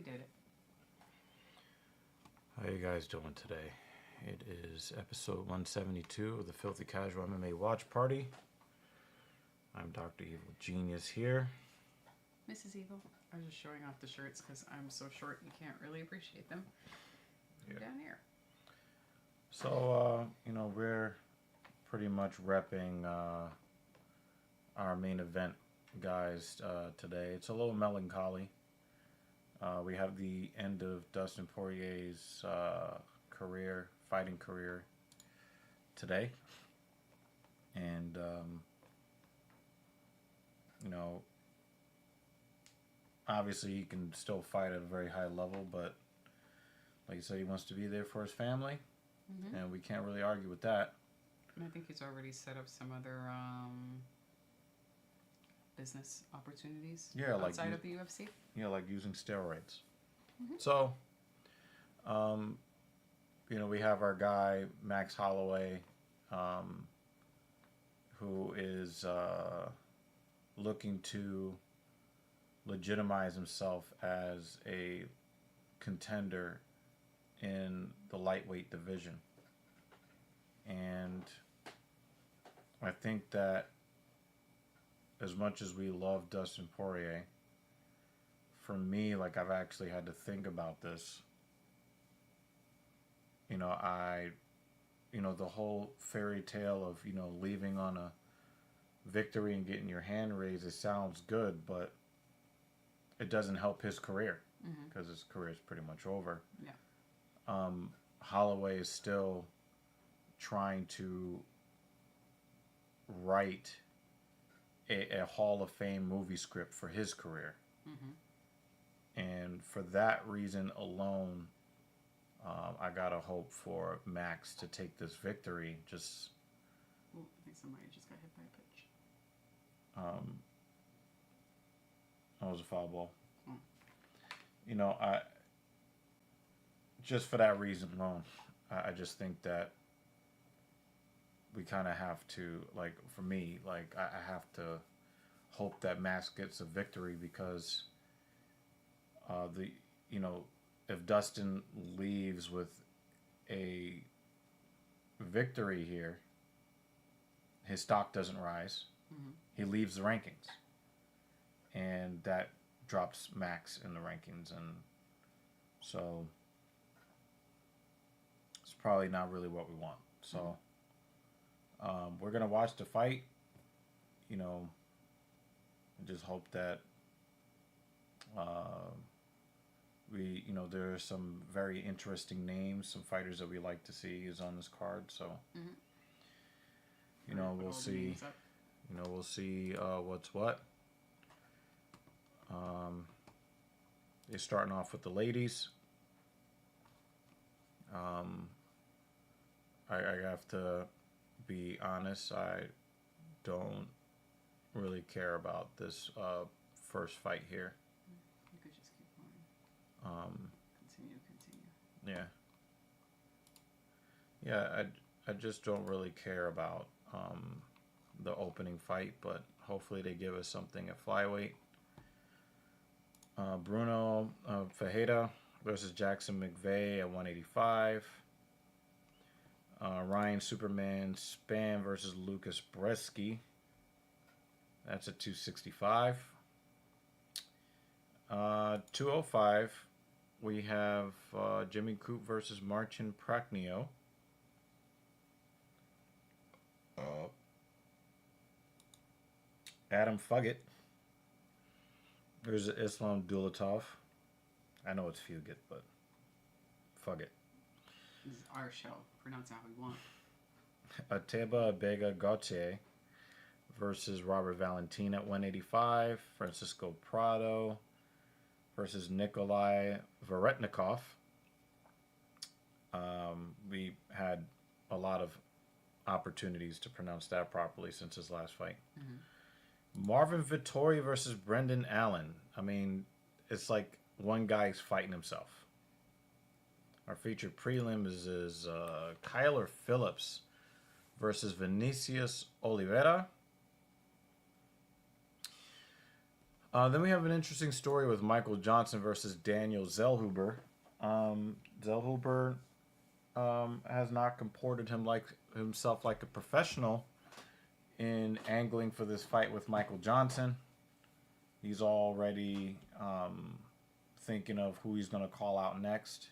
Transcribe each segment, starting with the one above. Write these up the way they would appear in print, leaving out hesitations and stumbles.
did it. How you guys doing today? It is episode 172 of the Filthy Casual MMA Watch Party. I'm Dr. Evil Genius here. Mrs. Evil. I was just showing off the shirts because I'm so short you can't really appreciate them. Yeah. Down here. So, we're pretty much repping our main event, guys, today. It's a little melancholy. We have the end of Dustin Poirier's fighting career today. And, obviously he can still fight at a very high level, but like you said, he wants to be there for his family, and we can't really argue with that. And I think he's already set up some other business opportunities outside of the UFC. Yeah, like using steroids. So, we have our guy, Max Holloway, who is looking to legitimize himself as a contender in the lightweight division. And I think that as much as we love Dustin Poirier, for me, like, I've actually had to think about this. The whole fairy tale of, leaving on a victory and getting your hand raised, it sounds good, but it doesn't help his career because his career is pretty much over. Yeah. Holloway is still trying to write a Hall of Fame movie script for his career. And for that reason alone, I gotta hope for Max to take this victory. I think somebody just got hit by a pitch. That was a foul ball. I just for that reason alone, I just think that we kind of have to, like, for me, like, I have to hope that Max gets a victory because if Dustin leaves with a victory here, his stock doesn't rise. He leaves the rankings, and that drops Max in the rankings, and so it's probably not really what we want. So we're gonna watch the fight, and just hope that there are some very interesting names, some fighters that we like to see is on this card. So we'll see. We'll see what's what. They're starting off with the ladies. I have to be honest. I don't really care about this first fight here. You could just keep going. Continue. Yeah, I just don't really care about the opening fight, but hopefully they give us something at flyweight. Bruno Fajeda versus Jackson McVeigh at 185. Ryan Superman Spann versus Lucas Bresky. That's at 265. 205. We have Jimmy Coop versus Marcin Prachnio. Adam Fugit versus Islam Dulatov. I know it's Fugit, but Fugit. This is our show. Pronounce it how we want. Ateba Bega Gautier versus Robert Valentin at 185. Francisco Prado versus Nikolai Varetnikov. We had a lot of opportunities to pronounce that properly since his last fight. Marvin Vettori versus Brendan Allen. I mean, it's like one guy's fighting himself. Our featured prelim is Kyler Phillips versus Vinicius Oliveira. Then we have an interesting story with Michael Johnson versus Daniel Zellhuber. Zellhuber has not comported himself like a professional in angling for this fight with Michael Johnson. He's already thinking of who he's going to call out next.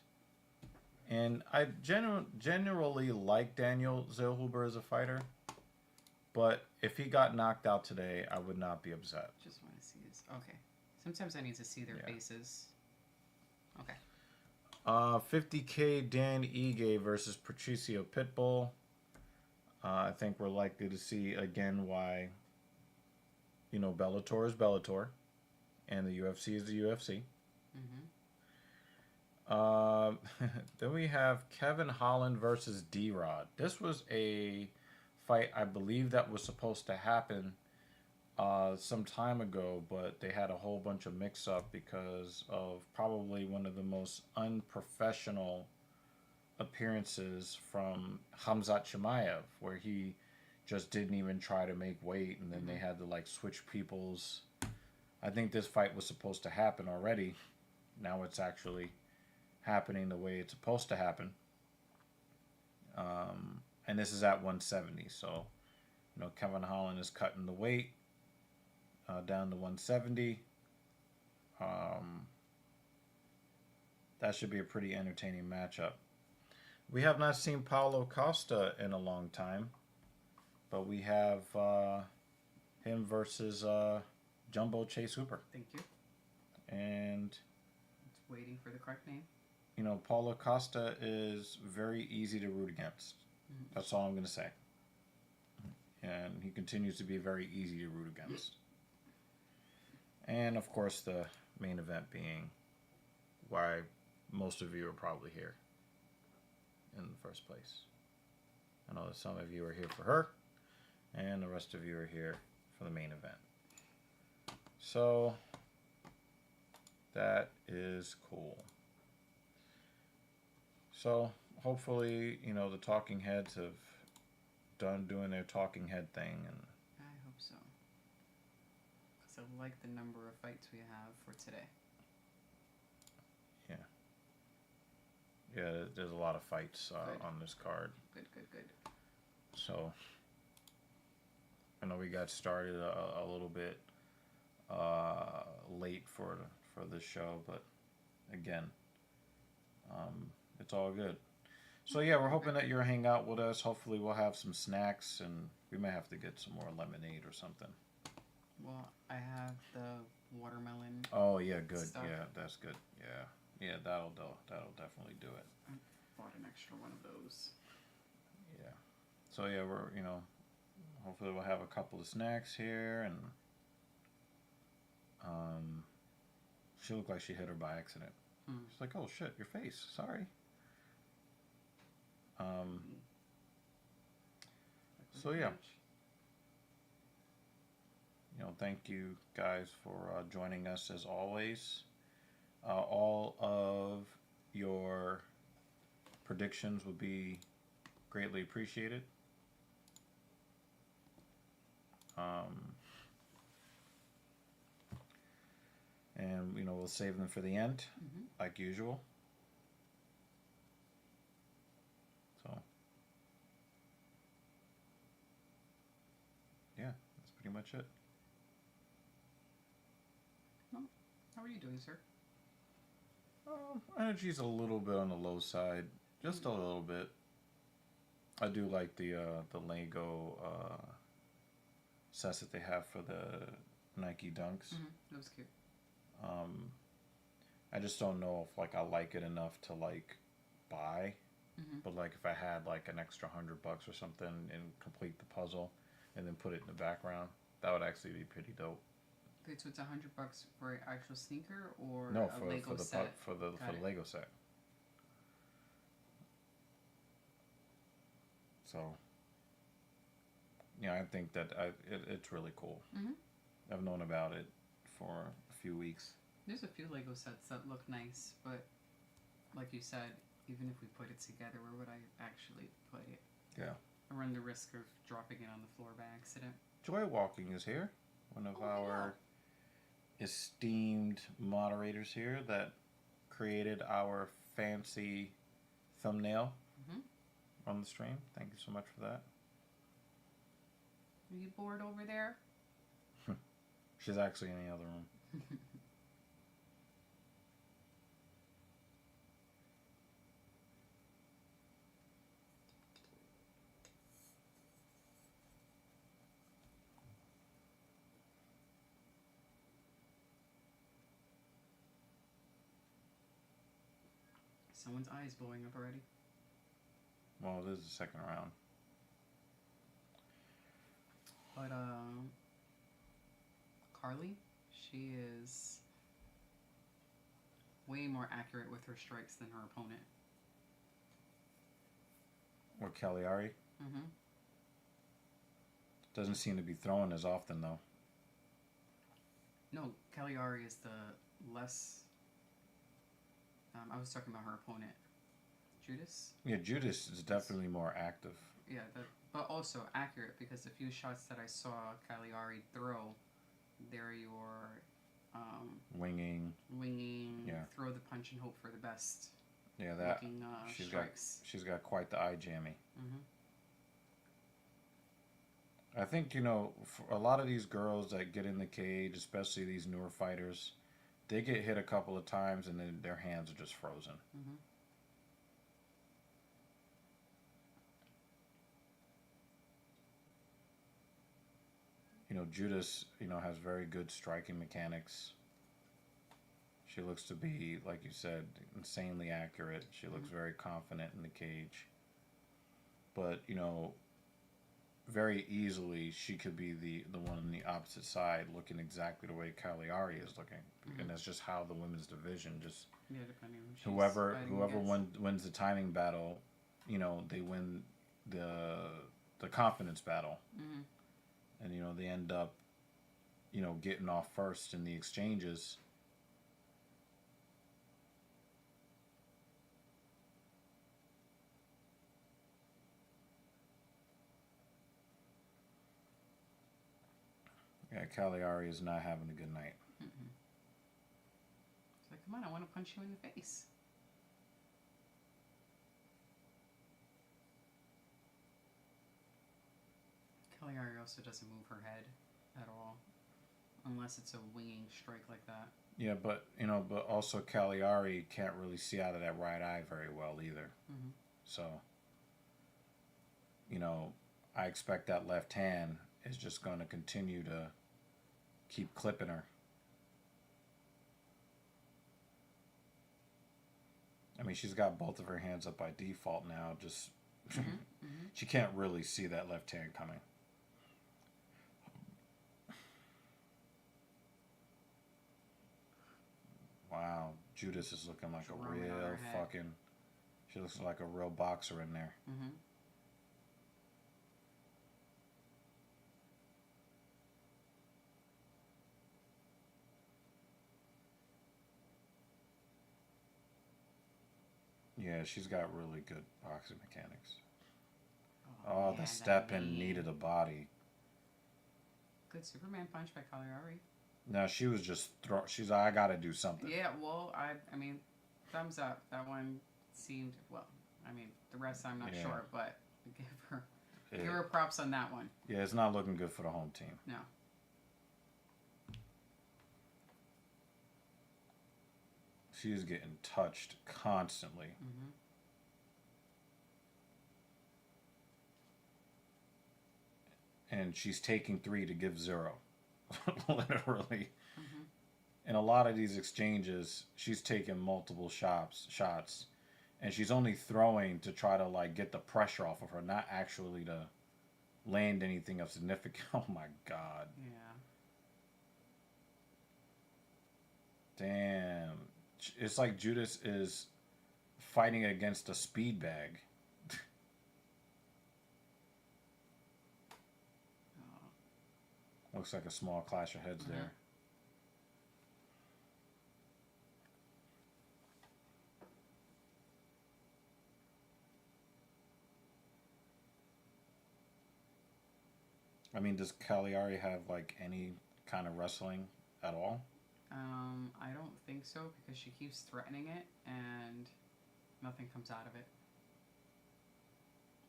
And I generally like Daniel Zellhuber as a fighter. But if he got knocked out today, I would not be upset. Just want to see his... Okay. Sometimes I need to see their faces. Okay. 50K Dan Ige versus Patricio Pitbull. I think we're likely to see again why, Bellator is Bellator, and the UFC is the UFC. Then we have Kevin Holland versus D-Rod. This was a fight, I believe, that was supposed to happen some time ago, but they had a whole bunch of mix-up because of probably one of the most unprofessional appearances from Khamzat Chimaev, where he just didn't even try to make weight, and then they had to switch people's... I think this fight was supposed to happen already. Now it's actually happening the way it's supposed to happen. And this is at 170, so Kevin Holland is cutting the weight down to 170. That should be a pretty entertaining matchup. We have not seen Paulo Costa in a long time, but we have him versus Jumbo Chase Hooper. Thank you. And it's waiting for the correct name. Paulo Costa is very easy to root against. That's all I'm going to say. And he continues to be very easy to root against. And, of course, the main event being why most of you are probably here in the first place. I know that some of you are here for her, and the rest of you are here for the main event. So, that is cool. So, hopefully, the talking heads have done doing their talking head thing. And I hope so. Because I like the number of fights we have for today. Yeah. Yeah, there's a lot of fights on this card. Good. So, I know we got started a little bit late for this show, but again, it's all good. So yeah, we're hoping that you'll hang out with us. Hopefully we'll have some snacks, and we may have to get some more lemonade or something. Well, I have the watermelon. Oh yeah, good. Stuff. Yeah, that's good. Yeah, that'll definitely do it. I bought an extra one of those. Yeah. So yeah, we're hopefully we'll have a couple of snacks here, and she looked like she hit her by accident. She's like, "Oh shit, your face. Sorry." So yeah, thank you guys for joining us as always. All of your predictions would be greatly appreciated. And we'll save them for the end, like usual. So yeah, that's pretty much it. Well, how are you doing, sir? Energy's a little bit on the low side, just a little bit. I do like the Lego sets that they have for the Nike Dunks. That was cute. I just don't know if I like it enough to buy. But if I had an extra $100 or something and complete the puzzle and then put it in the background, that would actually be pretty dope. Okay, so it's $100 for an actual sneaker or for Lego the set? for the Lego set. So I think that it's really cool. I've known about it for a few weeks. There's a few Lego sets that look nice, but like you said, even if we put it together, where would I actually put it? Yeah. I run the risk of dropping it on the floor by accident. Joy Walking is here. One of our esteemed moderators here that created our fancy thumbnail on the stream. Thank you so much for that. Are you bored over there? She's actually in the other room. Someone's eyes blowing up already. Well, it is the second round. But Carly, she is way more accurate with her strikes than her opponent. Or Cagliari. Doesn't seem to be throwing as often, though. No, Cagliari is the less... I was talking about her opponent. Judas? Yeah, Judas is definitely more active. Yeah, but also accurate, because the few shots that I saw Cagliari throw, they're your... winging, yeah. Throw the punch and hope for the best. Yeah, that looking, strikes. She's got quite the eye jammy. I think, for a lot of these girls that get in the cage, especially these newer fighters, they get hit a couple of times and then their hands are just frozen. Judas, has very good striking mechanics. She looks to be, like you said, insanely accurate. She looks very confident in the cage. But, very easily she could be the one on the opposite side looking exactly the way Cagliari is looking. And that's just how the women's division just... Yeah, depending on whoever wins the timing battle, they win the confidence battle. And, they end up, getting off first in the exchanges. Yeah, Cagliari is not having a good night. It's like, come on, I want to punch you in the face. Cagliari also doesn't move her head at all, unless it's a winging strike like that. Yeah, but also Cagliari can't really see out of that right eye very well either. So, I expect that left hand is just going to continue to keep clipping her. I mean, she's got both of her hands up by default now. Just she can't really see that left hand coming. Wow, Judas is looking like a real fucking... She looks like a real boxer in there. Yeah, she's got really good boxing mechanics. Oh, the step in needed a body. Good Superman punch by Cagliari. No, she was just she's like, I gotta do something. Yeah, well, I mean, thumbs up. That one seemed, well, I mean, the rest I'm not sure, but give her props on that one. Yeah, it's not looking good for the home team. No. She is getting touched constantly. And she's taking 3 to give 0. Literally. In a lot of these exchanges, she's taking multiple shots, and she's only throwing to try to get the pressure off of her, not actually to land anything of significance. Oh my God. Yeah. Damn. It's like Judas is fighting against a speed bag. Looks like a small clash of heads there. I mean, does Cagliari have any kind of wrestling at all? I don't think so because she keeps threatening it and nothing comes out of it.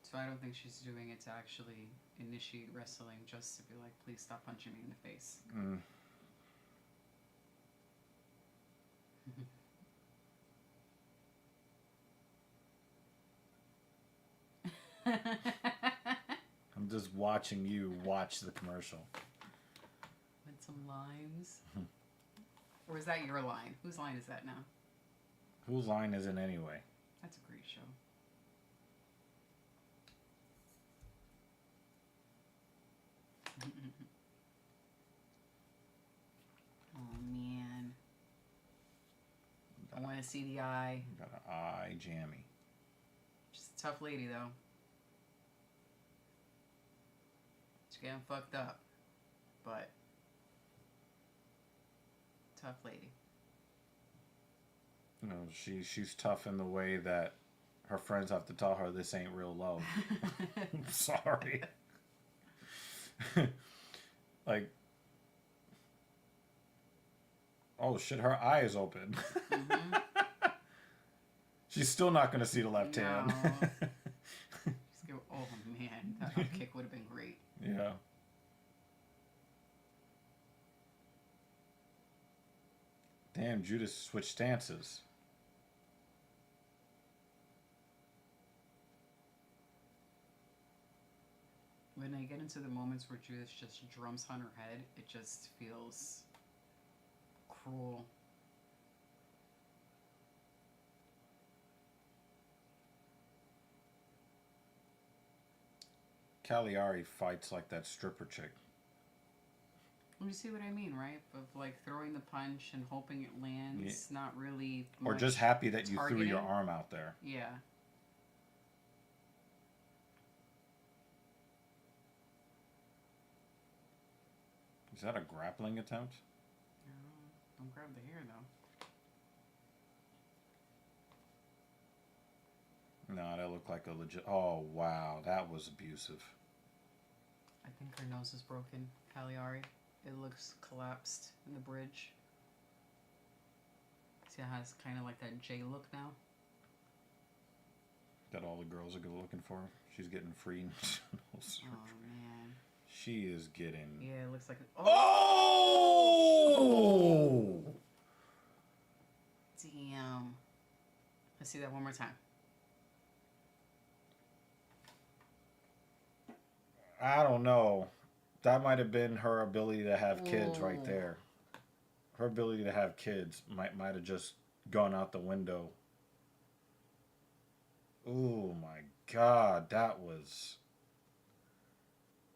So I don't think she's doing it to actually initiate wrestling, just to be like, please stop punching me in the face. I'm just watching you watch the commercial. With some limes. Or is that your line? Whose line is that now? Whose line is it anyway? That's a great show. Oh man. I want to see the eye. Got an eye jammy. She's a tough lady though. She's getting fucked up. But tough lady. You know, she's tough in the way that her friends have to tell her this ain't real love. I'm sorry. Like, oh shit, her eye is open. Mm-hmm. She's still not going to see the left hand. Oh man, that up kick would have been great. Yeah. Damn, Judas switched stances. When I get into the moments where Judas just drums on her head, it just feels cruel. Cagliari fights like that stripper chick. You see what I mean, right? Of like throwing the punch and hoping it lands, not really or just happy that you targeting. threw your arm out there. Yeah. Is that a grappling attempt? Don't grab the hair though. No, that looked like a legit. Oh wow, that was abusive. I think her nose is broken, Cagliari. It looks collapsed in the bridge. See, it has kind of like that J look now. That all the girls are looking for. She's getting free. Oh man. She is getting. Yeah, it looks like. Oh! Damn. Let's see that one more time. I don't know. That might have been her ability to have kids right there. Her ability to have kids might have just gone out the window. Oh my God, that was...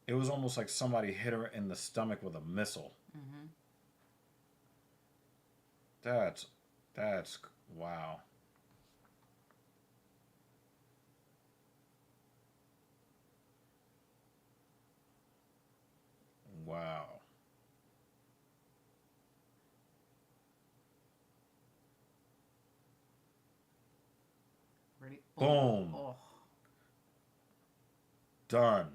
It was almost like somebody hit her in the stomach with a missile. Mm-hmm. That's... Wow. Wow. Ready? Boom. Oh. Done.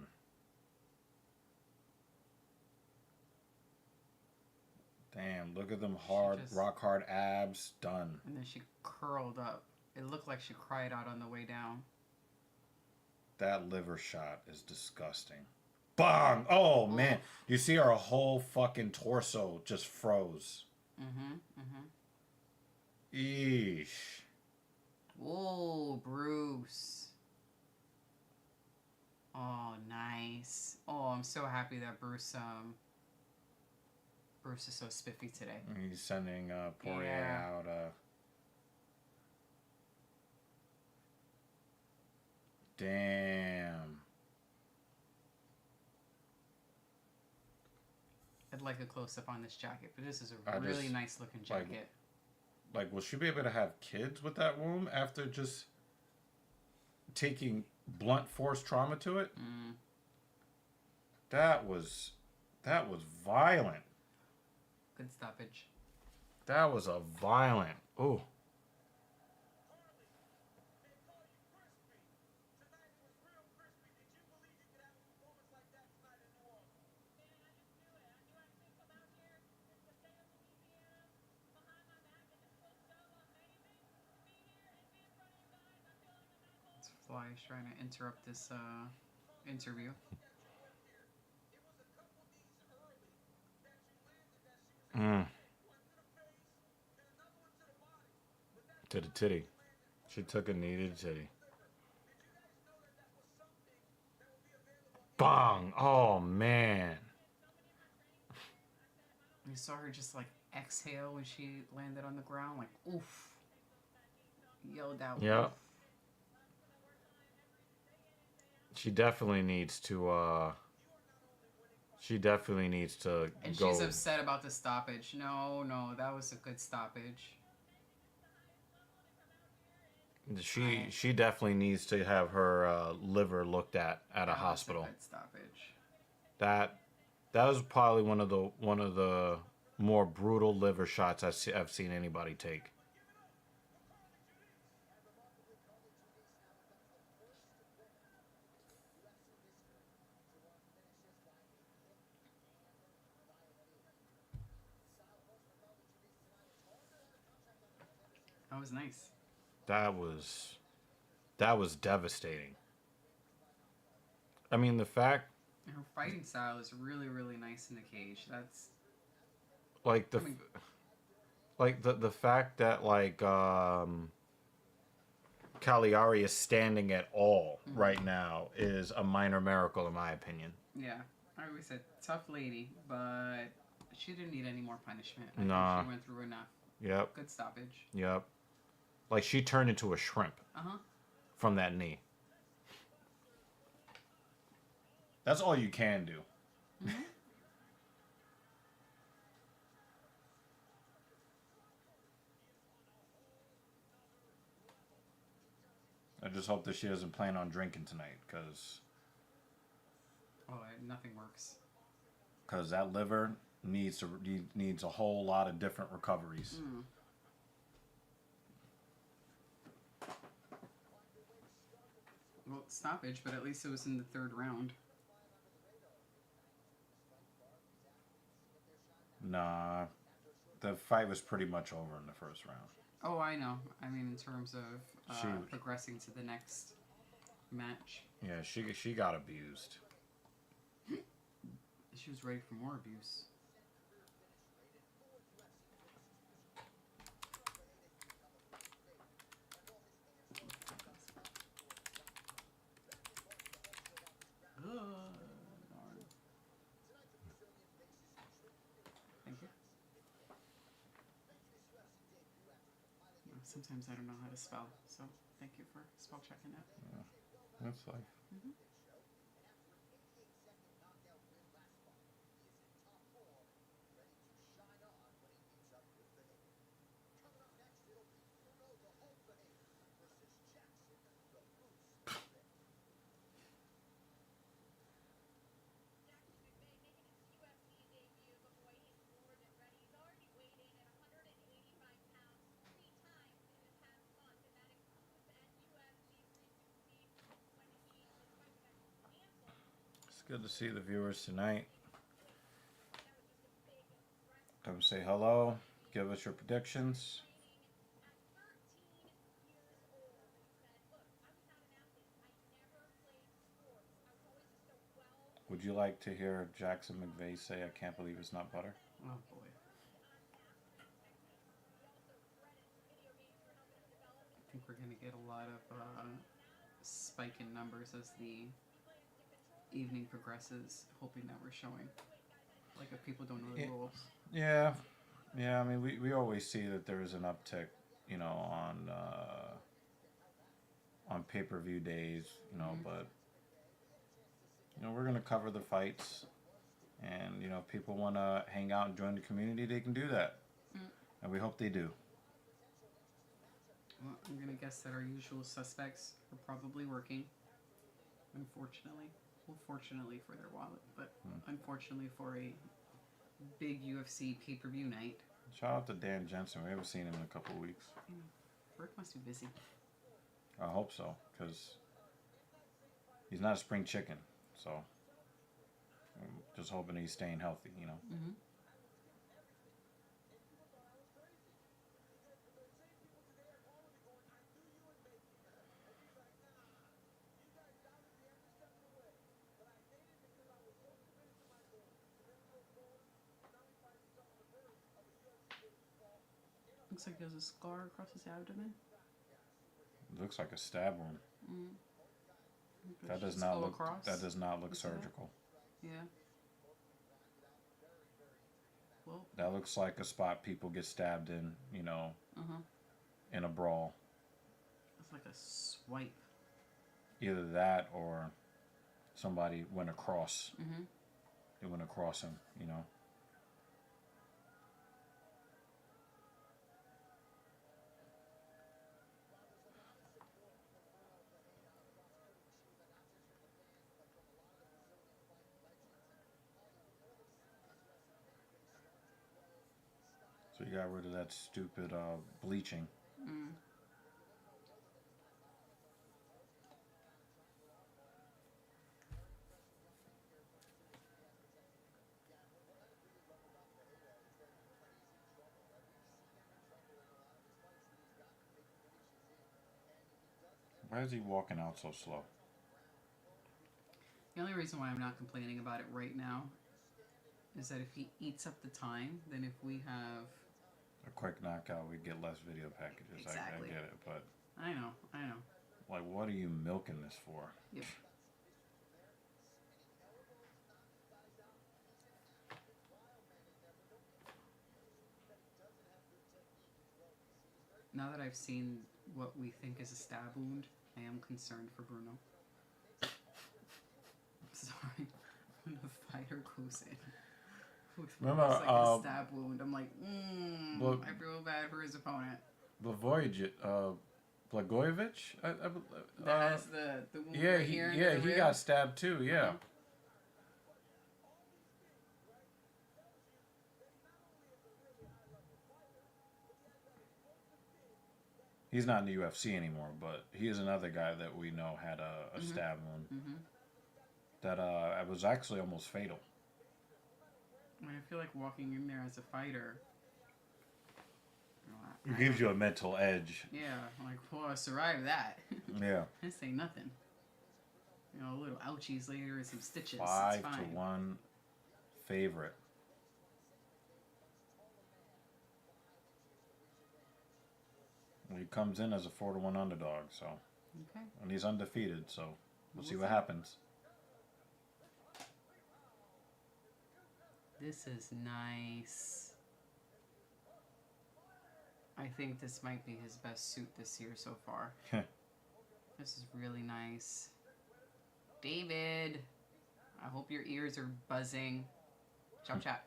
Damn, look at them rock hard abs. Done. And then she curled up. It looked like she cried out on the way down. That liver shot is disgusting. Bang! Oh, man. You see her whole fucking torso just froze. Mm-hmm. Eesh. Whoa, Bruce. Oh, nice. Oh, I'm so happy that Bruce is so spiffy today. He's sending Poirier out. Damn. I'd like a close-up on this jacket, but this is a really nice looking jacket. Like, will she be able to have kids with that womb after just taking blunt force trauma to it? Mm. That was violent. Good stoppage. That was a violent. Ooh. fly is trying to interrupt this interview. Mm. To the titty. She took a knee to the titty. Bong! Oh, man. You saw her just like exhale when she landed on the ground, like oof. Yelled out. Yeah. Oof. She definitely needs to. She definitely needs to and go. She's upset about the stoppage. No, that was a good stoppage. She definitely needs to have her liver looked at a hospital. Was a good stoppage. That was probably one of the more brutal liver shots I've seen anybody take. That was nice. That was devastating. I mean, the fact her fighting style is really, really nice in the cage. That's like the fact that like Cagliari is standing at all right now is a minor miracle in my opinion. Yeah, I always said tough lady, but she didn't need any more punishment. I think she went through enough. Yep. Good stoppage. Yep. Like she turned into a shrimp. From that knee. That's all you can do. Mm-hmm. I just hope that she doesn't plan on drinking tonight, because... nothing works. Because that liver needs a whole lot of different recoveries. Well, stoppage, but at least it was in the third round. Nah, the fight was pretty much over in the first round. Oh, I know. I mean, in terms of progressing to the next match. Yeah, she got abused. She was ready for more abuse. Thank you. Sometimes I don't know how to spell, so thank you for spell checking it. Yeah, that's life. Mm-hmm. Good to see the viewers tonight. Come say hello. Give us your predictions. Would you like to hear Jackson McVeigh say, "I can't believe it's not butter"? Oh boy. I think we're gonna get a lot of spike in numbers as the evening progresses, hoping that we're showing, like, if people don't know the rules. Yeah. I mean, we always see that there is an uptick, on pay-per-view days, but we're gonna cover the fights, and if people want to hang out and join the community, they can do that, and we hope they do. Well, I'm gonna guess that our usual suspects are probably working, unfortunately. Well, fortunately for their wallet, but unfortunately for a big UFC pay-per-view night. Shout out to Dan Jensen. We haven't seen him in a couple of weeks. Work must be busy. I hope so, because he's not a spring chicken. So I'm just hoping he's staying healthy, Mm-hmm. looks like there's a scar across his abdomen. It looks like a stab wound. That does Skull not look. across. That does not look You see that? surgical. Yeah. Well. That looks like a spot people get stabbed in. You know. In a brawl. It's like a swipe. Either that or somebody went across. They went across him. You know. So you got rid of that stupid bleaching. Why is he walking out so slow? The only reason why I'm not complaining about it right now is that if he eats up the time, then if we have a quick knockout, we get less video packages. Exactly. I get it, but I know. like, what are you milking this for? Yep. Now that I've seen what we think is a stab wound, I am concerned for Bruno. I'm sorry. When a fighter goes in with Remember, like a stab wound, I'm like, well, I feel bad for his opponent. Blagojevich, That has the wound yeah, right here. He got stabbed too. Yeah. He's not in the UFC anymore, but he is another guy that we know had a stab wound that was actually almost fatal. I feel like walking in there as a fighter, It gives you a mental edge. Yeah, like, well, I survived that. Yeah. I say nothing. You know, a little ouchies later and some stitches. 5-1 favorite. He comes in as a 4-1 underdog, so. Okay. And he's undefeated, so we'll see what happens. This is nice. I think this might be his best suit this year so far. This is really nice. David, I hope your ears are buzzing. Chop chop.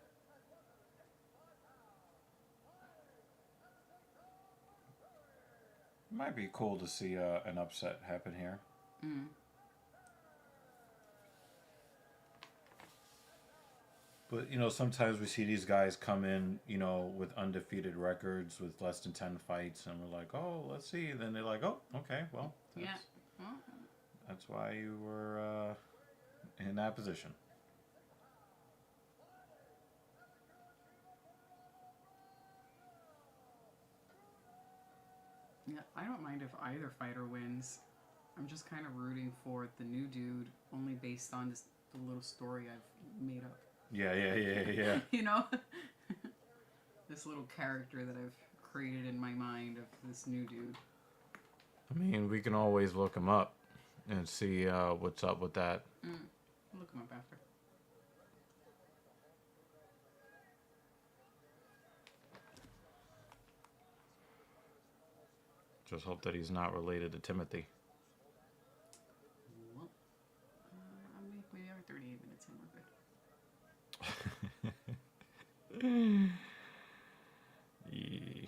It might be cool to see an upset happen here. But, you know, sometimes we see these guys come in, you know, with undefeated records with less than 10 fights, and we're like, oh, let's see. Then they're like, oh, okay, well, that's why you were in that position. Yeah, I don't mind if either fighter wins. I'm just kind of rooting for the new dude, only based on the little story I've made up. Yeah. You know? This little character that I've created in my mind of this new dude. I mean, we can always look him up and see what's up with that. Look him up after. Just hope that he's not related to Timothy. Well, we are 38 minutes in. We're good. Yeah.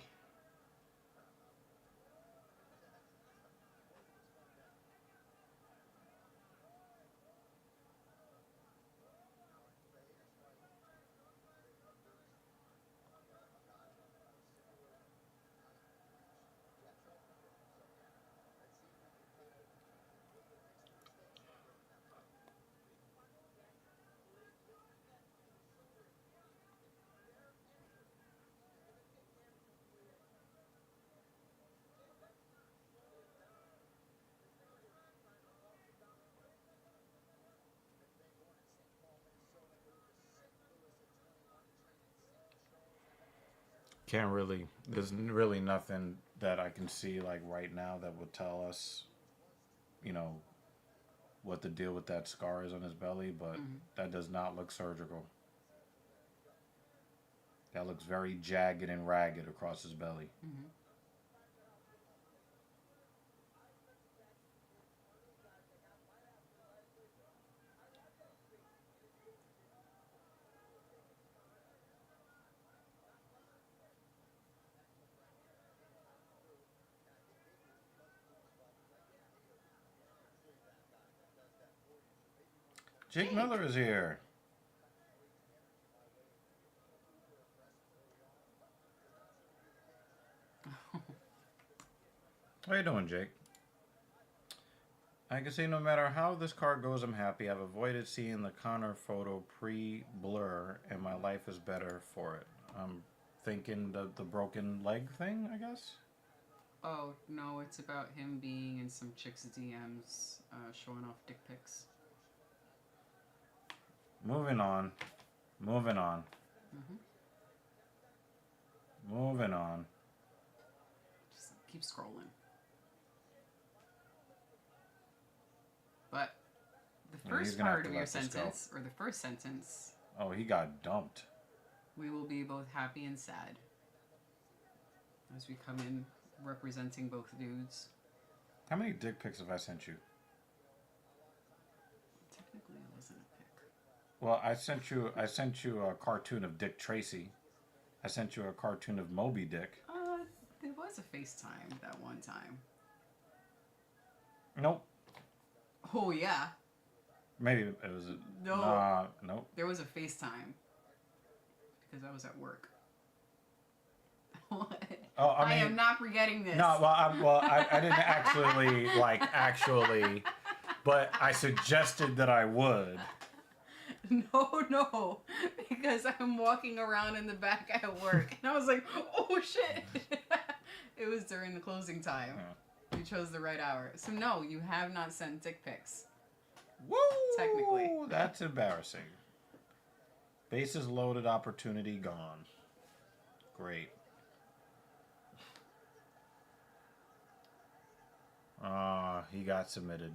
Can't really. There's really nothing that I can see like right now that would tell us, you know, what the deal with that scar is on his belly. But that does not look surgical. That looks very jagged and ragged across his belly. Mm-hmm. Jake Miller is here. How you doing, Jake? I can say no matter how this card goes, I'm happy. I've avoided seeing the Connor photo pre-blur, and my life is better for it. I'm thinking the broken leg thing, I guess? Oh, no, it's about him being in some chick's DMs showing off dick pics. Moving on. Moving on. Moving on. Just keep scrolling. But the first part of your sentence, or the first sentence... Oh, he got dumped. We will be both happy and sad. As we come in representing both dudes. How many dick pics have I sent you? Technically, it wasn't a pic. Well, I sent you a cartoon of Dick Tracy. I sent you a cartoon of Moby Dick. There was a FaceTime that one time. Nope. Oh, yeah. Maybe it was a... No. Nope. There was a FaceTime. Because I was at work. What? Oh, I am not forgetting this. No, I didn't actually, but I suggested that I would. No, because I'm walking around in the back at work, and I was like, oh shit. It was during the closing time. Yeah. You chose the right hour. So no, you have not sent dick pics. Woo! Technically. That's embarrassing. Bases loaded, opportunity gone. Great. He got submitted.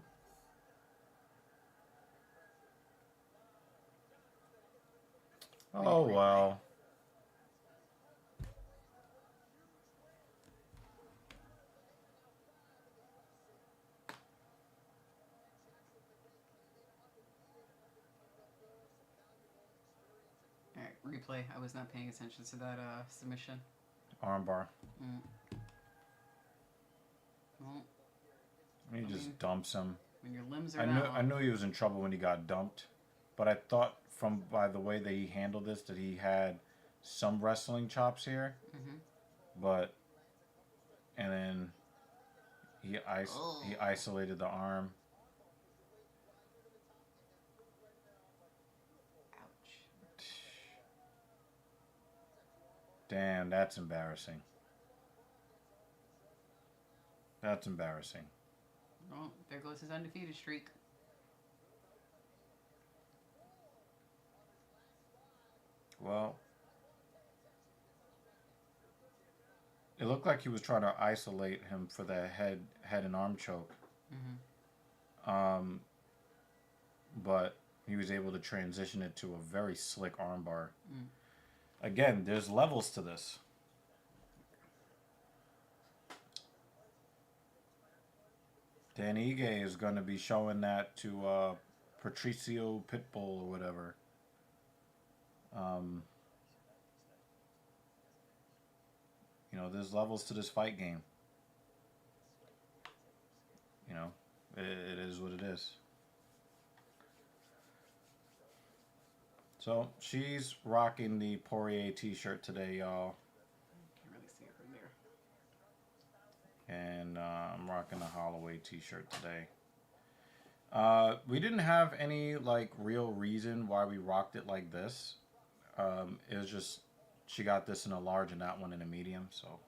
Oh, well. Alright, replay. I was not paying attention to that submission. Armbar. Well, He just dumps him. When your limbs are down. I knew he was in trouble when he got dumped, but I thought by the way that he handled this that he had some wrestling chops here. But and then he isolated the arm. Ouch. Damn, that's embarrassing. That's embarrassing. Well, there goes his undefeated streak. Well, it looked like he was trying to isolate him for the head and arm choke. But he was able to transition it to a very slick armbar. Again, there's levels to this. Dan Ige is going to be showing that to Patricio Pitbull or whatever. You know, there's levels to this fight game. You know, it is what it is. So, she's rocking the Poirier t-shirt today, y'all. Can't really see it from there. And I'm rocking the Holloway t-shirt today. We didn't have any, like, real reason why we rocked it like this. It was just, she got this in a large and that one in a medium, so.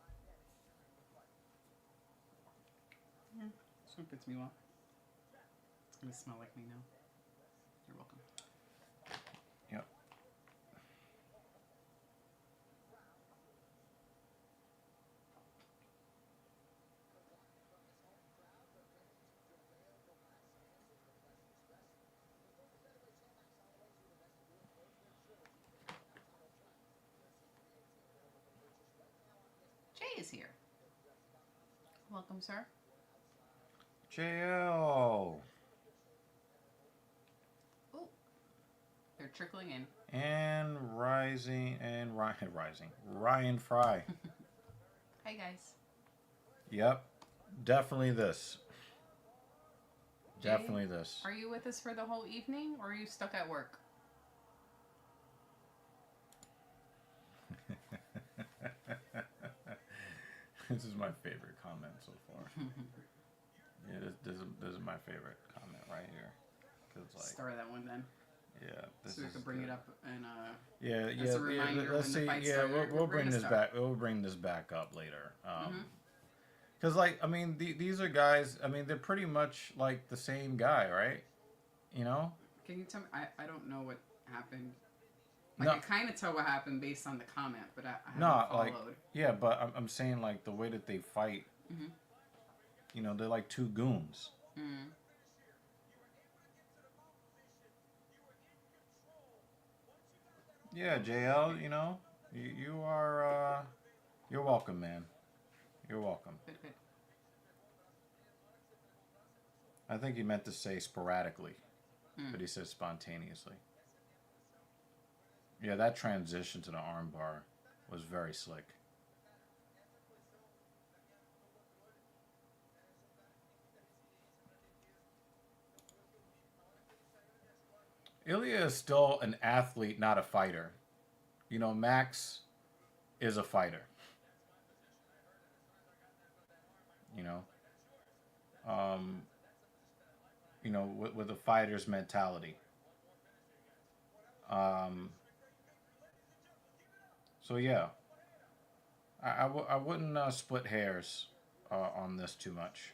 Yeah, this one fits me well. It's going to smell like me now. You're welcome. Yep. is here. Welcome, sir. JL. Oh, they're trickling in. And Ryan Fry. Hi, guys. Yep. Definitely this. Jay, Definitely this. Are you with us for the whole evening, or are you stuck at work? This is my favorite comment so far. Yeah, this is my favorite comment right here. Cause Start that one then. Yeah, so we could bring it up and as a reminder let's see. We'll bring this back. We'll bring this back up later. Because like I mean, these are guys. I mean, they're pretty much like the same guy, right? You know. Can you tell me? I don't know what happened. Like, I kind of tell what happened based on the comment, but I haven't followed. Like, yeah, but I'm saying, like, the way that they fight, you know, they're like two goons. Yeah, JL, you know, you are, you're welcome, man. You're welcome. Good. I think he meant to say sporadically, but he said spontaneously. Yeah, that transition to the armbar was very slick. Ilya is still an athlete, not a fighter. You know, Max is a fighter. You know, with a fighter's mentality. So yeah, I wouldn't split hairs on this too much.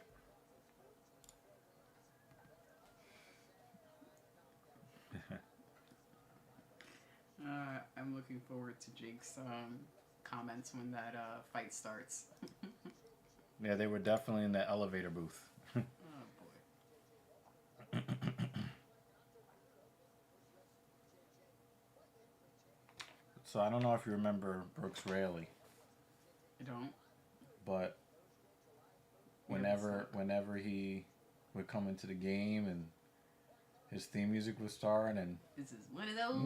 I'm looking forward to Jake's comments when that fight starts. Yeah, they were definitely in the elevator booth. Oh boy. So I don't know if you remember Brooks Raley. I don't. But whenever he would come into the game and his theme music was starting and this is one of those.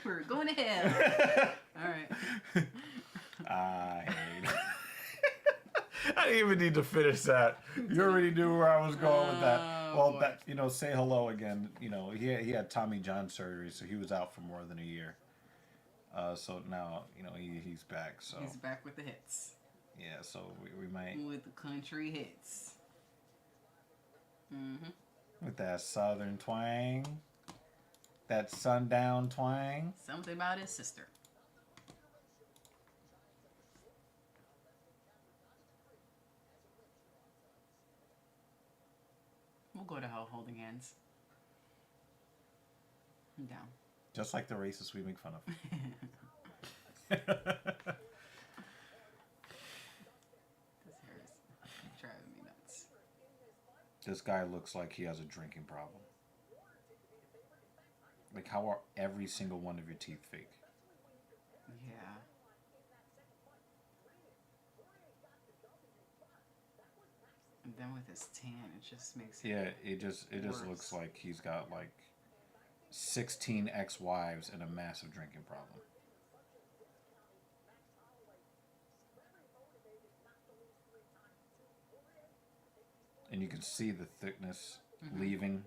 We're going to hell. All right. I didn't even need to finish that. You already knew where I was going with that. Well, boy. that, you know, say hello again. You know, he had Tommy John surgery, so he was out for more than a year. So now, you know, he's back. So he's back with the hits. Yeah, so we might with the country hits. With that southern twang, that sundown twang. Something about his sister. We'll go to hell holding hands. I'm down. Just like the racists we make fun of. This hair is driving me nuts. This guy looks like he has a drinking problem. Like, how are every single one of your teeth fake? Yeah. And then with his tan, it just makes it. Yeah, it just looks like he's got like 16 ex-wives and a massive drinking problem. And you can see the thickness leaving,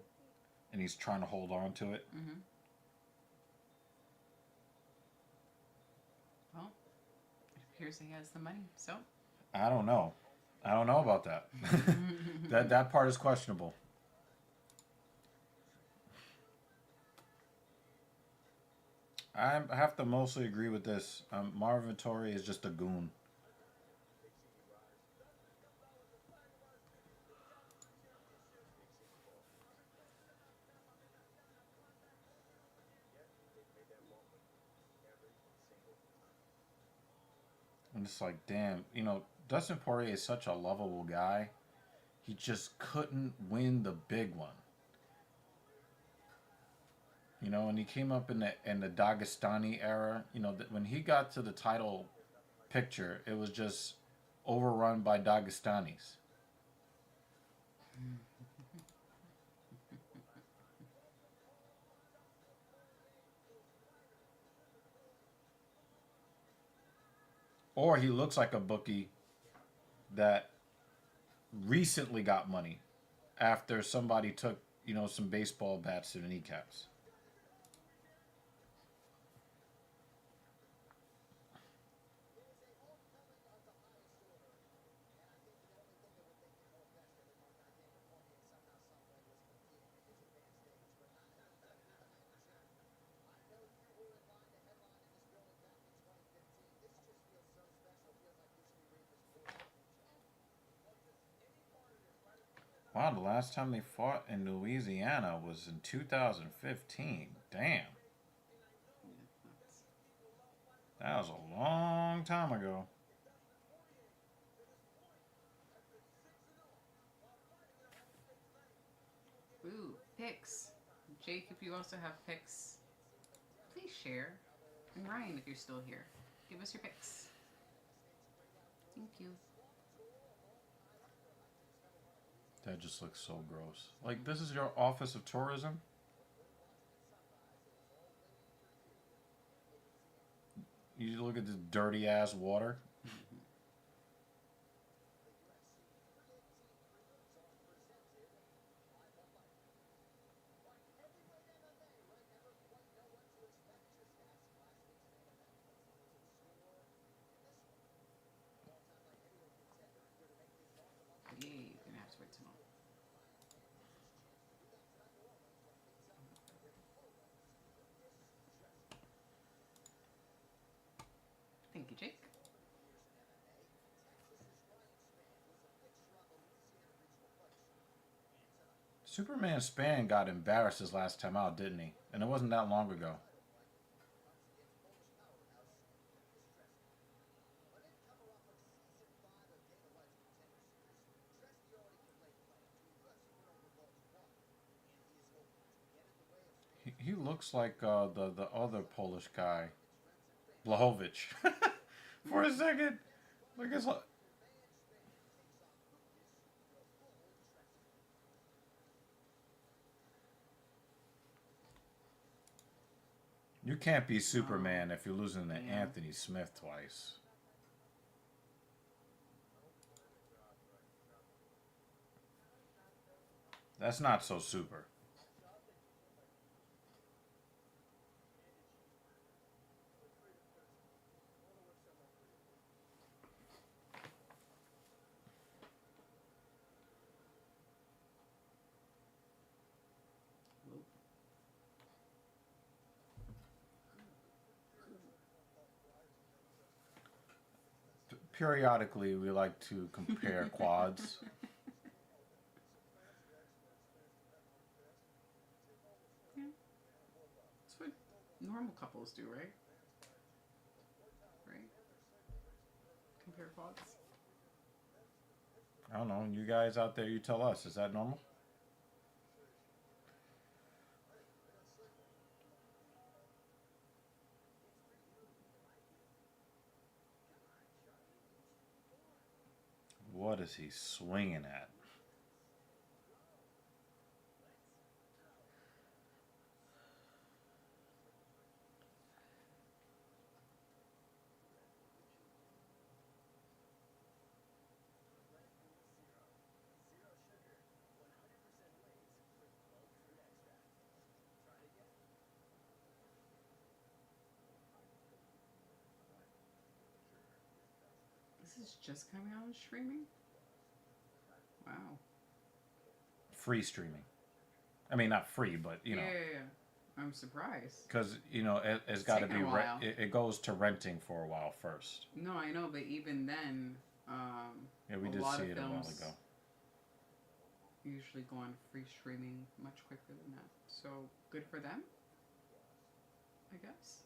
and he's trying to hold on to it. Well, it appears he has the money, so. I don't know about that. that part is questionable. I have to mostly agree with this. Marvin Vittori is just a goon. I'm just like, damn, you know, Dustin Poirier is such a lovable guy. He just couldn't win the big one. You know, and he came up in the Dagestani era. You know, when he got to the title picture, it was just overrun by Dagestanis. Or he looks like a bookie that recently got money after somebody took, you know, some baseball bats to the kneecaps. Wow, the last time they fought in Louisiana was in 2015. Damn. That was a long time ago. Ooh, picks. Jake, if you also have picks, please share. And Ryan, if you're still here, give us your picks. Thank you. That just looks so gross. Like, this is your Office of Tourism? You look at this dirty ass water. Yeah, you're gonna have to wait tomorrow. Thank you, Jake. Superman Span got embarrassed his last time out, didn't he? And it wasn't that long ago. He looks like the other Polish guy, Blachowicz. For a second, like it's like, you can't be Superman if you're losing to Anthony Smith twice. That's not so super. Periodically, we like to compare quads. Yeah, that's what normal couples do, right? Right? Compare quads. I don't know. You guys out there, you tell us. Is that normal? What is he swinging at? This is just coming out and streaming? Wow. Free streaming. I mean, not free, but you know. Yeah. I'm surprised. Because you know it's got to be taken a while. it goes to renting for a while first. No, I know, but even then, Yeah, we did see it a while ago. Usually go on free streaming much quicker than that. So good for them, I guess.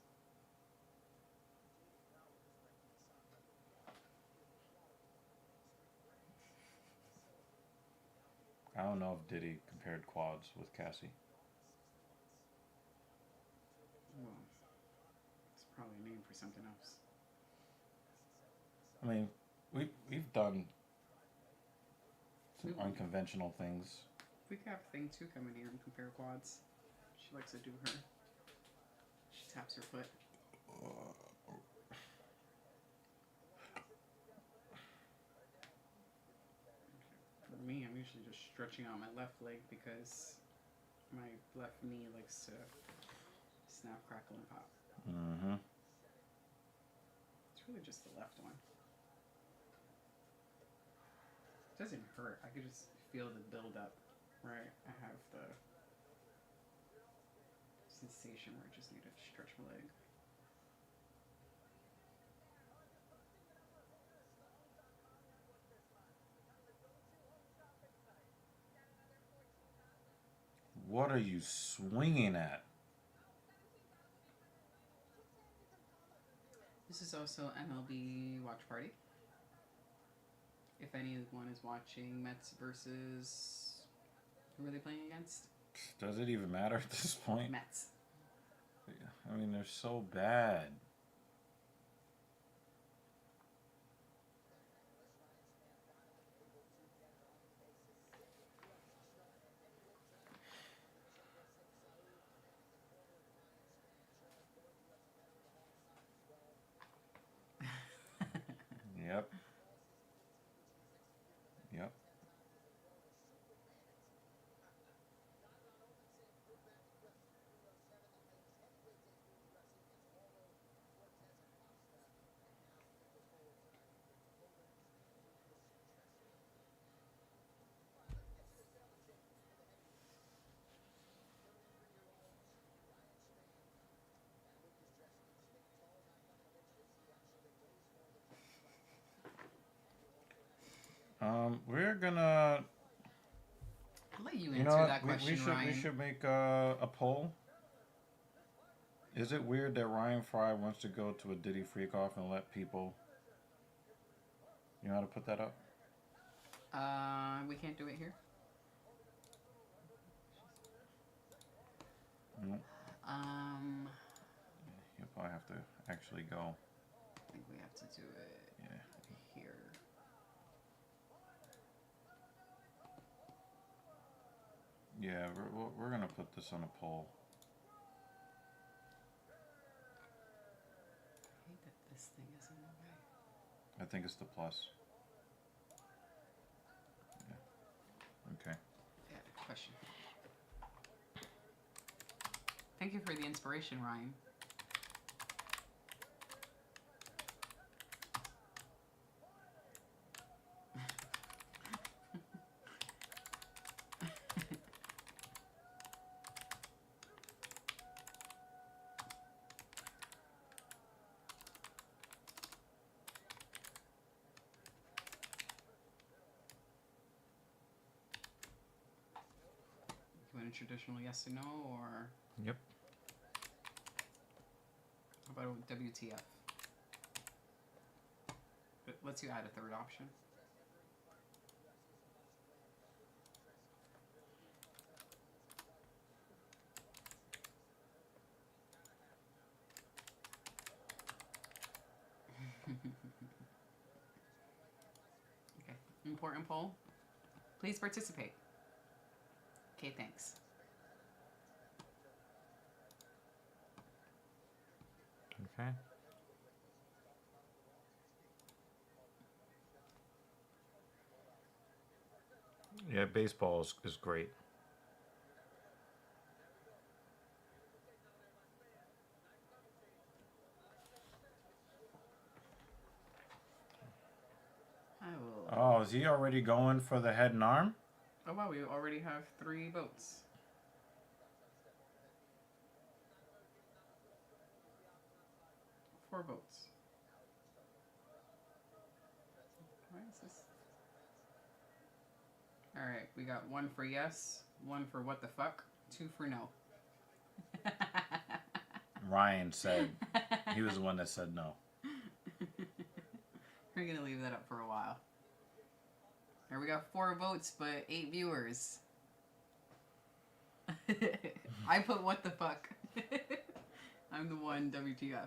I don't know if Diddy compared quads with Cassie. Well, it's probably a name for something else. I mean, we've done some unconventional things. We could have Thing 2 come in here and compare quads. She likes to do her. She taps her foot. For me, I'm usually just stretching out my left leg because my left knee likes to snap, crackle, and pop. Mm-hmm. It's really just the left one. It doesn't hurt. I could just feel the build up, right? I have the sensation where I just need to stretch my leg. What are you swinging at? This is also MLB Watch Party. If anyone is watching Mets versus... Who are they playing against? Does it even matter at this point? Mets. I mean, they're so bad. Yep. Yep. We're gonna. I'll let you You answer know what? that question, Ryan. We should make a poll. Is it weird that Ryan Fry wants to go to a Diddy freak off and let people? You know how to put that up? We can't do it here. No. You'll probably have to actually go. I think we have to do it here. Yeah, we're gonna put this on a poll. I hate that this thing is in the way. I think it's the plus. Yeah. Okay. Yeah, question. Thank you for the inspiration, Ryan. You want a traditional yes or no, or Yep. how about a WTF? It lets you add a third option. Okay, important poll. Please participate. Okay, thanks. Okay. Yeah, baseball is great. I will. Oh, is he already going for the head and arm? Oh wow, we already have 3 votes. Four votes. Why is this? Alright, we got 1 for yes, 1 for what the fuck, 2 for no. Ryan said he was the one that said no. We're gonna leave that up for a while. Here we got 4 votes, but 8 viewers. I put what the fuck. I'm the one, WTF.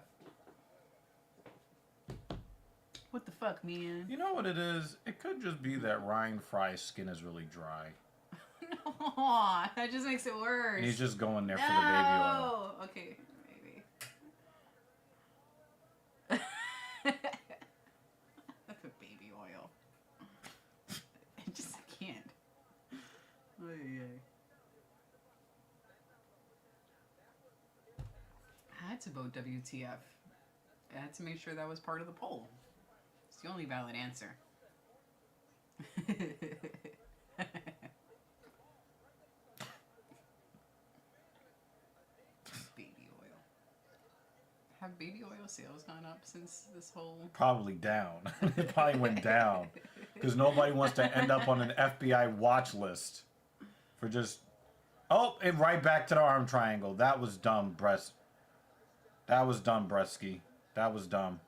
What the fuck, man? You know what it is? It could just be that Ryan Fry's skin is really dry. No, that just makes it worse. And he's just going there for the baby oil. Okay, maybe. The baby oil. I can't. I had to vote WTF. I had to make sure that was part of the poll. It's the only valid answer. Baby oil. Have baby oil sales gone up since this whole... Probably down. It probably went down. Because nobody wants to end up on an FBI watch list for just... Oh, and right back to the arm triangle. That was dumb, breast. That was dumb, Bresky. That was dumb.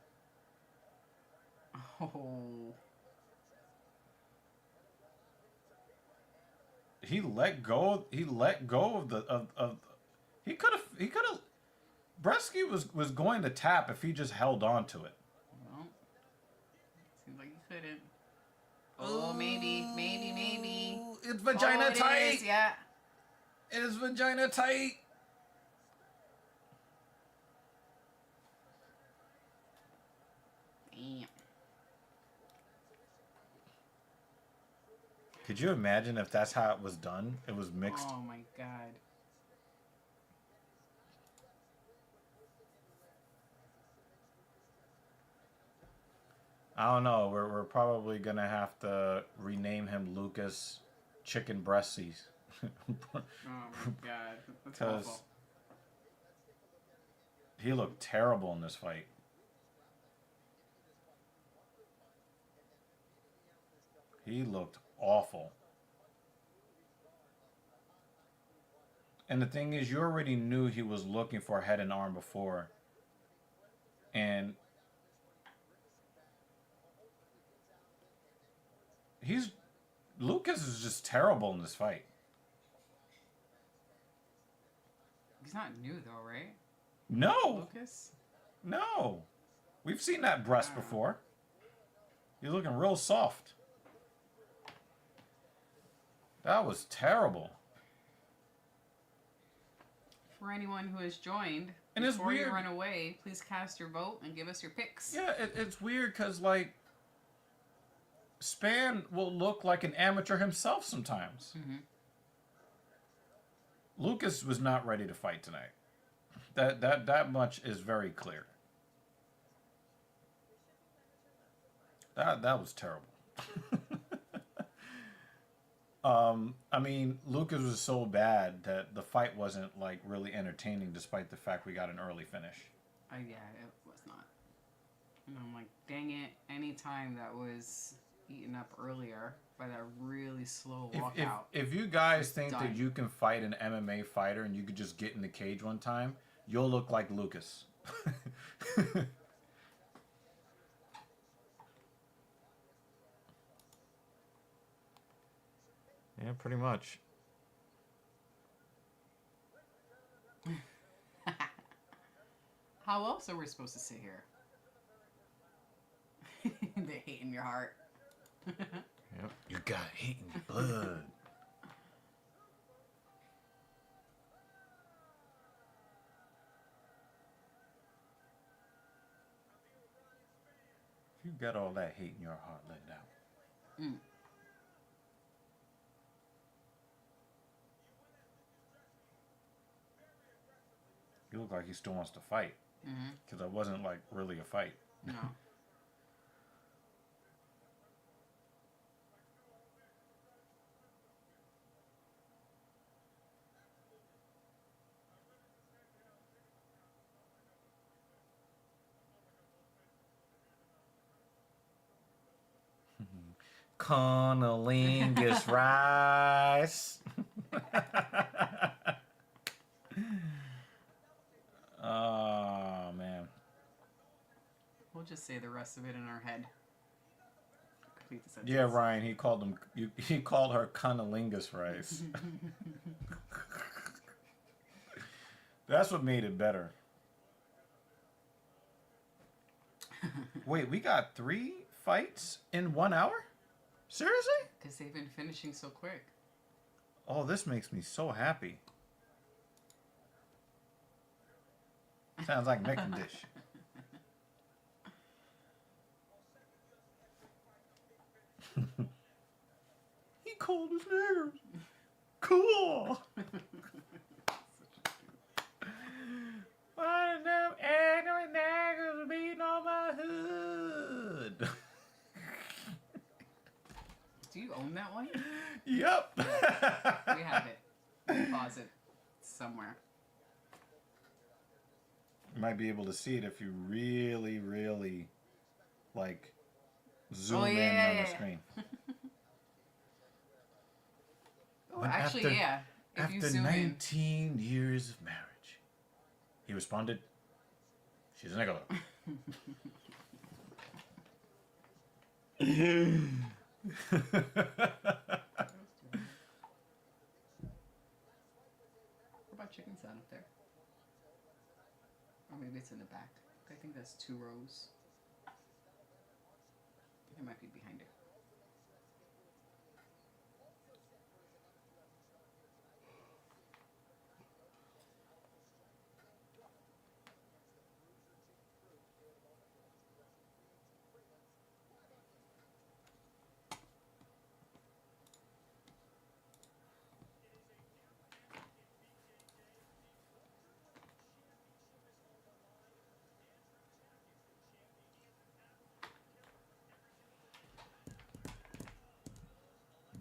Oh. He let go. He let go of the he could have. Bresky was going to tap if he just held on to it. Well, seems like he couldn't. Oh, maybe. It's vagina tight. Is, yeah. It is vagina tight. Damn. Could you imagine if that's how it was done? It was mixed. Oh my god. I don't know. We're probably gonna have to rename him Lucas Chicken Breasties. Oh my god. That's awful. He looked terrible in this fight. He looked awful. And the thing is, you already knew he was looking for a head and arm before. And Lucas is just terrible in this fight. He's not new though, right? No. Lucas? No. We've seen that breast before. He's looking real soft. That was terrible. For anyone who has joined, and it's before weird. You run away, please cast your vote and give us your picks. Yeah, it's weird because, like, Span will look like an amateur himself sometimes. Mm-hmm. Lucas was not ready to fight tonight. That much is very clear. That was terrible. I mean, Lucas was so bad that the fight wasn't like really entertaining, despite the fact we got an early finish. Yeah, it was not. And I'm like, dang it! Any time that was eaten up earlier by that really slow walkout. If you guys think that you can fight an MMA fighter and you could just get in the cage one time, you'll look like Lucas. Yeah, pretty much. How else are we supposed to sit here? The hate in your heart. Yep. You got hate in your blood. If you got all that hate in your heart, let it out. Mm. You look like he still wants to fight. Because it wasn't like really a fight. No. Conolingus rice. Oh, man. We'll just say the rest of it in our head. Complete the sentence. Yeah, Ryan, he called her conolingus rice. That's what made it better. Wait, we got 3 fights in 1 hour? Seriously? Because they've been finishing so quick. Oh, this makes me so happy. Sounds like making dish. He called his nails. Cool. Why them angry niggas beating on my hood? Do you own that one? Yep. We have it. We'll pause it somewhere. You might be able to see it if you really, really, like, zoom in on the screen. Oh, actually, yeah. If you After zoom 19 years of marriage, he responded, "She's a nigga." What about chicken salad up there? Or maybe it's in the back. I think that's 2 rows. It might be behind it.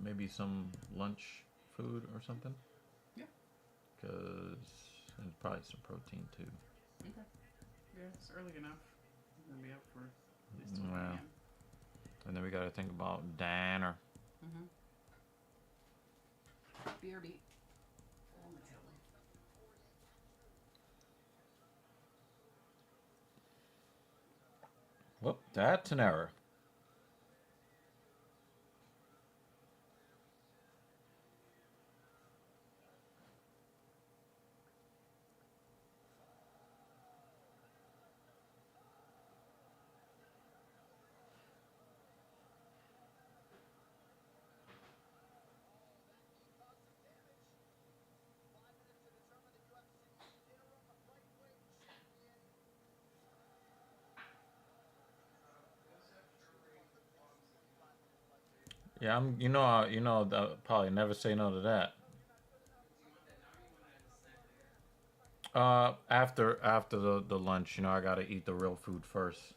Maybe some lunch food or something? Yeah. Because there's probably some protein too. Okay. Yeah, it's early enough. I'm going to be up for at least 12 Well. a.m. And then we got to think about dinner. Mm-hmm. BRB. On the telly. Whoop, that's an error. Yeah, probably never say no to that. After the lunch, I gotta eat the real food first.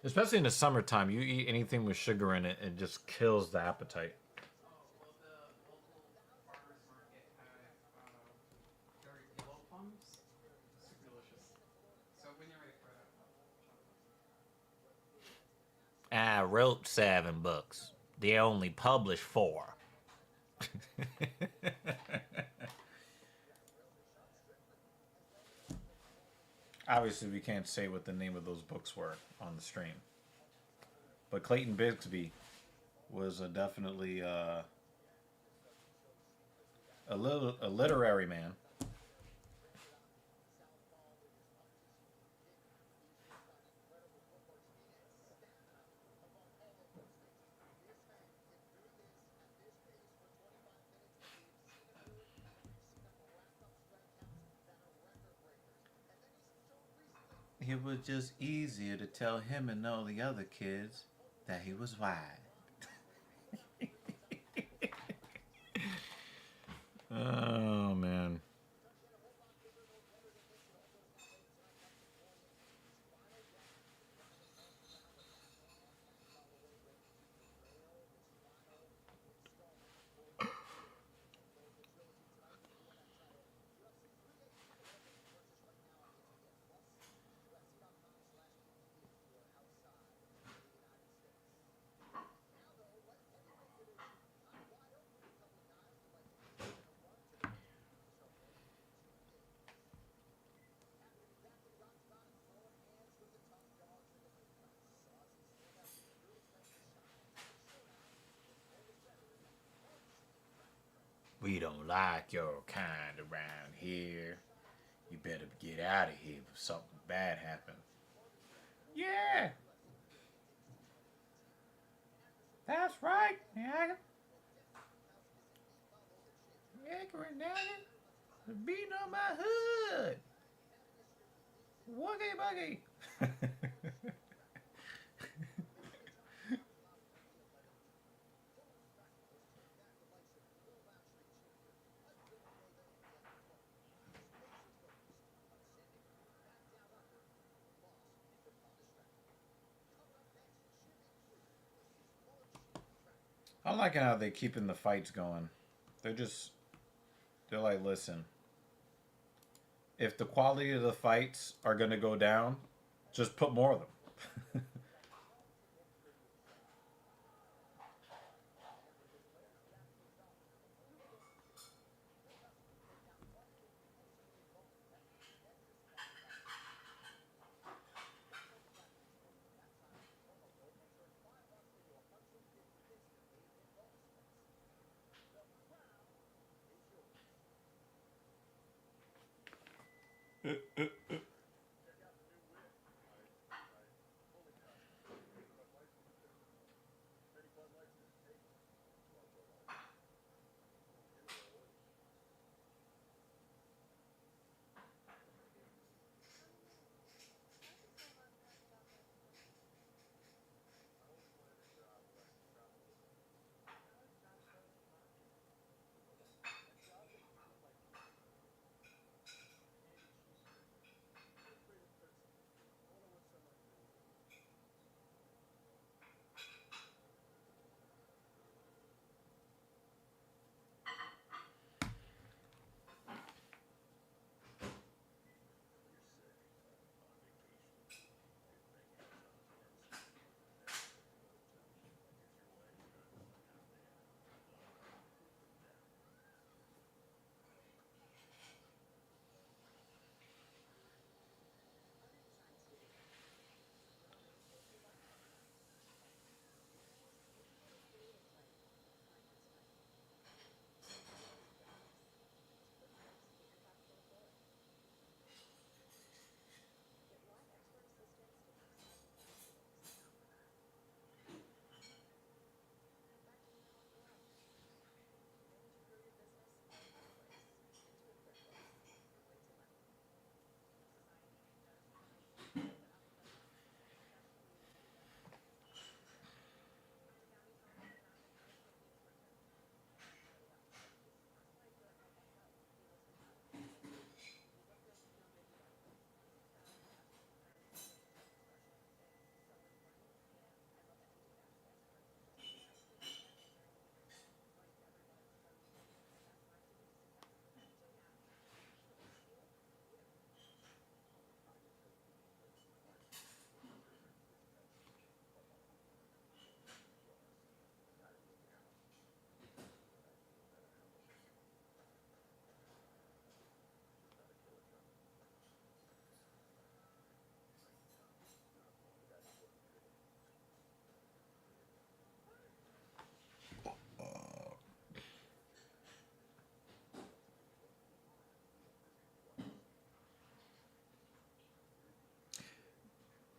Especially in the summertime, you eat anything with sugar in it, it just kills the appetite. Well, the local farmers market had very yellow plums. Super delicious. So when you're ready for that, I wrote 7 books. They only published 4. Obviously, we can't say what the name of those books were on the stream. But Clayton Bigsby was definitely a literary man. It was just easier to tell him and all the other kids that he was white. Oh, man. We don't like your kind around here. You better get out of here if something bad happens. Yeah. That's right. Yeah. Anchoring down it. Beating on my hood. Woogie buggy. I'm liking how they keeping the fights going. They're just they're like, listen, if the quality of the fights are gonna go down, just put more of them.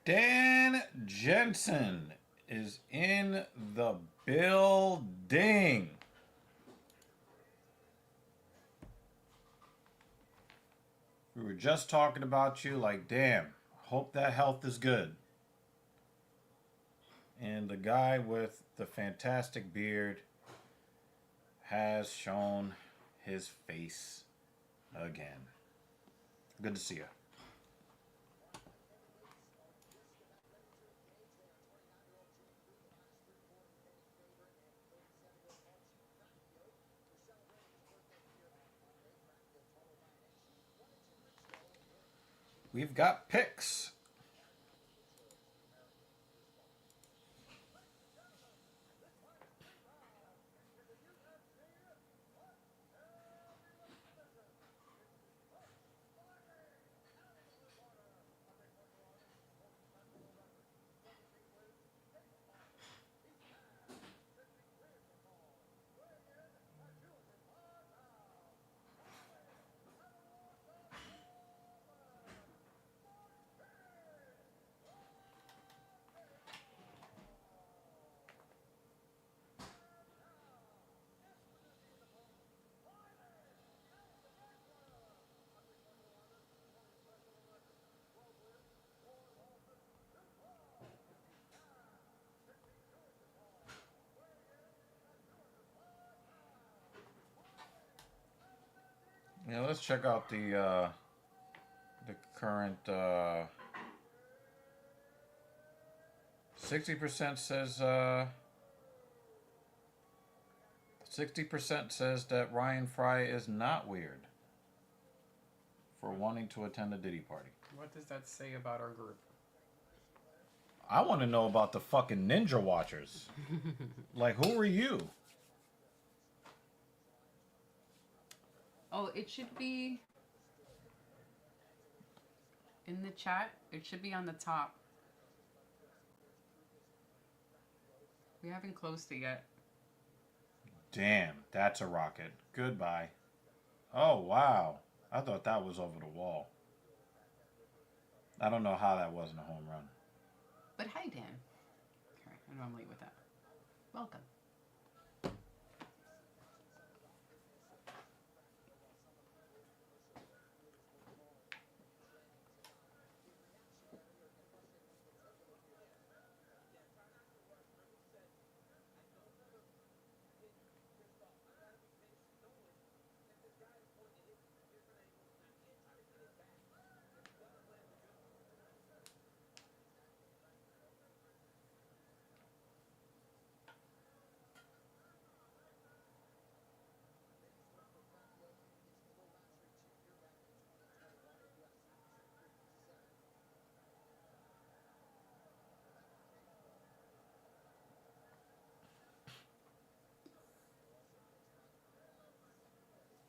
Dan Jensen is in the building. We were just talking about you, like, damn, hope that health is good. And the guy with the fantastic beard has shown his face again. Good to see you. We've got picks. Yeah, let's check out the current 60% says 60% says that Ryan Fry is not weird for wanting to attend a Diddy party. What does that say about our group? I want to know about the fucking ninja watchers. Like, who are you? Oh, it should be in the chat. It should be on the top. We haven't closed it yet. Damn, that's a rocket. Goodbye. Oh, wow. I thought that was over the wall. I don't know how that wasn't a home run. But hi, Dan. Alright, I know I'm late with that. Welcome.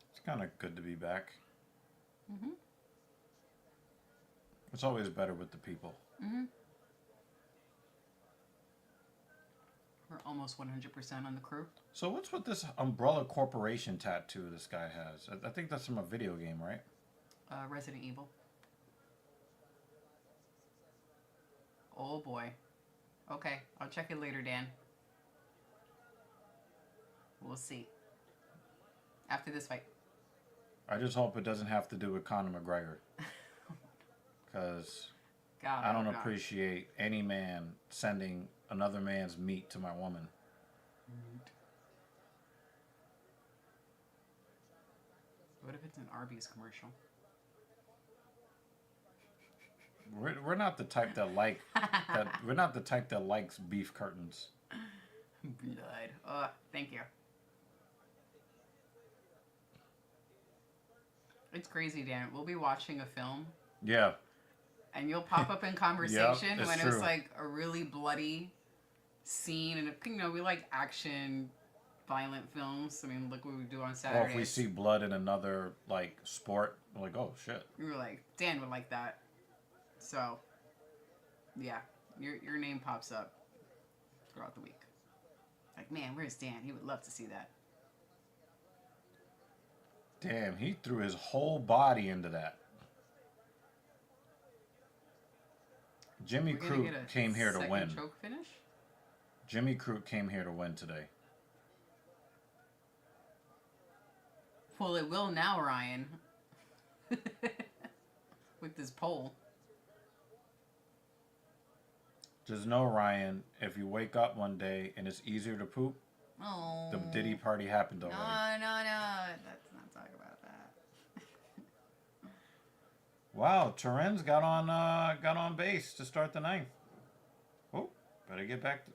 It's kind of good to be back. Mm-hmm. It's always better with the people. Mm-hmm. We're almost 100% on the crew. So what's with this Umbrella Corporation tattoo this guy has? I think that's from a video game, right? Resident Evil. Oh boy. Okay, I'll check it later, Dan. We'll see. After this fight. I just hope it doesn't have to do with Conor McGregor. Because I don't appreciate any man sending another man's meat to my woman. What if it's an Arby's commercial? We're not the type that like that. We're not the type that likes beef curtains. Blood. Oh, thank you. It's crazy, Dan. We'll be watching a film. Yeah. And you'll pop up in conversation yep, when true. it's like a really bloody scene, and you know we like action, violent films. I mean, look what we do on Saturdays. Or if we see blood in another like sport, we're like, oh shit. We were like, Dan would like that. So, yeah, your name pops up throughout the week. Like, man, where's Dan? He would love to see that. Damn, he threw his whole body into that. Jimmy Crute came here to win. Choke finish? Jimmy Crute came here to win today. Well, it will now, Ryan. With this poll. Just know, Ryan, if you wake up one day and it's easier to poop, the Diddy party happened already. No. Let's not talk about that. Wow, Turen's got on base to start the ninth. Oh, better get back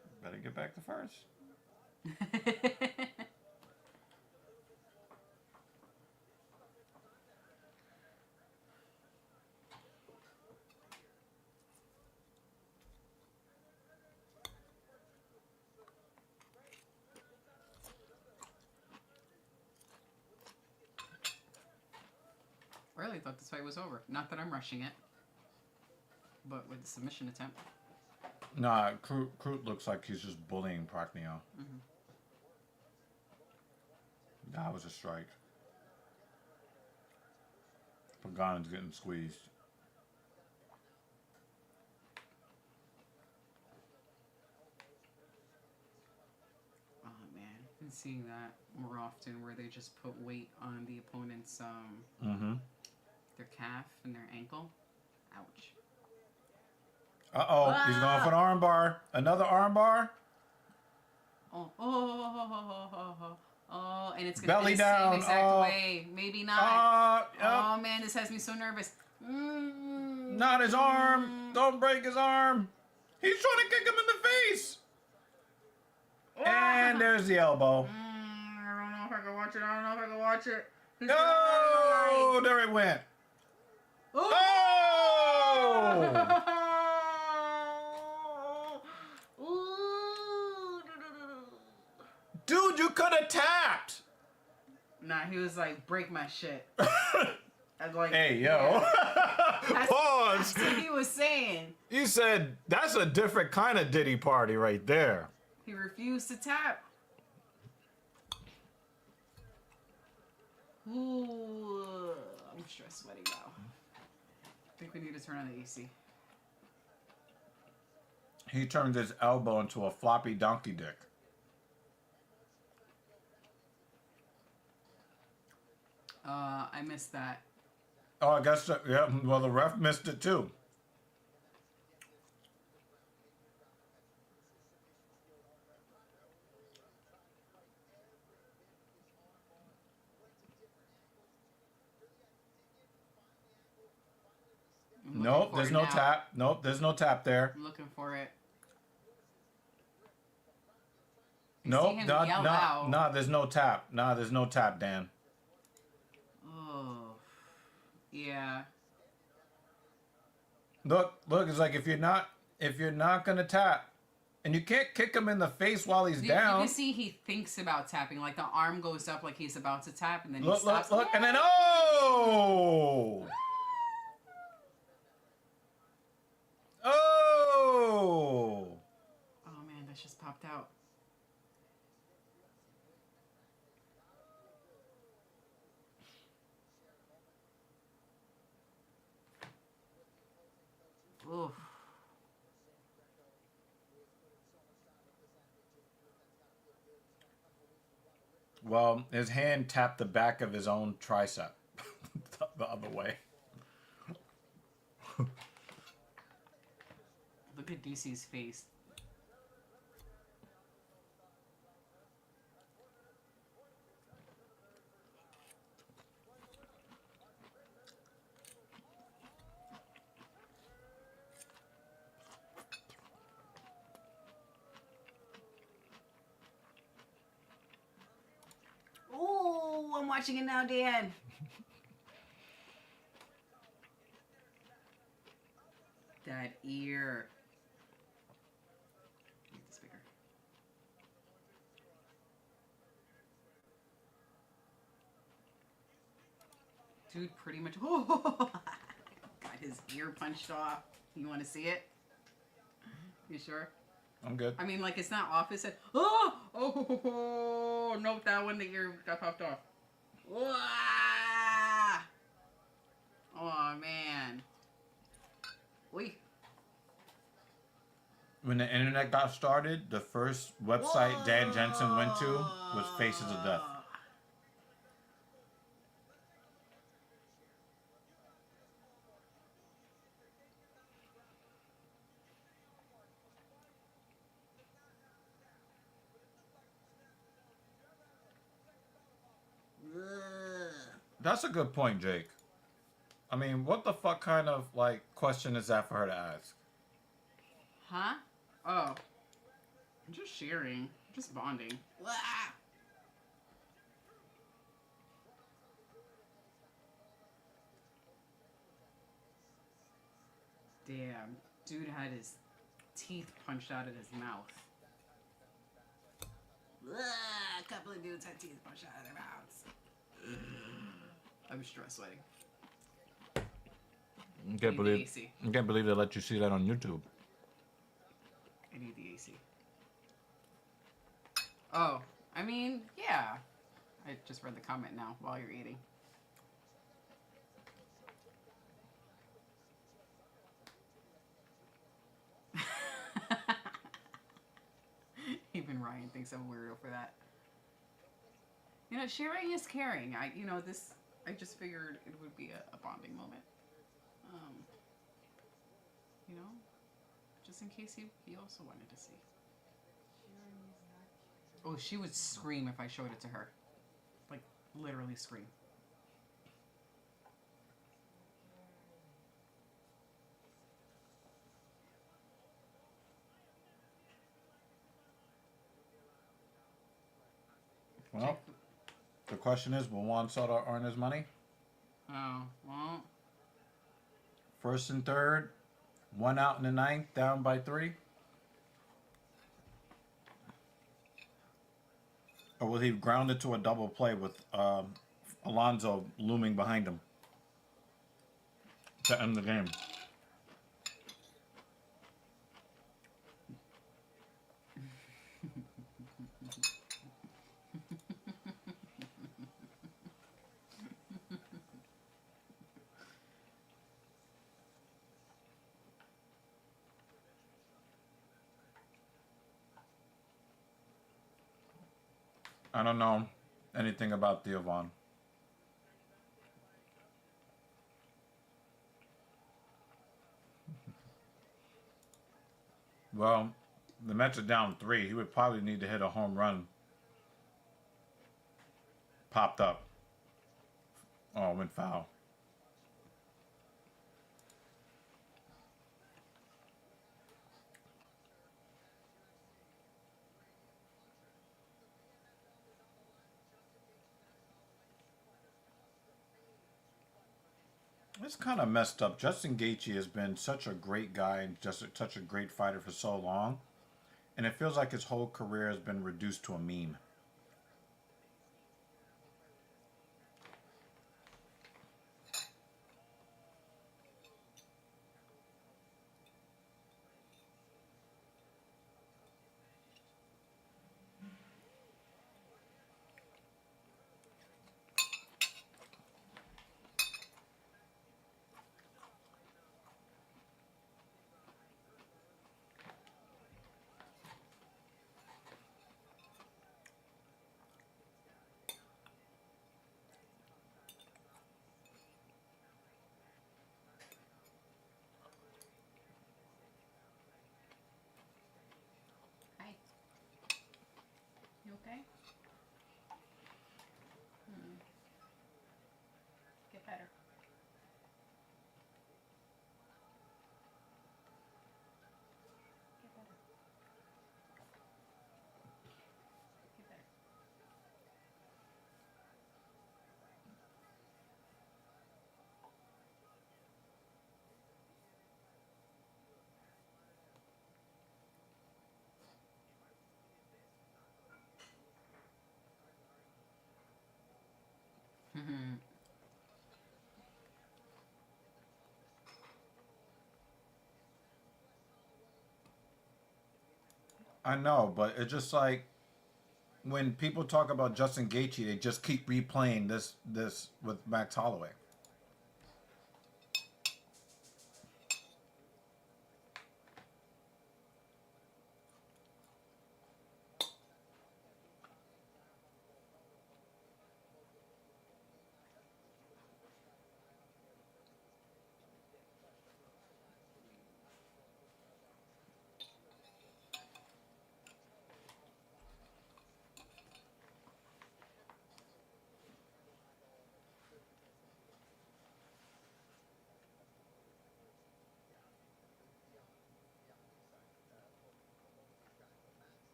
to first. I really thought this fight was over. Not that I'm rushing it, but with the submission attempt. Nah, Crute looks like he's just bullying Pacquiao. Mm-hmm. That was a strike. Pagano's getting squeezed. Oh man, been seeing that more often where they just put weight on the opponent's their calf and their ankle. Ouch. Uh-oh, he's going for an arm bar. Another arm bar? Oh. Oh, and it's going to Belly be the down. same exact way. Maybe not. Yep. Oh, man, this has me so nervous. Not his arm. Don't break his arm. He's trying to kick him in the face. And there's the elbow. I don't know if I can watch it. I don't know if I can watch it. Oh, there it went. Oh! Dude, you could have tapped. Nah, he was like, break my shit. Like, hey, yo. Yeah. Pause. That's what he was saying. You said that's a different kind of Diddy party right there. He refused to tap. Ooh, I'm stress sweating now. I think we need to turn on the AC. He turned his elbow into a floppy donkey dick. I missed that. Oh, I guess so. Yeah. Well, the ref missed it too. Nope, there's no tap. Nope, there's no tap there. I'm looking for it. Nope, no, there's no tap. Nah, there's no tap, Dan. Oh, yeah. Look, it's like if you're not gonna tap, and you can't kick him in the face while he's down. You can see he thinks about tapping. Like the arm goes up like he's about to tap, and then look, he stops. Look, and then oh! Oh! Oh man, that just popped out. Oof. Well, his hand tapped the back of his own tricep the other way. Look at DC's face. Oh, I'm watching it now, Dan. That ear. Make this bigger. Dude, pretty much. Oh, got his ear punched off. You want to see it? You sure? I'm good. I mean, like, it's not off his head. Oh, nope, that one, the ear got popped off. Oh, man. Oy. When the internet got started, the first website Dan Jensen went to was Faces of Death. That's a good point, Jake. I mean, what the fuck kind of, like, question is that for her to ask? Huh? Oh. I'm just sharing. Just bonding. Damn. Dude had his teeth punched out of his mouth. A couple of dudes had teeth punched out of their mouths. I'm stress sweating. I can't believe they let you see that on YouTube. I need the AC. Oh, I mean, yeah. I just read the comment now while you're eating. Even Ryan thinks I'm a weirdo for that. You know, sharing is caring. I just figured it would be a bonding moment. You know, just in case he also wanted to see. Oh, she would scream if I showed it to her. literally scream. Well, the question is, will Juan Soto earn his money? Oh, well. First and third, one out in the ninth, down by 3. Or will he ground it to a double play with Alonso looming behind him to end the game? I don't know anything about Theo Vaughn. Well, the Mets are down 3. He would probably need to hit a home run. Popped up. Oh, went foul. It's kind of messed up. Justin Gaethje has been such a great guy and just such a great fighter for so long, and it feels like his whole career has been reduced to a meme. Hi. You okay? Get better. Get better. Get better. I know, but it's just like when people talk about Justin Gaethje, they just keep replaying this with Max Holloway.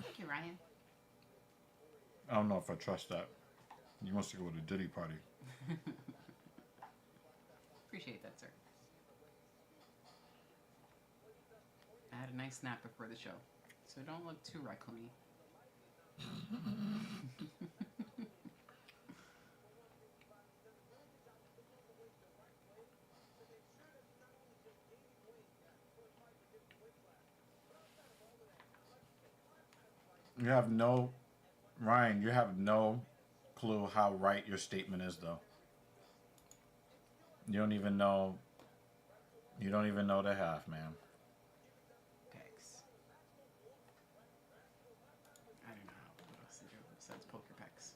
Thank you, Ryan. I don't know if I trust that. You must go to a Diddy party. Appreciate that, sir. I had a nice nap before the show, so don't look too raccoony. You have no, Ryan, you have no clue how right your statement is, though. You don't even know. You don't even know the half, man. Pecs. I don't know what else to do besides poker pecs.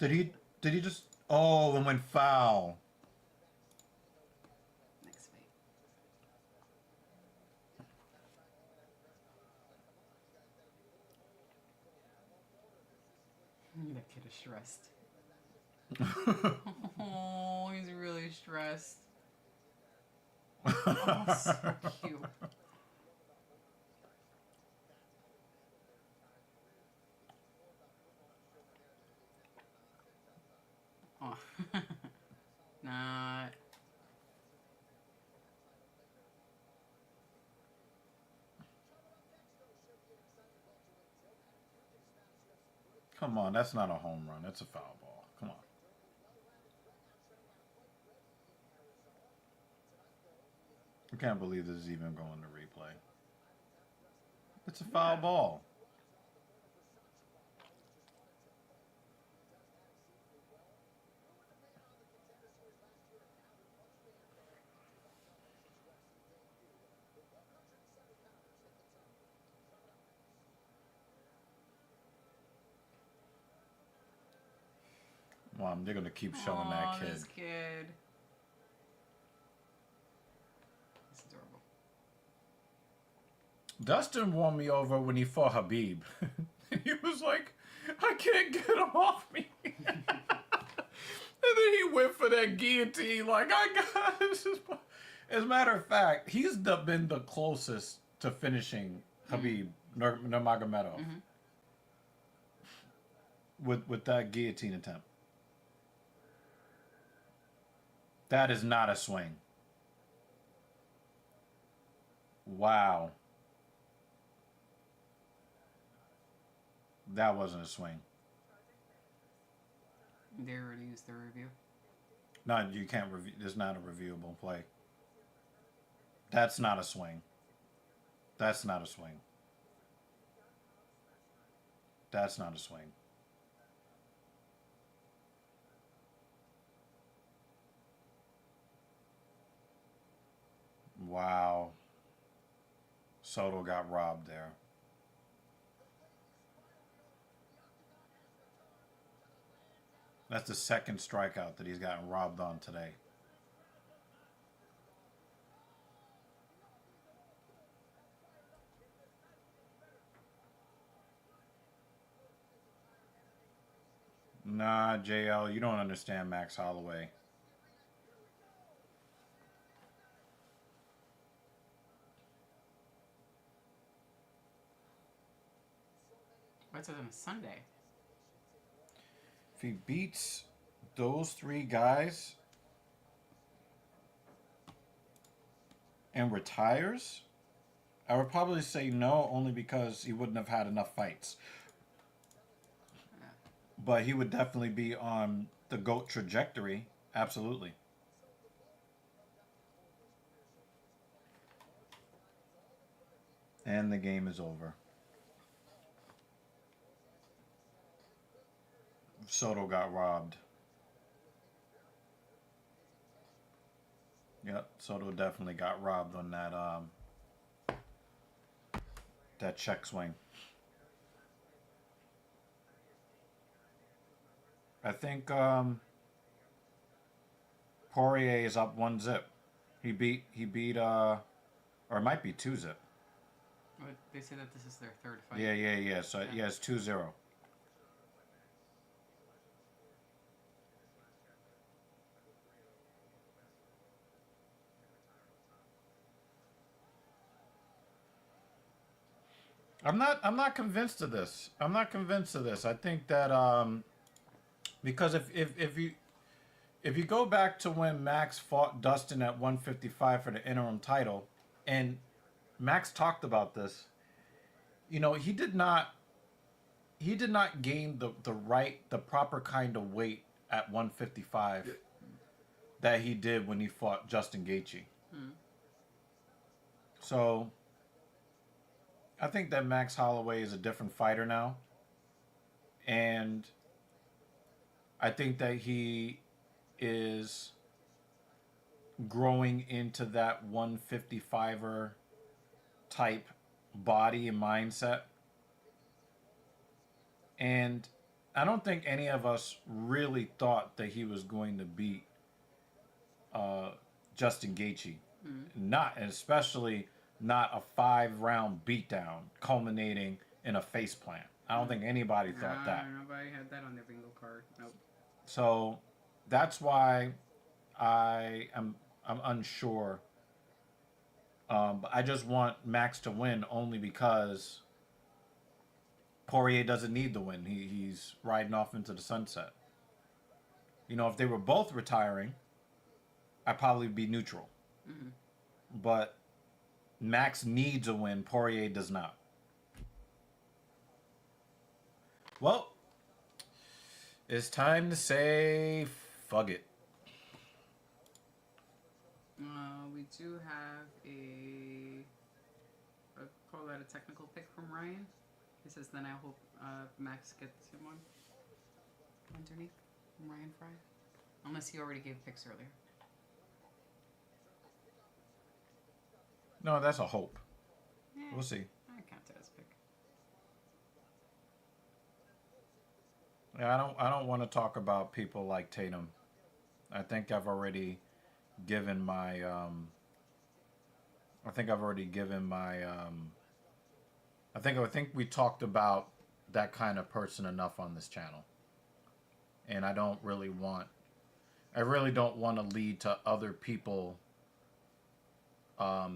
Did he just? Oh, and went foul. Next fight. That kid is stressed. Oh, he's really stressed. Oh, so cute. Oh. Not. Come on, that's not a home run. That's a foul ball. Come on. I can't believe this is even going to replay. It's a foul ball. Well, they're going to keep showing that kid. This kid. It's adorable. Dustin won me over when he fought Habib. He was like, I can't get him off me. And then he went for that guillotine like, I got this. As a matter of fact, he's been the closest to finishing Habib Nurmagomedov with that guillotine attempt. That is not a swing. Wow. That wasn't a swing. They already used the review. No, you can't review. There's not a reviewable play. That's not a swing. That's not a swing. That's not a swing. Wow. Soto got robbed there. That's the second strikeout that he's gotten robbed on today. Nah, JL, you don't understand Max Holloway. What's it on a Sunday? If he beats those three guys and retires, I would probably say no, only because he wouldn't have had enough fights. But he would definitely be on the GOAT trajectory. Absolutely. And the game is over. Soto got robbed. Yep, Soto definitely got robbed on that check swing. I think Poirier is up 1-0. He beat or it might be 2-0. They say that this is their third fight. Yeah. So yeah, it's 2-0. I'm not convinced of this. I think that because if you go back to when Max fought Dustin at 155 for the interim title, and Max talked about this, he did not gain the proper kind of weight at 155 that he did when he fought Justin Gaethje. So I think that Max Holloway is a different fighter now. And I think that he is growing into that 155er type body and mindset. And I don't think any of us really thought that he was going to beat Justin Gaethje. Not, and especially not a 5 round beatdown culminating in a face plant. I don't think anybody thought that. Nobody had that on their bingo card. Nope. So that's why I'm unsure. But I just want Max to win only because Poirier doesn't need the win. He's riding off into the sunset. You know, if they were both retiring, I'd probably be neutral. Mm-hmm. But Max needs a win. Poirier does not. Well, it's time to say fuck it. We do have I'll call that a technical pick from Ryan. He says, then I hope Max gets him one underneath from Ryan Fry. Unless he already gave picks earlier. No, that's a hope. We'll see. I count it as a pick. Yeah, I don't want to talk about people like Tatum. I think I've already given my I think we talked about that kind of person enough on this channel. And I really don't want to lead to other people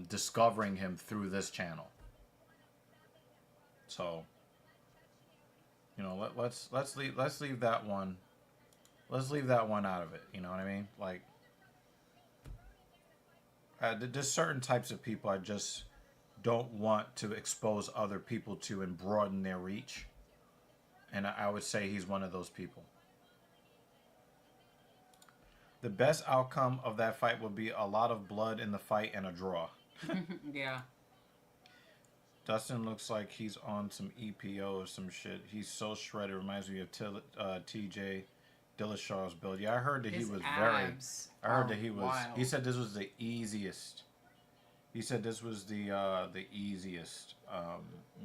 discovering him through this channel. So, you know, let's leave that one. Let's leave that one out of it. You know what I mean? Like, there's certain types of people I just don't want to expose other people to and broaden their reach. And I would say he's one of those people. The best outcome of that fight would be a lot of blood in the fight and a draw. Yeah. Dustin looks like he's on some EPO or some shit. He's so shredded. Reminds me of TJ Dillashaw's build. Yeah, I heard that he was wild. He said this was the easiest. He said this was the easiest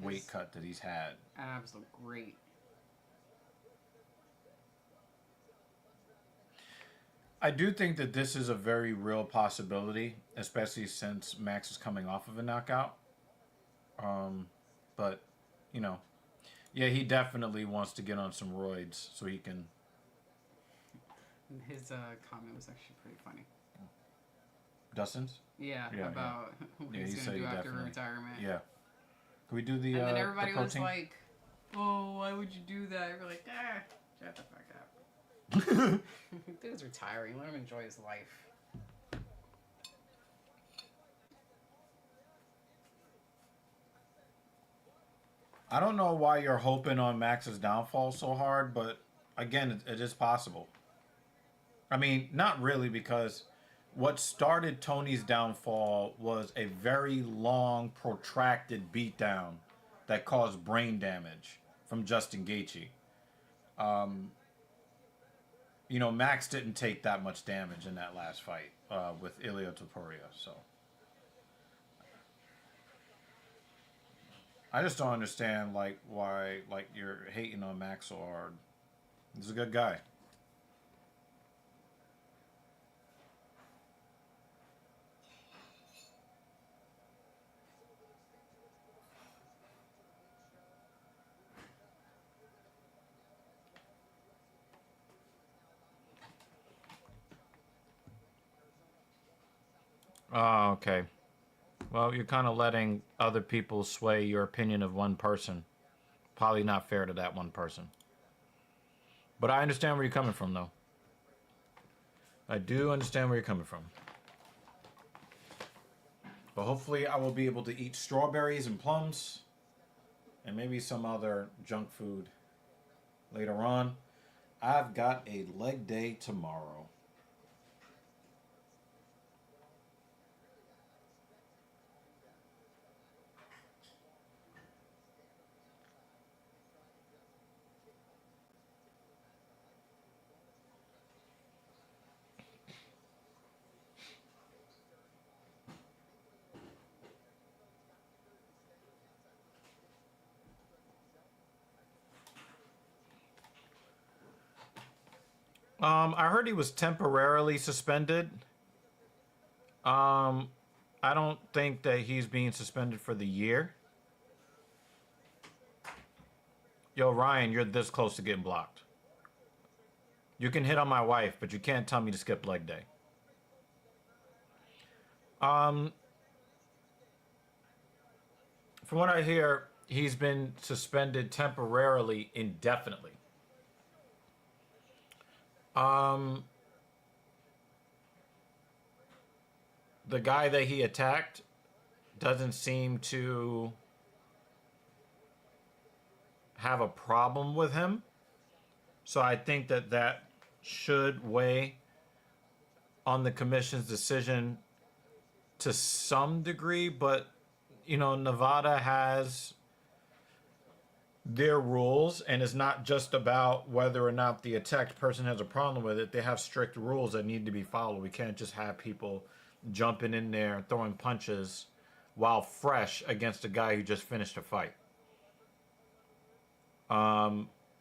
weight cut that he's had. Abs look great. I do think that this is a very real possibility, especially since Max is coming off of a knockout. But, you know, yeah, he definitely wants to get on some roids so he can. His comment was actually pretty funny. Dustin's? Yeah, about what he's going to do after retirement. Yeah. Can we do the And then everybody was protein? like, oh, why would you do that? We're like, shut the fuck up. Dude's retiring. Let him enjoy his life. I don't know why you're hoping on Max's downfall so hard, but again, it is possible. I mean, not really, because what started Tony's downfall was a very long, protracted beatdown that caused brain damage from Justin Gaethje. You know, Max didn't take that much damage in that last fight with Ilia Topuria, so. I just don't understand, like, why, like, you're hating on Max so hard. He's a good guy. Oh, okay. Well, you're kind of letting other people sway your opinion of one person. Probably not fair to that one person. But I understand where you're coming from, though. I do understand where you're coming from. But hopefully I will be able to eat strawberries and plums and maybe some other junk food later on. I've got a leg day tomorrow. I heard he was temporarily suspended. Um, I don't think that he's being suspended for the year. Yo, Ryan, you're this close to getting blocked. You can hit on my wife, but you can't tell me to skip leg day. Um, from what I hear, he's been suspended temporarily indefinitely. Um, the guy that he attacked doesn't seem to have a problem with him. So I think that that should weigh on the commission's decision to some degree, but you know, Nevada has their rules, and it's not just about whether or not the attacked person has a problem with it. They have strict rules that need to be followed. We can't just have people jumping in there throwing punches while fresh against a guy who just finished a fight.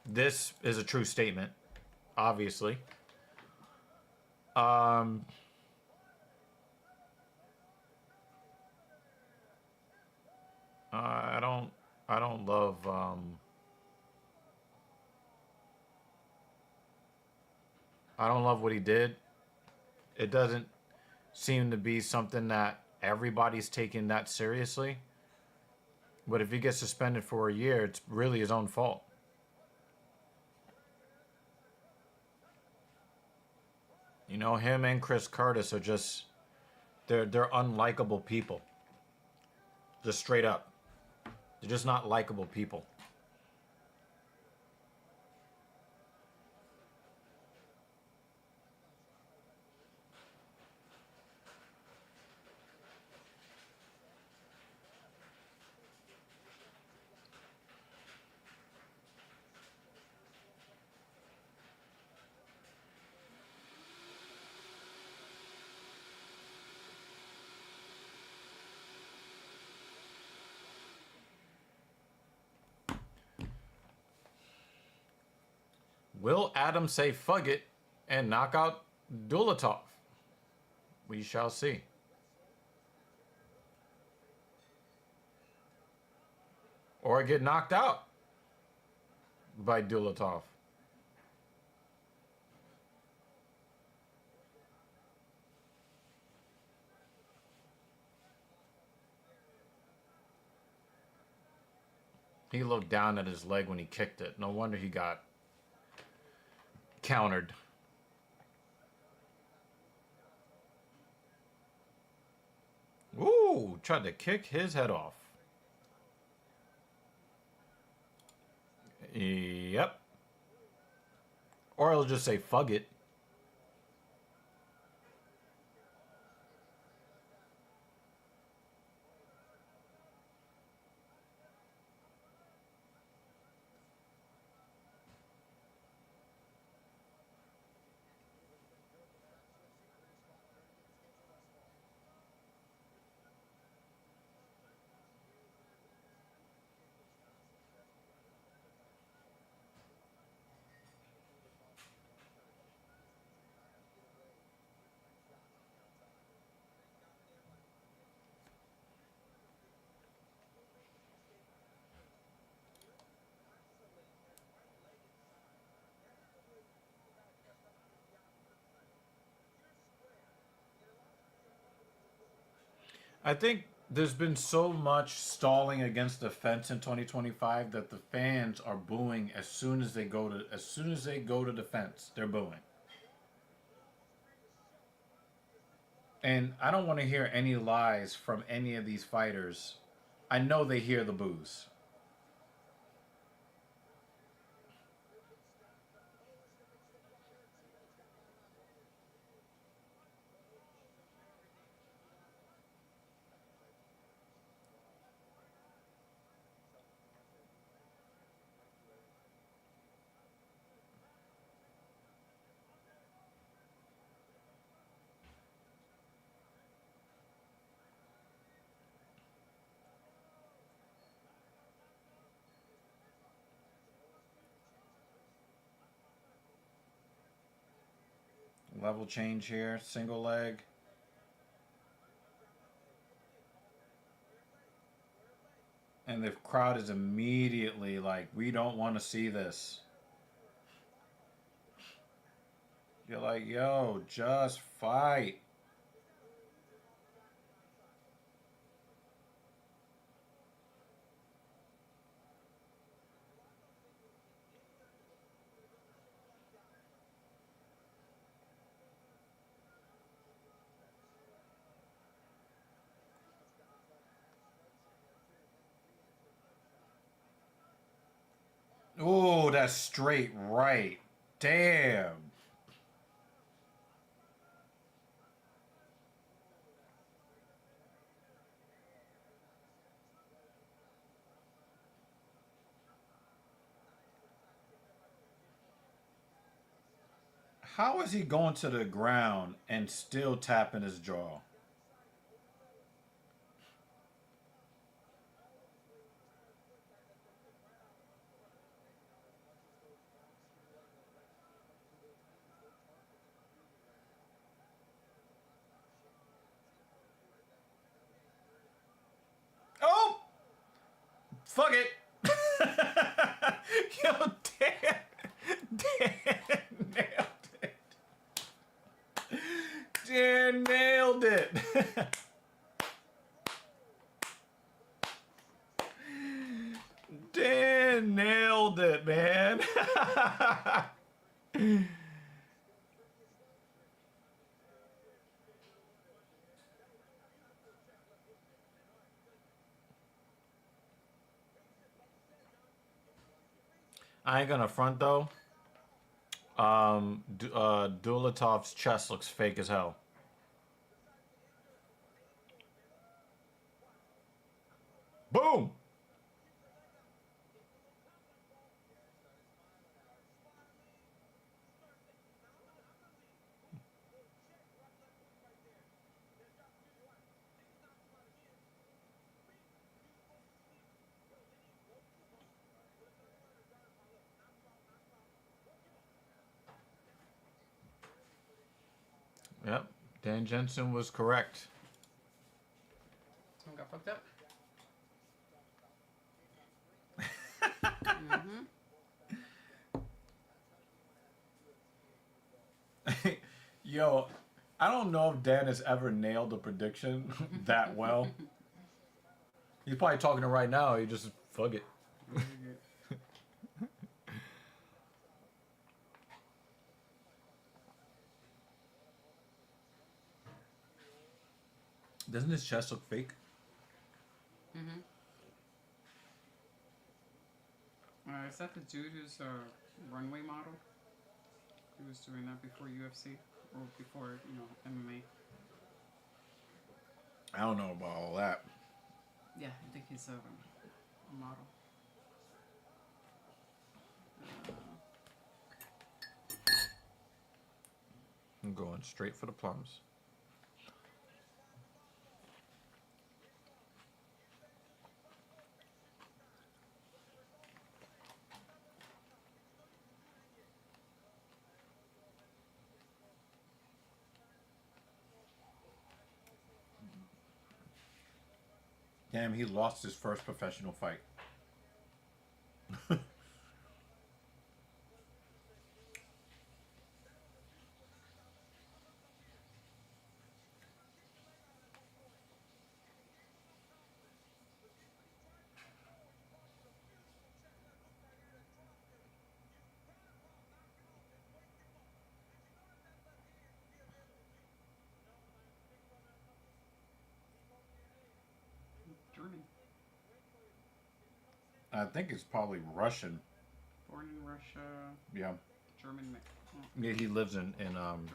This is a true statement, obviously. Um, I don't, I don't love. I don't love what he did. It doesn't seem to be something that everybody's taking that seriously. But if he gets suspended for a year, it's really his own fault. You know, him and Chris Curtis are just they're unlikable people. Just straight up. They're just not likable people. Will Adam say "fuck it" and knock out Dulatov? We shall see. Or get knocked out by Dulatov. He looked down at his leg when he kicked it. No wonder he got countered. Ooh, tried to kick his head off. Yep. Or he'll just say, "fuck it." I think there's been so much stalling against the fence in 2025 that the fans are booing as soon as they go to the fence, they're booing. And I don't want to hear any lies from any of these fighters. I know they hear the boos. Level change here. Single leg. And the crowd is immediately like, we don't want to see this. You're like, yo, just fight. Oh, that's straight right. Damn. How is he going to the ground and still tapping his jaw? Oh! Fuck it! Yo, Dan! Dan nailed it! Dan nailed it! Dan nailed it, man! I ain't gonna front though. Dulatov's chest looks fake as hell. Boom! Yep, Dan Jensen was correct. Someone got fucked up. Mm-hmm. Yo, I don't know if Dan has ever nailed a prediction that well. He's probably talking to right now. He just fuck it. Doesn't his chest look fake? Mm-hmm. Is that the dude who's a runway model? He was doing that before UFC or before, MMA. I don't know about all that. Yeah, I think he's a model. I'm going straight for the plums. Damn, he lost his first professional fight. German. I think it's probably Russian. Born in Russia. Yeah. German. Yeah, he lives in Germany.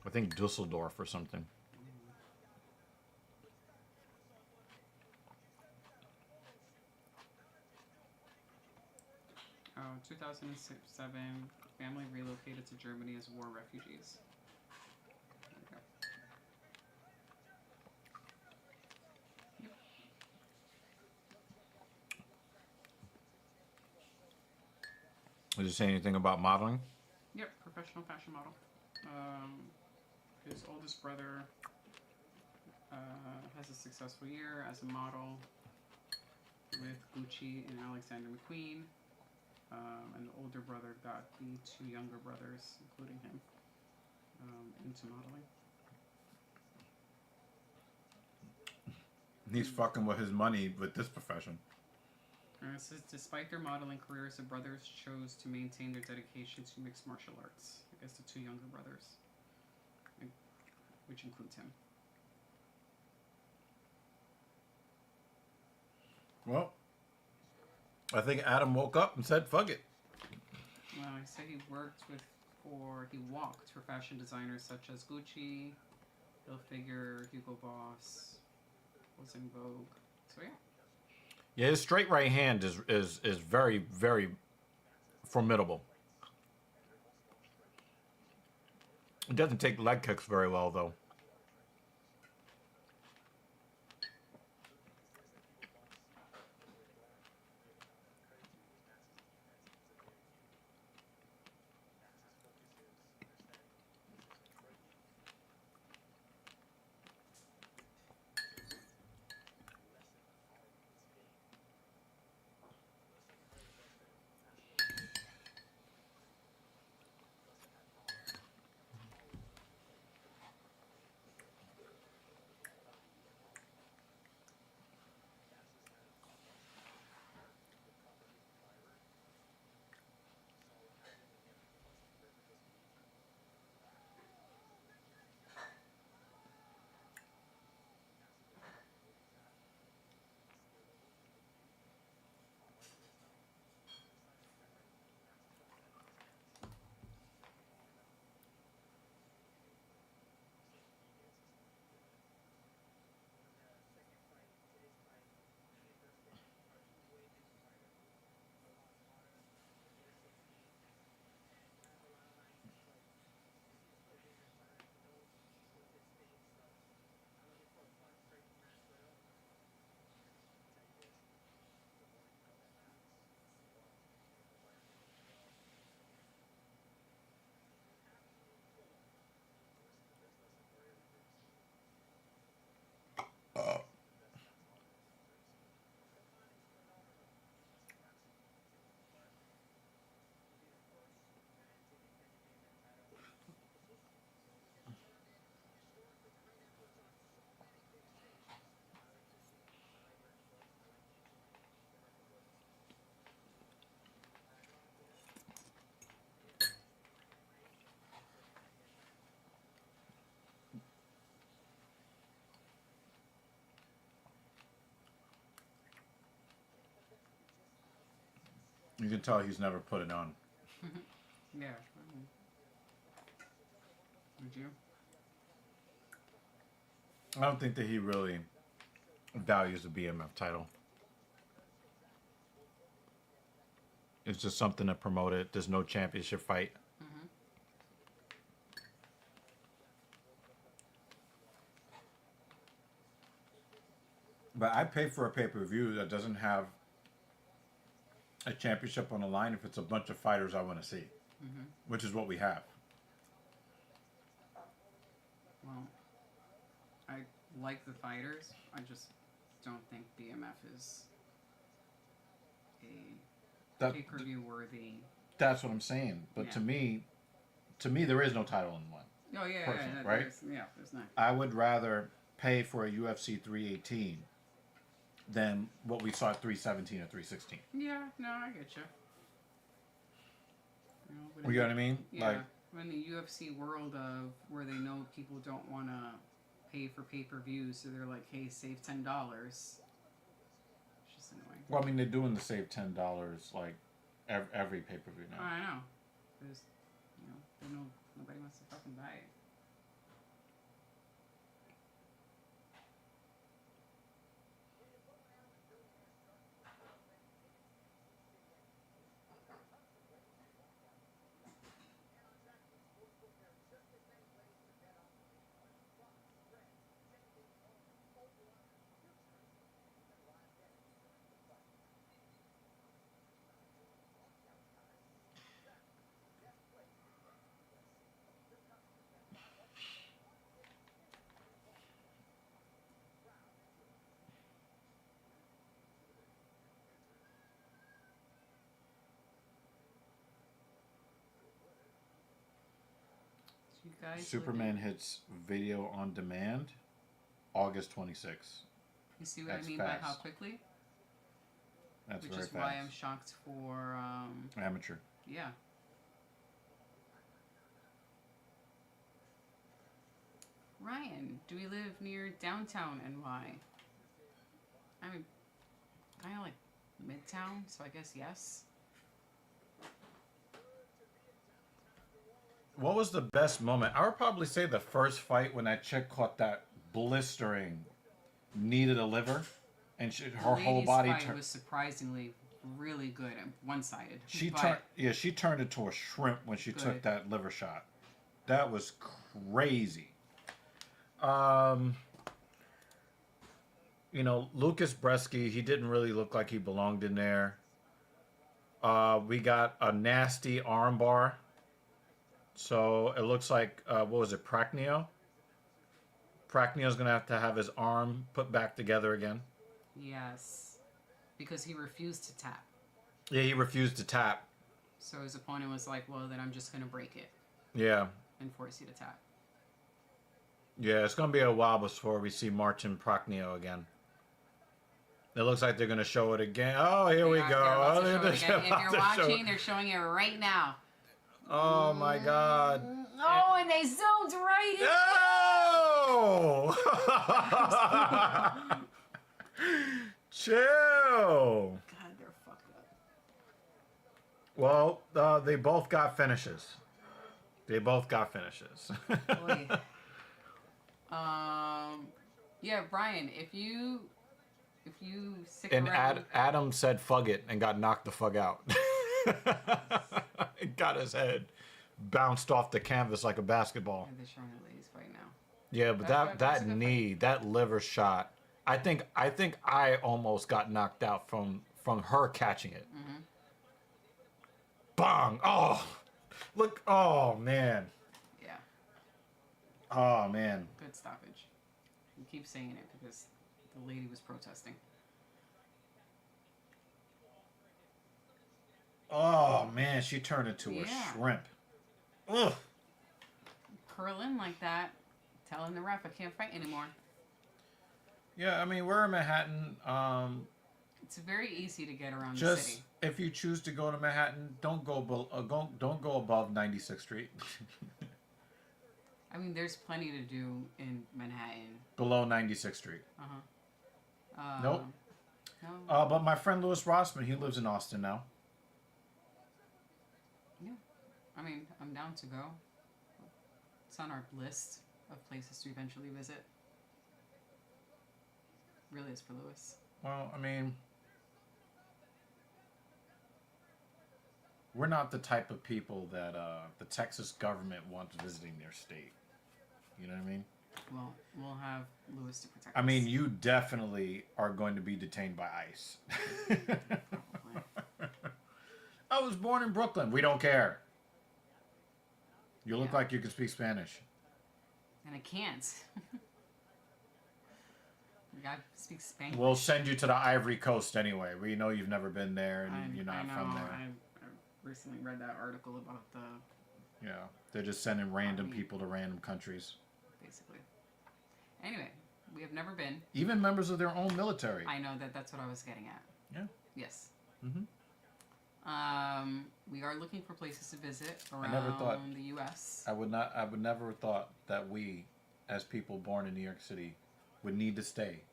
I think Dusseldorf or something. 2007, family relocated to Germany as war refugees. There we go. Yep. Does it say anything about modeling? Yep, professional fashion model. His oldest brother has a successful year as a model with Gucci and Alexander McQueen. And the older brother got the two younger brothers, including him, into modeling. He's fucking with his money with this profession. It says, despite their modeling careers, the brothers chose to maintain their dedication to mixed martial arts. I guess the two younger brothers, which includes him. Well, I think Adam woke up and said, fuck it. Well, he said he walked for fashion designers such as Gucci, Hilfiger, Hugo Boss, was in Vogue. So yeah. Yeah, his straight right hand is very, very formidable. It doesn't take leg kicks very well, though. You can tell he's never put it on. Yeah. Would you? I don't think that he really values the BMF title. It's just something to promote it. There's no championship fight. Mm-hmm. But I pay for a pay-per-view that doesn't have a championship on the line if it's a bunch of fighters I want to see, which is what we have. Well, I like the fighters. I just don't think BMF is a pay-per-view worthy. That's what I'm saying. But to me, there is no title in one. Oh yeah, right? There's not. I would rather pay for a UFC 318 than what we saw at 317 or 316. Yeah, no, I get you. You know what I mean? Yeah, like, in the UFC world of where they know people don't want to pay for pay-per-view, so they're like, hey, save $10. It's just annoying. Well, I mean, they're doing the save $10 like every pay-per-view now. I know. There's, they know nobody wants to fucking buy it. You guys. Superman hits video on demand, August 26th. You see what That's I mean fast. by how quickly? That's Which very is fast. why I'm shocked for. Amateur. Yeah. Ryan, do we live near downtown NY? I mean, kind of like midtown, so I guess yes. What was the best moment? I would probably say the first fight when that chick caught that blistering knee to the liver, and her whole body turned. Was surprisingly really good and one-sided. She turned into a shrimp when she took that liver shot. That was crazy. Lucas Bresky, he didn't really look like he belonged in there. We got a nasty armbar. So it looks like, what was it, Prachnio? Prachnio's going to have his arm put back together again. Yes. Because he refused to tap. Yeah, he refused to tap. So his opponent was like, well, then I'm just going to break it. Yeah. And force you to tap. Yeah, it's going to be a while before we see Martin Prachnio again. It looks like they're going to show it again. Oh, here we go. If you're watching, they're showing it right now. Oh, my God. Oh, and they zoomed right in. No! Chill. God, they're fucked up. Well, they both got finishes. Yeah, Brian, if you stick and around. Adam said "fuck it" and got knocked the fuck out. Got his head bounced off the canvas like a basketball. They're showing the ladies fight now. Yeah, but that knee, that liver shot. I think I almost got knocked out from her catching it. Mm-hmm. Bang! Oh, look! Oh man! Yeah. Oh man! Good stoppage. You keep saying it because the lady was protesting. Oh man, she turned into a shrimp. Ugh. Curl in like that, telling the ref I can't fight anymore. Yeah, I mean we're in Manhattan. It's very easy to get around the city. If you choose to go to Manhattan, don't go above 96th Street. I mean, there's plenty to do in Manhattan. Below 96th Street. Nope. No. But my friend Louis Rossman, he lives in Austin now. Yeah. I mean, I'm down to go. It's on our list of places to eventually visit. Really is for Louis. Well, I mean, we're not the type of people that the Texas government wants visiting their state. You know what I mean? Well, we'll have Louis to protect us. I mean, you definitely are going to be detained by ICE. I was born in Brooklyn. We don't care. You look like you can speak Spanish. And I can't. God speaks Spanish. We'll send you to the Ivory Coast anyway. We know you've never been there and you're not from there. I recently read that article about the... Yeah, they're just sending random people to random countries. Basically. Anyway, we have never been. Even members of their own military. I know that's what I was getting at. Yeah. Yes. Mm-hmm. We are looking for places to visit around the U.S. I would never have thought that we, as people born in New York City, would need to stay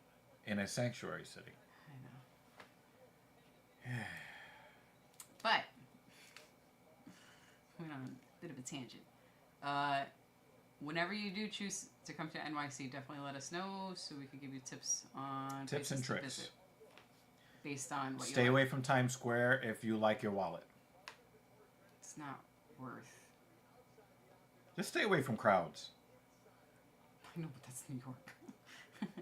in a sanctuary city. I know. But, went on a bit of a tangent. Whenever you do choose to come to NYC, definitely let us know so we can give you tips on tips and tricks. To visit based on what you Stay away from Times Square if you like your wallet. It's not worth. Just stay away from crowds. I know, but that's New York.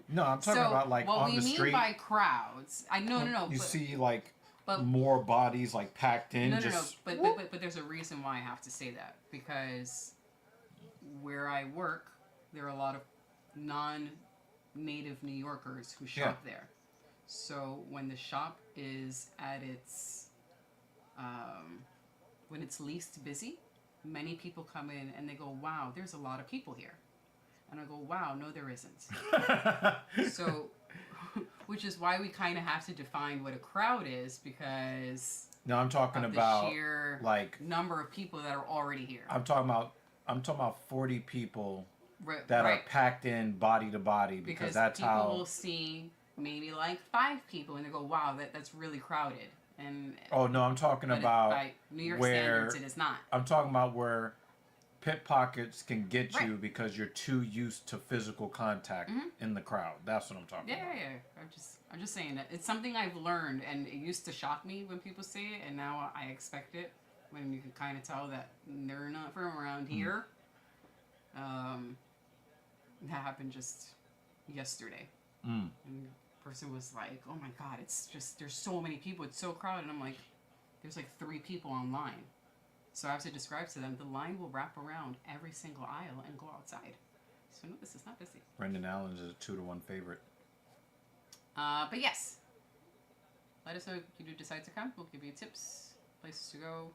No, I'm talking about like on the street. What we mean by crowds, no. You see like more bodies like packed in. No. But there's a reason why I have to say that, because where I work, there are a lot of non-native New Yorkers who shop there. So when the shop is at its when it's least busy, many people come in and they go, wow, there's a lot of people here. And I go, wow, no, there isn't. So, which is why we kind of have to define what a crowd is, because No, I'm talking of about the sheer like number of people that are already here. I'm talking about 40 people Right, that right. are packed in body to body because that's people how will see maybe like 5 people and they go, wow, that's really crowded. And Oh no, I'm talking about by New York where standards, it is not. I'm talking about where pickpockets can get you Right. because you're too used to physical contact in the crowd. That's what I'm talking about. Yeah. I'm just saying that it's something I've learned, and it used to shock me when people say it, and now I expect it when you can kind of tell that they're not from around here. That happened just yesterday. And the person was like, "Oh my God, it's just there's so many people. It's so crowded." And I'm like, "There's like 3 people online." So I have to describe to them, the line will wrap around every single aisle and go outside. So no, this is not busy. Brendan Allen's a 2-1 favorite. But yes, let us know if you do decide to come. We'll give you tips, places to go.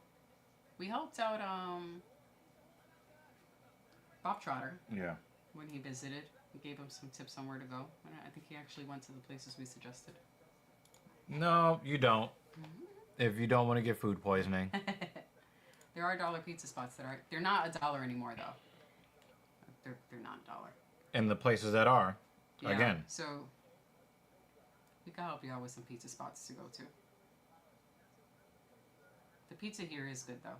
We helped out Bob Trotter. Yeah. When he visited. We gave him some tips on where to go. And I think he actually went to the places we suggested. No, you don't. If you don't want to get food poisoning. There are dollar pizza spots that are. They're not $1 anymore though. They're not $1. In the places that are, Yeah, again. So we can help you out with some pizza spots to go to. The pizza here is good though.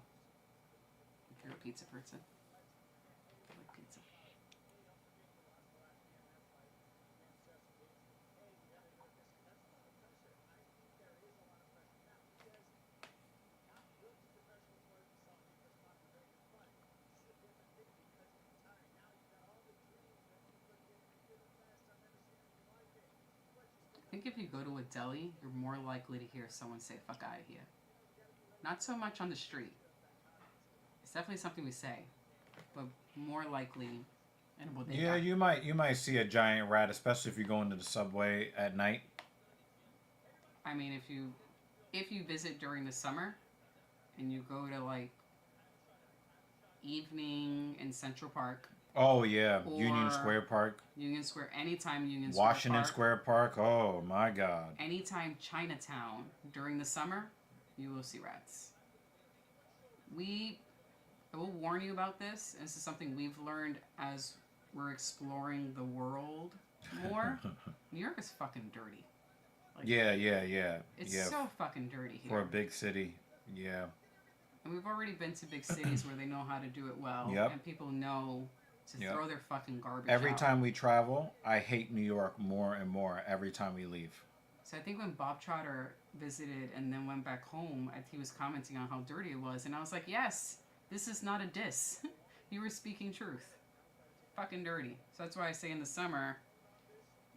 If you're a pizza person. I like pizza. I think if you go to a deli, you're more likely to hear someone say, "fuck out of here." Not so much on the street. It's definitely something we say, but more likely in a bodega. Yeah, you might see a giant rat, especially if you go into the subway at night. I mean, if you visit during the summer and you go to like evening in Central Park. Oh yeah, Or Union Square Park. Union Square, anytime Union Washington Square Park. Oh my God. anytime Chinatown during the summer, you will see rats. I will warn you about this. This is something we've learned as we're exploring the world more. New York is fucking dirty. Like, yeah. It's yeah. so fucking dirty here. For a big city, yeah. And we've already been to big cities where they know how to do it well. Yep. And people know to Yep. throw their fucking garbage Every out. time we travel, I hate New York more and more every time we leave. So I think when Bob Trotter visited and then went back home, he was commenting on how dirty it was. And I was like, yes, this is not a diss. You were speaking truth. Fucking dirty. So that's why I say in the summer,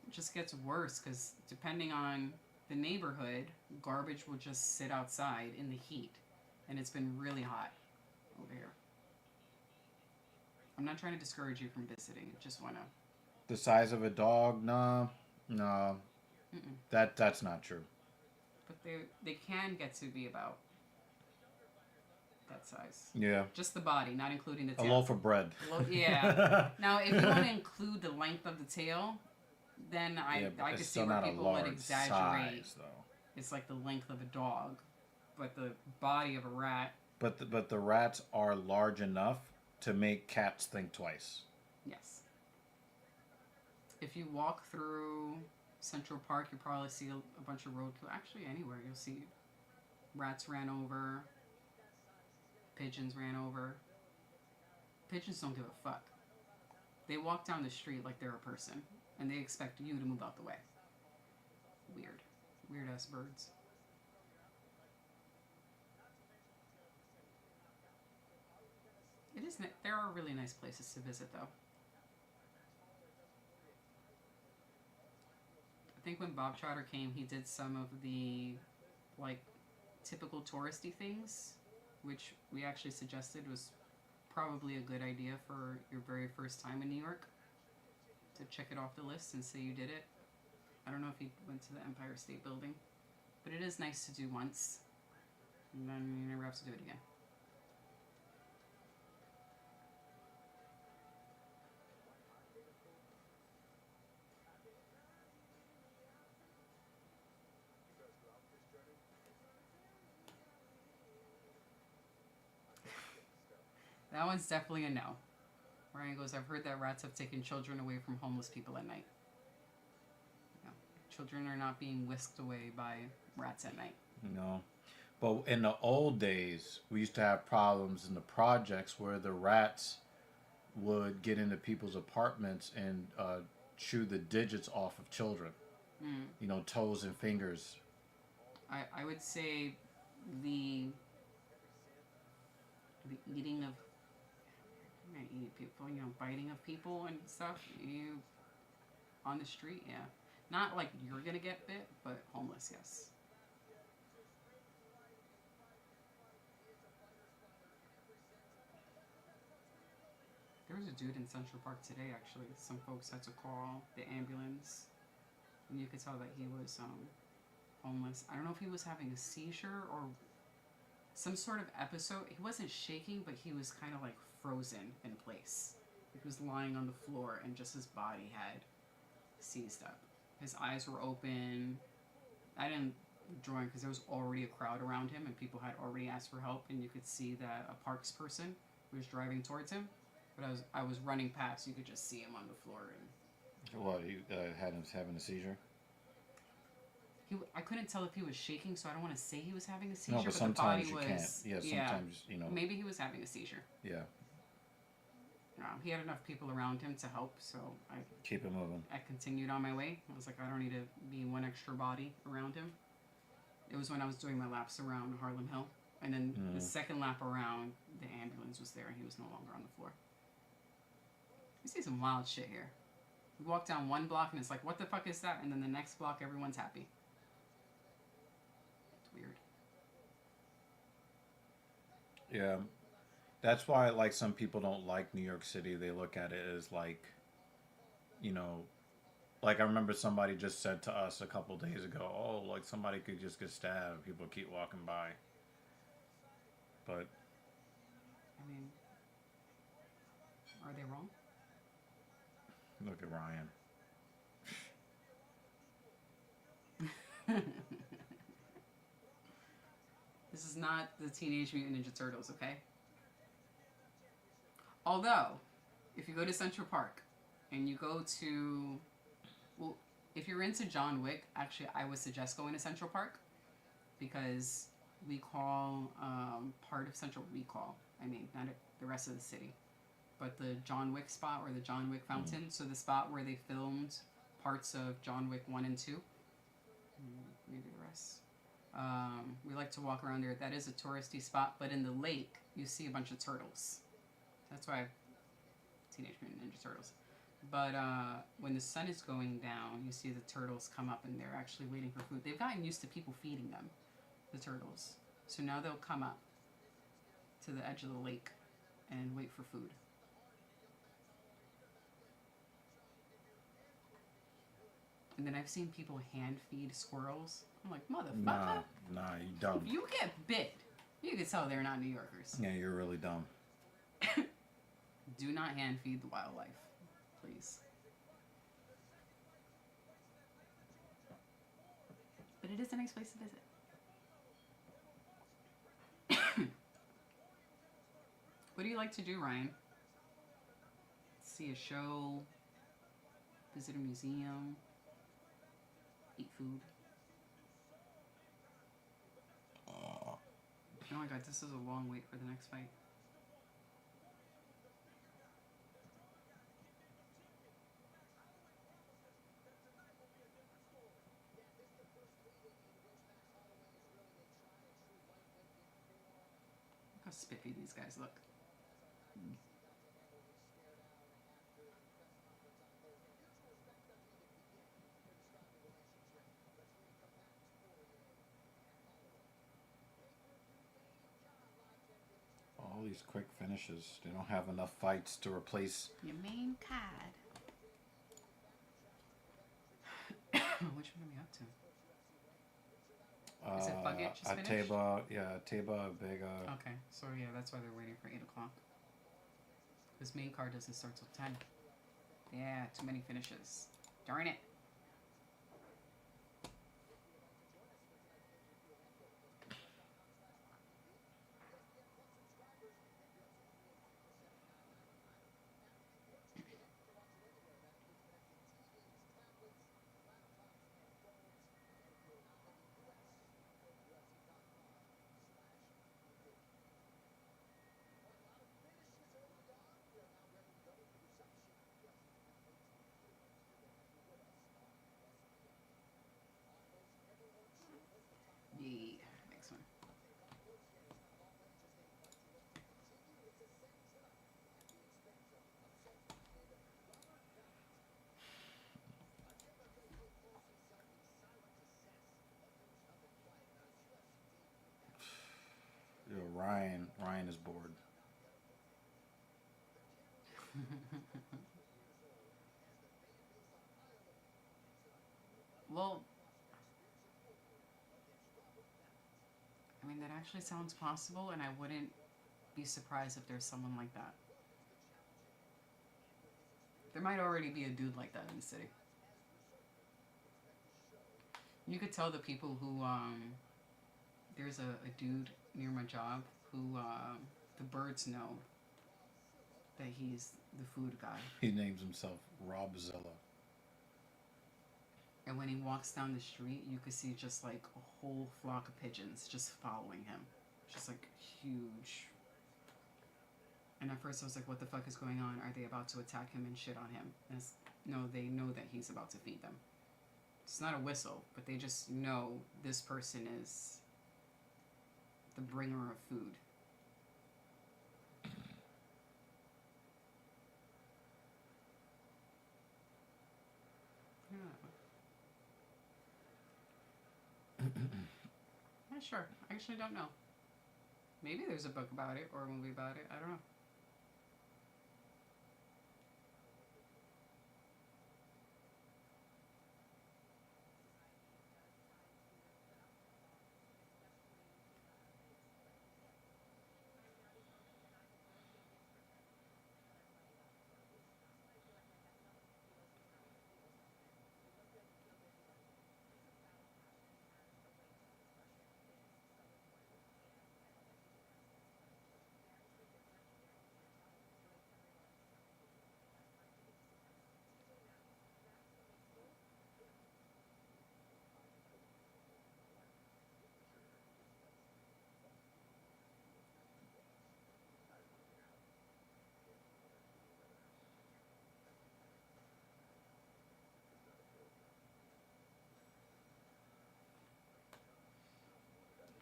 it just gets worse because depending on the neighborhood, garbage will just sit outside in the heat. And it's been really hot over here. I'm not trying to discourage you from visiting. I just want to... The size of a dog? No. That's not true. But they can get to be about that size. Yeah. Just the body, not including the A tail. loaf of bread. Yeah. Now, if you want to include the length of the tail, then I could see where people would exaggerate. Size, though. It's like the length of a dog, but the body of a rat. But the rats are large enough to make cats think twice. Yes. If you walk through Central Park, you'll probably see a bunch of roadkill. Actually, anywhere you'll see rats ran over, pigeons ran over. Pigeons don't give a fuck. They walk down the street like they're a person, and they expect you to move out the way. Weird ass birds. It is. There are really nice places to visit, though. I think when Bob Trotter came, he did some of the, like, typical touristy things, which we actually suggested was probably a good idea for your very first time in New York. To check it off the list and say you did it. I don't know if he went to the Empire State Building, but it is nice to do once, and then you never have to do it again. That one's definitely a no. Ryan goes, I've heard that rats have taken children away from homeless people at night. No. Children are not being whisked away by rats at night. No. But in the old days, we used to have problems in the projects where the rats would get into people's apartments and chew the digits off of children. You know, toes and fingers. I would say the eating of not eating people, you know, biting of people and stuff. You on the street, yeah. Not like you're gonna get bit, but homeless, yes. There was a dude in Central Park today, actually. Some folks had to call the ambulance, and you could tell that he was homeless. I don't know if he was having a seizure or some sort of episode. He wasn't shaking, but he was kind of like frozen in place. He was lying on the floor, and just his body had seized up. His eyes were open. I didn't join because there was already a crowd around him, and people had already asked for help, and you could see that a parks person was driving towards him. But I was running past. You could just see him on the floor. And What, he had him having a seizure? I couldn't tell if he was shaking, so I don't want to say he was having a seizure. No, but sometimes the body was, you can't. Yeah, sometimes, you know. Maybe he was having a seizure. Yeah. He had enough people around him to help, so I keep it moving. I continued on my way. I was like, I don't need to be one extra body around him. It was when I was doing my laps around Harlem Hill. And then the second lap around, the ambulance was there, and he was no longer on the floor. You see some wild shit here. We walk down one block, and it's like, what the fuck is that? And then the next block, everyone's happy. It's weird. Yeah. That's why, like, some people don't like New York City. They look at it as, like, you know, like I remember somebody just said to us a couple days ago, oh, like, somebody could just get stabbed. People keep walking by. But, I mean, are they wrong? Look at Ryan. This is not the Teenage Mutant Ninja Turtles, okay? Although, if you go to Central Park and you go to, well, if you're into John Wick, actually, I would suggest going to Central Park because we call part of Central, not the rest of the city, but the John Wick spot or the John Wick fountain. So the spot where they filmed parts of John Wick 1 and 2. Maybe the rest. We like to walk around there. That is a touristy spot, but in the lake, you see a bunch of turtles. That's why Teenage Mutant Ninja Turtles. But when the sun is going down, you see the turtles come up and they're actually waiting for food. They've gotten used to people feeding them, the turtles. So now they'll come up to the edge of the lake and wait for food. And then I've seen people hand feed squirrels. I'm like, motherfucker. Nah, you dumb. If you get bit, you can tell they're not New Yorkers. Yeah, you're really dumb. Do not hand feed the wildlife, please. But it is a nice place to visit. What do you like to do, Ryan? See a show, visit a museum, eat food. Oh my god, this is a long wait for the next fight. Look how spiffy these guys look. All these quick finishes. They don't have enough fights to replace Your main card. Which one are we up to? Is it Bucket just finished? Ateba, Vega. Okay, so yeah, that's why they're waiting for 8 o'clock. This main card doesn't start till 10. Yeah, too many finishes. Darn it. Ryan is bored. Well, I mean, that actually sounds possible, and I wouldn't be surprised if there's someone like that. There might already be a dude like that in the city. You could tell the people who, there's a dude near my job who, the birds know that he's the food guy. He names himself Robzilla. And when he walks down the street, you could see just like a whole flock of pigeons just following him. Just like huge. And at first I was like, what the fuck is going on? Are they about to attack him and shit on him? And no, they know that he's about to feed them. It's not a whistle, but they just know this person is the bringer of food. Yeah, sure. I actually don't know. Maybe there's a book about it or a movie about it. I don't know.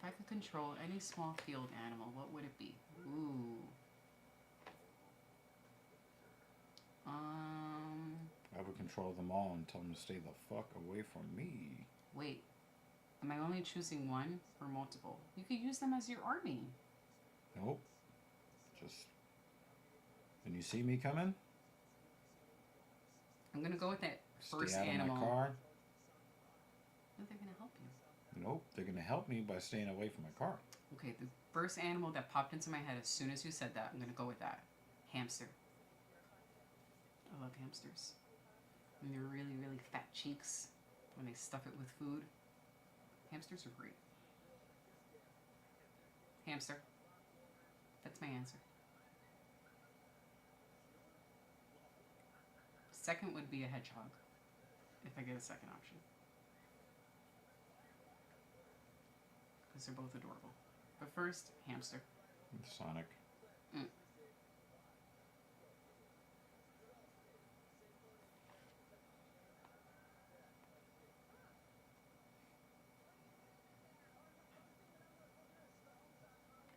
If I could control any small field animal, what would it be? Ooh. I would control them all and tell them to stay the fuck away from me. Wait. Am I only choosing one or multiple? You could use them as your army. Nope. Just when you see me coming, I'm gonna go with that first stay out animal. of my car. No, they're gonna help you. Nope, they're gonna help me by staying away from my car. Okay, the first animal that popped into my head as soon as you said that, I'm gonna go with that. Hamster. I love hamsters. And they're really, really fat cheeks when they stuff it with food. Hamsters are great. Hamster. That's my answer. Second would be a hedgehog, if I get a second option. Because they're both adorable. But first, hamster. Sonic.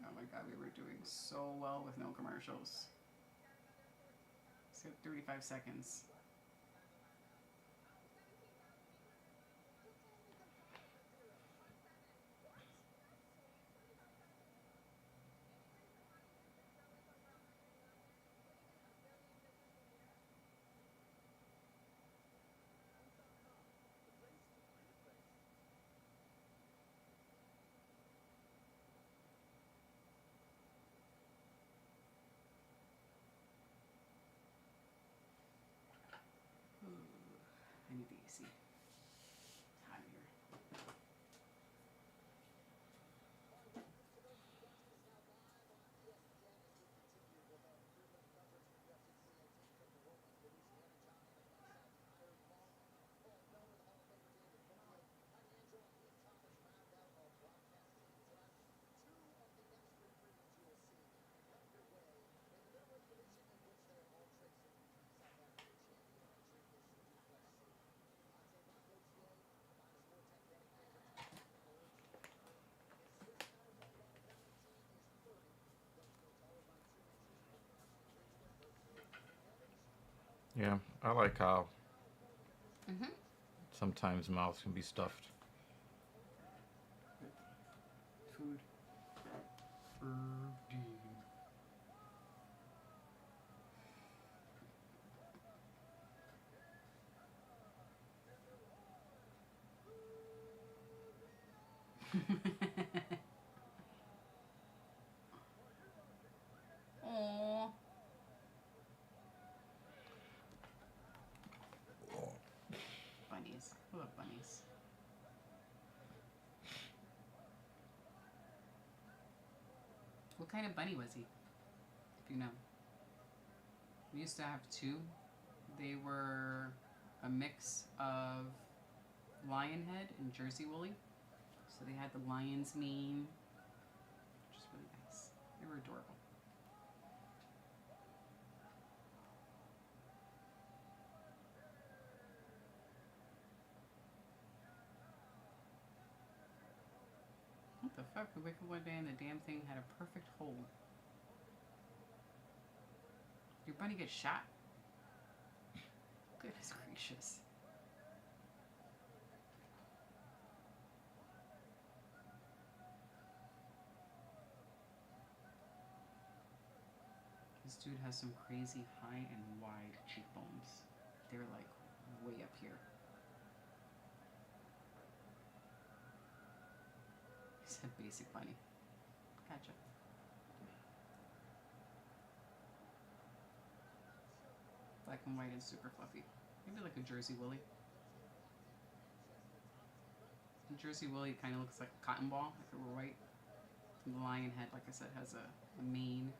Oh my god, we were doing so well with no commercials. So 35 seconds. I need the AC. Hot in here. Yeah, I like how sometimes mouths can be stuffed. Food. Aww. Bunnies. I love bunnies. What kind of bunny was he? If you know. We used to have two. They were a mix of lion head and Jersey woolly. So they had the lion's mane, which is really nice. They were adorable. What the fuck? We wake up one day and the damn thing had a perfect hole. Your bunny gets shot? Goodness gracious. This dude has some crazy high and wide cheekbones. They're like way up here. He said basic bunny. Gotcha. Black and white and super fluffy. Maybe like a Jersey woolly. And Jersey woolly kind of looks like a cotton ball if it were white. And the lion head, like I said, has a mane.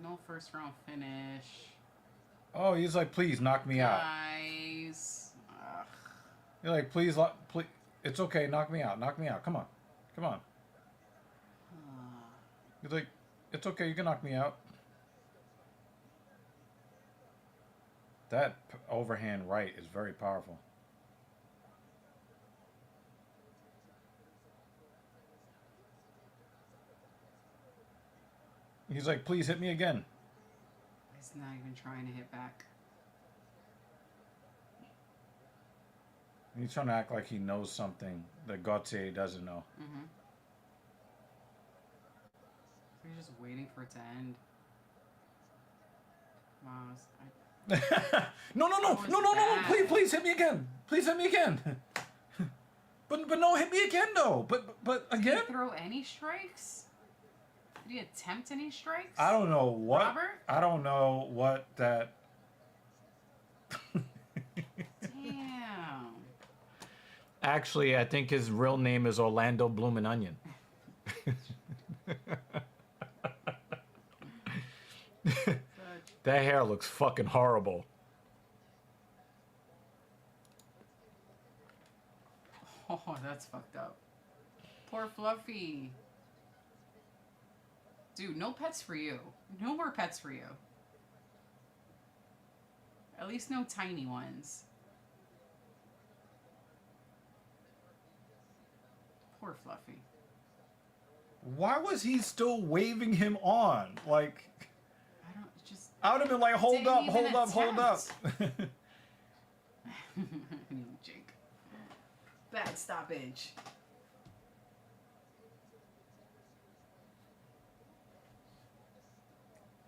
No first round finish. Oh, he's like, please knock me out. Guys. Ugh. You're like, please, please. It's okay, knock me out. Knock me out. Come on. Come on. He's like, it's okay, you can knock me out. That overhand right is very powerful. He's like, please hit me again. He's not even trying to hit back. He's trying to act like he knows something that Gauthier doesn't know. Mm-hmm. He's just waiting for it to end. Wow. No, please hit me again. Please hit me again. but no, hit me again though. But again? Did he throw any strikes? Did he attempt any strikes? I don't know what. Robert? I don't know what that. Damn. Actually, I think his real name is Orlando Bloomin' Onion. That hair looks fucking horrible. Oh, that's fucked up. Poor Fluffy. Dude, no pets for you. No more pets for you. At least no tiny ones. Poor Fluffy. Why was he still waving him on? Like, I don't just. I would have been like, hold up. Jake. Bad stoppage.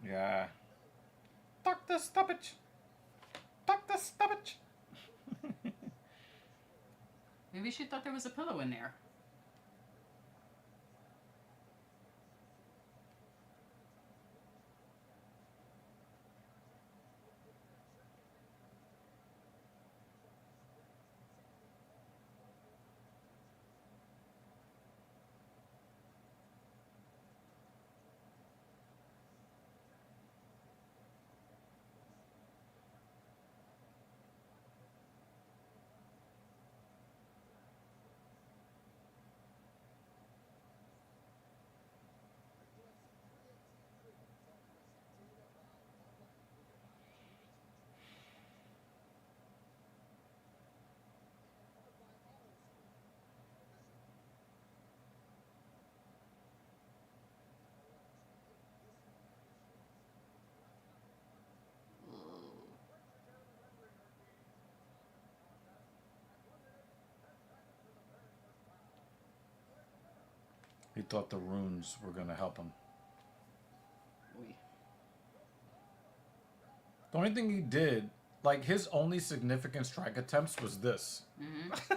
Yeah. Tuck the stoppage. Maybe she thought there was a pillow in there. He thought the runes were going to help him. Oy. The only thing he did, like his only significant strike attempts was this. Mm-hmm.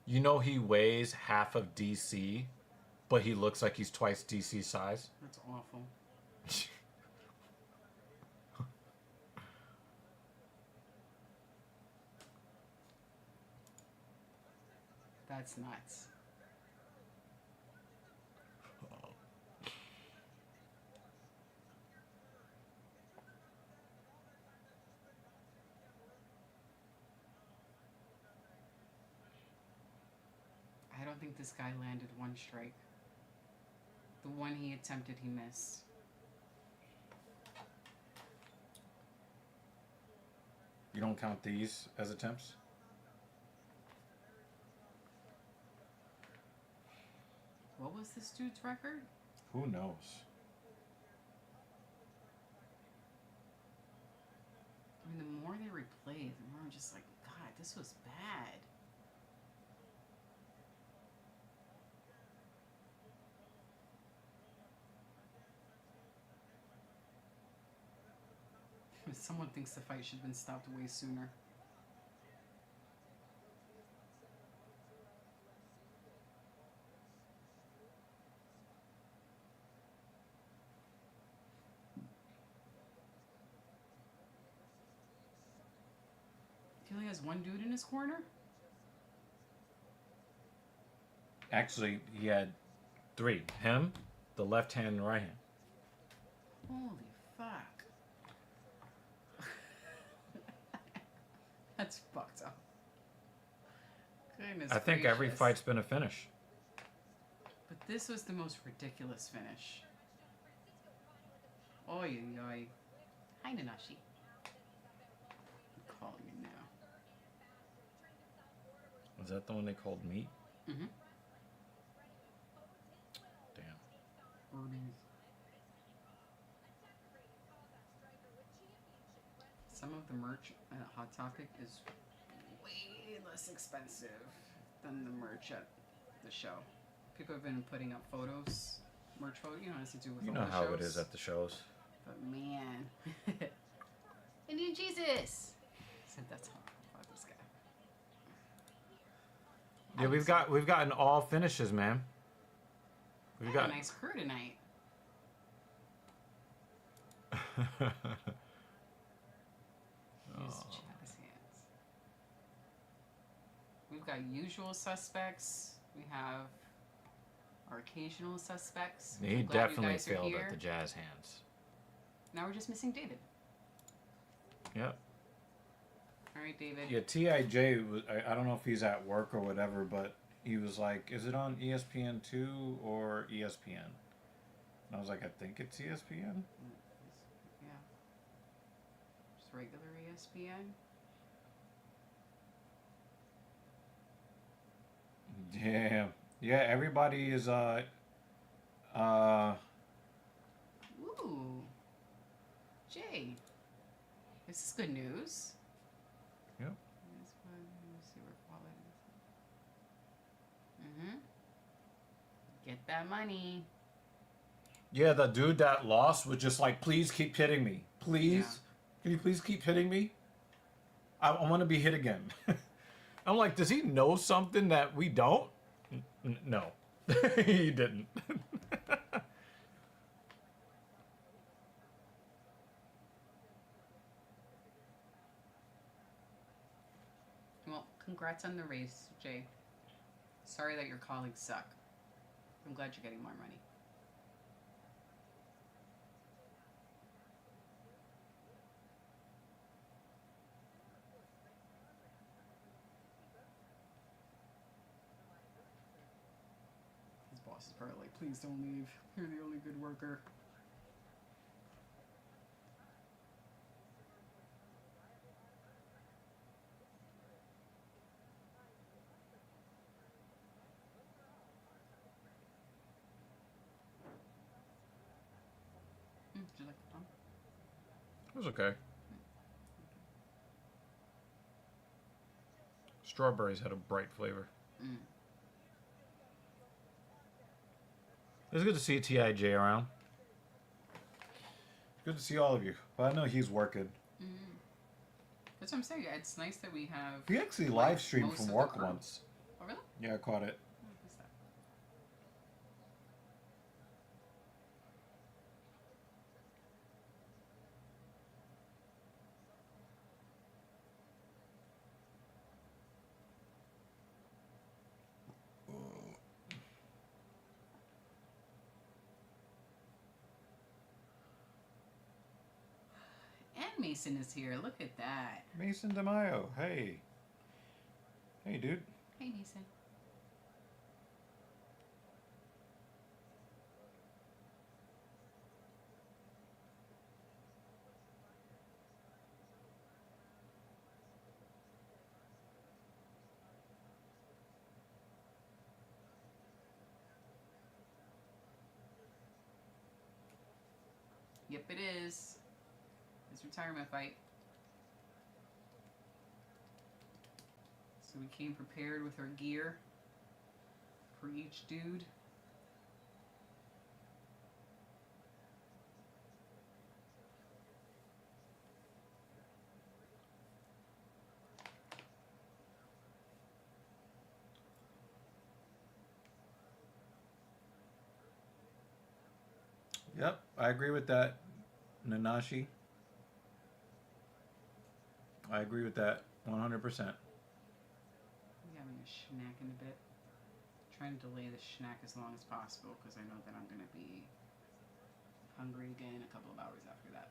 You know he weighs half of DC, but he looks like he's twice DC size. That's awful. That's nuts. I don't think this guy landed one strike. The one he attempted, he missed. You don't count these as attempts? What was this dude's record? Who knows? I mean, the more they replay, the more I'm just like, God, this was bad. Someone thinks the fight should have been stopped way sooner. He only has one dude in his corner? Actually, he had 3. Him, the left hand and right hand. Holy fuck. That's fucked up. Goodness I think every gracious. fight's been a finish. But this was the most ridiculous finish. Oy, oy, oy. Hi, Nanashi. I'm calling you now. Was that the one they called meat? Mm-hmm. Damn. Urbies. Some of the merch at Hot Topic is way less expensive than the merch at the show. People have been putting up photos, merch photos, you know, has to do with You all know the how shows. it is at the shows. But man, Indian Jesus. Said that's how I thought this guy. Yeah, we've gotten all finishes, man. We've got got a nice crew tonight. Use jazz hands. We've got usual suspects. We have our occasional suspects. He I'm glad you definitely guys are failed here. at the jazz hands. Now we're just missing David. Yep. All right, David. Yeah, T.I.J. was, I don't know if he's at work or whatever, but he was like, is it on ESPN2 or ESPN? And I was like, I think it's ESPN. Yeah. Just regular ESPN. Damn. Yeah, everybody is Ooh. Jay. This is good news. Yep. This one, let me see where quality is. Mm-hmm. Get that money. Yeah, the dude that lost was just like, please keep hitting me. Please. Yeah. Can you please keep hitting me? I want to be hit again. I'm like, does he know something that we don't? No. He didn't. Well, congrats on the race, Jay. Sorry that your colleagues suck. I'm glad you're getting more money. His boss is probably like, please don't leave. You're the only good worker. Did you like the pump? was okay. Strawberries had a bright flavor. It was good to see TIJ around. Good to see all of you. But I know he's working. That's what I'm saying. It's nice that we have. He actually like, live streamed most from of the work crew. once. Oh, really? Yeah, I caught it. What is that? And Mason is here. Look at that. Mason DeMaio. Hey. Hey, dude. Hey, Mason. Yep, it is. His retirement fight. So we came prepared with our gear for each dude. Yep, I agree with that, Nanashi. I agree with that 100%. I'm having a snack in a bit. Trying to delay the snack as long as possible because I know that I'm going to be hungry again a couple of hours after that.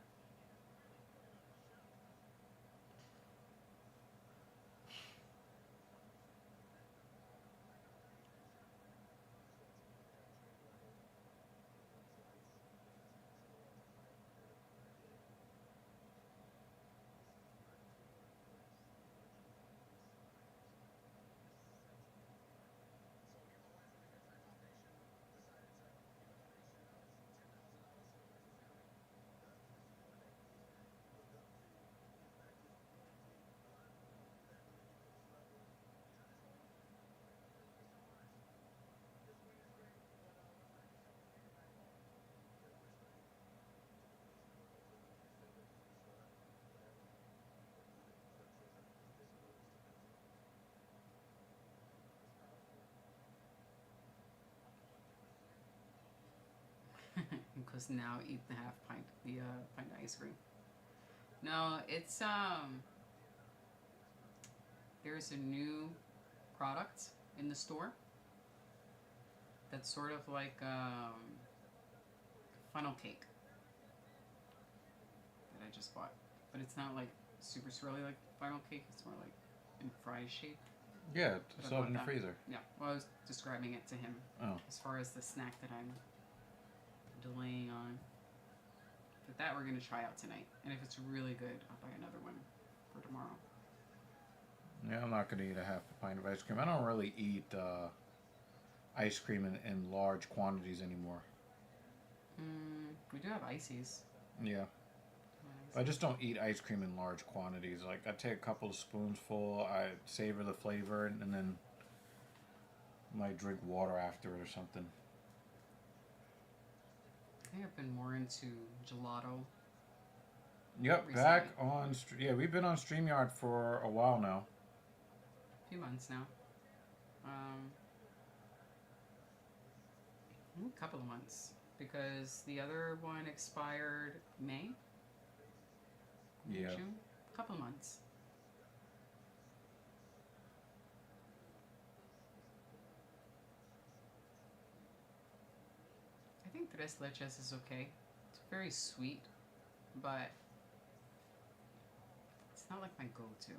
Because now eat the half pint, the pint of ice cream. No, it's there's a new product in the store that's sort of like funnel cake that I just bought, but it's not like super swirly like funnel cake. It's more like in fry shape. Yeah, But it's I out bought in the that. freezer. Yeah, well, I was describing it to him Oh. as far as the snack that I'm delaying on. But that we're gonna try out tonight, and if it's really good, I'll buy another one for tomorrow. Yeah, I'm not going to eat a half a pint of ice cream. I don't really eat ice cream in large quantities anymore. We do have ices. Yeah. I just don't eat ice cream in large quantities. Like, I take a couple of spoonsful, I savor the flavor, and then might drink water after it or something. I think I've been more into gelato. Yep, Recently. back on... Yeah, we've been on StreamYard for a while now. A few months now. A couple of months. Because the other one expired May? Yeah. June? A couple of months. I think Tres Leches is okay. It's very sweet, but it's not like my go-to.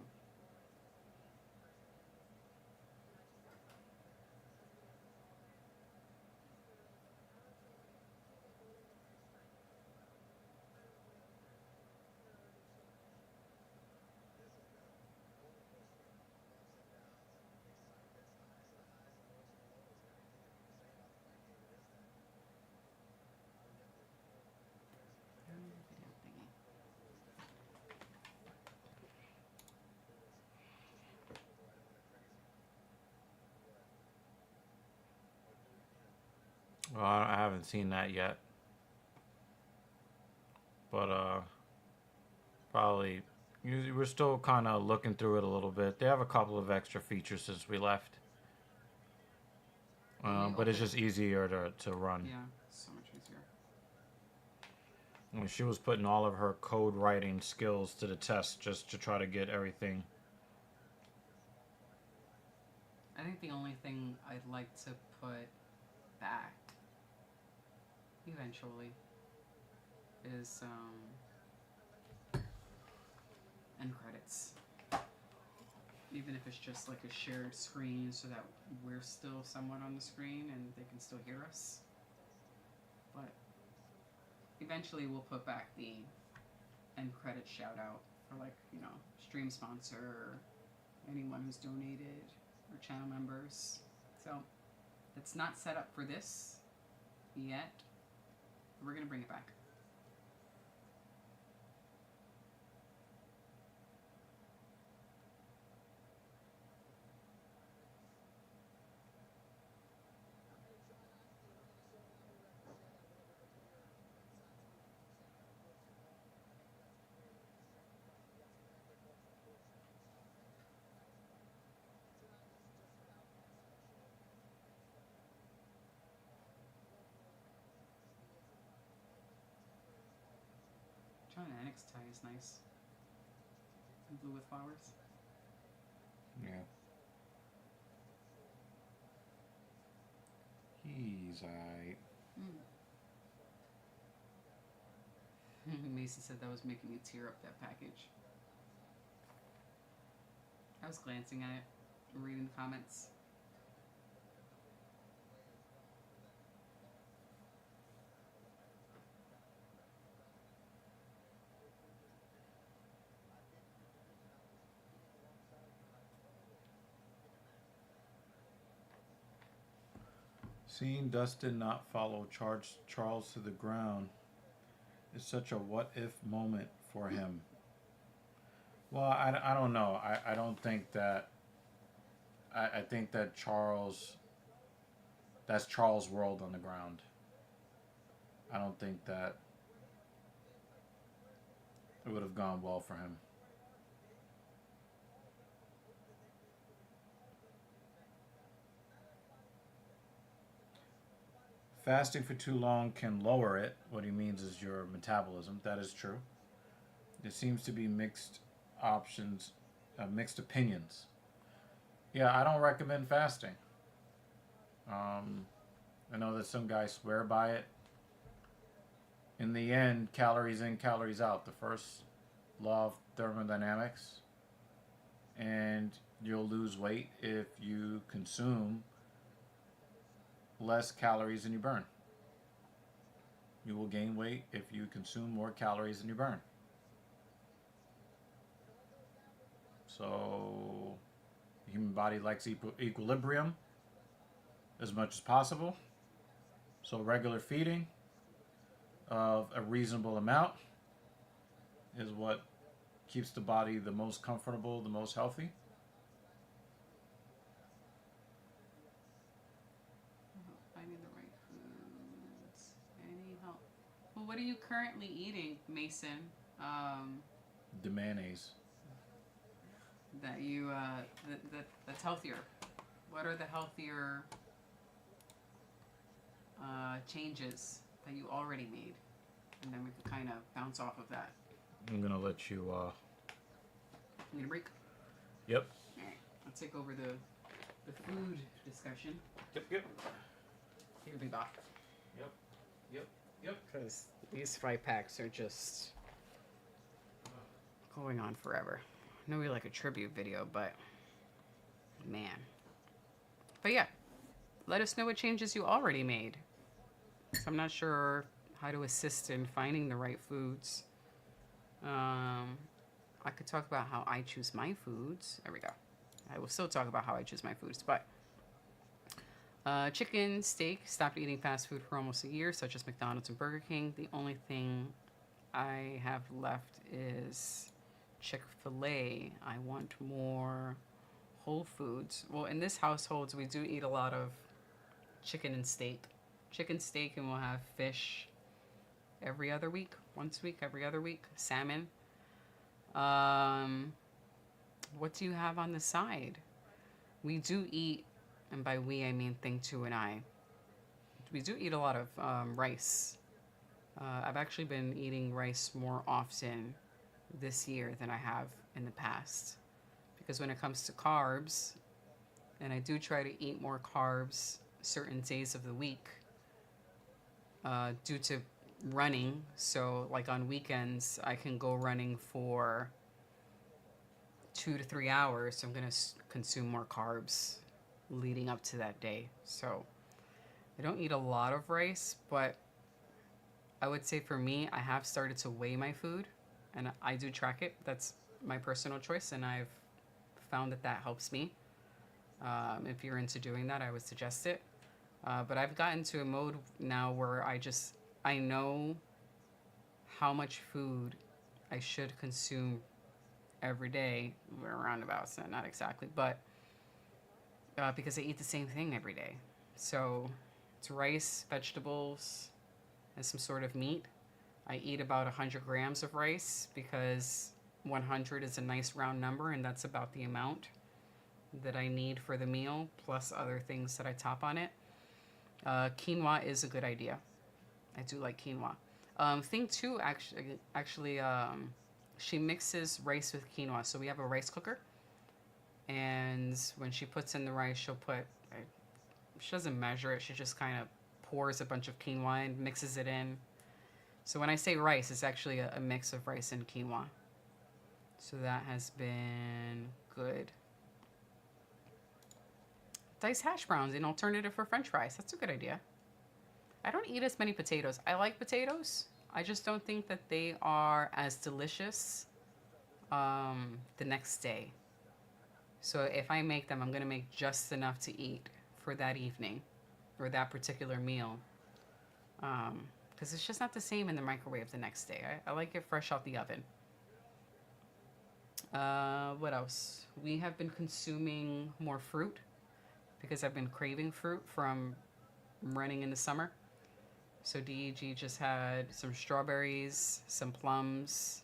Video thingy. Well, I haven't seen that yet. But probably we're still kind of looking through it a little bit. They have a couple of extra features since we left. But it's just easier to run. Yeah, so much easier. I mean, she was putting all of her code writing skills to the test just to try to get everything. I think the only thing I'd like to put back eventually is end credits. Even if it's just like a shared screen so that we're still somewhat on the screen and they can still hear us. But eventually we'll put back the end credit shout out for, like, you know, stream sponsor or anyone who's donated or channel members. So it's not set up for this yet. We're gonna bring it back. John Annex tie is nice. Blue with flowers. Yeah. He's alright. Mason said that was making me tear up, that package. I was glancing at it, reading the comments. Seeing Dustin not follow Charles to the ground is such a what-if moment for him. Well, I don't know. I don't think that... I think that that's Charles' world on the ground. I don't think that it would have gone well for him. Fasting for too long can lower it. What he means is your metabolism. That is true. There seems to be mixed opinions. Yeah, I don't recommend fasting. I know that some guys swear by it. In the end, calories in, calories out. The first law of thermodynamics. And you'll lose weight if you consume less calories than you burn. You will gain weight if you consume more calories than you burn. So, the human body likes equilibrium as much as possible. So, regular feeding of a reasonable amount is what keeps the body the most comfortable, the most healthy. Finding the right foods. Any help? Well, what are you currently eating, Mason? The mayonnaise. That you that's healthier. What are the healthier changes that you already made? And then we can kind of bounce off of that. I'm gonna let you. Need a break? Yep. All right. I'll take over the food discussion. Yep. Here we go. Yep. Because these fry packs are just going on forever. I know we like a tribute video, but man. But yeah, let us know what changes you already made. So I'm not sure how to assist in finding the right foods. I could talk about how I choose my foods. There we go. I will still talk about how I choose my foods, but chicken, steak, stopped eating fast food for almost a year, such as McDonald's and Burger King. The only thing I have left is Chick-fil-A. I want more whole foods. Well, in this household, we do eat a lot of chicken and steak. chicken, steak, and we'll have fish every other week, once a week, every other week, salmon. What do you have on the side? We do eat, and by we I mean Thing 2 and I. We do eat a lot of rice. I've actually been eating rice more often this year than I have in the past. Because when it comes to carbs, and I do try to eat more carbs certain days of the week due to running. So, like on weekends, I can go running for 2 to 3 hours. So I'm going to consume more carbs leading up to that day. So I don't eat a lot of rice, but I would say for me, I have started to weigh my food, and I do track it. That's my personal choice, and I've found that that helps me. If you're into doing that, I would suggest it. But I've gotten to a mode now where I know how much food I should consume every day. We're roundabouts, not exactly, but because I eat the same thing every day. So it's rice, vegetables, and some sort of meat. I eat about 100 grams of rice because 100 is a nice round number, and that's about the amount that I need for the meal, plus other things that I top on it. Quinoa is a good idea. I do like quinoa. Thing 2, actually, she mixes rice with quinoa. So we have a rice cooker, and when she puts in the rice, she doesn't measure it. She just kind of pours a bunch of quinoa and mixes it in. So when I say rice, it's actually a mix of rice and quinoa. So that has been good. Diced hash browns, an alternative for French fries. That's a good idea. I don't eat as many potatoes. I like potatoes. I just don't think that they are as delicious the next day. So if I make them, I'm going to make just enough to eat for that evening or that particular meal. Because it's just not the same in the microwave the next day. I like it fresh out the oven. What else? We have been consuming more fruit because I've been craving fruit from running in the summer. So DEG just had some strawberries, some plums.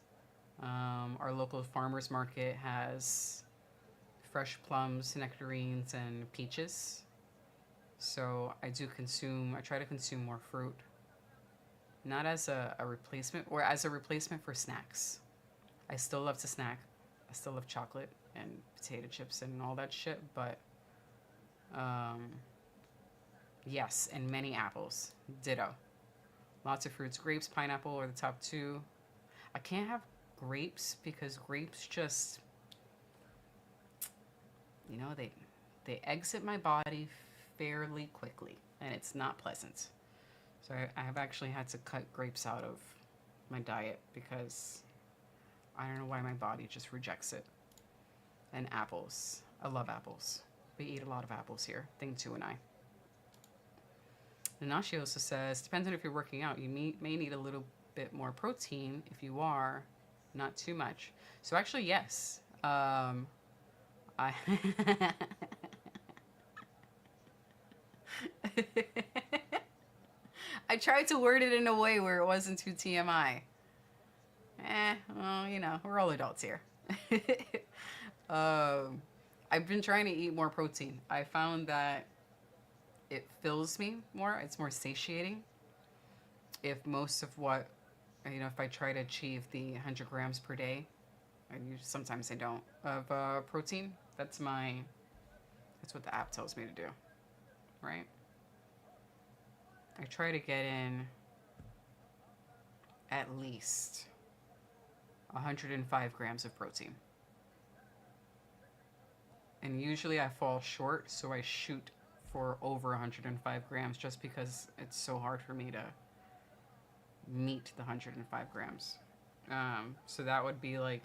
Our local farmers market has fresh plums, nectarines, and peaches. So I try to consume more fruit. Not as a replacement, or as a replacement for snacks. I still love to snack. I still love chocolate and potato chips and all that shit, but yes, and many apples. Ditto. Lots of fruits. Grapes, pineapple are the top 2. I can't have grapes because grapes just, they exit my body fairly quickly, and it's not pleasant. So I have actually had to cut grapes out of my diet because I don't know why my body just rejects it. And apples. I love apples. We eat a lot of apples here. Thing 2 and I. Nanashi also says, depends on if you're working out. You may need a little bit more protein. If you are, not too much. So actually, yes. I I tried to word it in a way where it wasn't too TMI. Well, we're all adults here. I've been trying to eat more protein. I found that it fills me more. It's more satiating. If most of what, if I try to achieve the 100 grams per day, sometimes I don't, of protein, that's what the app tells me to do, right? I try to get in at least 105 grams of protein. And usually I fall short, so I shoot for over 105 grams just because it's so hard for me to meet the 105 grams. So that would be like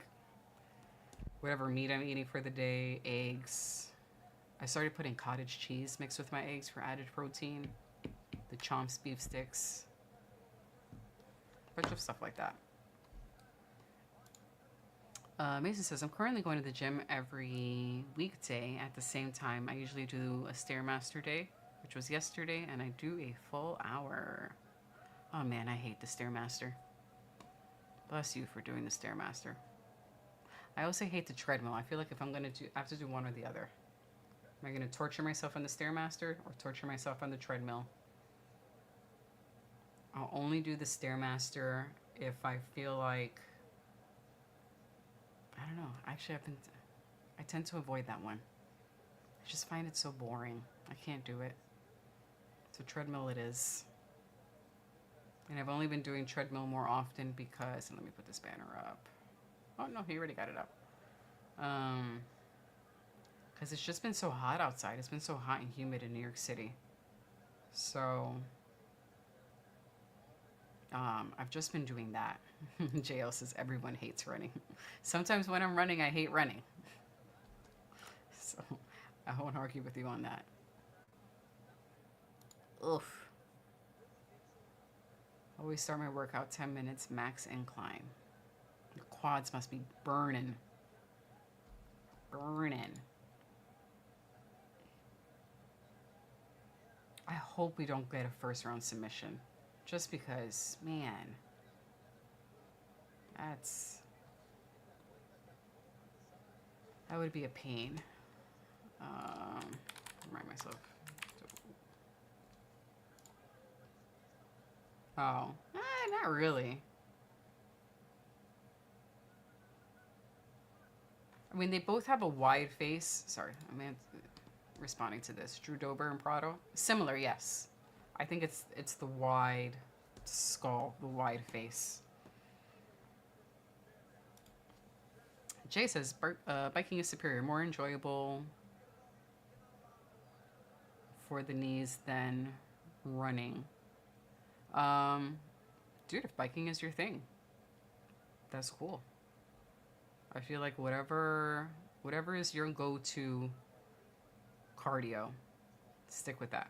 whatever meat I'm eating for the day, eggs. I started putting cottage cheese mixed with my eggs for added protein. The Chomps beef sticks. A bunch of stuff like that. Mason says, I'm currently going to the gym every weekday at the same time. I usually do a Stairmaster day, which was yesterday, and I do a full hour. Oh man, I hate the Stairmaster. Bless you for doing the Stairmaster. I also hate the treadmill. I feel like if I'm gonna do, I have to do one or the other. Am I gonna torture myself on the Stairmaster or torture myself on the treadmill? I'll only do the Stairmaster if I feel like, I don't know. Actually, I tend to avoid that one. I just find it so boring. I can't do it. So treadmill it is. And I've only been doing treadmill more often because, and let me put this banner up. Oh no, he already got it up. Because it's just been so hot outside. It's been so hot and humid in New York City. So, I've just been doing that. JL says everyone hates running. Sometimes when I'm running, I hate running. So, I won't argue with you on that. Oof. Always start my workout 10 minutes max incline. The quads must be burning. Burning. I hope we don't get a first round submission. Just because, man, that would be a pain. Remind myself. Oh, not really. I mean, they both have a wide face. Sorry, I'm responding to this. Drew Dober and Prado. Similar, yes. I think it's the wide skull, the wide face. Jay says, biking is superior, more enjoyable for the knees than running. Dude, if biking is your thing, that's cool. I feel like whatever is your go-to cardio, stick with that.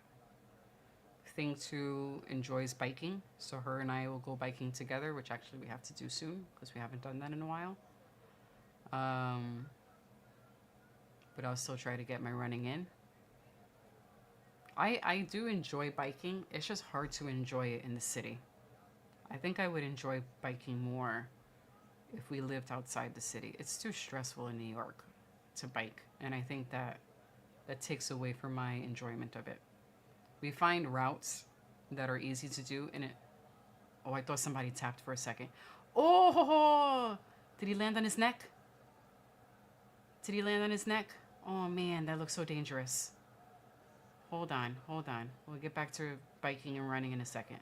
Thing to enjoys biking, so her and I will go biking together, which actually we have to do soon because we haven't done that in a while. But I'll still try to get my running in. I do enjoy biking. It's just hard to enjoy it in the city. I think I would enjoy biking more if we lived outside the city. It's too stressful in New York to bike, and I think that takes away from my enjoyment of it. We find routes that are easy to do, and oh, I thought somebody tapped for a second. Oh, did he land on his neck? Did he land on his neck? Oh man, that looks so dangerous. Hold on. We'll get back to biking and running in a second.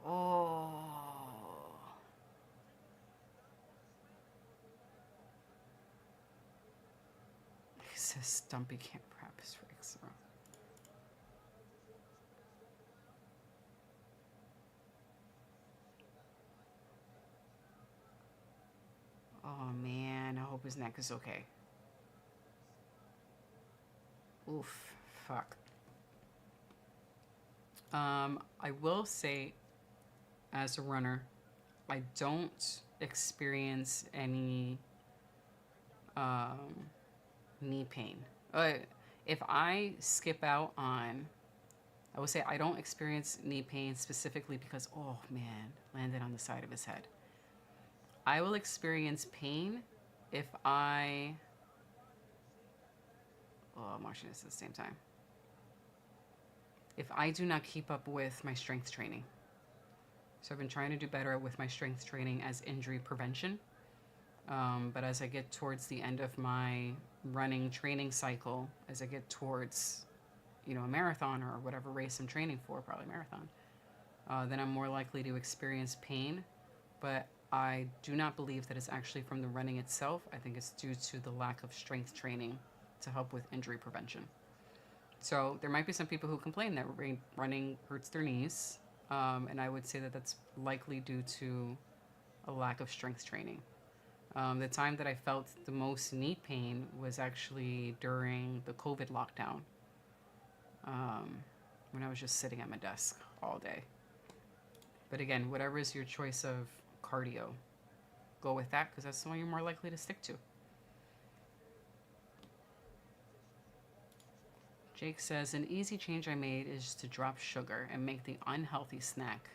Oh. He says Stumpy can't wrap his rigs around. Oh man, I hope his neck is okay. Oof, fuck. I will say, as a runner, I don't experience any knee pain. If I skip out on, I would say I don't experience knee pain specifically because, oh man, landed on the side of his head. I will experience pain if I'm watching this at the same time. If I do not keep up with my strength training. So I've been trying to do better with my strength training as injury prevention. But as I get towards the end of my running training cycle, as I get towards, a marathon or whatever race I'm training for, probably marathon, then I'm more likely to experience pain. But I do not believe that it's actually from the running itself. I think it's due to the lack of strength training to help with injury prevention. So there might be some people who complain that running hurts their knees. And I would say that that's likely due to a lack of strength training. The time that I felt the most knee pain was actually during the COVID lockdown, when I was just sitting at my desk all day. But again, whatever is your choice of cardio, go with that because that's the one you're more likely to stick to. Jake says, an easy change I made is to drop sugar and make the unhealthy snack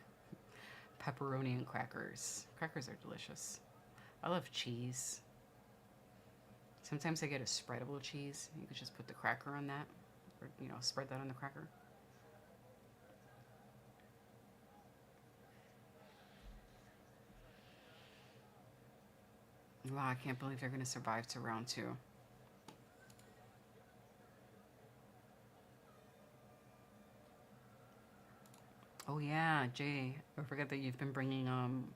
pepperoni and crackers. Crackers are delicious. I love cheese. Sometimes I get a spreadable cheese. You could just put the cracker on that, or, spread that on the cracker. Wow, I can't believe they're going to survive to round 2. Oh yeah, Jay, don't forget that you've been bringing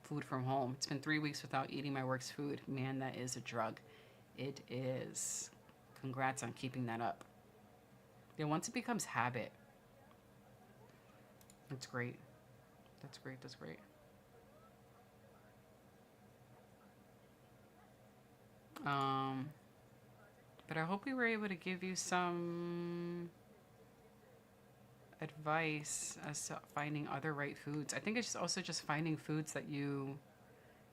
food from home. It's been 3 weeks without eating my work's food. Man, that is a drug. It is. Congrats on keeping that up. Yeah, once it becomes habit, that's great. That's great, that's great. But I hope we were able to give you some advice as to finding other right foods. I think it's also just finding foods that you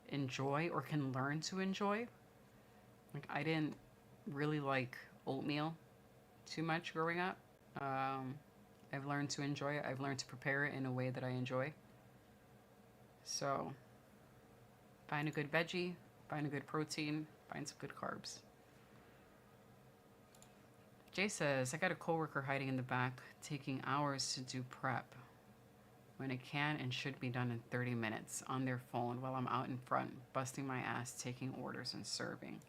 enjoy or can learn to enjoy. Like, I didn't really like oatmeal too much growing up. I've learned to enjoy it. I've learned to prepare it in a way that I enjoy. So, find a good veggie, find a good protein, find some good carbs. Jay says, I got a coworker hiding in the back, taking hours to do prep when it can and should be done in 30 minutes on their phone while I'm out in front, busting my ass, taking orders and serving.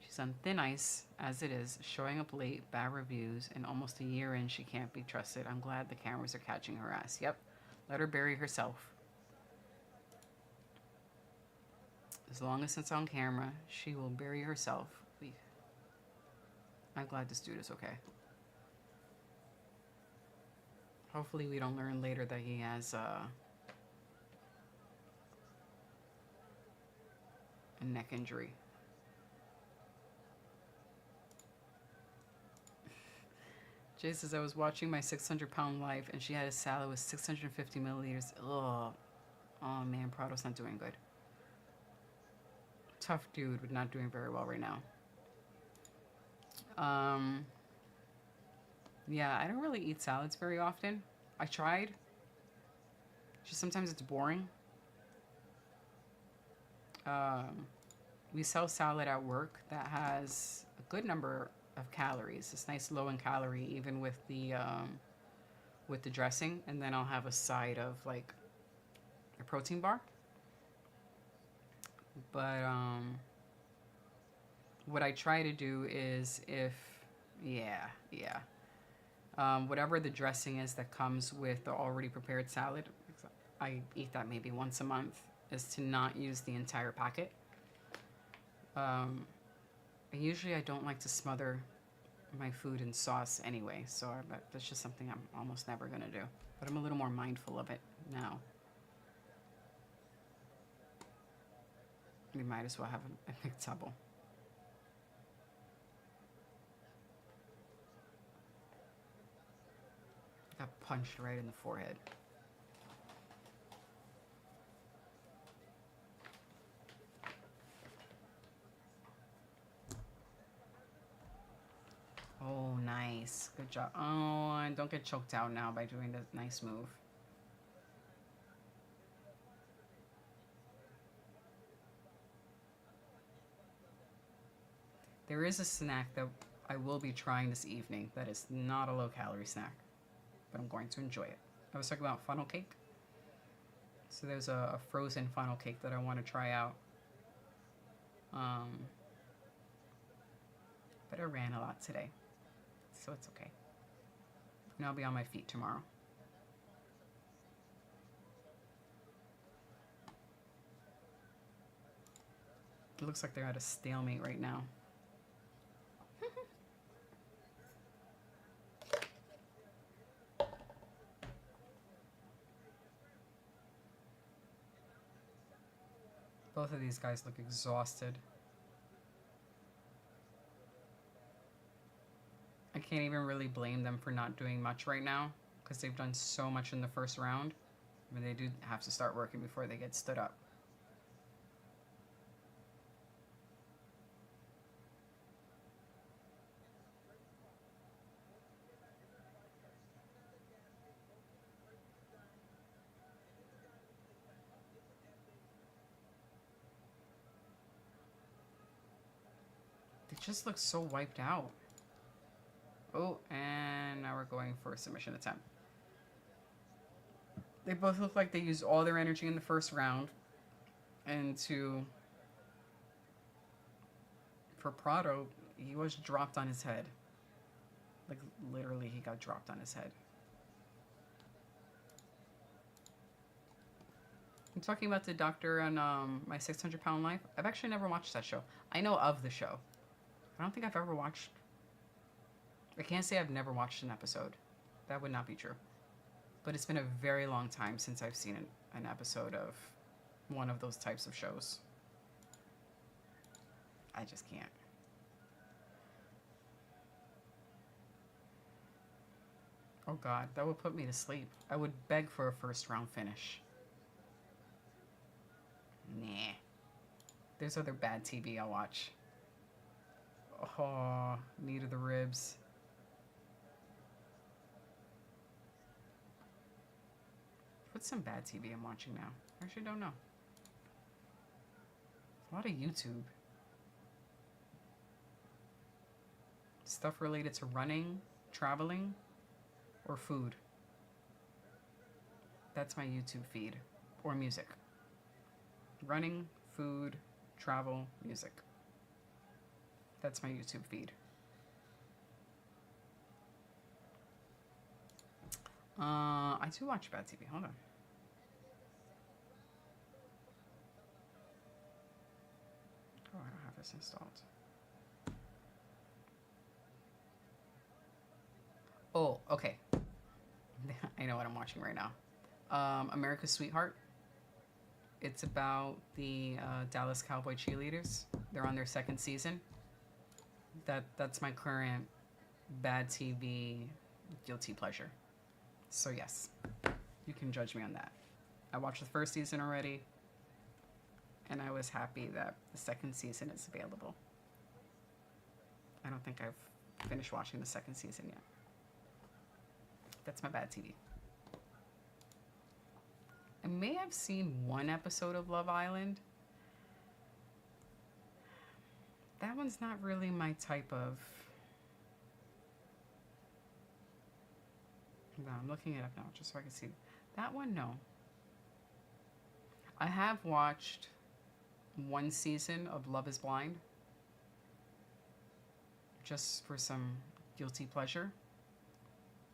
She's on thin ice, as it is, showing up late, bad reviews, and almost a year in, she can't be trusted. I'm glad the cameras are catching her ass. Yep, let her bury herself. As long as it's on camera, she will bury herself. I'm glad this dude is okay. Hopefully we don't learn later that he has a neck injury. Jay says, I was watching my 600-pound life and she had a salad with 650 milliliters. Ugh. Oh man, Prado's not doing good. Tough dude, but not doing very well right now. Yeah, I don't really eat salads very often. I tried. Just sometimes it's boring. We sell salad at work that has a good number of calories. It's nice low in calorie, even with the dressing. And then I'll have a side of like a protein bar. But what I try to do is whatever the dressing is that comes with the already prepared salad, I eat that maybe once a month, is to not use the entire packet. Usually I don't like to smother my food in sauce anyway, so that's just something I'm almost never going to do. But I'm a little more mindful of it now. We might as well have a McDouble. Got punched right in the forehead. Oh, nice. Good job. Oh, and don't get choked out now by doing this nice move. There is a snack that I will be trying this evening that is not a low-calorie snack, but I'm going to enjoy it. I was talking about funnel cake. So there's a frozen funnel cake that I want to try out. But I ran a lot today, so it's okay. And I'll be on my feet tomorrow. It looks like they're at a stalemate right now. Both of these guys look exhausted. I can't even really blame them for not doing much right now, because they've done so much in the first round. I mean, they do have to start working before they get stood up. just looks so wiped out. Oh, and now we're going for a submission attempt. They both look like they used all their energy in the first round. And for Prado, he was dropped on his head. Like, literally, he got dropped on his head. I'm talking about the doctor on My 600-Pound Life. I've actually never watched that show. I know of the show. I don't think I've ever watched... I can't say I've never watched an episode. That would not be true. But it's been a very long time since I've seen an episode of one of those types of shows. I just can't. Oh God, that would put me to sleep. I would beg for a first round finish. Nah. There's other bad TV I'll watch. Oh, knee to the ribs. What's some bad TV I'm watching now? I actually don't know. A lot of YouTube. Stuff related to running, traveling, or food. That's my YouTube feed. Or music. Running, food, travel, music. That's my YouTube feed. I do watch bad TV. Hold on. Oh, I don't have this installed. Oh, okay. I know what I'm watching right now. America's Sweetheart. It's about the Dallas Cowboy cheerleaders. They're on their second season. That's my current bad TV guilty pleasure. So yes, you can judge me on that. I watched the first season already, and I was happy that the second season is available. I don't think I've finished watching the second season yet. That's my bad TV. I may have seen one episode of Love Island. That one's not really my type of... No, I'm looking it up now just so I can see. That one, no. I have watched one season of Love is Blind. Just for some guilty pleasure.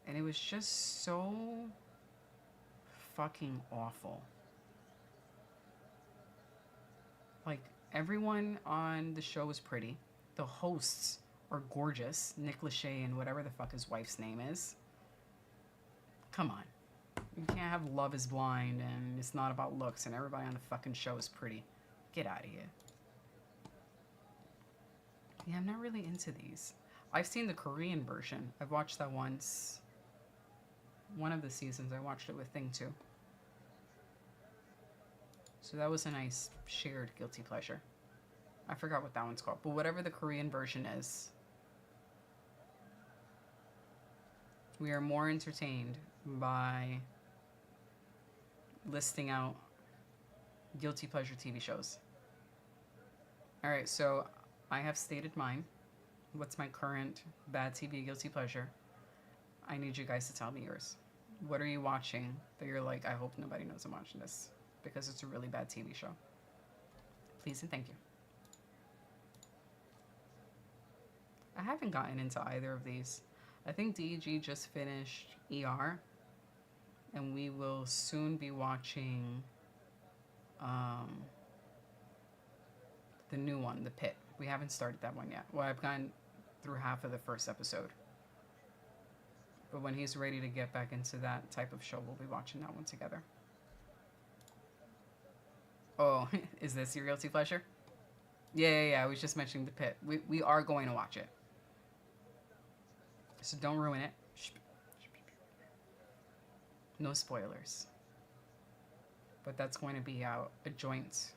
And it was just so fucking awful. Like, everyone on the show is pretty. The hosts are gorgeous. Nick Lachey and whatever the fuck his wife's name is. Come on. You can't have Love is Blind and it's not about looks and everybody on the fucking show is pretty. Get out of here. Yeah, I'm not really into these. I've seen the Korean version. I've watched that once. One of the seasons, I watched it with Thing too. So that was a nice shared guilty pleasure. I forgot what that one's called. But whatever the Korean version is, we are more entertained by listing out guilty pleasure TV shows. Alright, so I have stated mine. What's my current bad TV guilty pleasure? I need you guys to tell me yours. What are you watching that you're like, I hope nobody knows I'm watching this because it's a really bad TV show? Please and thank you. I haven't gotten into either of these. I think DEG just finished ER, and we will soon be watching the new one, The Pit. We haven't started that one yet. Well, I've gone through half of the first episode. But when he's ready to get back into that type of show, we'll be watching that one together. Oh, is this your guilty pleasure? Yeah. I was just mentioning The Pit. We are going to watch it. So don't ruin it. No spoilers. But that's going to be a joint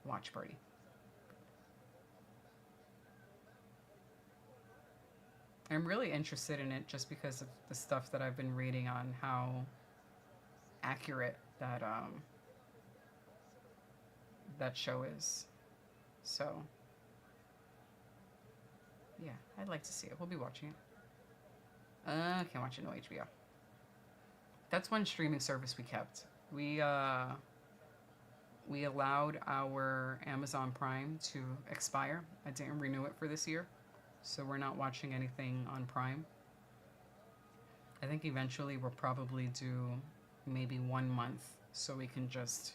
watch party. I'm really interested in it just because of the stuff that I've been reading on how accurate that that show is. So Yeah, I'd like to see it. We'll be watching it. Can't watch it, no HBO. That's one streaming service we kept. We allowed our Amazon Prime to expire. I didn't renew it for this year, so we're not watching anything on Prime. I think eventually we'll probably do maybe 1 month so we can just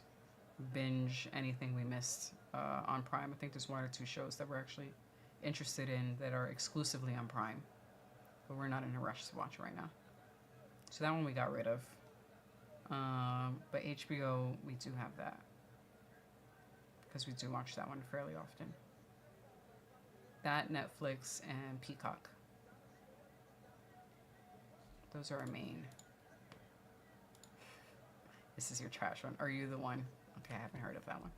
binge anything we missed on Prime. I think there's 1 or 2 shows that we're actually interested in that are exclusively on Prime, but we're not in a rush to watch right now. So that one we got rid of. But HBO, we do have that because we do watch that one fairly often. That, Netflix, and Peacock. Those are our main. This is your trash one. Are you the one? Okay, I haven't heard of that one.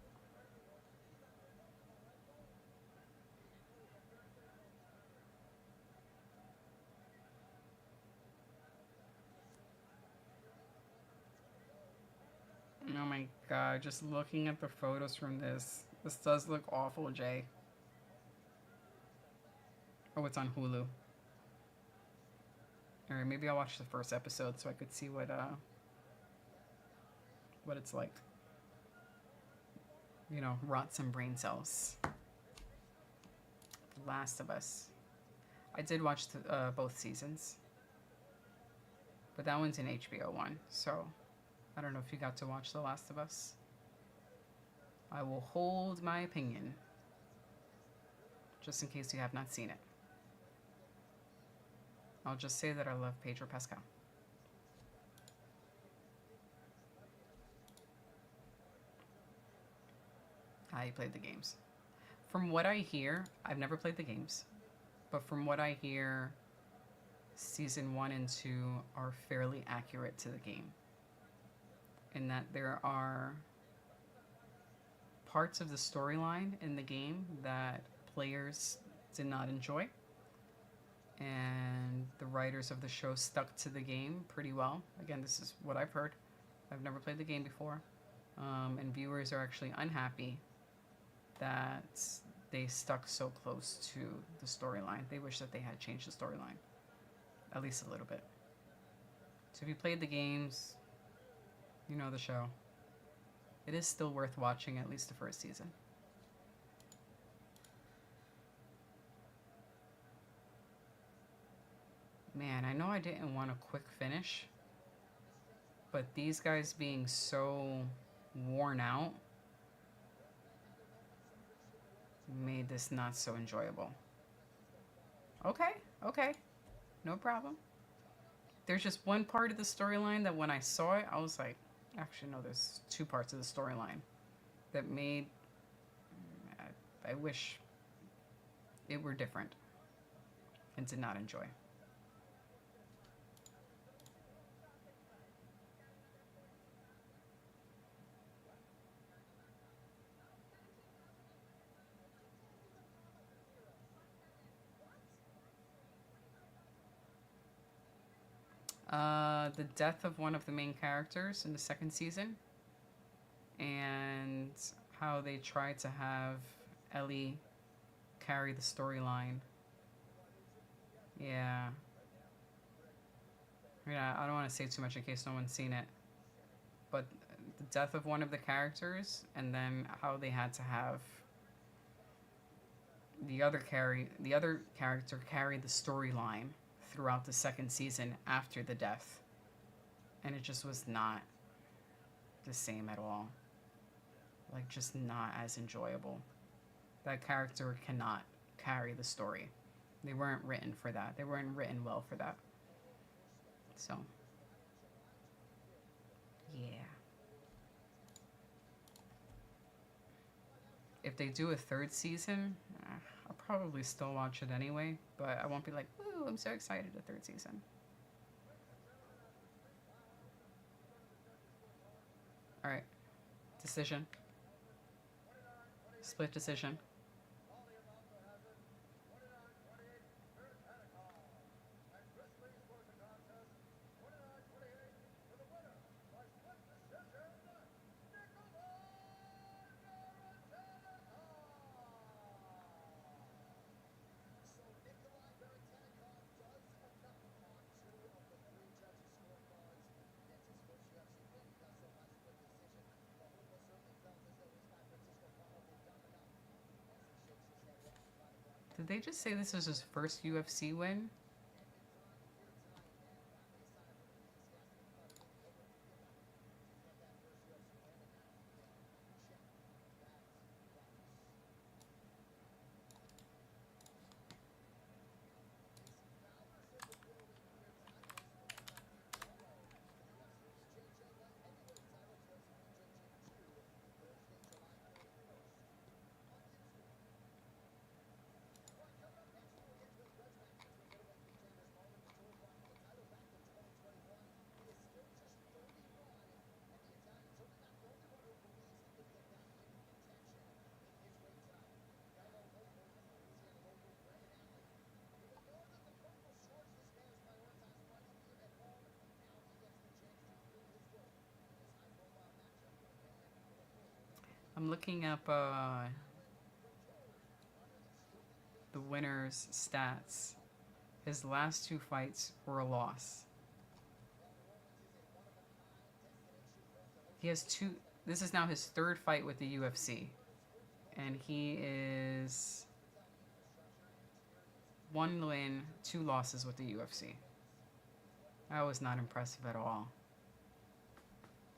Oh my god, just looking at the photos from this. This does look awful, Jay. Oh, it's on Hulu. Alright, maybe I'll watch the first episode so I could see what it's like. You know, rot some brain cells. The Last of Us. I did watch both seasons. But that one's an HBO one, so I don't know if you got to watch The Last of Us. I will hold my opinion, just in case you have not seen it. I'll just say that I love Pedro Pascal. I played the games. From what I hear, I've never played the games, but from what I hear, season 1 and 2 are fairly accurate to the game. In that there are parts of the storyline in the game that players did not enjoy. And the writers of the show stuck to the game pretty well. Again, this is what I've heard. I've never played the game before. And viewers are actually unhappy that they stuck so close to the storyline. They wish that they had changed the storyline. At least a little bit. So if you played the games, you know the show. It is still worth watching at least the first season. Man, I know I didn't want a quick finish, but these guys being so worn out made this not so enjoyable. Okay, no problem. There's just one part of the storyline that when I saw it, I was like, actually, no, there's 2 parts of the storyline that made, I wish it were different and did not enjoy. The death of one of the main characters in the 2nd season, and how they tried to have Ellie carry the storyline. Yeah, I don't want to say too much in case no one's seen it, but the death of one of the characters, and then how they had to have the other character carry the storyline throughout the 2nd season after the death. And it just was not the same at all. Like, just not as enjoyable. That character cannot carry the story. They weren't written for that. They weren't written well for that. So, yeah. If they do a 3rd season, I'll probably still watch it anyway, but I won't be like, woo, I'm so excited, a 3rd season. Alright. Decision. Split decision. Did they just say this was his first UFC win? I'm looking up the winner's stats. His last 2 fights were a loss. He has 2. This is now his 3rd fight with the UFC. And he is 1 win, 2 losses with the UFC. That was not impressive at all.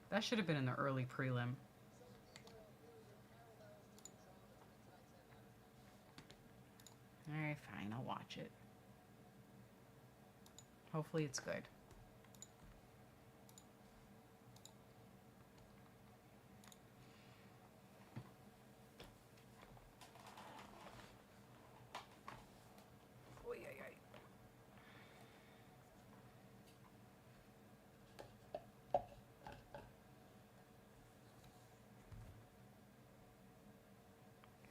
That should have been in the early prelim. Alright, fine, I'll watch it. Hopefully it's good. Oy, oy, oy.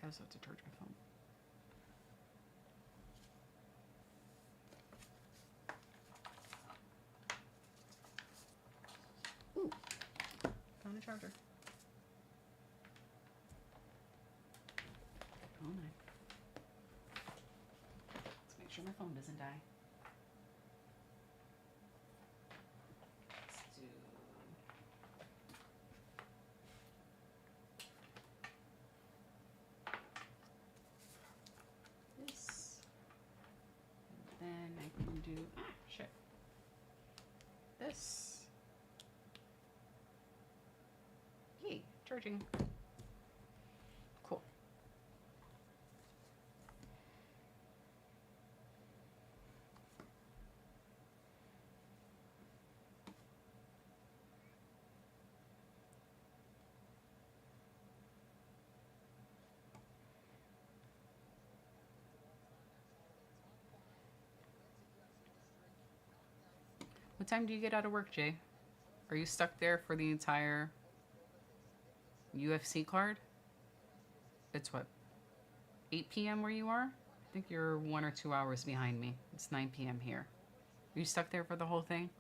I also have to charge my phone. Found the charger. Oh my. Let's make sure my phone doesn't die. Let's do this. And then I can do shit. This. Yay, charging. Cool. What time do you get out of work, Jay? Are you stuck there for the entire UFC card? It's what, 8 p.m. where you are? I think you're 1 or 2 hours behind me. It's 9 p.m. here. Are you stuck there for the whole thing?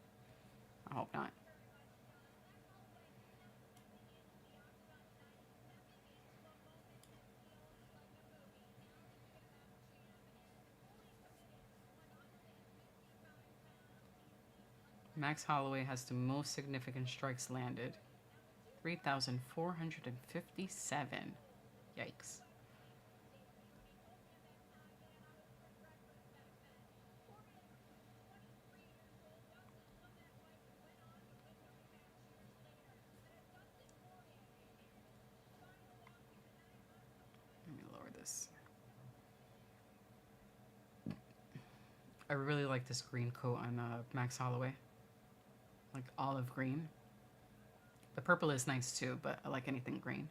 I hope not. Max Holloway has the most significant strikes landed. 3,457. Yikes. Let me lower this. I really like this green coat on Max Holloway. Like olive green. The purple is nice too, but I like anything green.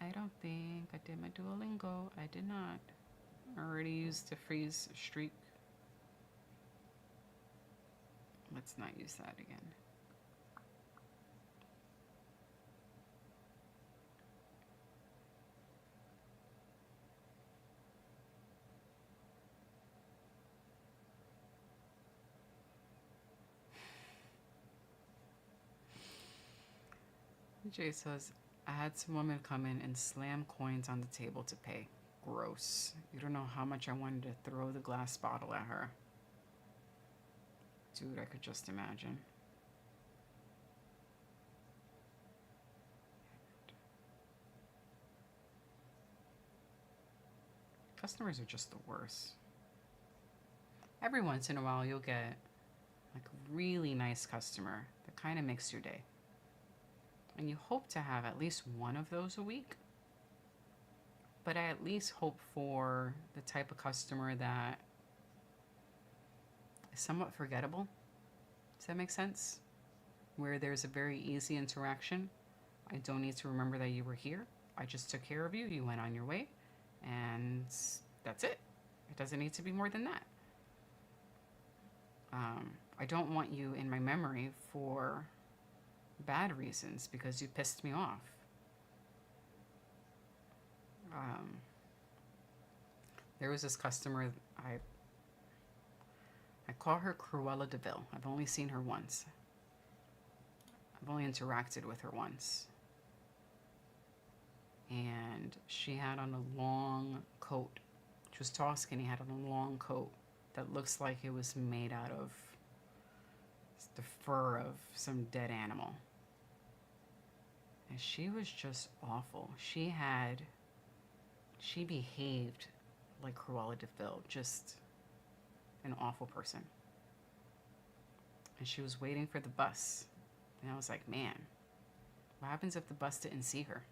I don't think I did my Duolingo. I did not. I already used the freeze streak. Let's not use that again. Jay says, I had some women come in and slam coins on the table to pay. Gross. You don't know how much I wanted to throw the glass bottle at her. Dude, I could just imagine. Customers are just the worst. Every once in a while, you'll get like a really nice customer that kind of makes your day. And you hope to have at least one of those a week. But I at least hope for the type of customer that is somewhat forgettable. Does that make sense? Where there's a very easy interaction. I don't need to remember that you were here. I just took care of you. You went on your way. And that's it. It doesn't need to be more than that. I don't want you in my memory for bad reasons because you pissed me off. There was this customer, I call her Cruella de Vil. I've only seen her once. I've only interacted with her once. And she had on a long coat. She was tall, skinny, had on a long coat that looks like it was made out of the fur of some dead animal. And she was just awful. She behaved like Cruella de Vil, just an awful person. And she was waiting for the bus. And I was like, man, what happens if the bus didn't see her?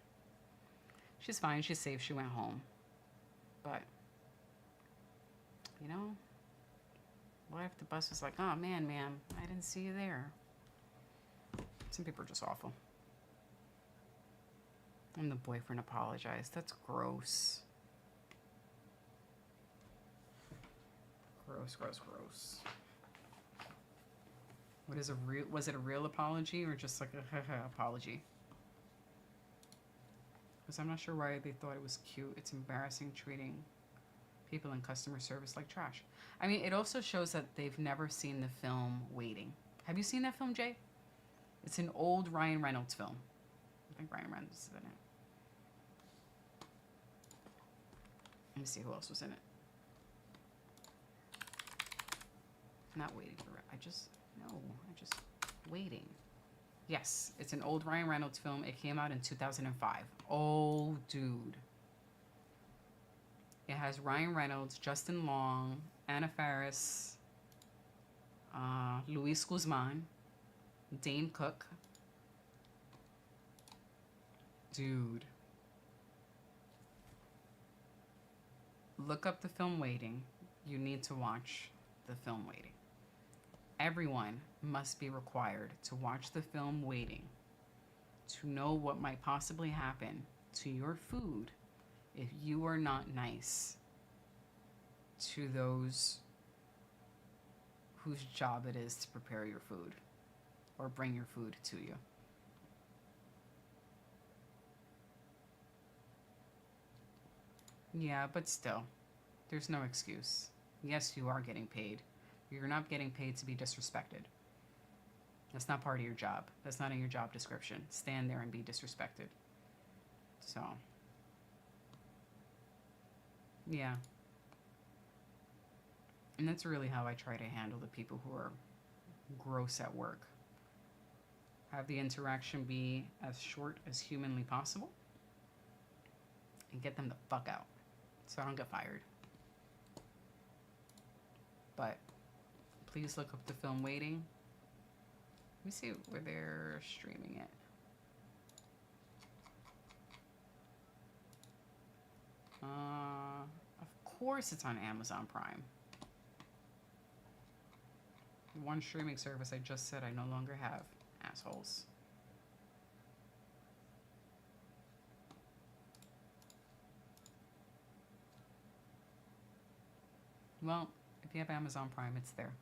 She's fine, she's safe, she went home. But, you know, what if the bus was like, oh man, ma'am, I didn't see you there. Some people are just awful. And the boyfriend apologized. That's gross. Gross, gross, gross. What is was it a real apology or just like a apology? Because I'm not sure why they thought it was cute. It's embarrassing treating people in customer service like trash. I mean, it also shows that they've never seen the film Waiting. Have you seen that film, Jay? It's an old Ryan Reynolds film. I think Ryan Reynolds is in it. Let me see who else was in it. Not Waiting for... Waiting. Yes, it's an old Ryan Reynolds film. It came out in 2005. Oh, dude. It has Ryan Reynolds, Justin Long, Anna Faris, Luis Guzman, Dane Cook. Dude. Look up the film Waiting. You need to watch the film Waiting. Everyone must be required to watch the film Waiting to know what might possibly happen to your food if you are not nice to those whose job it is to prepare your food or bring your food to you. Yeah, but still, there's no excuse. Yes, you are getting paid. You're not getting paid to be disrespected. That's not part of your job. That's not in your job description. Stand there and be disrespected. So, yeah. And that's really how I try to handle the people who are gross at work. Have the interaction be as short as humanly possible and get them the fuck out so I don't get fired. But please look up the film Waiting. Let me see where they're streaming it. Of course it's on Amazon Prime. One streaming service I just said I no longer have. Assholes. Well, if you have Amazon Prime, it's there.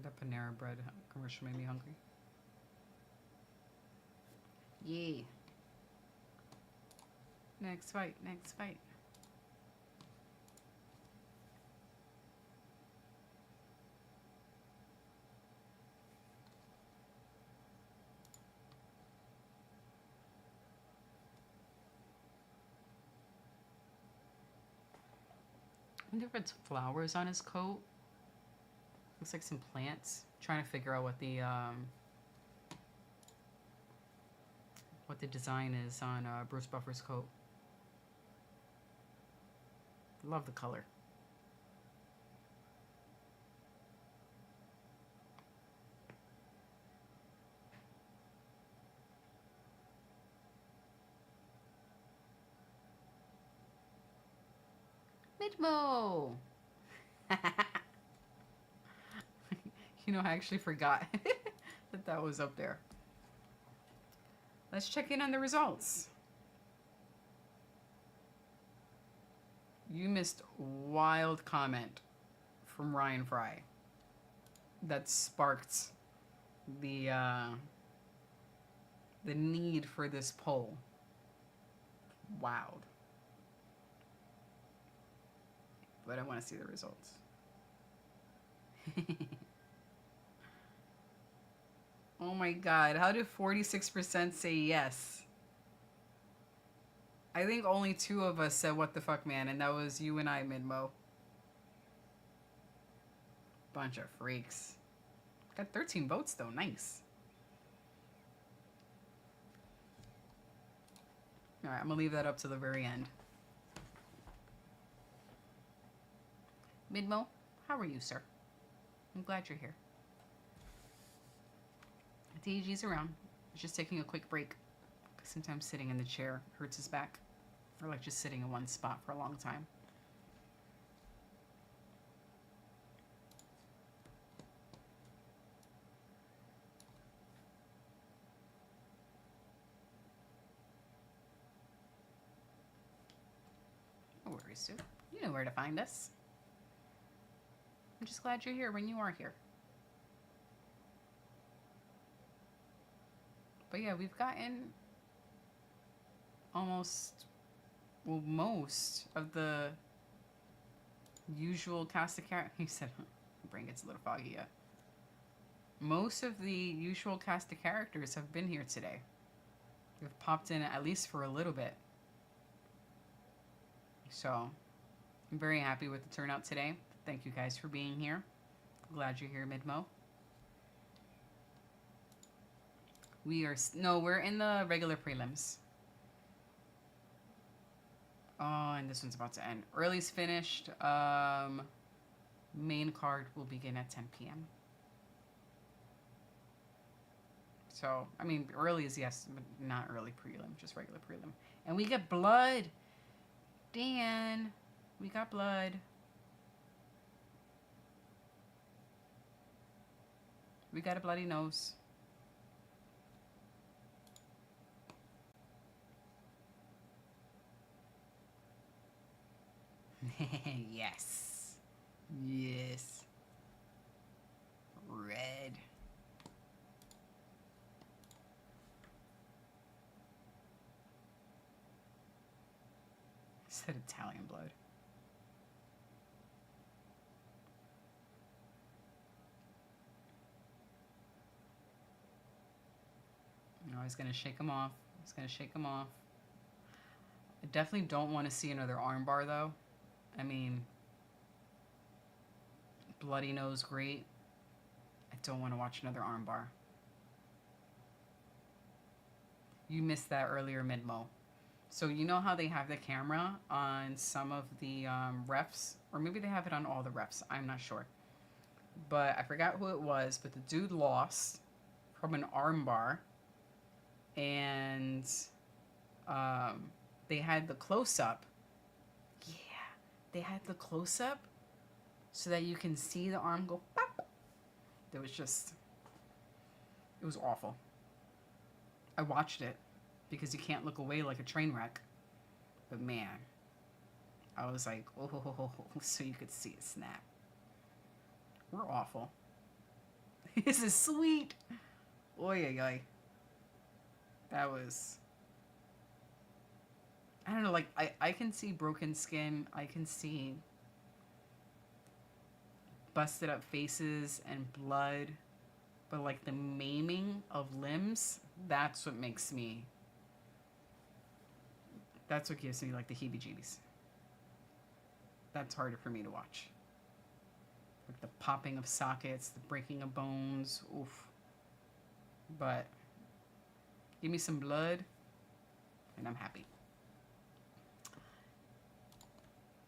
That Panera Bread commercial made me hungry. Yay. Next fight, next fight. I wonder if it's flowers on his coat. Looks like some plants. Trying to figure out what the design is on Bruce Buffer's coat. Love the color. Midmo! You know, I actually forgot that was up there. Let's check in on the results. You missed wild comment from Ryan Fry that sparked the need for this poll. Wild. But I want to see the results. Oh my god, how did 46% say yes? I think only 2 of us said what the fuck, man, and that was you and I, Midmo. Bunch of freaks. Got 13 votes though, nice. Alright, I'm gonna leave that up to the very end. Midmo, how are you, sir? I'm glad you're here. DG's around. He's just taking a quick break. Sometimes sitting in the chair hurts his back. Or like just sitting in one spot for a long time. No worries, Sue. You know where to find us. I'm just glad you're here when you are here. But yeah, we've gotten almost, well, most of the usual cast of characters. He said, my brain gets a little foggy, yeah. Most of the usual cast of characters have been here today. They've popped in at least for a little bit. So, I'm very happy with the turnout today. Thank you guys for being here. Glad you're here, Midmo. We're in the regular prelims. Oh, and this one's about to end. Early's finished. Main card will begin at 10 p.m. So, I mean, early is yes, but not early prelim, just regular prelim. And we get blood. Dan, we got blood. We got a bloody nose. Yes. Yes. Red. Said Italian blood. No, he's gonna shake him off. He's gonna shake him off. I definitely don't want to see another armbar, though. I mean, bloody nose, great. I don't want to watch another armbar. You missed that earlier, Midmo. So you know how they have the camera on some of the refs? Or maybe they have it on all the refs. I'm not sure. But I forgot who it was. But the dude lost from an armbar. And they had the close-up. Yeah. They had the close-up so that you can see the arm go pop. It was just... It was awful. I watched it because you can't look away like a train wreck. But man, I was like, oh, so you could see it snap. We're awful. This is sweet. Oy, oy, oy. That was... I don't know, like, I can see broken skin. I can see busted up faces and blood. But, like, the maiming of limbs, that's what makes me... That's what gives me, like, the heebie-jeebies. That's harder for me to watch. Like, the popping of sockets, the breaking of bones. Oof. But give me some blood, and I'm happy.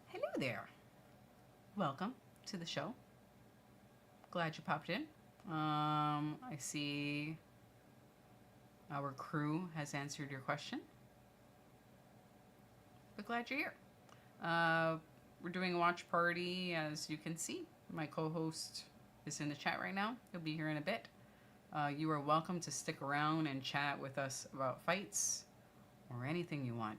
Hello there. Welcome to the show. Glad you popped in. I see our crew has answered your question. But glad you're here. We're doing a watch party, as you can see. My co-host is in the chat right now. He'll be here in a bit. You are welcome to stick around and chat with us about fights or anything you want.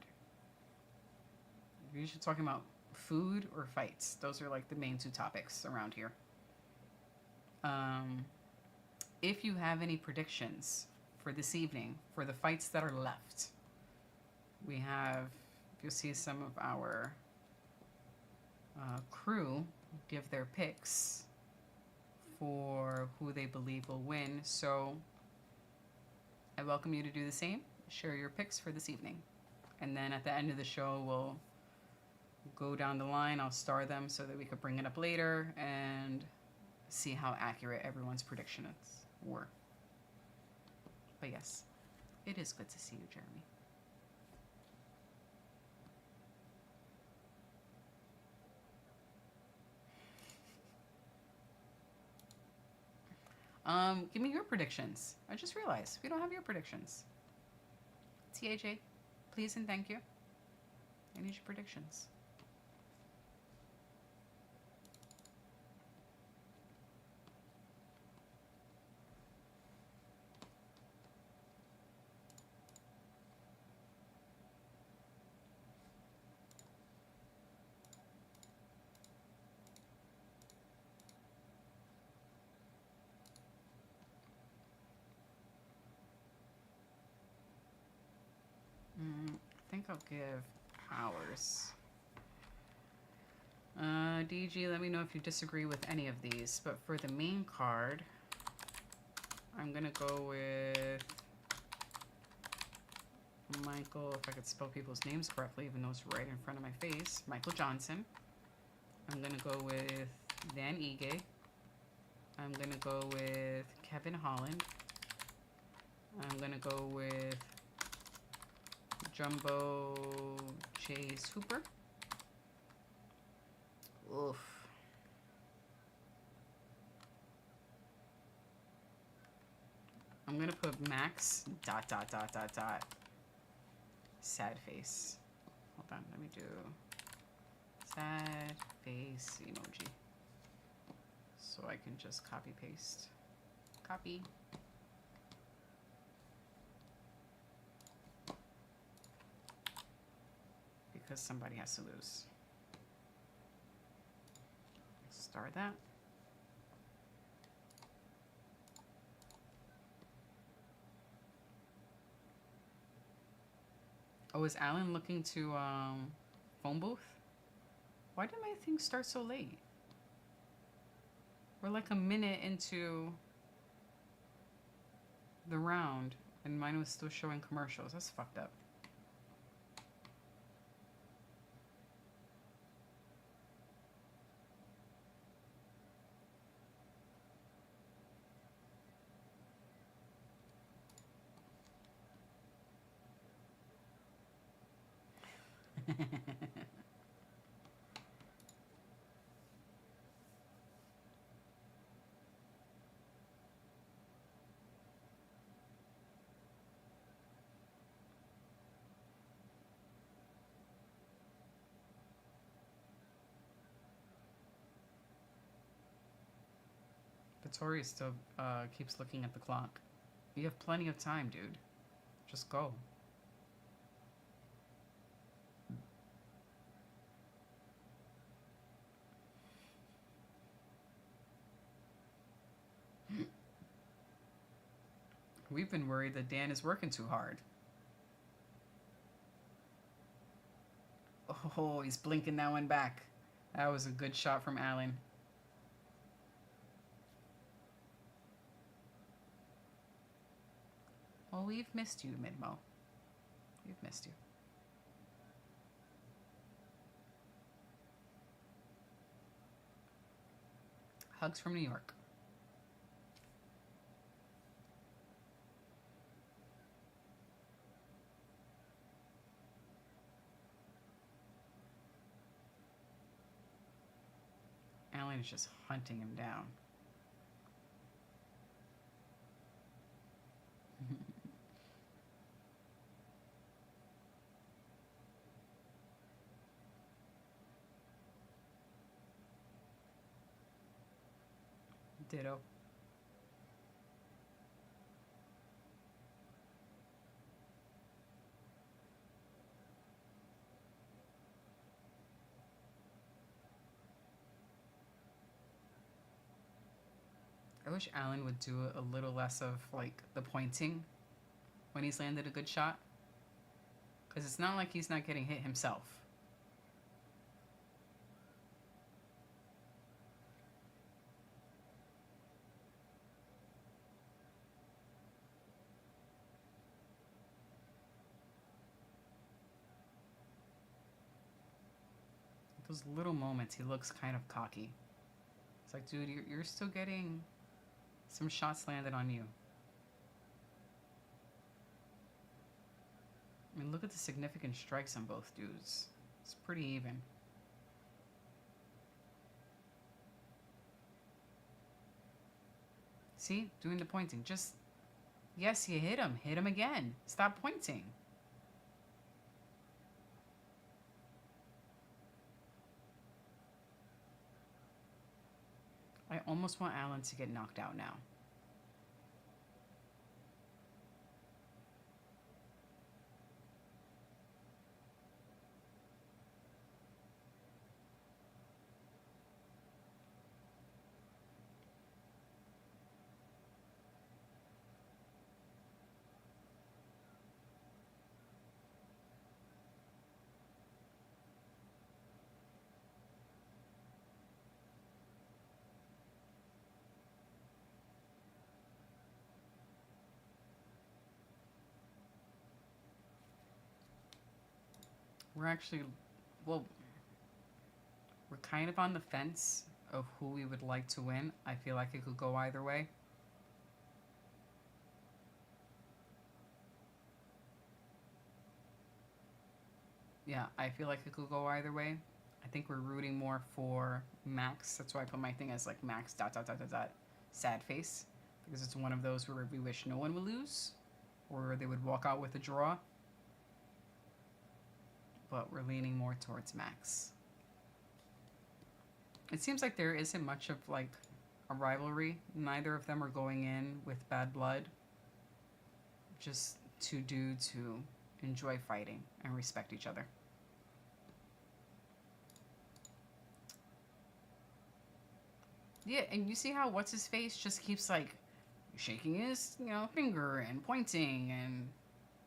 We're usually talking about food or fights. Those are like the main two topics around here. If you have any predictions for this evening, for the fights that are left, we have, you'll see some of our crew give their picks for who they believe will win. So I welcome you to do the same. Share your picks for this evening. And then at the end of the show, we'll go down the line. I'll star them so that we could bring it up later and see how accurate everyone's predictions were. But yes, it is good to see you, Jeremy. Give me your predictions. I just realized we don't have your predictions. TAJ, please and thank you. I need your predictions. I think I'll give ours. DG, let me know if you disagree with any of these. But for the main card, I'm gonna go with Michael, if I could spell people's names correctly, even though it's right in front of my face. Michael Johnson. I'm gonna go with Dan Ige. I'm gonna go with Kevin Holland. I'm gonna go with Jumbo Chase Hooper. Oof. I'm gonna put Max ... sad face. Hold on, let me do sad face emoji. So I can just copy paste. Copy. Because somebody has to lose. Start that. Oh, is Alan looking to phone booth? Why did my thing start so late? We're like a minute into the round and mine was still showing commercials. That's fucked up. Vittori still keeps looking at the clock. You have plenty of time, dude. Just go. We've been worried that Dan is working too hard. Oh, he's blinking that one back. That was a good shot from Allen. Well, we've missed you, Midmo. We've missed you. Hugs from New York. Allen is just hunting him down. Ditto. I wish Allen would do a little less of like the pointing when he's landed a good shot, because it's not like he's not getting hit himself. Those little moments, he looks kind of cocky. It's like, dude, you're still getting some shots landed on you. I mean, look at the significant strikes on both dudes. It's pretty even. See? Doing the pointing. Just, yes, you hit him. Hit him again. Stop pointing. I almost want Allen to get knocked out now. We're actually, well, we're kind of on the fence of who we would like to win. I feel like it could go either way. Yeah, I feel like it could go either way. I think we're rooting more for Max. That's why I put my thing as like Max ... sad face. Because it's one of those where we wish no one would lose, or they would walk out with a draw. But we're leaning more towards Max. It seems like there isn't much of like a rivalry. Neither of them are going in with bad blood. Just two dudes who enjoy fighting and respect each other. Yeah, and you see how what's his face just keeps like shaking his, finger and pointing, and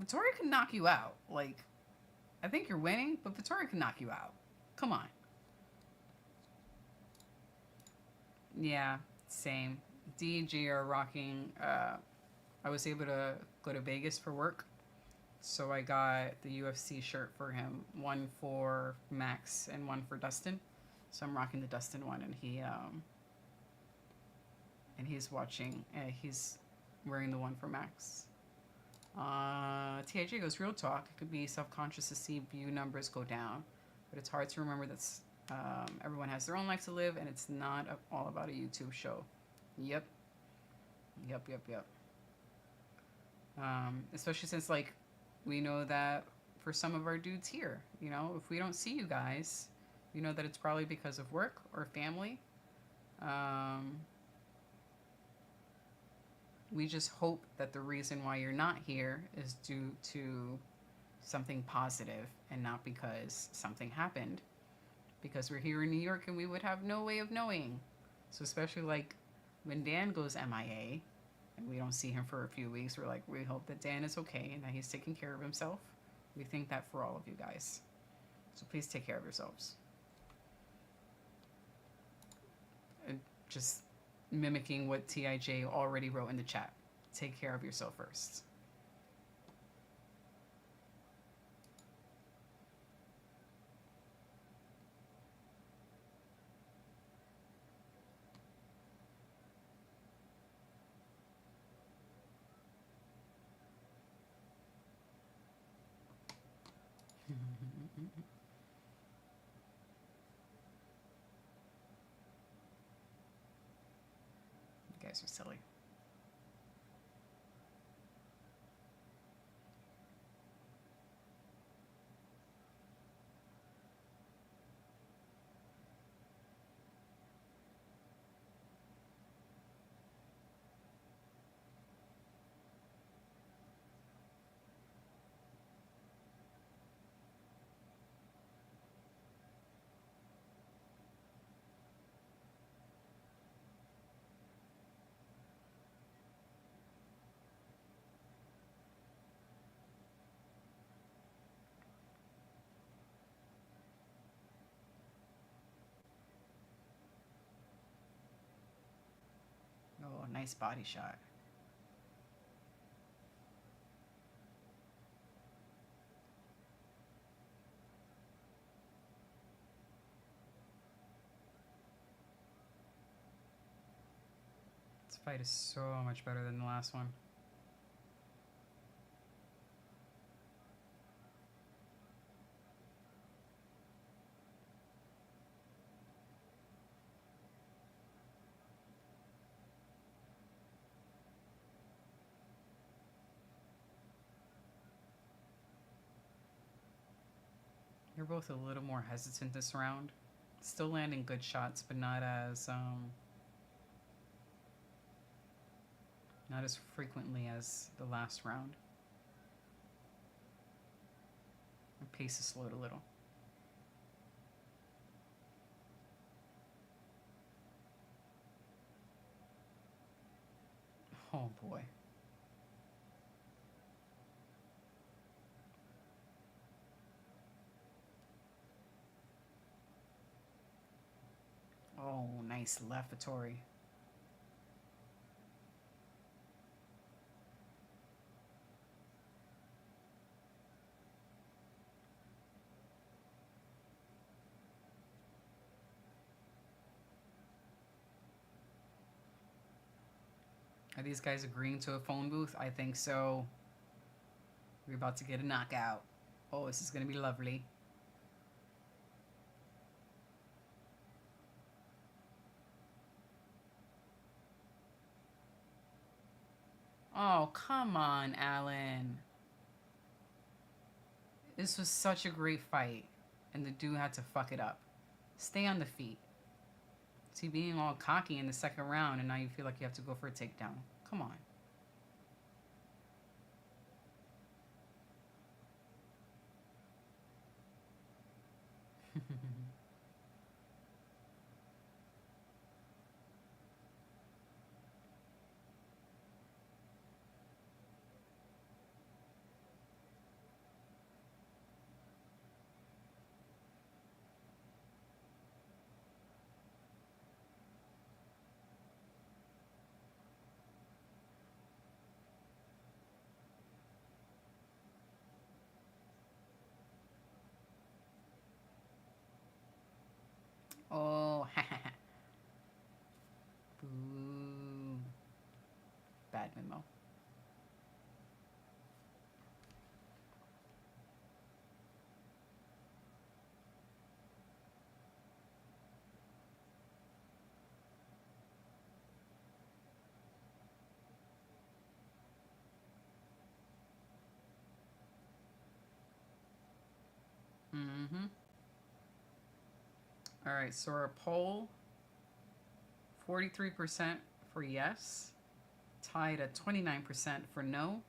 Vittoria can knock you out. Like, I think you're winning, but Vittoria can knock you out. Come on. Yeah, same. D and G are rocking. I was able to go to Vegas for work, so I got the UFC shirt for him. One for Max and one for Dustin. So I'm rocking the Dustin one, and he's watching. He's wearing the one for Max. TIG goes, real talk. It could be self-conscious to see view numbers go down, but it's hard to remember that everyone has their own life to live, and it's not all about a YouTube show. Yep. Especially since, like, we know that for some of our dudes here, if we don't see you guys, we know that it's probably because of work or family. We just hope that the reason why you're not here is due to something positive and not because something happened. Because we're here in New York and we would have no way of knowing. So especially like when Dan goes MIA, and we don't see him for a few weeks, we're like, we hope that Dan is okay and that he's taking care of himself. We think that for all of you guys. So please take care of yourselves. And just mimicking what TIJ already wrote in the chat. Take care of yourself first. You guys are silly. Oh, nice body shot. This fight is so much better than the last one. You're both a little more hesitant this round. Still landing good shots, but not as frequently as the last round. Your pace is slowed a little. Oh boy. Oh, nice left Vittori. Are these guys agreeing to a phone booth? I think so. We're about to get a knockout. Oh, this is going to be lovely. Oh, come on, Alan. This was such a great fight, and the dude had to fuck it up. Stay on the feet. See, being all cocky in the second round, and now you feel like you have to go for a takedown. Come on. Oh, boo. Bad memo. Mm-hmm. All right, so our poll, 43% for yes, tied at 29% for no,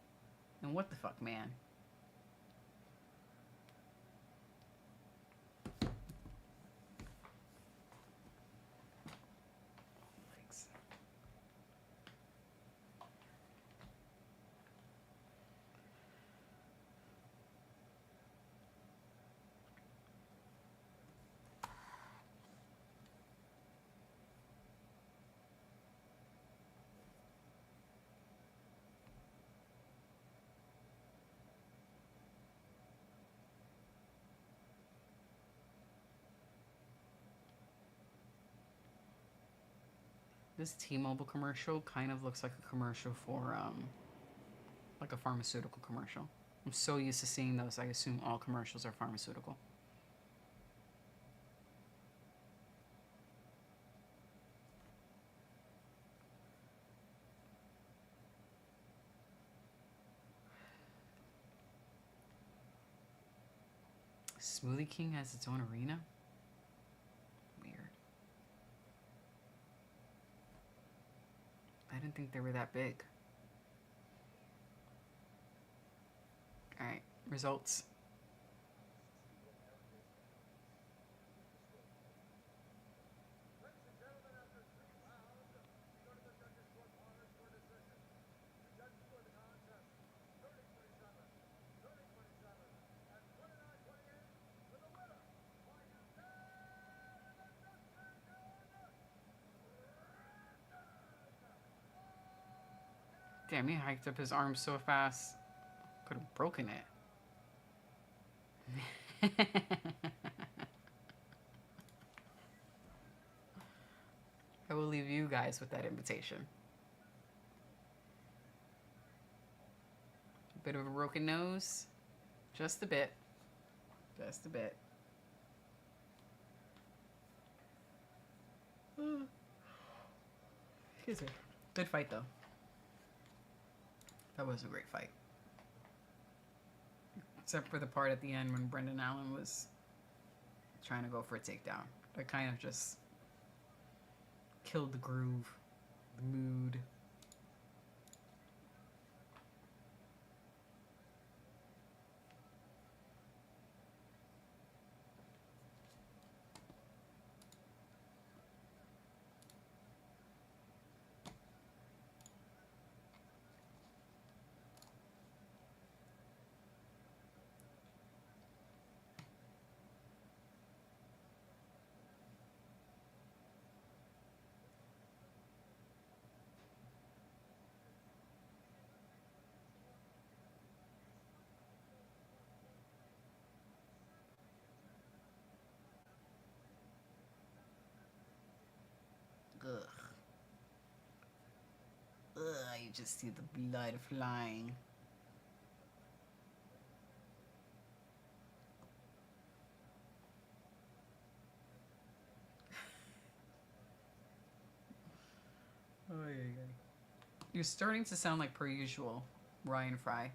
and what the fuck, man? This T-Mobile commercial kind of looks like a commercial for, like a pharmaceutical commercial. I'm so used to seeing those, I assume all commercials are pharmaceutical. Smoothie King has its own arena? Weird. I didn't think they were that big. Alright, results. Damn, he hiked up his arm so fast. Could have broken it. I will leave you guys with that invitation. A bit of a broken nose. Just a bit. Just a bit. Excuse me. Good fight, though. That was a great fight. Except for the part at the end when Brendan Allen was trying to go for a takedown. That kind of just killed the groove, the mood. Ugh. Ugh, you just see the blood flying. Oh, yeah. You're starting to sound like per usual, Ryan Fry.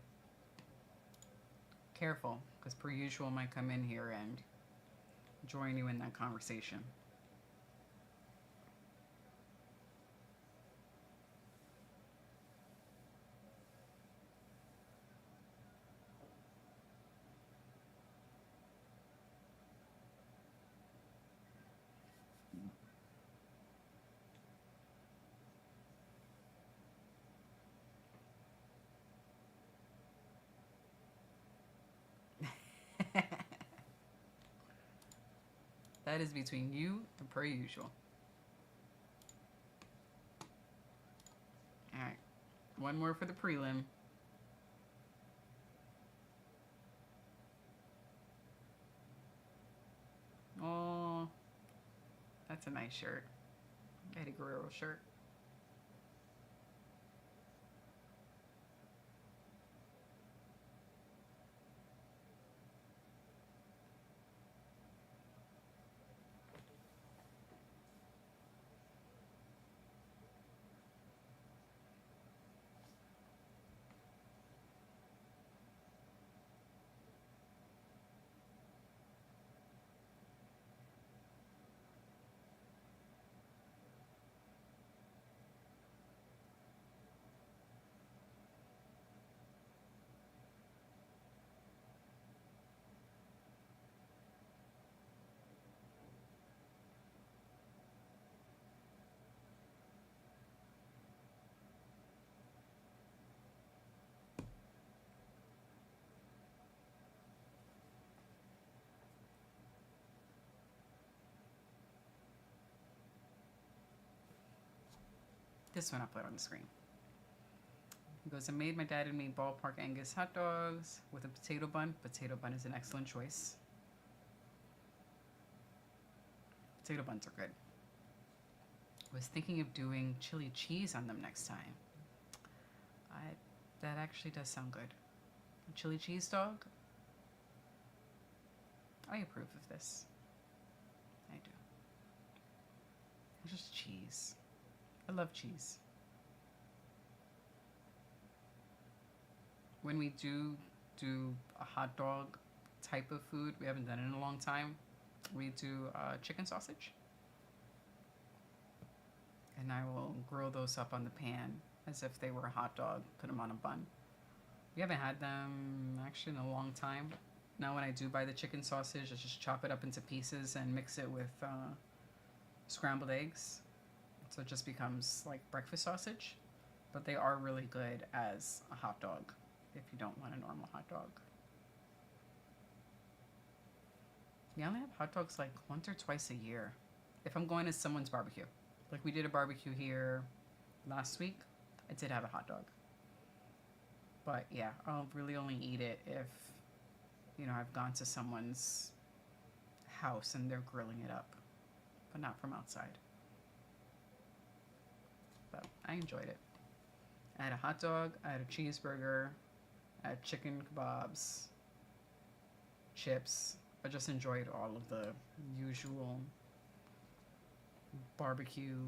Careful, because per usual might come in here and join you in that conversation. That is between you and per usual. Alright. One more for the prelim. Oh, that's a nice shirt. Eddie Guerrero shirt. This one I'll put on the screen. He goes, I made my dad and me ballpark Angus hot dogs with a potato bun. Potato bun is an excellent choice. Potato buns are good. was thinking of doing chili cheese on them next time. That actually does sound good. A chili cheese dog? I approve of this. I do. It's just cheese. I love cheese. When we do a hot dog type of food, we haven't done it in a long time, we do chicken sausage. And I will grill those up on the pan as if they were a hot dog, put them on a bun. We haven't had them actually in a long time. Now when I do buy the chicken sausage, I just chop it up into pieces and mix it with scrambled eggs. So it just becomes like breakfast sausage. But they are really good as a hot dog if you don't want a normal hot dog. We only have hot dogs like once or twice a year. If I'm going to someone's barbecue. Like we did a barbecue here last week. I did have a hot dog. But yeah, I'll really only eat it if, you know, I've gone to someone's house and they're grilling it up. But not from outside. But I enjoyed it. I had a hot dog, I had a cheeseburger, I had chicken kebabs, chips. I just enjoyed all of the usual barbecue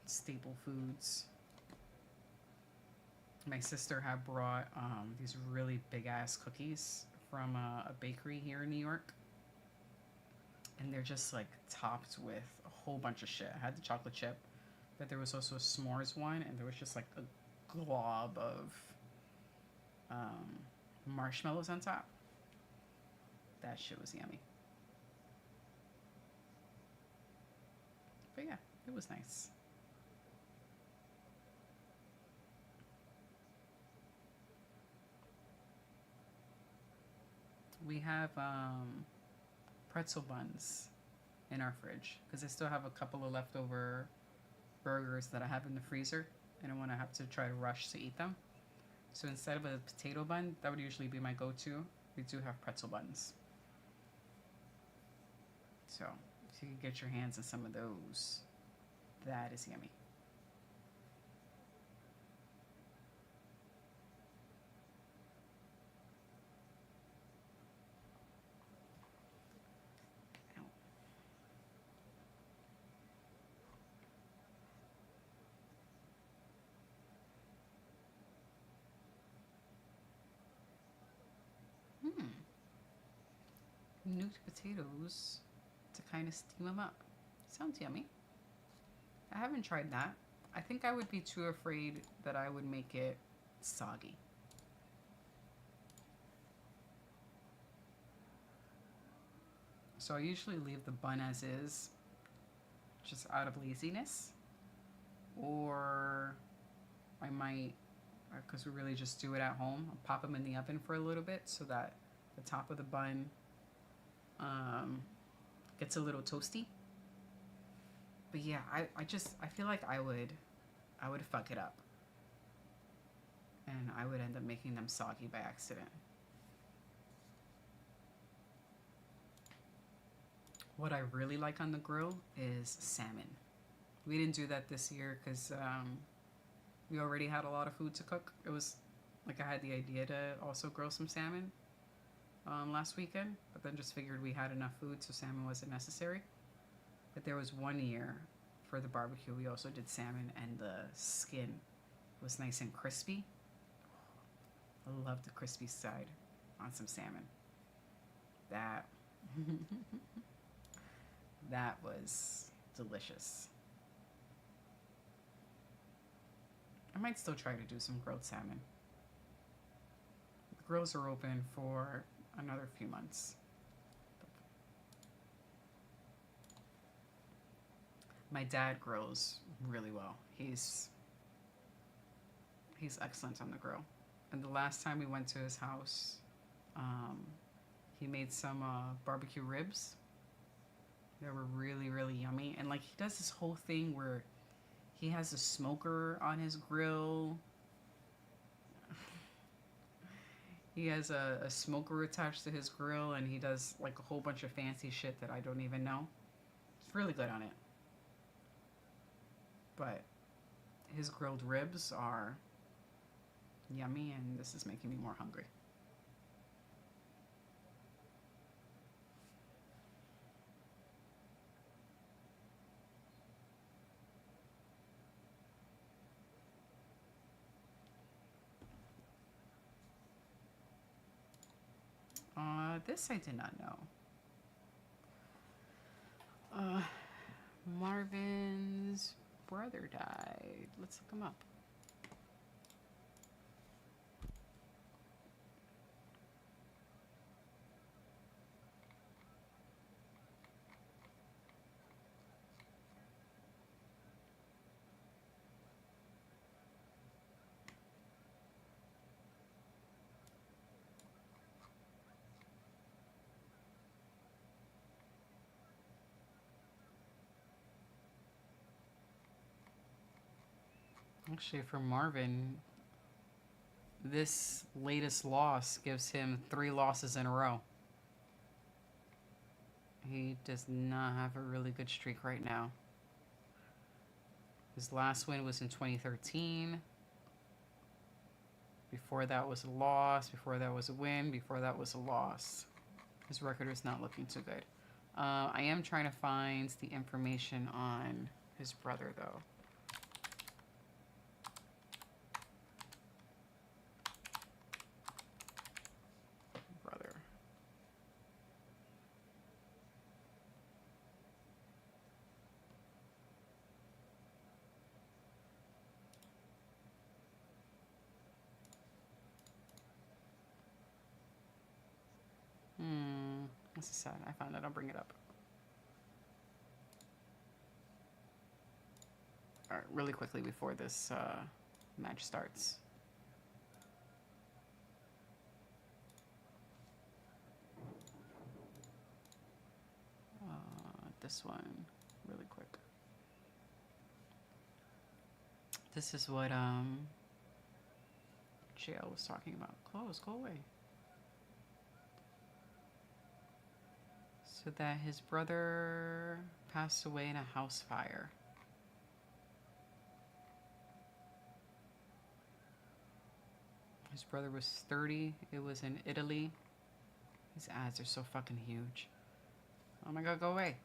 staple foods. My sister had brought these really big ass cookies from a bakery here in New York. And they're just like topped with a whole bunch of shit. I had the chocolate chip, but there was also a s'mores one, and there was just like a glob of marshmallows on top. That shit was yummy. But yeah, it was nice. We have pretzel buns in our fridge because I still have a couple of leftover burgers that I have in the freezer. I don't want to have to try to rush to eat them. So instead of a potato bun, that would usually be my go-to. We do have pretzel buns. So if you can get your hands on some of those, that is yummy. Nuked potatoes to kind of steam them up. Sounds yummy. I haven't tried that. I think I would be too afraid that I would make it soggy. So I usually leave the bun as is, just out of laziness. Or I might, because we really just do it at home, I'll pop them in the oven for a little bit so that the top of the bun gets a little toasty. But yeah, I feel like I would fuck it up. And I would end up making them soggy by accident. What I really like on the grill is salmon. We didn't do that this year because we already had a lot of food to cook. It was like I had the idea to also grill some salmon last weekend, but then just figured we had enough food so salmon wasn't necessary. But there was one year for the barbecue we also did salmon, and the skin was nice and crispy. I love the crispy side on some salmon. That that was delicious. I might still try to do some grilled salmon. The grills are open for another few months. My dad grills really well. He's excellent on the grill. And the last time we went to his house, he made some barbecue ribs. They were really, really yummy. And like he does this whole thing where he has a smoker on his grill. He has a smoker attached to his grill, and he does like a whole bunch of fancy shit that I don't even know. It's really good on it. but his grilled ribs are yummy, and this is making me more hungry. This I did not know. Marvin's brother died. Let's look him up. Actually, for Marvin, this latest loss gives him 3 losses in a row. He does not have a really good streak right now. His last win was in 2013. Before that was a loss. Before that was a win. Before that was a loss. His record is not looking too good. I am trying to find the information on his brother, though. This is sad. I found it. I'll bring it up. Alright, really quickly before this match starts. This one, really quick. This is what JL was talking about. Close, go away. So that his brother passed away in a house fire. His brother was 30. It was in Italy. His ads are so fucking huge. Oh my god, go away.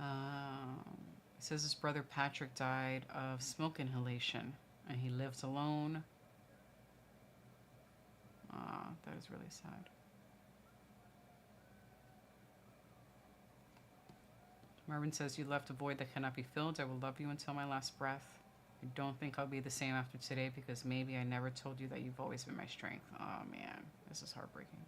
It says his brother Patrick died of smoke inhalation and he lived alone. That is really sad. Marvin says, you left a void that cannot be filled. I will love you until my last breath. I don't think I'll be the same after today because maybe I never told you that you've always been my strength. Oh man, this is heartbreaking.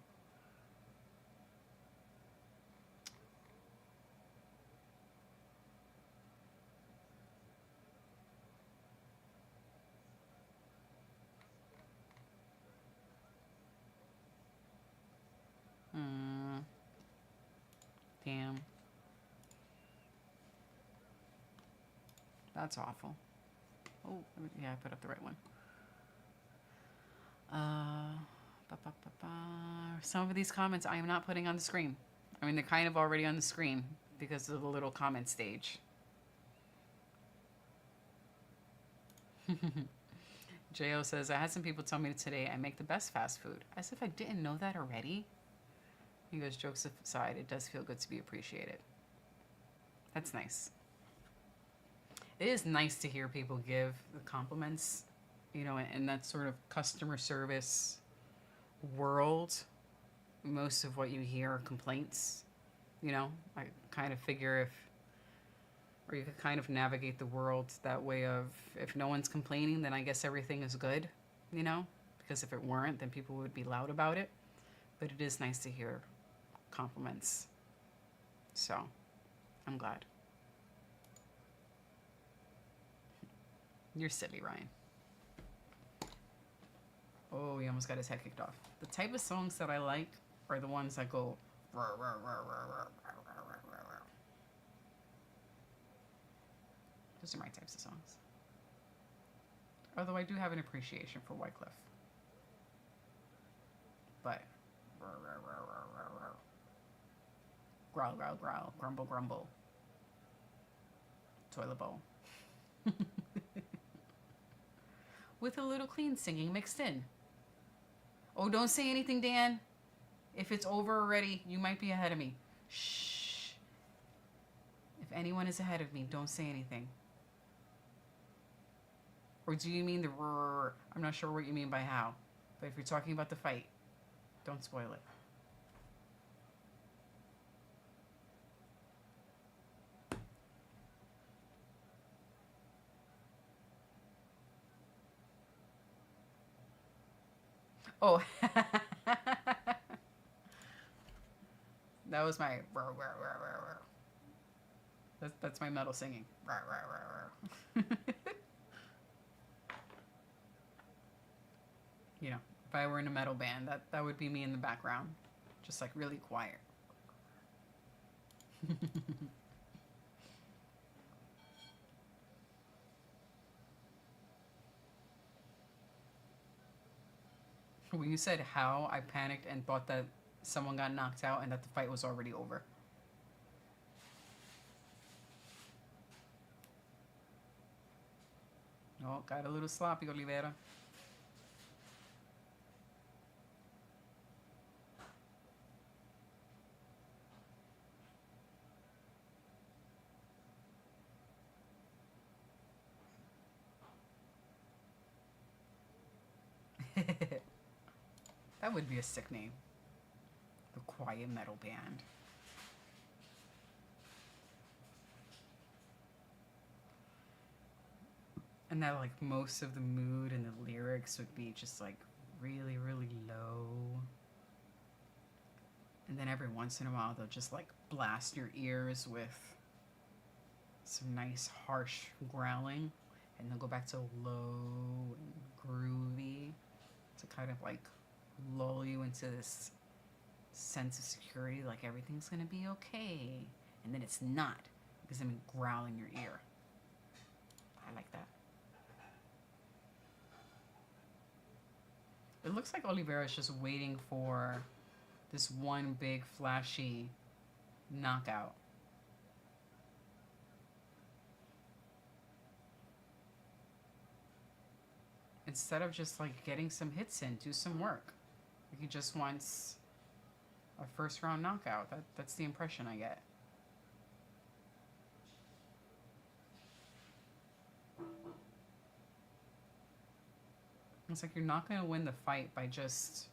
Damn. That's awful. Oh, yeah, I put up the right one. Some of these comments I am not putting on the screen. I mean, they're kind of already on the screen because of the little comment stage. Jo says, I had some people tell me today I make the best fast food. As if I didn't know that already. He goes, jokes aside, it does feel good to be appreciated. That's nice. It is nice to hear people give the compliments, you know, in that sort of customer service world. Most of what you hear are complaints, you know. I kind of figure or you could kind of navigate the world that way of, if no one's complaining, then I guess everything is good, you know. Because if it weren't, then people would be loud about it. But it is nice to hear compliments. So, I'm glad. You're silly, Ryan. Oh, he almost got his head kicked off. The type of songs that I like are the ones that go... Those are my types of songs. Although I do have an appreciation for Wycliffe. But... Growl, growl, growl. Grumble, grumble. toilet bowl. With a little clean singing mixed in. Oh, don't say anything, Dan. If it's over already, you might be ahead of me. Shh. If anyone is ahead of me, don't say anything. Or do you mean the rrrr? I'm not sure what you mean by how. But if you're talking about the fight, don't spoil it. Oh. That was my that's my metal singing. You know, if I were in a metal band, that would be me in the background. Just like really quiet. When you said how, I panicked and thought that someone got knocked out and that the fight was already over. Oh, got a little sloppy, Oliveira. That would be a sick name. The Quiet Metal Band. And that like most of the mood and the lyrics would be just like really, really low. And then every once in a while they'll just like blast your ears with some nice harsh growling. And they'll go back to low and groovy to kind of like lull you into this sense of security, like everything's gonna be okay. And then it's not, because I'm growling your ear. I like that. It looks like Oliveira is just waiting for this one big flashy knockout. Instead of just like getting some hits in, do some work. Like he just wants a first round knockout. That's the impression I get. It's like you're not going to win the fight by just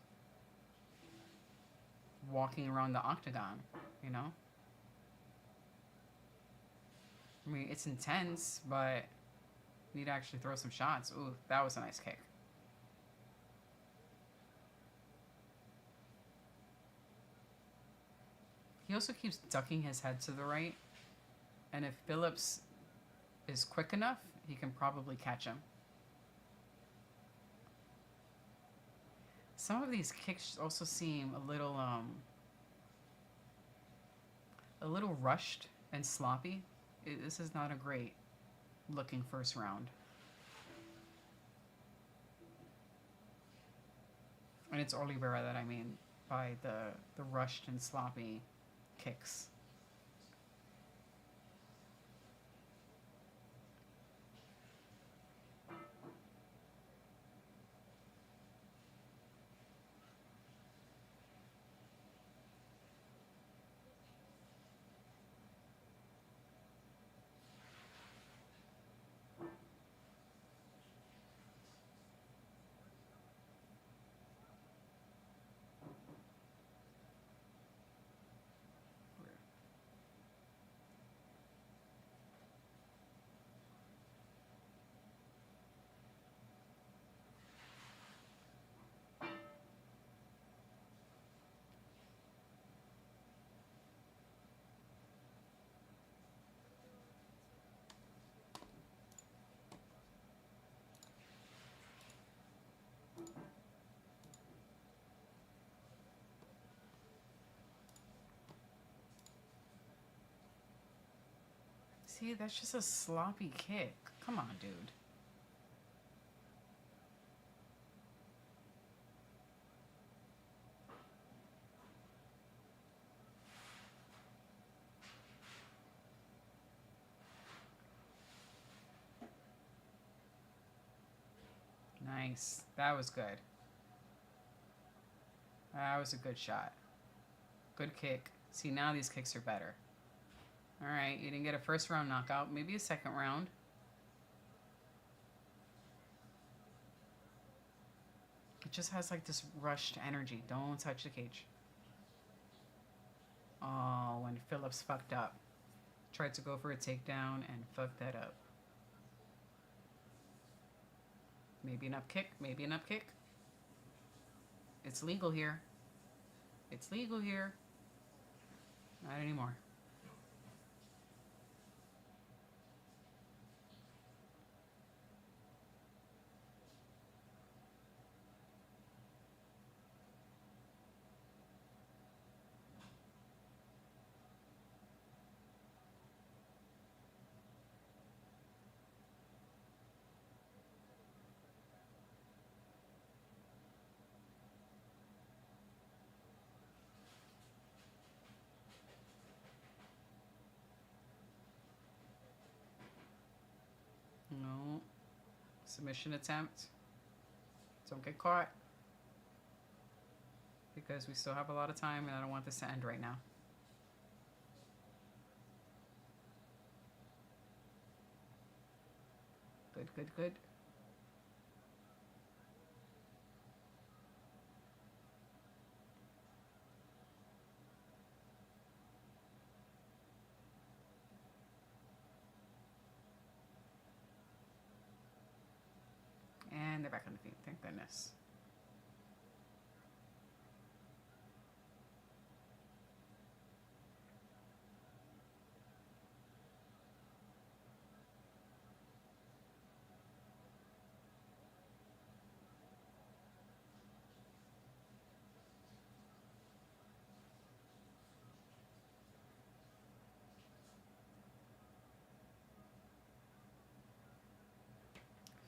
walking around the octagon, you know? I mean, it's intense, but you need to actually throw some shots. Ooh, that was a nice kick. He also keeps ducking his head to the right. And if Phillips is quick enough, he can probably catch him. Some of these kicks also seem a little rushed and sloppy. This is not a great looking first round. And it's Oliveira that I mean by the rushed and sloppy kicks. See, that's just a sloppy kick. Come on, dude. Nice. That was good. That was a good shot. Good kick. See, now these kicks are better. All right, you didn't get a first round knockout. Maybe a second round. It just has like this rushed energy. Don't touch the cage. Oh, when Phillips fucked up. Tried to go for a takedown and fucked that up. Maybe an up kick. Maybe an up kick. It's legal here. It's legal here. Not anymore. No. Submission attempt. Don't get caught. Because we still have a lot of time and I don't want this to end right now. Good, good, good. And they're back on the feet, thank goodness.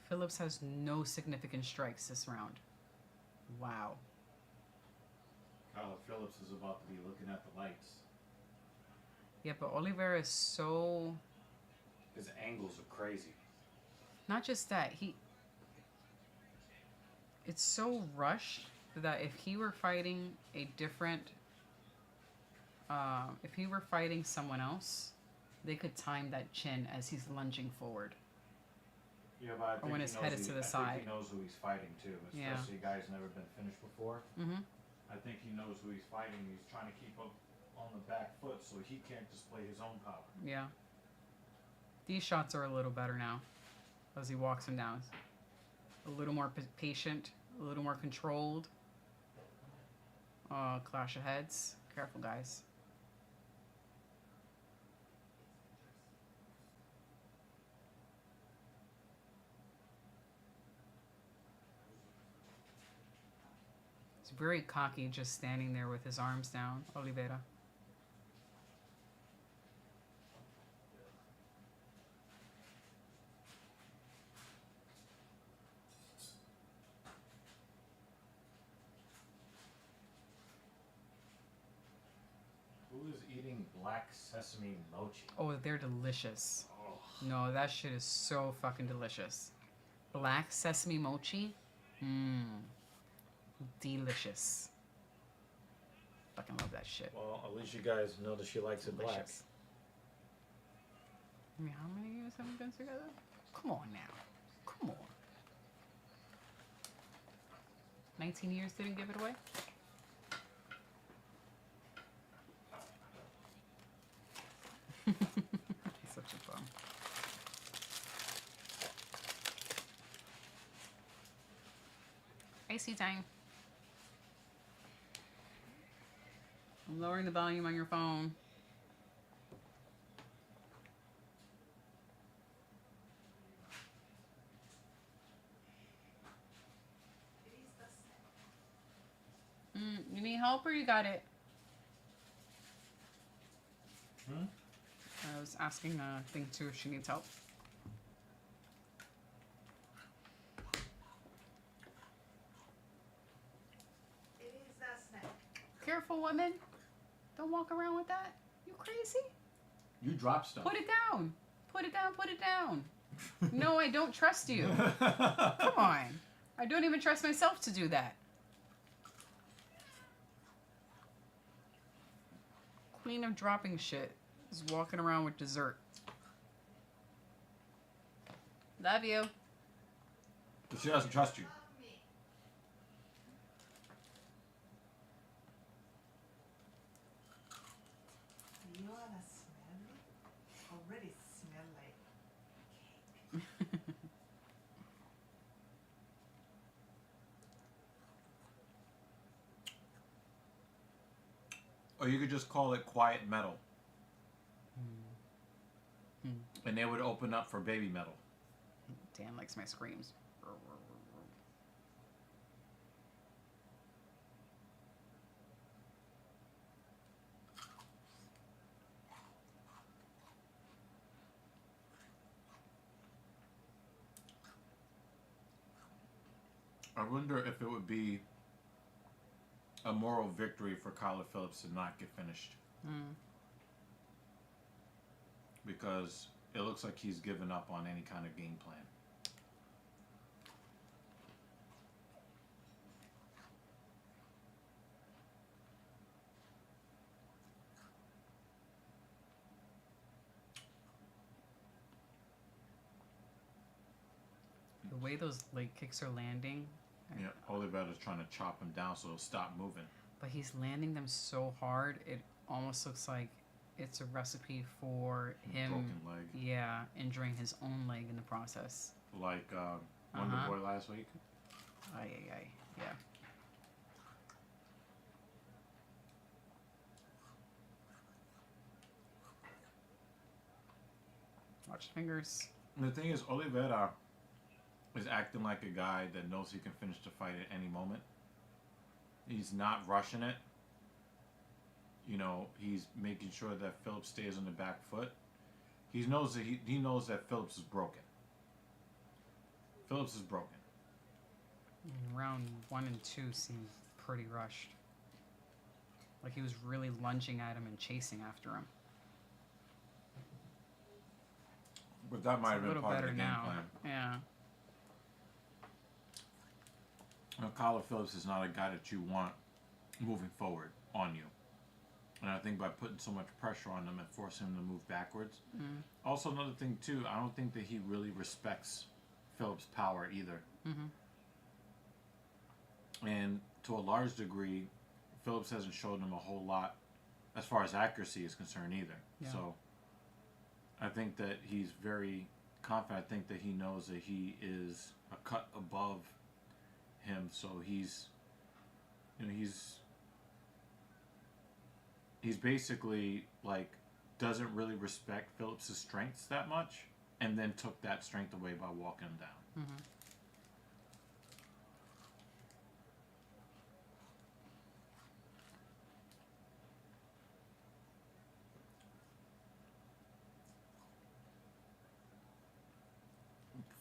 Phillips has no significant strikes this round. Wow. Carla Phillips is about to be looking at the lights. Yeah, but Oliveira is so... His angles are crazy. Not just that, it's so rushed that if he were fighting a different... if he were fighting someone else, they could time that chin as he's lunging forward. Yeah, but I think when his head is to the side. I think he knows who he's fighting too, especially a guy who's never been finished before. Mm-hmm. I think he knows who he's fighting. He's trying to keep up on the back foot so he can't display his own power. Yeah. These shots are a little better now as he walks him down. A little more patient, a little more controlled. Clash of heads. Careful, guys. He's very cocky, just standing there with his arms down, Oliveira. Who is eating black sesame mochi? Oh, they're delicious. Oh. No, that shit is so fucking delicious. Black sesame mochi? Mmm. Delicious. Fucking love that shit. Well, at least you guys know that she likes it black. Delicious. I mean, how many years have we been together? Come on now. Come on. 19 years didn't give it away? Such a bum. Icy time. I'm lowering the volume on your phone. You need help or you got it? I was asking Thing 2 if she needs help. It is that snack. Careful, woman. Don't walk around with that. You crazy? You drop stuff. Put it down. Put it down. Put it down. No, I don't trust you. Come on. I don't even trust myself to do that. Queen of dropping shit is walking around with dessert. Love you. But she doesn't trust you. You wanna smell me? Already smell like cake. Or you could just call it quiet metal. And they would open up for baby metal. Dan likes my screams. I wonder if it would be a moral victory for Kyler Phillips to not get finished. Because it looks like he's given up on any kind of game plan. The way those leg kicks are landing. Yeah, Oliveira's trying to chop him down so he'll stop moving. But he's landing them so hard, it almost looks like it's a recipe for him. Broken leg. Yeah, injuring his own leg in the process. Like Wonder Boy last week. Ay. Yeah. Watch fingers. And the thing is, Oliveira is acting like a guy that knows he can finish the fight at any moment. He's not rushing it. You know, he's making sure that Phillips stays on the back foot. He knows that he knows that Phillips is broken. Phillips is broken. Round 1 and 2 seemed pretty rushed. Like he was really lunging at him and chasing after him. But that might have been part of the game now. plan. Yeah. Now, Kyler Phillips is not a guy that you want moving forward on you. And I think by putting so much pressure on him and forcing him to move backwards. Also, another thing, too, I don't think that he really respects Phillips' power either. And to a large degree, Phillips hasn't shown him a whole lot as far as accuracy is concerned either. Yeah. So I think that he's very confident. I think that he knows that he is a cut above him. So he's basically like doesn't really respect Phillips' strengths that much, and then took that strength away by walking him down.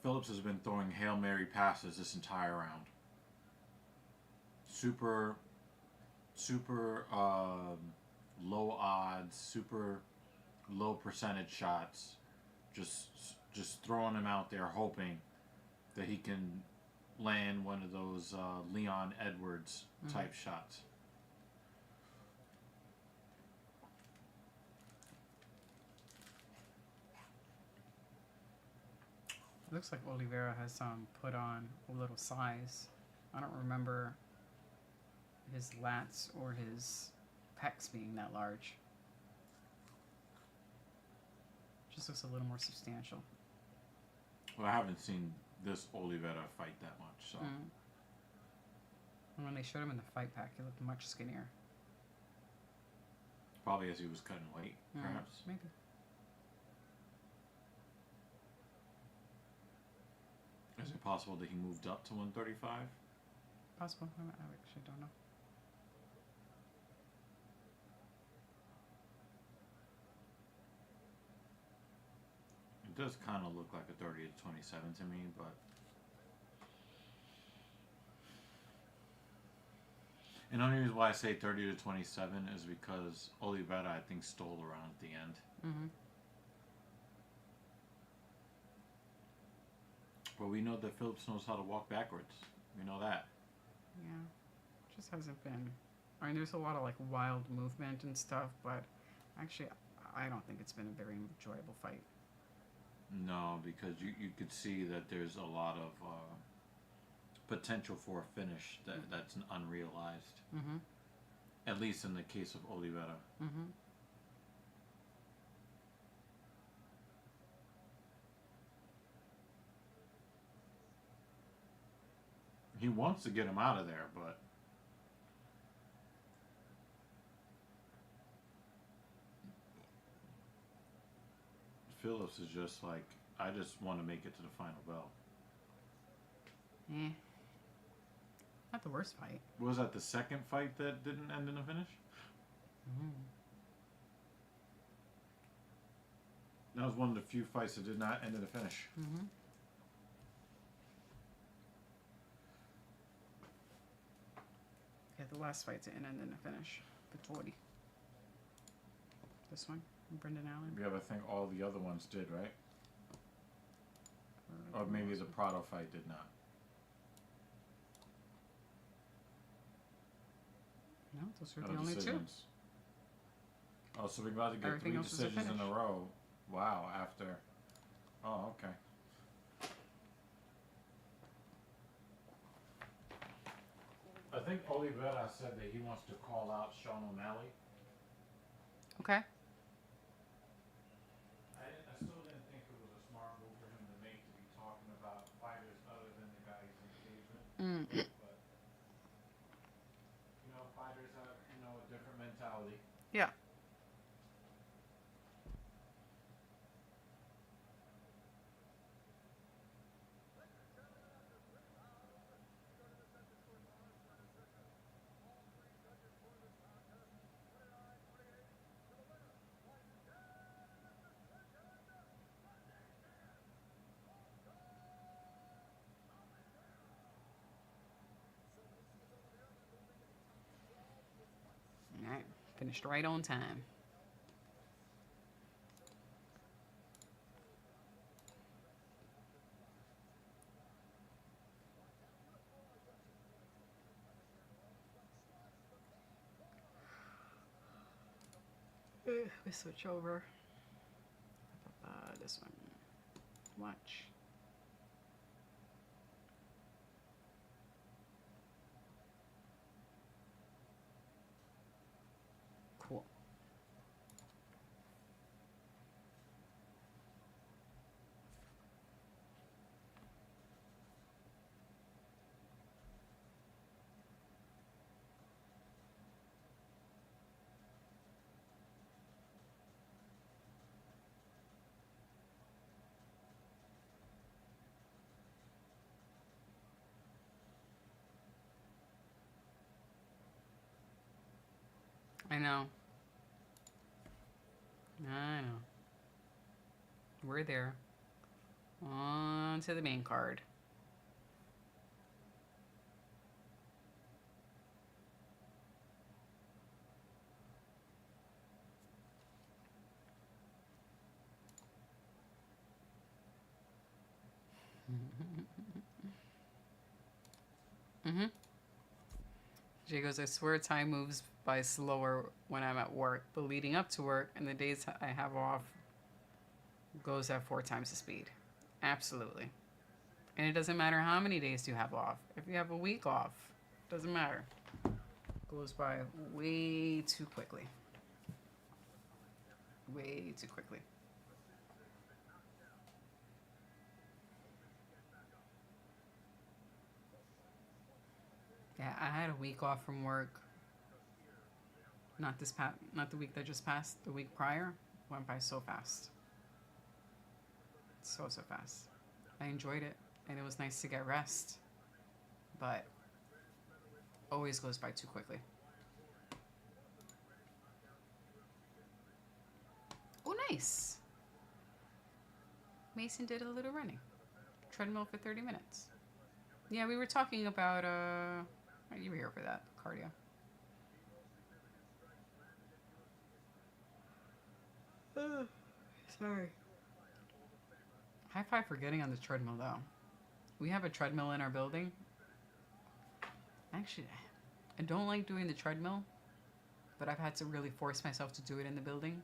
Phillips has been throwing Hail Mary passes this entire round. Super low odds, super low percentage shots. Just throwing them out there, hoping that he can land one of those Leon Edwards type shots. It looks like Oliveira has put on a little size. I don't remember his lats or his pecs being that large. Just looks a little more substantial. Well, I haven't seen this Oliveira fight that much, so. And when they showed him in the fight pack, he looked much skinnier. Probably as he was cutting weight, perhaps. Maybe. Is it possible that he moved up to 135? Possible. I actually don't know. It does kind of look like a 30 to 27 to me, but. And the only reason why I say 30 to 27 is because Oliveira, I think, stole around at the end. But we know that Phillips knows how to walk backwards. We know that. Yeah, just hasn't been. I mean, there's a lot of like wild movement and stuff, but actually, I don't think it's been a very enjoyable fight. No, because you could see that there's a lot of potential for a finish that's unrealized. Mm-hmm. At least in the case of Oliveira. Mm-hmm. He wants to get him out of there, but Phillips is just like, I just want to make it to the final bell. Not the worst fight. Was that the second fight that didn't end in a finish? Mm-hmm. That was one of the few fights that did not end in a finish. Mm-hmm. Yeah, the last fight didn't end in a finish. Vittori. This one, Brendan Allen. Yeah, but I think all the other ones did, right? Or maybe the Prado fight did not. No, those were the only two. Oh, so we're about to get Everything 3 else was a decisions in a finish. row. Wow, after. Oh, okay. I think Oliveira said that he wants to call out Sean O'Malley. Okay. I still didn't think it was a smart move for him to make to be talking about fighters other than the guy he's engaged with. But, fighters have, a different mentality. Yeah. All right. Finished right on time. We switch over. This one. Watch. Cool. I know. I know. We're there. On to the main card. Mm-hmm. Jay goes, I swear time moves by slower when I'm at work, but leading up to work and the days I have off goes at 4 times the speed. Absolutely. And it doesn't matter how many days you have off. If you have a week off, doesn't matter. Goes by way too quickly. Way too quickly. Yeah, I had a week off from work. Not the week that just passed. The week prior went by so fast. So fast. I enjoyed it, and it was nice to get rest. But always goes by too quickly. Oh, nice. Mason did a little running. Treadmill for 30 minutes. Yeah, we were talking about, you were here for that, cardio. Sorry. High five for getting on the treadmill, though. We have a treadmill in our building, Actually, I don't like doing the treadmill, but I've had to really force myself to do it in the building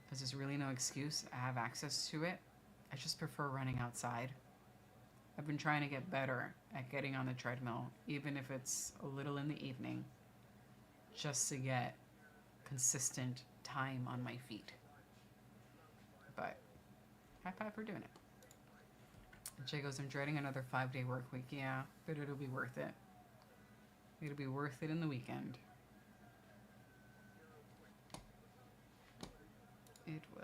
because there's really no excuse. I have access to it. I just prefer running outside. I've been trying to get better at getting on the treadmill, even if it's a little in the evening, just to get consistent time on my feet. But high five for doing it. And Jay goes, I'm dreading another 5-day work week. Yeah, but it'll be worth it. It'll be worth it in the weekend. It will.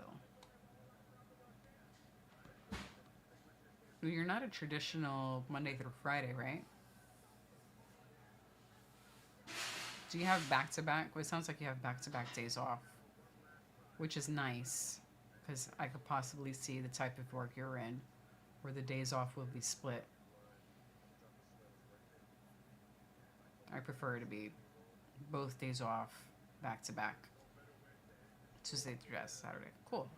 Well, you're not a traditional Monday through Friday, right? Do you have back-to-back? Well, it sounds like you have back-to-back days off, which is nice, because I could possibly see the type of work you're in, where the days off will be split. I prefer to be both days off, back-to-back. Tuesday through Saturday. Cool.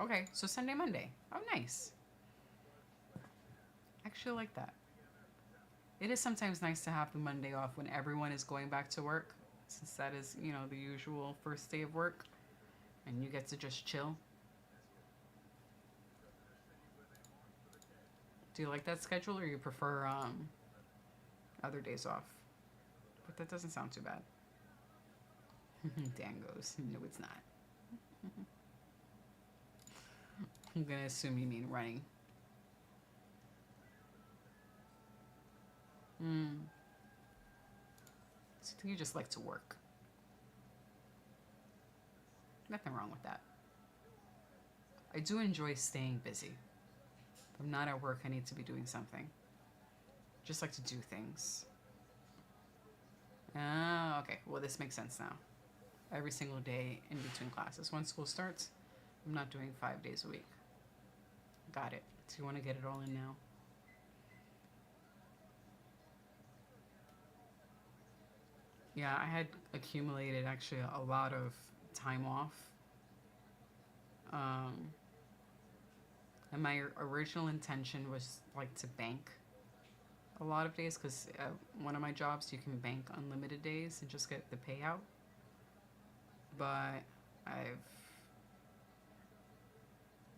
Okay, so Sunday, Monday. Oh, nice. Actually like that. It is sometimes nice to have the Monday off when everyone is going back to work, since that is, you know, the usual first day of work, and you get to just chill. Do you like that schedule, or you prefer other days off? But that doesn't sound too bad. Dan goes, no, it's not. I'm gonna assume you mean running. So you just like to work. Nothing wrong with that. I do enjoy staying busy. If I'm not at work, I need to be doing something. Just like to do things. Ah, okay. Well, this makes sense now. Every single day in between classes. Once school starts, I'm not doing 5 days a week. Got it. So you want to get it all in now? Yeah, I had accumulated actually a lot of time off. And my original intention was like to bank a lot of days, because one of my jobs you can bank unlimited days and just get the payout. But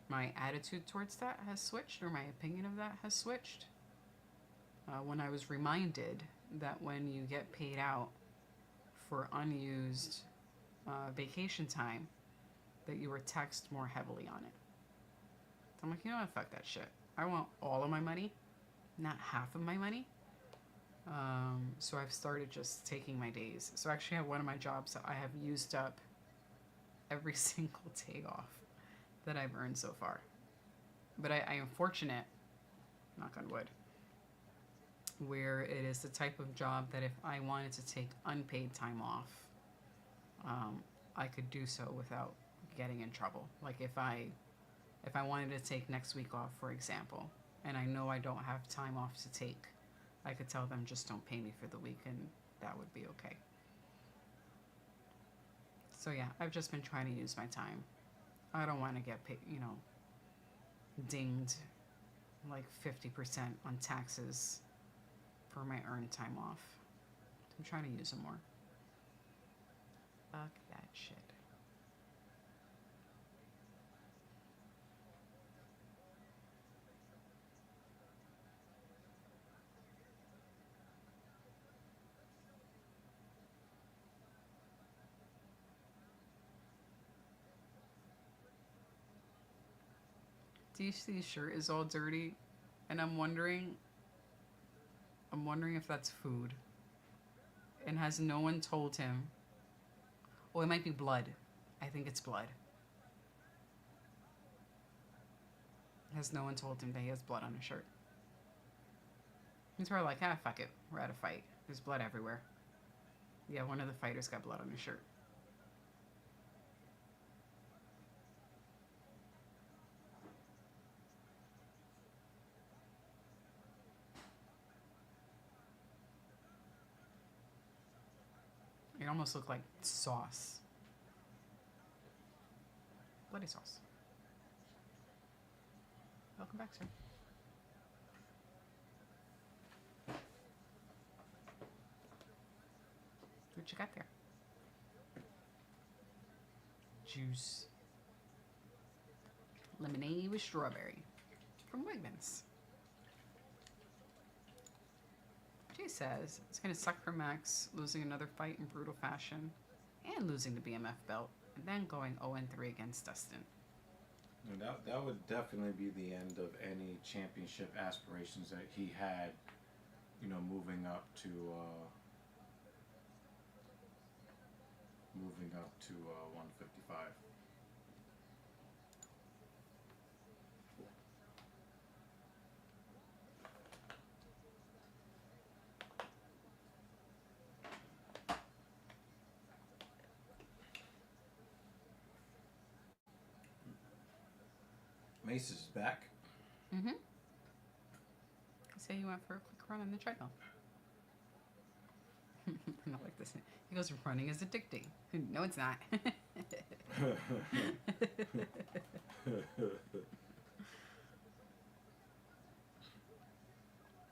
my attitude towards that has switched, or my opinion of that has switched. When I was reminded that when you get paid out for unused vacation time, that you were taxed more heavily on it. So I'm like, you know what, fuck that shit. I want all of my money, not half of my money. So I've started just taking my days. So I actually have one of my jobs that I have used up every single day off that I've earned so far. But I am fortunate, knock on wood, where it is the type of job that if I wanted to take unpaid time off, I could do so without getting in trouble. Like if I wanted to take next week off, for example, and I know I don't have time off to take, I could tell them just don't pay me for the week, and that would be okay. So yeah, I've just been trying to use my time. I don't want to get paid, dinged like 50% on taxes for my earned time off. I'm trying to use them more. Fuck that shit. DC's shirt is all dirty, and I'm wondering if that's food. And has no one told him? Oh, it might be blood. I think it's blood. Has no one told him that he has blood on his shirt? He's probably like, fuck it. We're at a fight. There's blood everywhere. Yeah, one of the fighters got blood on his shirt. It almost looked like sauce. Bloody sauce. Welcome back, sir. you got there? Juice. Lemonade with strawberry. From Wegmans. Jay says it's going to suck for Max losing another fight in brutal fashion and losing the BMF belt and then going 0-3 against Dustin. That would definitely be the end of any championship aspirations that he had, you know, moving up to 155. Mace is back. Mm-hmm. He said he went for a quick run on the treadmill. I don't like this. He goes, running is addicting. No, it's not.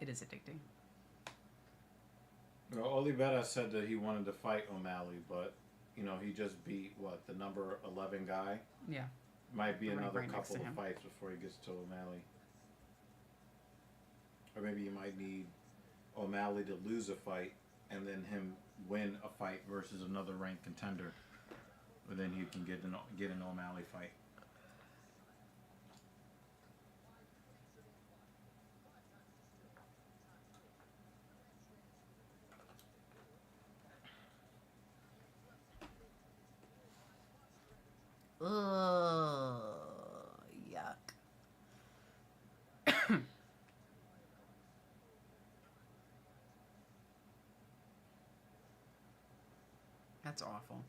It is addicting. Well, Oliveira said that he wanted to fight O'Malley, but, you know, he just beat, what, the number 11 guy? Yeah. Might be Right another next couple to of him. fights before he gets to O'Malley. Or maybe you might need O'Malley to lose a fight and then him win a fight versus another ranked contender. But then you can get an O'Malley fight. Ugh. Yuck. That's awful.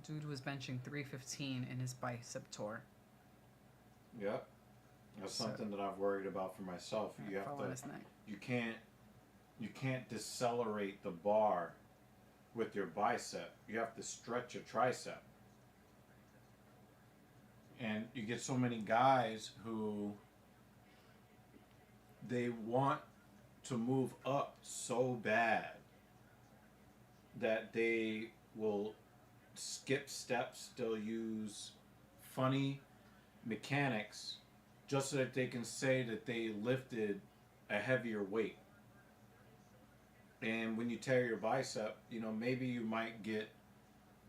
Dude was benching 315 in his bicep tour. Yep. That's So- something that I've worried about for myself. You have Fall on to. his neck. You can't decelerate the bar with your bicep. You have to stretch your tricep. And you get so many guys who they want to move up so bad that they will skip steps, they'll use funny mechanics just so that they can say that they lifted a heavier weight. And when you tear your bicep, you know, maybe you might get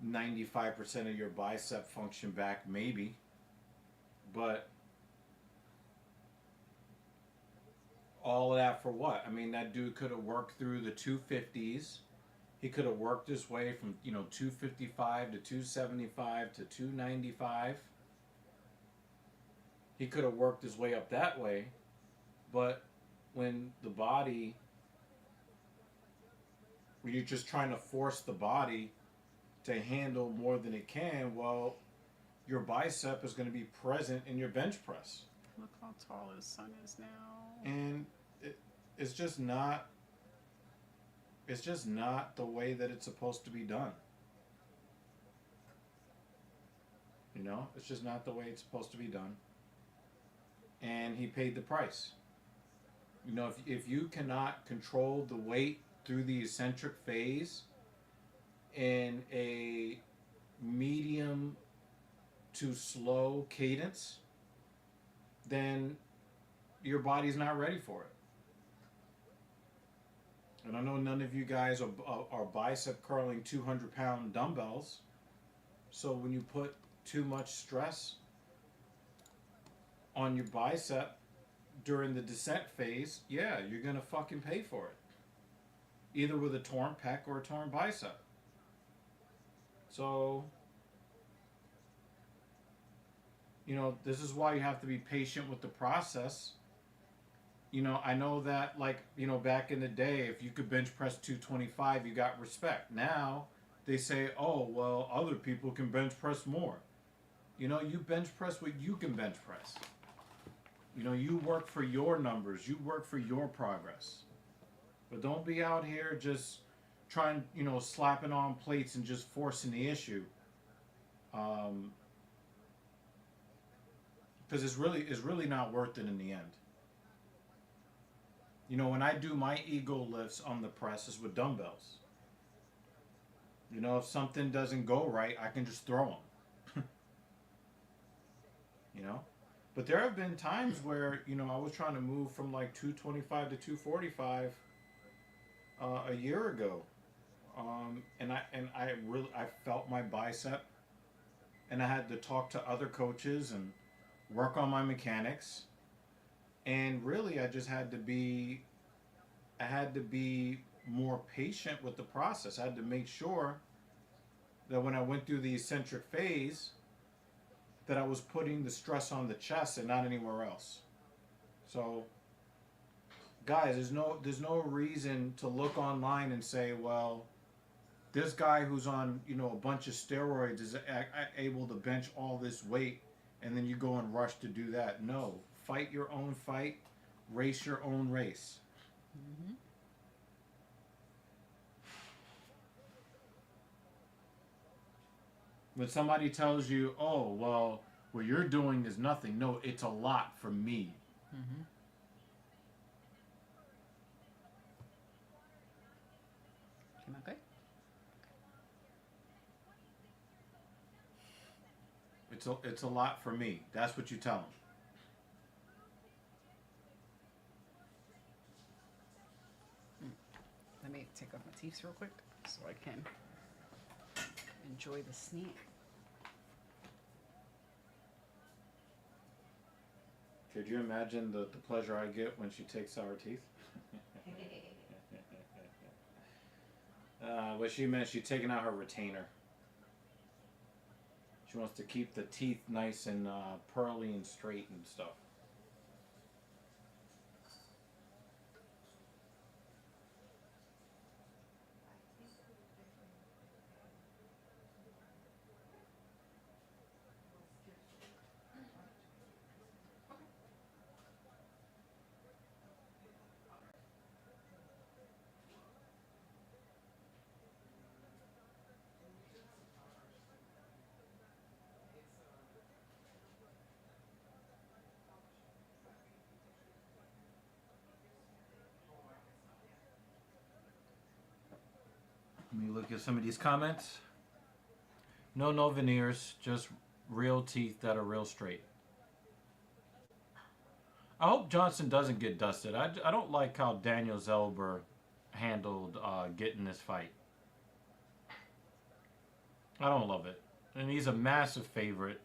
95% of your bicep function back, maybe. But all of that for what? I mean, that dude could have worked through the 250s. He could have worked his way from, you know, 255 to 275 to 295. He could have worked his way up that way. But when the body, when you're just trying to force the body to handle more than it can, well, your bicep is going to be present in your bench press. Look how tall his son is now. And it's just not the way that it's supposed to be done. You know, it's just not the way it's supposed to be done. And he paid the price. You know, if you cannot control the weight through the eccentric phase in a medium to slow cadence, then your body's not ready for it. And I know none of you guys are bicep curling 200-pound dumbbells. So when you put too much stress on your bicep during the descent phase, yeah, you're going to fucking pay for it. Either with a torn pec or a torn bicep. So, you know, this is why you have to be patient with the process. You know, I know that, like, you know, back in the day, if you could bench press 225, you got respect. Now, they say, oh, well, other people can bench press more. You know, you bench press what you can bench press. You know, you work for your numbers. You work for your progress. But don't be out here just trying, you know, slapping on plates and just forcing the issue. Because it's really not worth it in the end. You know, when I do my ego lifts on the press, it's with dumbbells. You know, if something doesn't go right, I can just throw them. You know? But there have been times where, you know, I was trying to move from like 225 to 245 a year ago. And I really I felt my bicep, and I had to talk to other coaches and work on my mechanics. And really I had to be more patient with the process. I had to make sure that when I went through the eccentric phase, that I was putting the stress on the chest and not anywhere else. So, guys, there's no reason to look online and say, well, this guy who's on, you know, a bunch of steroids is able to bench all this weight, and then you go and rush to do that. No, fight your own fight, race your own race. Mm-hmm. When somebody tells you, oh, well, what you're doing is nothing. No, it's a lot for me. Mm-hmm. Came out good? It's a lot for me. That's what you tell them. Let me take off my teeth real quick so I can enjoy the snack. Could you imagine the pleasure I get when she takes our teeth? What she meant, she's taking out her retainer. She wants to keep the teeth nice and pearly and straight and stuff. Let me look at some of these comments. No veneers, just real teeth that are real straight. I hope Johnson doesn't get dusted. I don't like how Daniel Zellber handled getting this fight. I don't love it. And he's a massive favorite.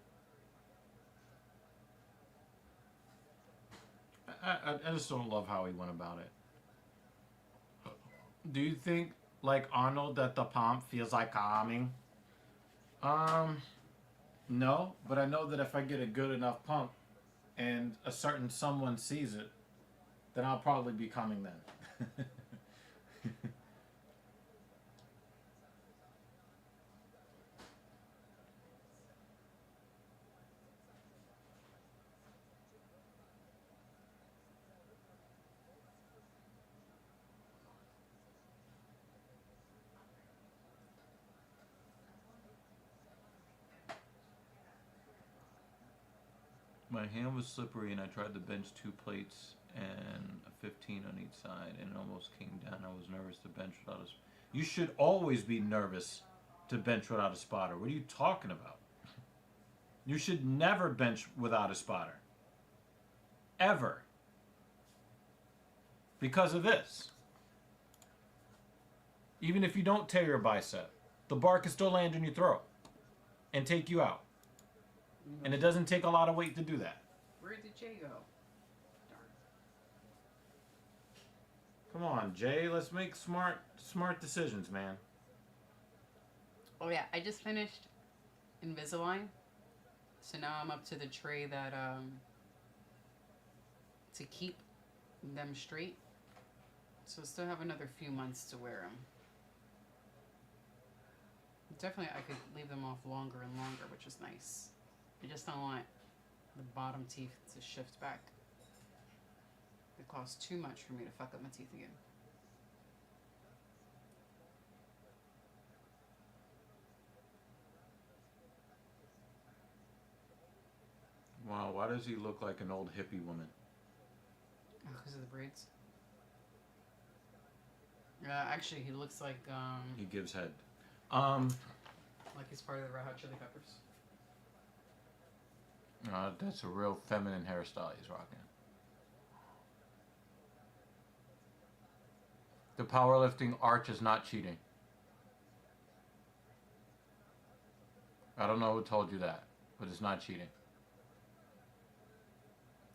I just don't love how he went about it. Do you think, like Arnold, that the pump feels like calming? No, but I know that if I get a good enough pump and a certain someone sees it, then I'll probably be coming then. My hand was slippery and I tried to bench 2 plates and a 15 on each side and it almost came down. I was nervous to bench without a... You should always be nervous to bench without a spotter. What are you talking about? You should never bench without a spotter. Ever. Because of this. Even if you don't tear your bicep, the bar can still land in your throat and take you out. And it doesn't take a lot of weight to do that. Where did Jay go? Darn. Come on, Jay. Let's make smart decisions, man. Oh yeah, I just finished Invisalign. So now I'm up to the tray that to keep them straight. So I still have another few months to wear them. Definitely I could leave them off longer and longer, which is nice. I just don't want the bottom teeth to shift back. It costs too much for me to fuck up my teeth again. Wow, why does he look like an old hippie woman? Oh, because of the braids? Actually, he looks like, He gives head. Like he's part of the Red Hot Chili Peppers. That's a real feminine hairstyle he's rocking. The powerlifting arch is not cheating. I don't know who told you that, but it's not cheating.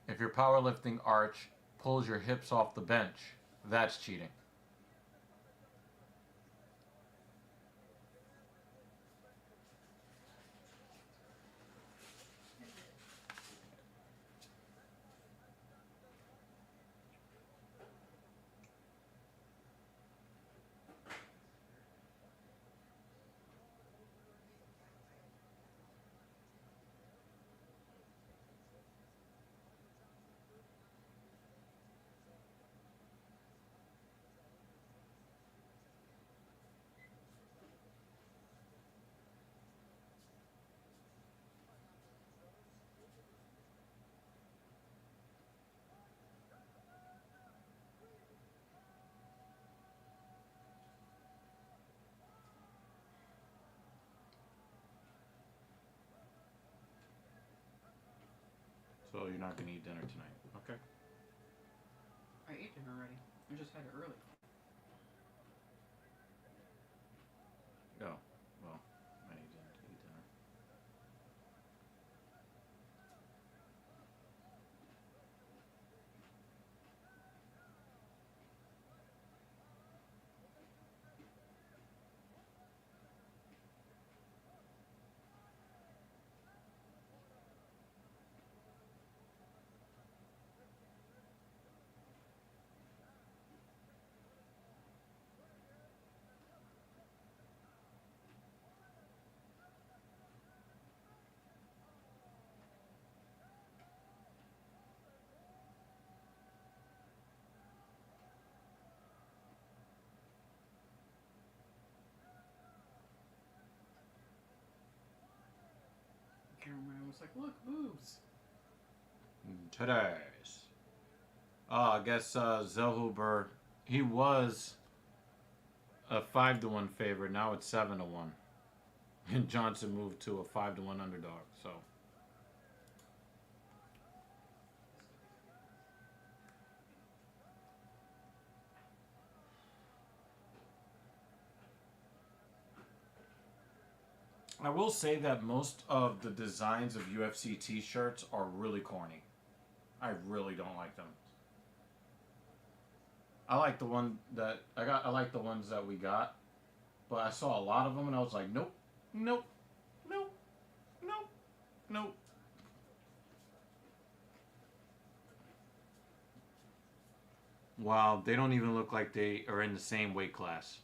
If your powerlifting arch pulls your hips off the bench, that's cheating. So you're not going to eat dinner tonight, okay? I ate dinner already. I just had it early. Oh, well, I need to eat dinner. Cameraman was like, look, boobs. Today's. I guess Zellhuber, he was a 5-1 favorite. Now it's 7-1. And Johnson moved to a 5-1 underdog. So I will say that most of the designs of UFC t-shirts are really corny. I really don't like them. I like the one that I got. I like the ones that we got, but I saw a lot of them and I was like, nope, nope, nope, nope, nope. Wow, they don't even look like they are in the same weight class.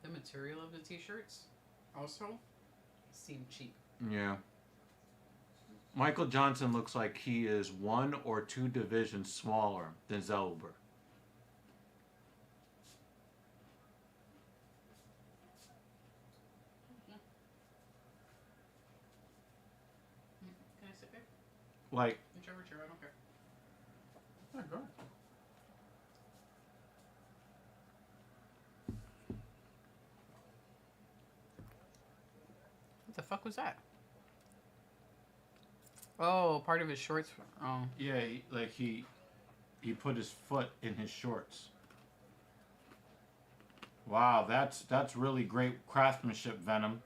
The material of the t-shirts also seem cheap. Yeah. Michael Johnson looks like he is 1 or 2 divisions smaller than Zellhuber. Can I sit there? Like, Whichever chair, I don't care. oh, go. What the fuck was that? Oh, part of his shorts. Oh. Yeah, he put his foot in his shorts. Wow, that's really great craftsmanship, Venom.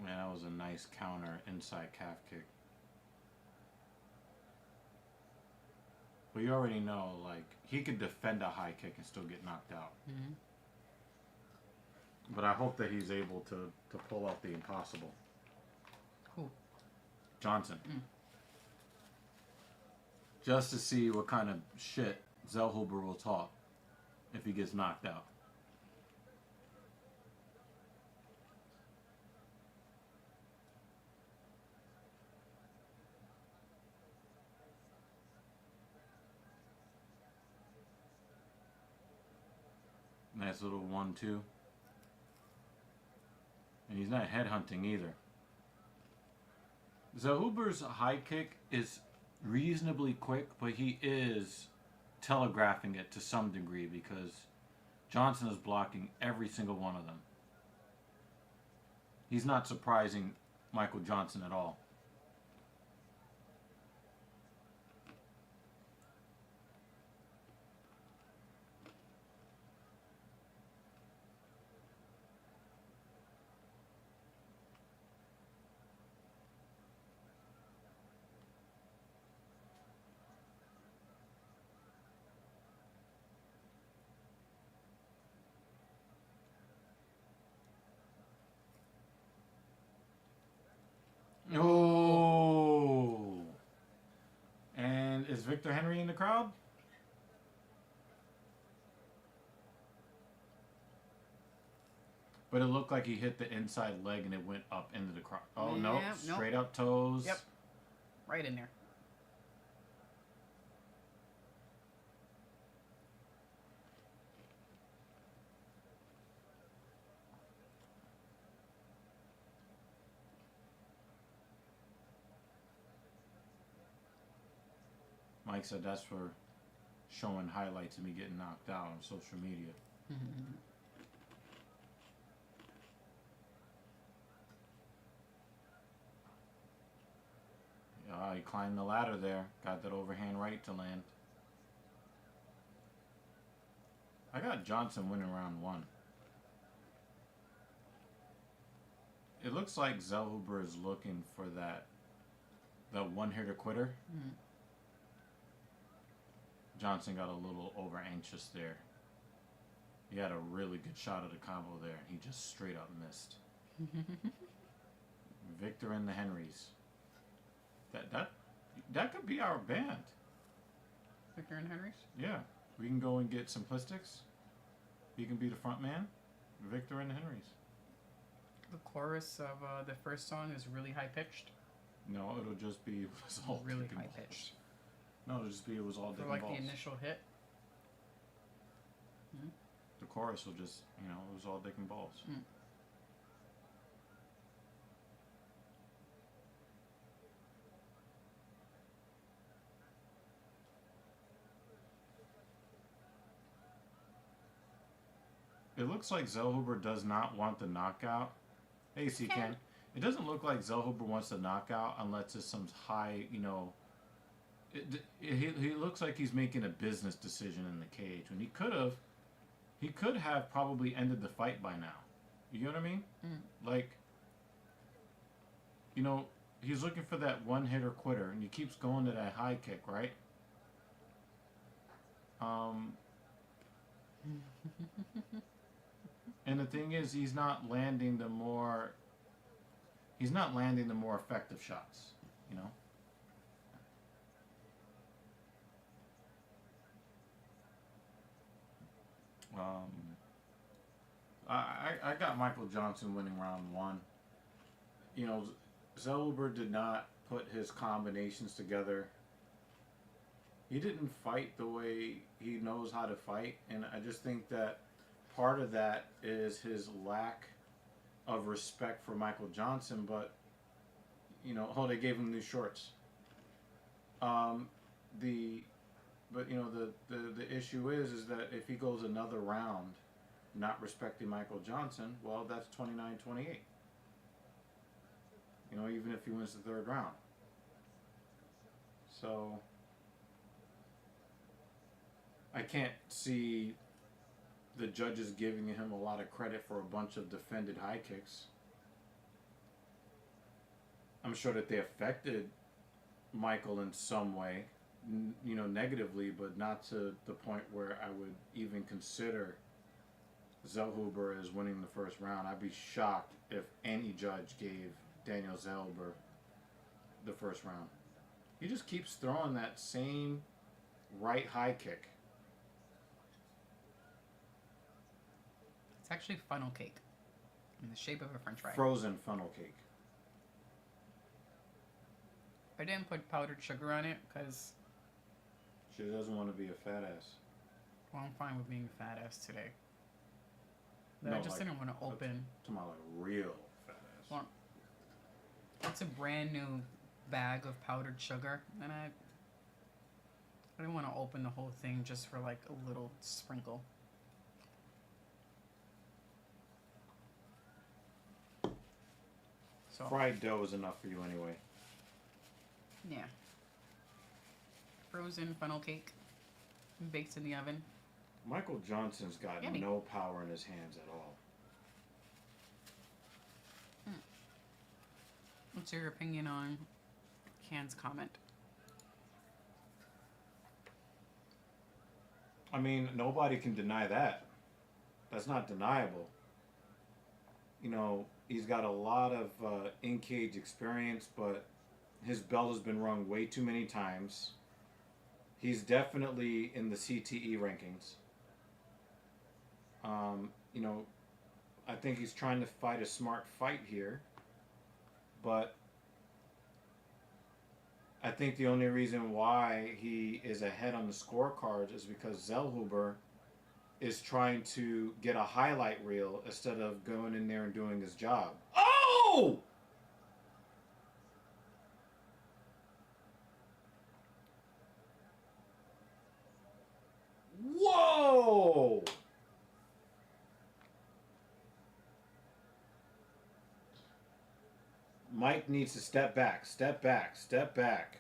Man, that was a nice counter inside calf kick. But you already know, like, he could defend a high kick and still get knocked out. Mm-hmm. But I hope that he's able to pull off the impossible. Who? Johnson. Just to see what kind of shit Zellhuber will talk if he gets knocked out. Nice little 1-2. And he's not headhunting either. Zellhuber's high kick is reasonably quick, but he is telegraphing it to some degree because Johnson is blocking every single one of them. He's not surprising Michael Johnson at all. Oh! And is Victor Henry in the crowd? But it looked like he hit the inside leg and it went up into the crowd. Oh, Yeah, no. nope. Straight up toes. Yep. Right in there. Mike said that's for showing highlights of me getting knocked out on social media. He climbed the ladder there. Got that overhand right to land. I got Johnson winning round 1. It looks like Zellhuber is looking for that one-hitter quitter. Johnson got a little over anxious there. He had a really good shot at a combo there. He just straight up missed. Victor and the Henrys. That could be our band. Victor and Henry's? Yeah. We can go and get Simplistics. He can be the front man. Victor and the Henrys. The chorus of the first song is really high pitched. No, it'll just be it was all Really kicking high balls. pitched. No, it'll just be it was all For digging like balls. the initial hit. The chorus will just, it was all digging balls. It looks like Zellhuber does not want the knockout. Hey, C-Ken. It doesn't look like Zellhuber wants the knockout unless it's some high, he looks like he's making a business decision in the cage. When he could have probably ended the fight by now. You know what I mean? Like, he's looking for that one-hitter quitter, and he keeps going to that high kick, right? And the thing is, he's not landing the more effective shots, I got Michael Johnson winning round 1. Zellhuber did not put his combinations together. He didn't fight the way he knows how to fight, and I just think that part of that is his lack of respect for Michael Johnson, but they gave him new shorts. The issue is that if he goes another round not respecting Michael Johnson, well, that's 29-28. Even if he wins the 3rd round. So I can't see the judges giving him a lot of credit for a bunch of defended high kicks. I'm sure that they affected Michael in some way, negatively, but not to the point where I would even consider Zellhuber as winning the first round. I'd be shocked if any judge gave Daniel Zellhuber the first round. He just keeps throwing that same right high kick. It's actually funnel cake in the shape of a French fry. Frozen funnel cake. I didn't put powdered sugar on it because, She doesn't want to be a fat ass. well, I'm fine with being a fat ass today. But No, I just like, didn't want to open. Talking about like real fat ass. Well, it's a brand new bag of powdered sugar, and I didn't want to open the whole thing just for like a little sprinkle. So Fried dough is enough for you anyway. yeah, frozen funnel cake, baked in the oven. Michael Johnson's got Yummy. no power in his hands at all. What's your opinion on Can's comment? I mean, nobody can deny that. That's not deniable. He's got a lot of in-cage experience, but his bell has been rung way too many times. He's definitely in the CTE rankings. I think he's trying to fight a smart fight here, but I think the only reason why he is ahead on the scorecards is because Zellhuber is trying to get a highlight reel instead of going in there and doing his job. Oh! Whoa! Mike needs to step back, step back, step back.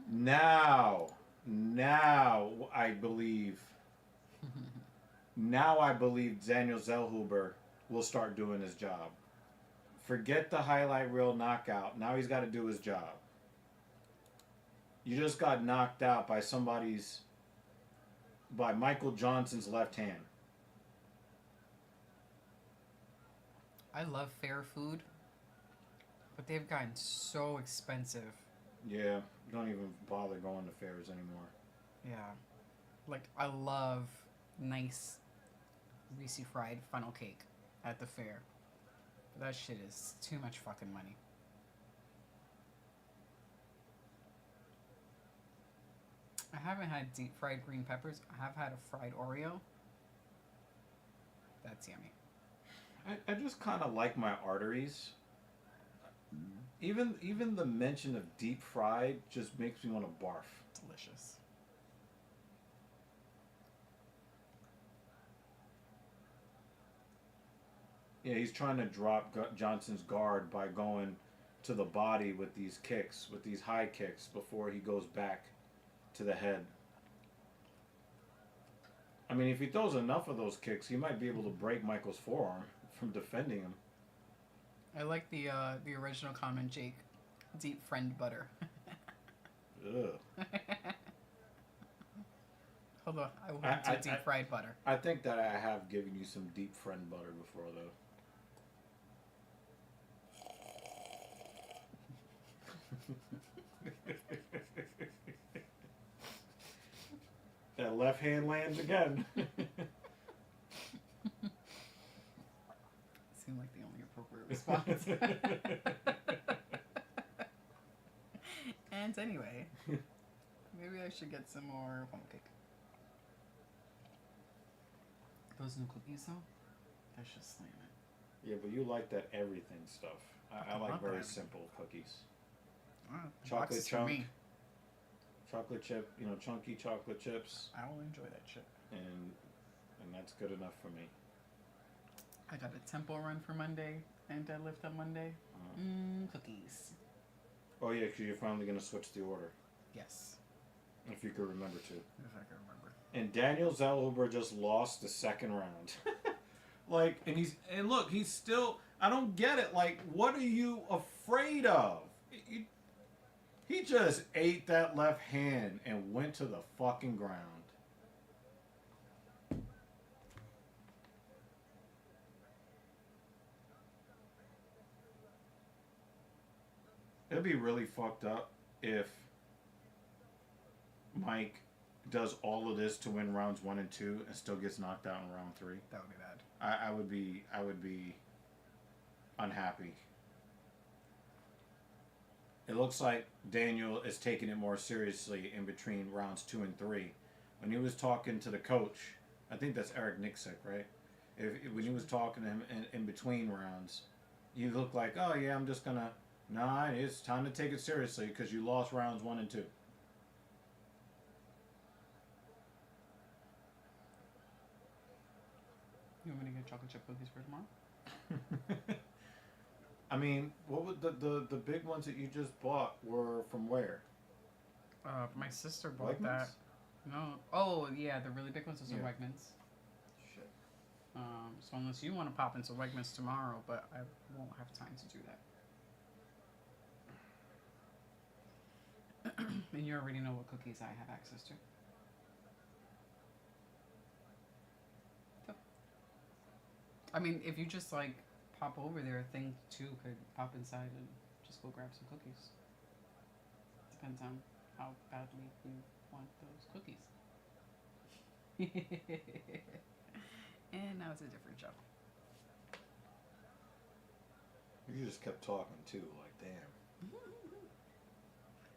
Now I believe. Now I believe Daniel Zellhuber will start doing his job. Forget the highlight reel knockout. Now he's got to do his job. You just got knocked out by Michael Johnson's left hand. I love fair food, but they've gotten so expensive. Yeah, don't even bother going to fairs anymore. Yeah. Like, I love nice greasy fried funnel cake at the fair. But that shit is too much fucking money. I haven't had deep fried green peppers. I have had a fried Oreo. That's yummy. I just kind of like my arteries. Even the mention of deep fried just makes me want to barf. Delicious. Yeah, he's trying to drop Johnson's guard by going to the body with these kicks, with these high kicks, before he goes back to the head. I mean, if he throws enough of those kicks, he might be able to break Michael's forearm from defending him. I like the original comment, Jake. Deep friend butter. Ugh. Hold on, I want to deep fried butter. I think that I have given you some deep friend butter before, though. That left hand lands again. Seemed like the only appropriate response. And anyway, maybe I should get some more funnel cake. Those new cookies though, that's just slamming. Yeah, but you like that everything stuff. I like love very that. simple cookies. Chocolate Chocolate chunk. chunk. Chocolate chip, chunky chocolate chips, I will enjoy that shit. and that's good enough for me. I got a tempo run for Monday and deadlift on Monday. Cookies. Oh yeah, because you're finally gonna switch the order, Yes, if you could remember to. if I can remember. And Daniel Zellhuber just lost the second round. Look, he's still. I don't get it. Like, what are you afraid of? He just ate that left hand and went to the fucking ground. It'd be really fucked up if Mike does all of this to win rounds 1 and 2 and still gets knocked out in round 3. That would be bad. I would be unhappy. It looks like Daniel is taking it more seriously in between rounds 2 and 3. When he was talking to the coach, I think that's Eric Nixick, right? When he was talking to him in between rounds, you look like, oh yeah, I'm just gonna. Nah, it's time to take it seriously because you lost rounds 1 and 2. You want me to get chocolate chip cookies for tomorrow? I mean, what was the big ones that you just bought were from where? My sister bought Wegmans? that. No. Oh, yeah, the really big ones are some Yeah. Wegmans. Shit. So unless you want to pop into Wegmans tomorrow, but I won't have time to do that. And you already know what cookies I have access to. So, I mean, if you just like pop over there, Thing 2 could pop inside and just go grab some cookies. Depends on how badly you want those cookies. And now it's a different show. You just kept talking too, like damn.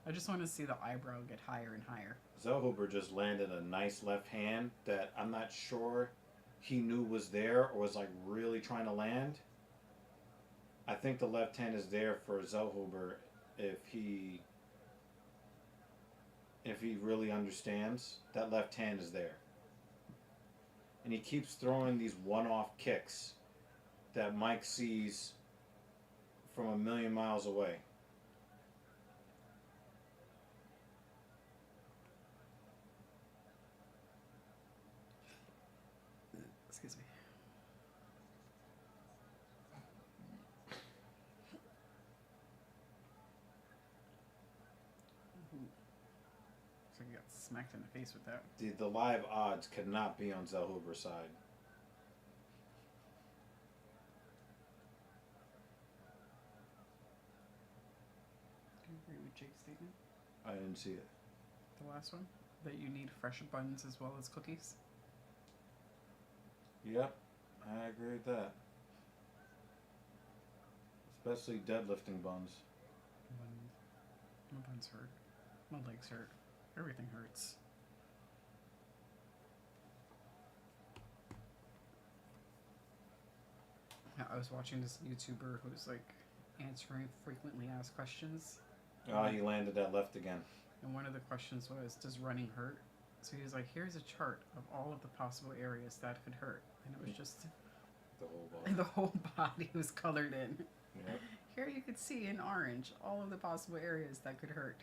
I just want to see the eyebrow get higher and higher. Zellhuber just landed a nice left hand that I'm not sure he knew was there or was like really trying to land. I think the left hand is there for Zellhuber if he really understands. That left hand is there. And he keeps throwing these one-off kicks that Mike sees from a million miles away. Excuse me. So you got smacked in the face with that. The live odds could not be on Zellhuber's side. Do you agree with Jake's statement? I didn't see it. The last one? That you need fresh buns as well as cookies? Yep, I agree with that. Especially deadlifting buns. My buns hurt. My legs hurt. Everything hurts. Yeah, I was watching this YouTuber who's like answering frequently asked questions. Oh, he landed that left again. And one of the questions was, does running hurt? So he was like, here's a chart of all of the possible areas that could hurt. And it was just The whole body. the whole body was colored in. Yep. Here you could see in orange all of the possible areas that could hurt.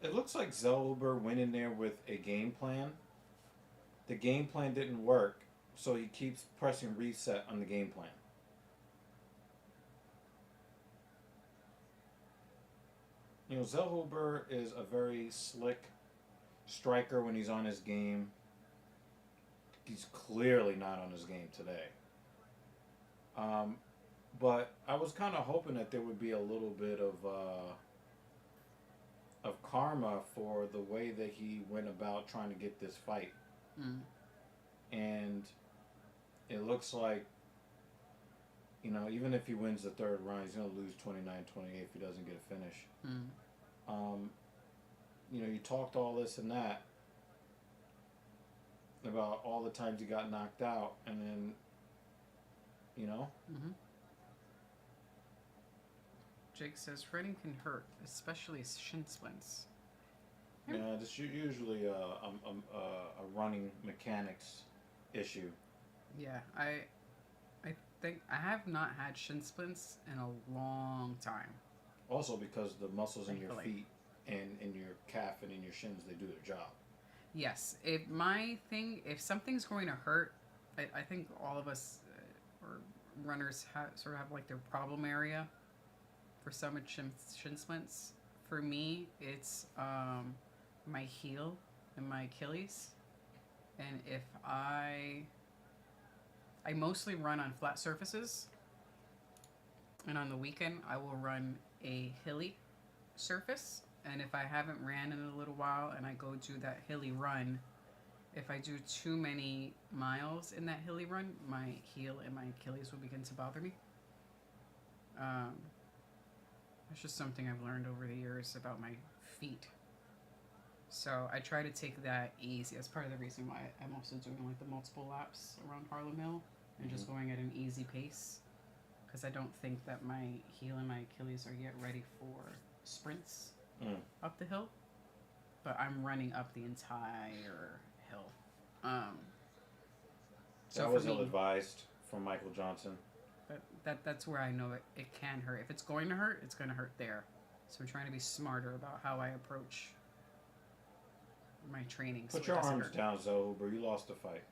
It looks like Zellhuber went in there with a game plan. The game plan didn't work, so he keeps pressing reset on the game plan. You know, Zellhuber is a very slick striker when he's on his game. He's clearly not on his game today. But I was kind of hoping that there would be a little bit of karma for the way that he went about trying to get this fight. Mm. And it looks like, you know, even if he wins the third round, he's going to lose 29-28 if he doesn't get a finish. Mm. You know, you talked all this and that about all the times he got knocked out, and then, you know. Mm-hmm. Jake says running can hurt, especially shin splints. Yeah, this is usually a running mechanics issue. Yeah, I think I have not had shin splints in a long time. Also because the muscles in your Thankfully. feet and in your calf and in your shins, they do their job. Yes, if something's going to hurt, I think all of us, or runners sort of have like their problem area for some shin splints. For me, it's my heel and my Achilles. And if I mostly run on flat surfaces, and on the weekend I will run a hilly surface. And if I haven't ran in a little while and I go do that hilly run, if I do too many miles in that hilly run, my heel and my Achilles will begin to bother me. It's just something I've learned over the years about my feet. So I try to take that easy. That's part of the reason why I'm also doing like the multiple laps around Harlem Hill and just going at an easy pace. Because I don't think that my heel and my Achilles are yet ready for sprints up the hill. But I'm running up the entire hill. So that was ill-advised from Michael Johnson. That's where I know it can hurt. If it's going to hurt, it's going to hurt there. So I'm trying to be smarter about how I approach my training. Put your arms down, Zohuber. You lost the fight.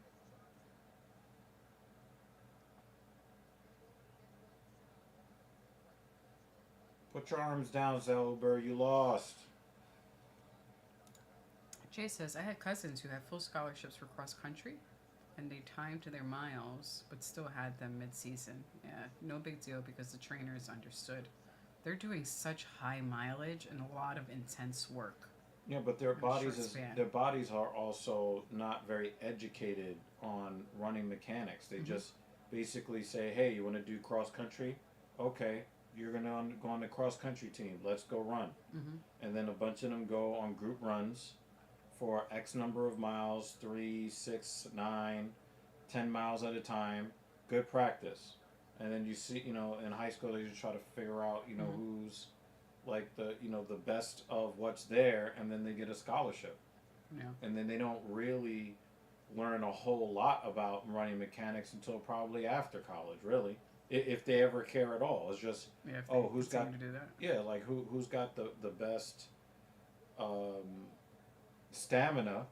Put your arms down, Zohuber. You lost. Jay says, I had cousins who had full scholarships for cross country, and they timed to their miles, but still had them mid-season. Yeah, no big deal because the trainers understood. They're doing such high mileage and a lot of intense work. Yeah, but their bodies are also not very educated on running mechanics. They just basically say, hey, you want to do cross country? Okay, you're going to go on the cross country team. Let's go run. And then a bunch of them go on group runs for X number of miles, 3, 6, 9, 10 miles at a time. Good practice. And then you see, in high school, they just try to figure out, who's like the best of what's there, and then they get a scholarship. Yeah. And then they don't really learn a whole lot about running mechanics until probably after college, really. If they ever care at all. It's just, who's got to do that? Yeah, like who's got the best stamina,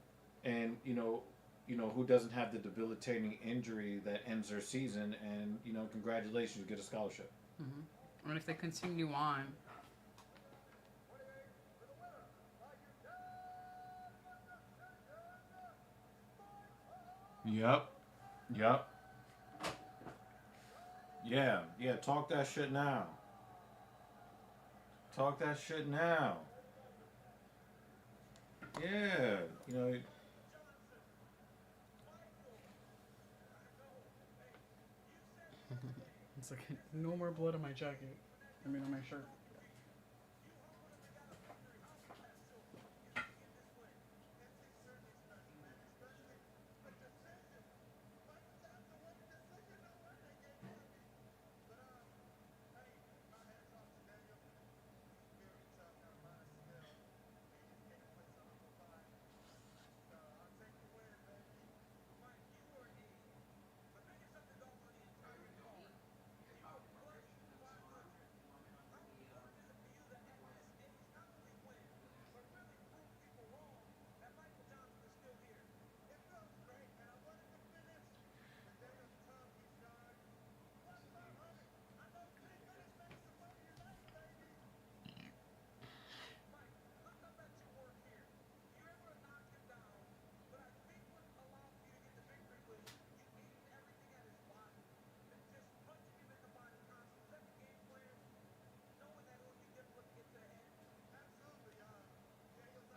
and who doesn't have the debilitating injury that ends their season, and congratulations, you get a scholarship. And if they continue on, Yep. Yeah, talk that shit now. Yeah, it's like no more blood on my jacket. On my shirt.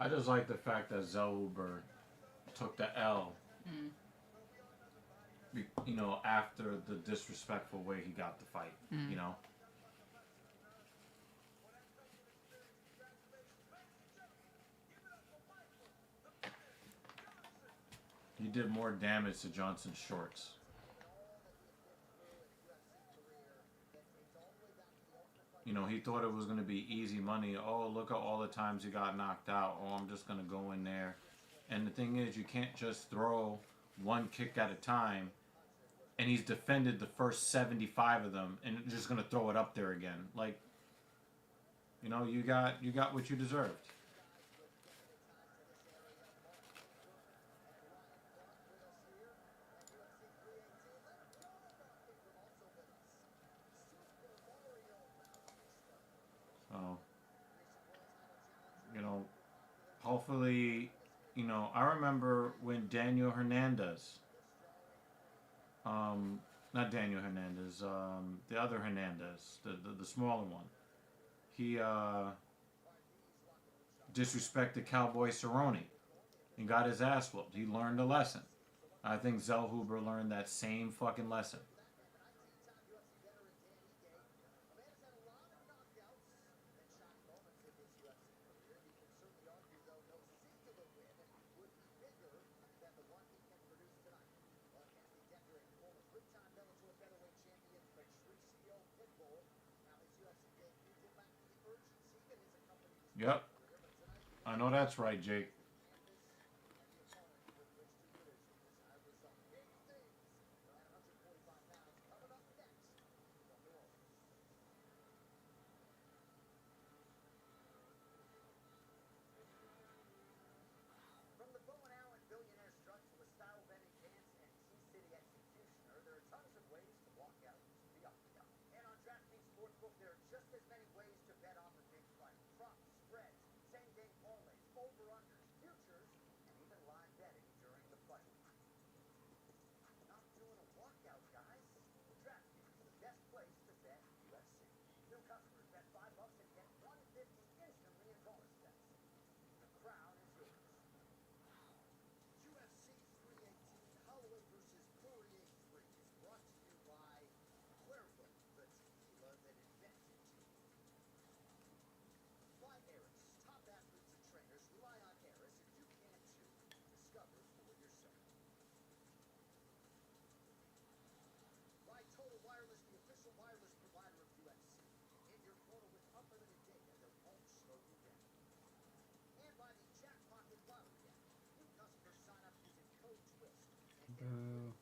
I just like the fact that Zohuber took the L. After the disrespectful way he got the fight. He did more damage to Johnson's shorts. He thought it was going to be easy money. Oh, look at all the times he got knocked out. Oh, I'm just going to go in there. And the thing is, you can't just throw one kick at a time. And he's defended the first 75 of them and just going to throw it up there again. Like, you got what you deserved. hopefully, I remember when Daniel Hernandez, not Daniel Hernandez, the other Hernandez, the smaller one, he disrespected Cowboy Cerrone and got his ass whooped. He learned a lesson. I think Zellhuber learned that same fucking lesson. Yep. I know that's right, Jake.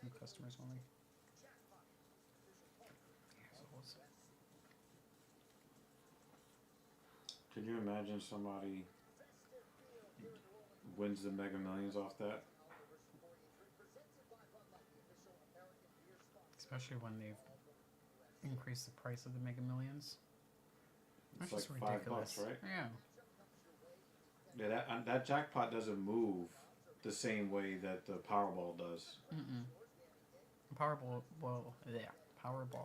New customers only. Can you imagine somebody wins the Mega Millions off that? Especially when they've increased the price of the Mega Millions. It's That's like just ridiculous. $5, right? Yeah. Yeah, that jackpot doesn't move the same way that the Powerball does. Powerball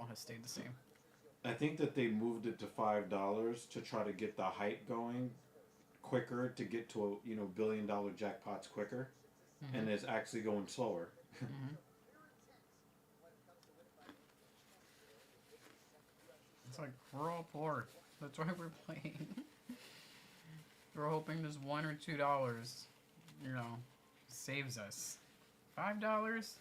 has stayed the same. I think that they moved it to $5 to try to get the hype going quicker, to get to a $1 billion jackpots quicker, and it's actually going slower. It's like, we're all poor. That's why we're playing. We're hoping this $1 or $2, saves us. $5?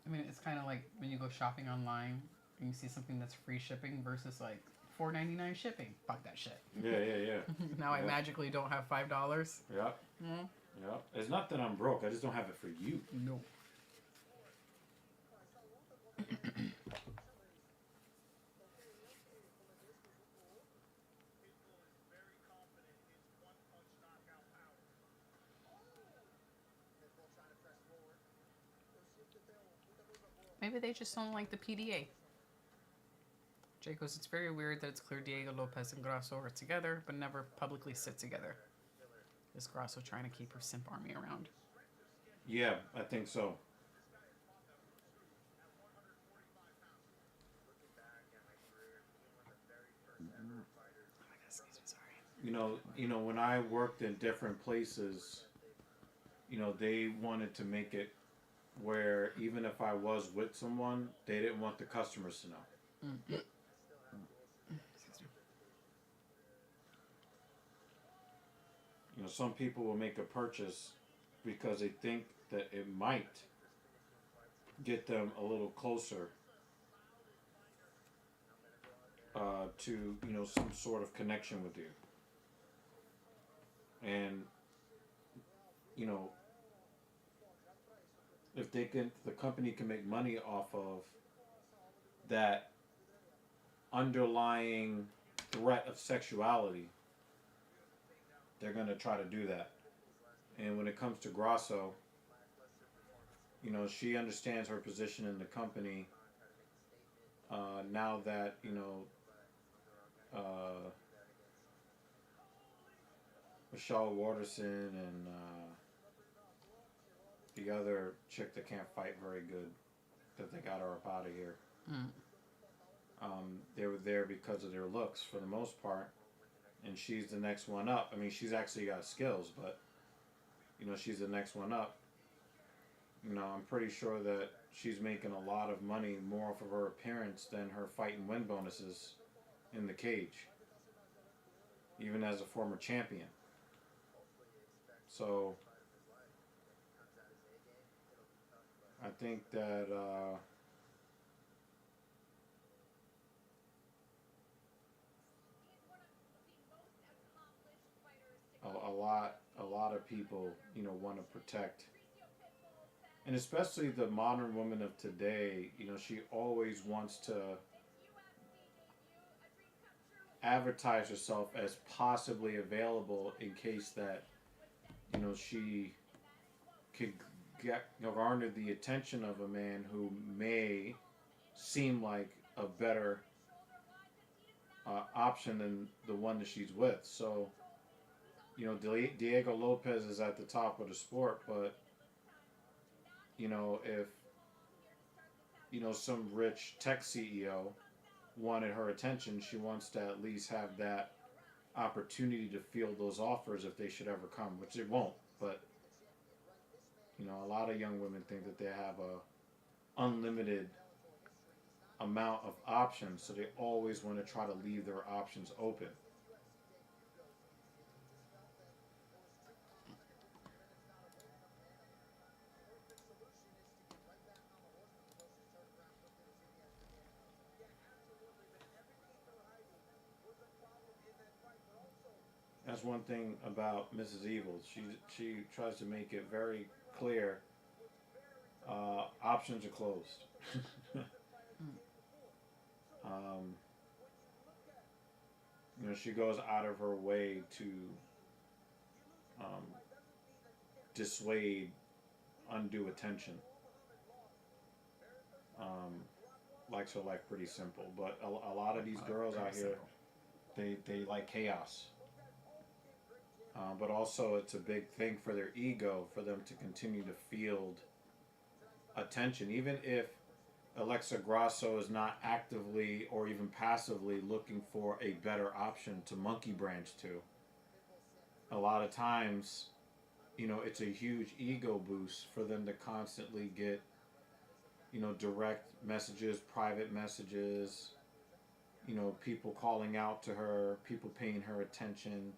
I mean, it's kind of like when you go shopping online and you see something that's free shipping versus like $4.99 shipping. Fuck that shit. Yeah. Now I magically don't have $5. Yeah. Yeah. It's not that I'm broke. I just don't have it for you. No. Maybe they just don't like the PDA. Jake goes, it's very weird that it's clear Diego Lopez and Grasso are together, but never publicly sit together. Is Grasso trying to keep her simp army around? Yeah, I think so. When I worked in different places, they wanted to make it where even if I was with someone, they didn't want the customers to know. Some people will make a purchase because they think that it might get them a little closer to some sort of connection with you. And if the company can make money off of that underlying threat of sexuality, they're going to try to do that. And when it comes to Grasso, she understands her position in the company now that Michelle Waterson and the other chick that can't fight very good, that they got her up out of here. They were there because of their looks for the most part, and she's the next one up. I mean, she's actually got skills, but she's the next one up. I'm pretty sure that she's making a lot of money more off of her appearance than her fight and win bonuses in the cage, even as a former champion. So I think that a lot of people want to protect, and especially the modern woman of today. She always wants to advertise herself as possibly available in case that she could garner the attention of a man who may seem like a better option than the one that she's with. So Diego Lopez is at the top of the sport, but if some rich tech CEO wanted her attention, she wants to at least have that opportunity to field those offers if they should ever come, which it won't. But a lot of young women think that they have a unlimited amount of options, so they always want to try to leave their options open. That's one thing about Mrs. Evil. She tries to make it very clear. Options are closed. She goes out of her way to dissuade undue attention. Likes her life pretty simple, but a lot of these girls out here, they like chaos. But also it's a big thing for their ego, for them to continue to field attention. Even if Alexa Grasso is not actively or even passively looking for a better option to monkey branch to, a lot of times, it's a huge ego boost for them to constantly get, direct messages, private messages, people calling out to her, people paying her attention,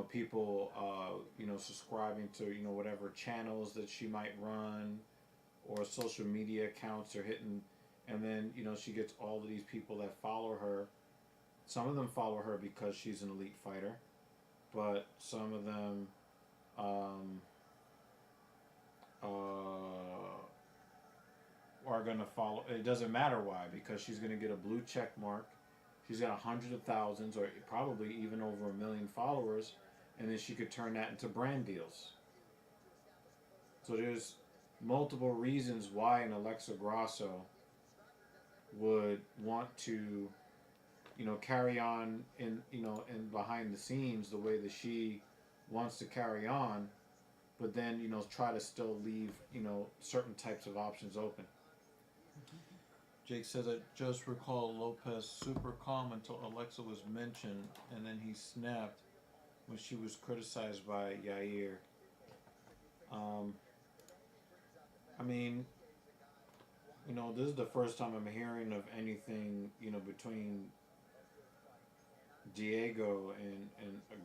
people, subscribing to, whatever channels that she might run or social media accounts are hitting. And then, she gets all of these people that follow her. Some of them follow her because she's an elite fighter, but some of them are going to follow. It doesn't matter why, because she's going to get a blue check mark. She's got hundreds of thousands or probably even over 1 million followers, and then she could turn that into brand deals. So there's multiple reasons why an Alexa Grasso would want to, carry on in behind the scenes the way that she wants to carry on, but then, try to still leave, certain types of options open. Jake says, I just recall Lopez super calm until Alexa was mentioned, and then he snapped when she was criticized by Yair. I mean, this is the first time I'm hearing of anything, between Diego and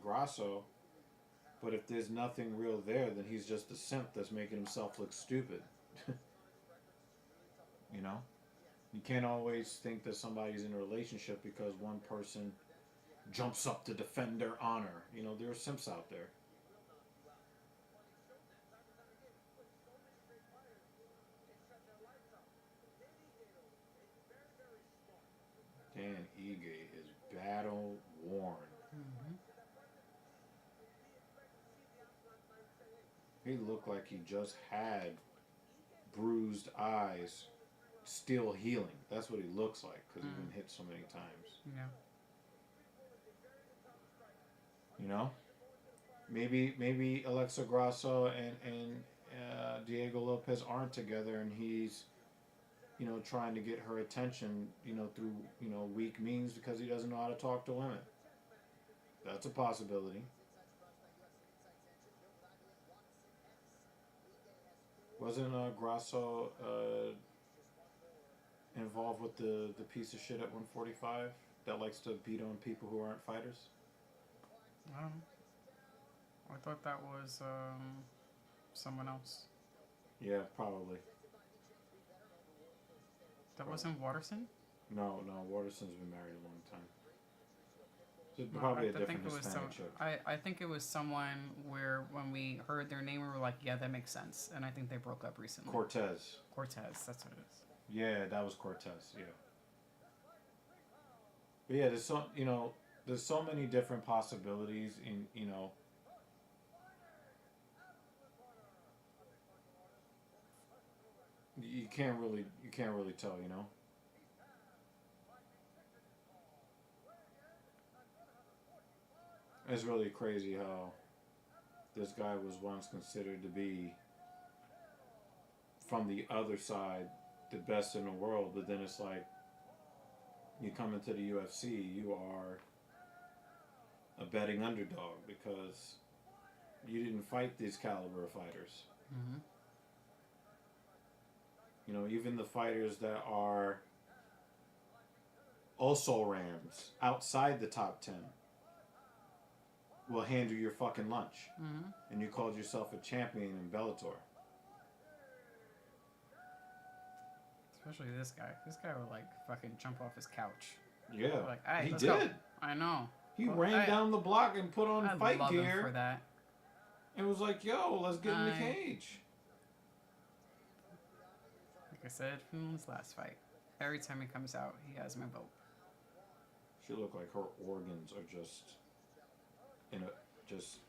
Grasso. But if there's nothing real there, then he's just a simp that's making himself look stupid. You can't always think that somebody's in a relationship because one person jumps up to defend their honor. There are simps out there. Dan Ige is battle worn. He looked like he just had bruised eyes still healing. That's what he looks like because he's been hit so many times. Yeah. maybe Alexa Grasso and Diego Lopez aren't together, and he's trying to get her attention through weak means because he doesn't know how to talk to women. That's a possibility. Wasn't Grasso involved with the piece of shit at 145 that likes to beat on people who aren't fighters? I thought that was someone else. Yeah, probably. That wasn't Watterson? No, Waterson's been married a long time. So probably a different Hispanic chick. I think it was someone where when we heard their name we were like, yeah, that makes sense. And I think they broke up recently. Cortez, that's what it is. Yeah, that was Cortez, yeah. But yeah, there's so many different possibilities in you can't really tell, It's really crazy how this guy was once considered to be, from the other side, the best in the world, but then it's like, you come into the UFC, you are a betting underdog because you didn't fight these caliber of fighters. Mm-hmm. Even the fighters that are also Rams outside the top 10 will handle your fucking lunch. Mm-hmm. And you called yourself a champion in Bellator. Especially this guy. This guy would like fucking jump off his couch. Yeah, like, hey, he let's did. Go. I know. He ran down the block and put on fight love gear. him for that. And was like, "Yo, let's get in the cage." Like I said from his last fight, every time he comes out, he has my vote. She looked like her organs are just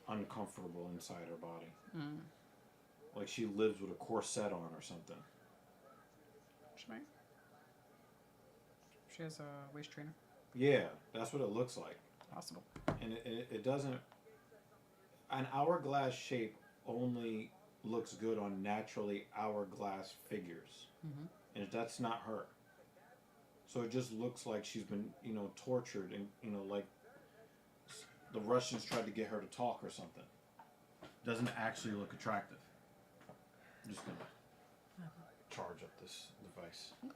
uncomfortable inside her body. Mm. Like she lives with a corset on or something. She has a waist trainer. Yeah, that's what it looks like. Possible. And it doesn't. An hourglass shape only looks good on naturally hourglass figures, and that's not her. So it just looks like she's been, tortured, and like the Russians tried to get her to talk or something. Doesn't actually look attractive. I'm just gonna charge up this device. Okay.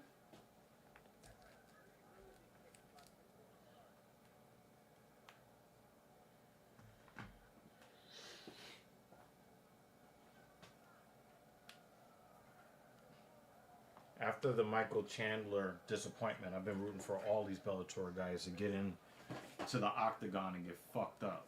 After the Michael Chandler disappointment, I've been rooting for all these Bellator guys to get in to the octagon and get fucked up.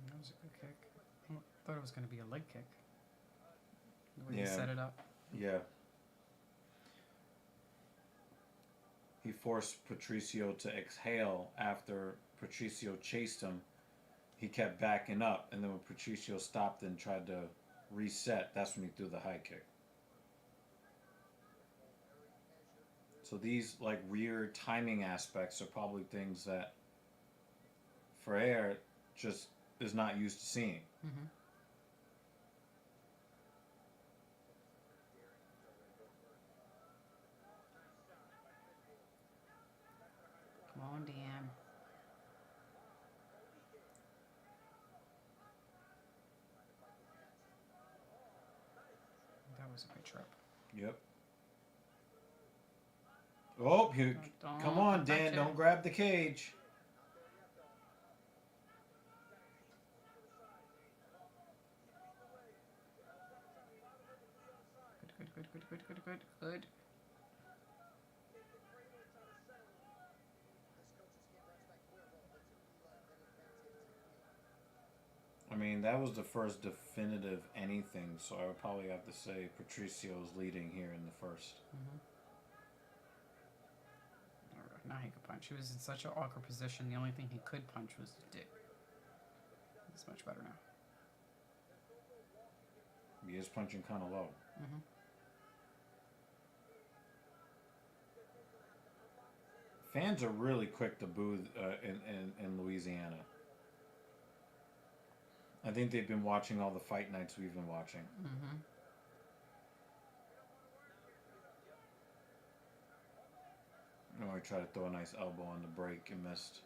That was a good kick. I thought it was going to be a leg kick. The way he Yeah. set it up. Yeah. He forced Patricio to exhale after Patricio chased him. He kept backing up, and then when Patricio stopped and tried to reset, that's when he threw the high kick. So these like rear timing aspects are probably things that Ferrer just is not used to seeing. Mm-hmm. Come on, Dan. That was a good trip. Yep. Oh, come on, Dan, don't grab the cage. good. I mean, that was the first definitive anything, so I would probably have to say Patricio's leading here in the first. Now he could punch. He was in such an awkward position. The only thing he could punch was the dick. He's much better now. He is punching kind of low. Fans are really quick to boo in Louisiana. I think they've been watching all the fight nights we've been watching. I tried to throw a nice elbow on the break and missed.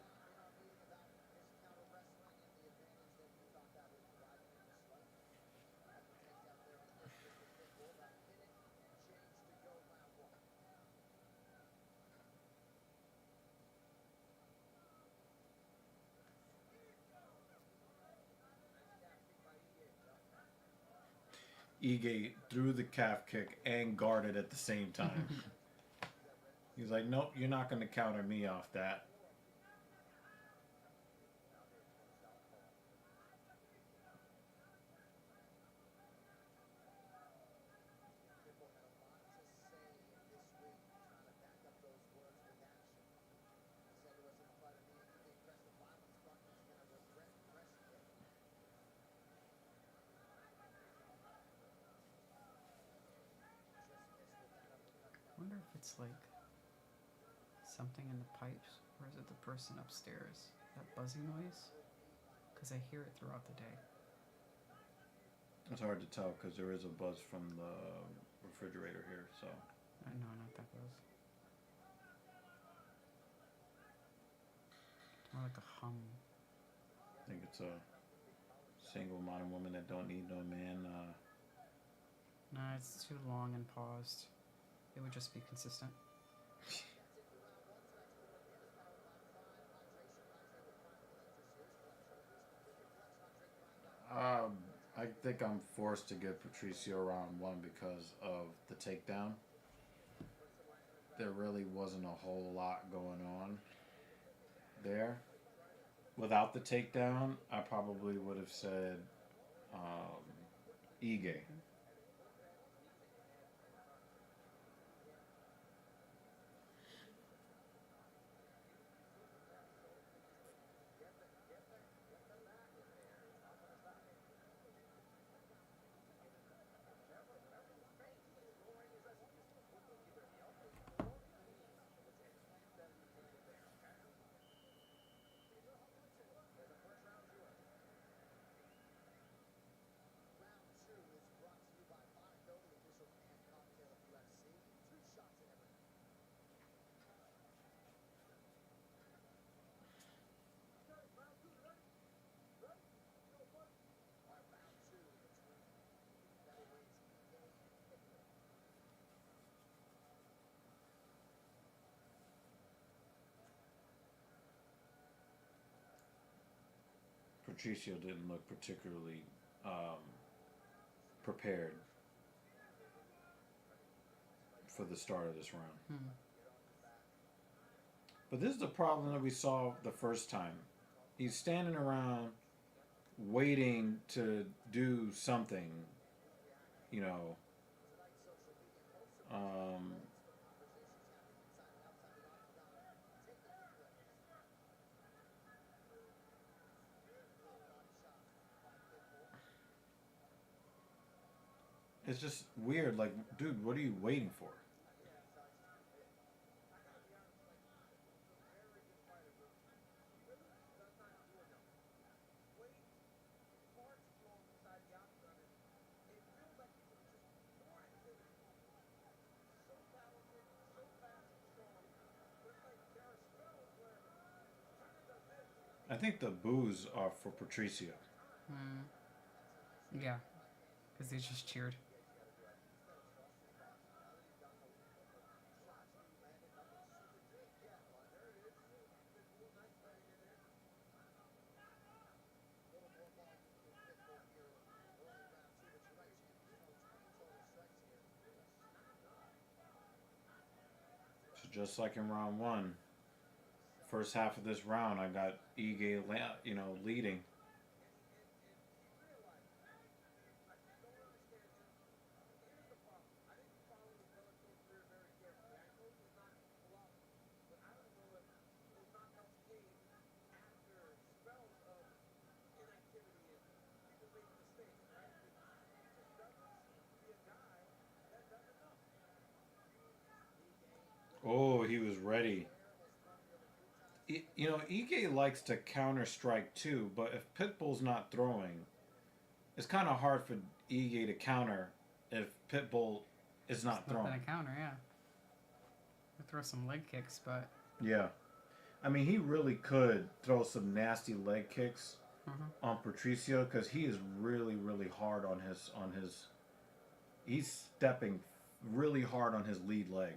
Ige threw the calf kick and guarded at the same time. He's like, nope, you're not going to counter me off that. I wonder if it's like something in the pipes, or is it the person upstairs? That buzzing noise? Because I hear it throughout the day. It's hard to tell because there is a buzz from the refrigerator here, so. No, not that buzz. It's more like a hum. I think it's a single modern woman that don't need no man. No, it's too long and paused. It would just be consistent. I think I'm forced to give Patricio round one because of the takedown. There really wasn't a whole lot going on there. Without the takedown, I probably would have said Ige. Patricio didn't look particularly prepared for the start of this round. But this is the problem that we saw the first time. He's standing around waiting to do something, you know. It's just weird. Like, dude, what are you waiting for? I think the boos are for Patricio. Yeah, because they just cheered. just like in round one, first half of this round, I got Ige, leading. Oh, he was ready. Ige likes to counter strike too, but if Pitbull's not throwing, it's kind of hard for Ige to counter if Pitbull is not It's throwing. not been a counter, yeah. He'll throw some leg kicks, but Yeah. I mean, he really could throw some nasty leg kicks on Patricio because he is really, really hard on his. He's stepping really hard on his lead leg.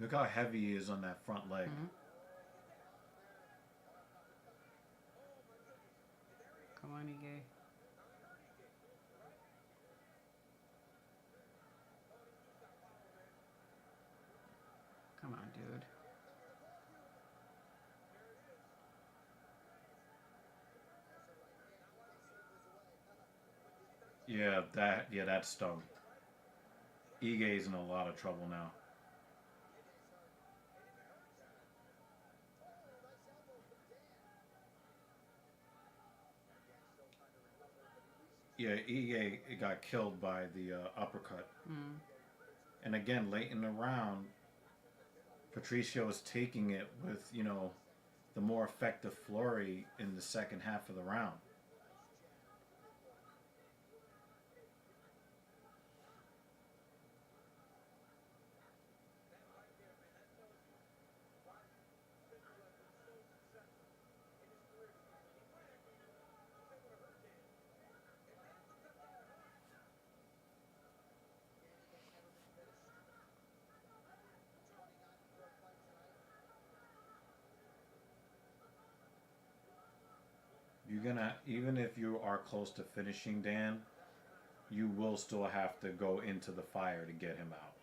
Look how heavy he is on that front leg. Come on, Ige. Come on, dude. That stung. Ige's in a lot of trouble now. Yeah, Ige got killed by the uppercut. And again, late in the round, Patricio is taking it with, the more effective flurry in the second half of the round. Even if you are close to finishing, Dan, you will still have to go into the fire to get him out.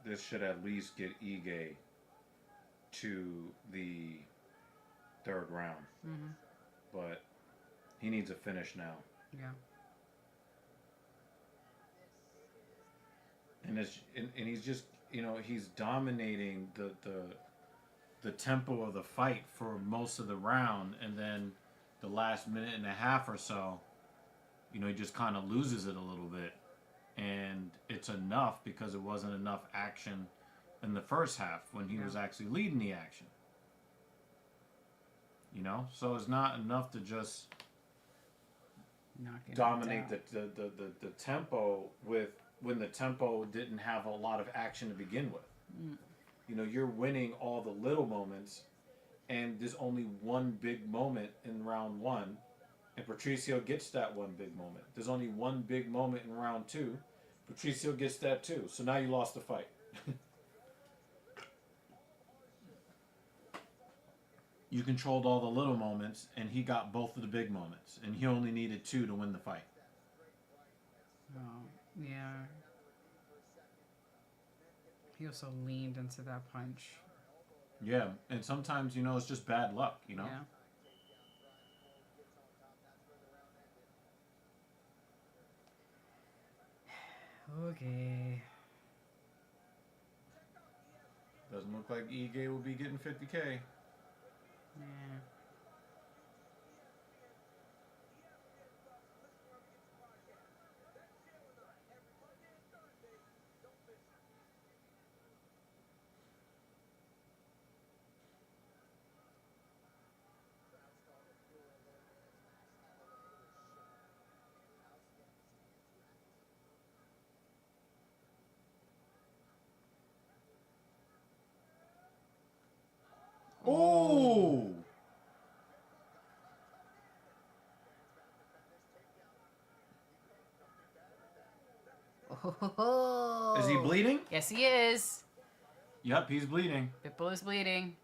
This should at least get Ige to the third round. But he needs a finish now. Yeah. And he's just he's dominating the tempo of the fight for most of the round, and then the last minute and a half or so, he just kind of loses it a little bit, and it's enough because it wasn't enough action in the first half when he was actually leading the action. So it's not enough to just dominate the tempo when the tempo didn't have a lot of action to begin with. You're winning all the little moments, and there's only one big moment in round one, and Patricio gets that one big moment. There's only one big moment in round two. Patricio gets that too. So now you lost the fight. You controlled all the little moments, and he got both of the big moments, and he only needed 2 to win the fight. Oh, yeah. He also leaned into that punch. Yeah, and sometimes, it's just bad luck, Yeah. Okay. Doesn't look like Ige will be getting 50K. Yeah. Oh! Oh. Is he bleeding? Yes, he is. Yep, he's bleeding. Pitbull is bleeding.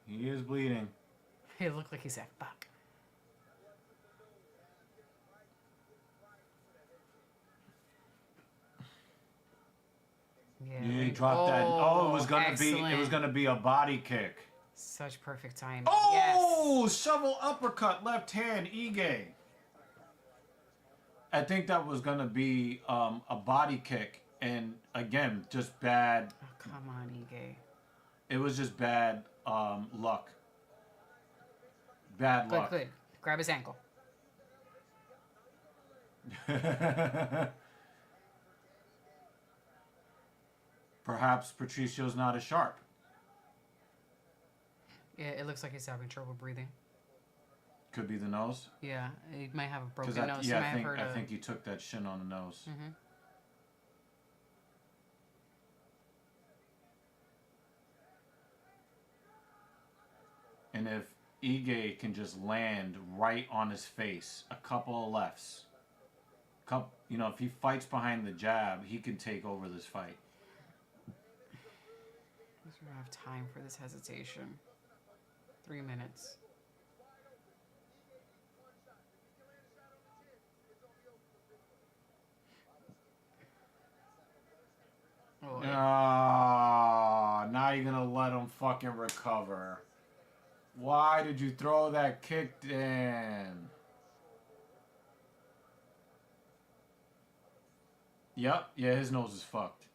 He is bleeding. It looked like he said, fuck. Yeah, he dropped that. Oh, it was gonna excellent. be. It was gonna be a body kick. Such perfect timing. Oh, Yes. shovel uppercut, left hand, Ige. I think that was gonna be a body kick, and again, just bad. Oh, come on, Ige. It was just bad luck. Bad luck. Good. Grab his ankle. Perhaps Patricio's not as sharp. Yeah, it looks like he's having trouble breathing. Could be the nose. Yeah, he might have a broken Because nose. yeah, I think he took that shin on the nose. Mm-hmm. And if Ige can just land right on his face, a couple of lefts, if he fights behind the jab, he can take over this fight. We don't have time for this hesitation. 3 minutes. Oh, Now you're gonna let him fucking recover. Why did you throw that kick in? Yep, yeah, his nose is fucked.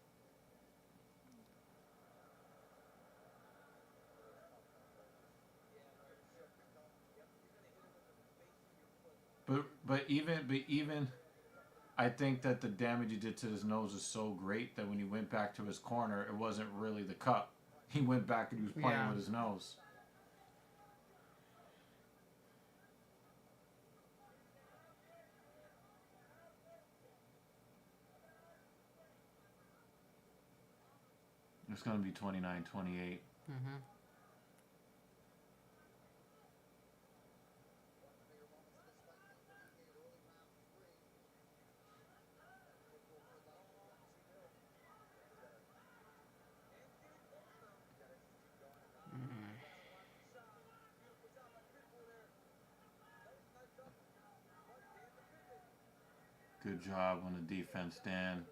But even I think that the damage he did to his nose is so great that when he went back to his corner, it wasn't really the cup. He went back and he was playing with his nose. It's going to be 29-28. Mm-hmm. Good job on the defense, Dan.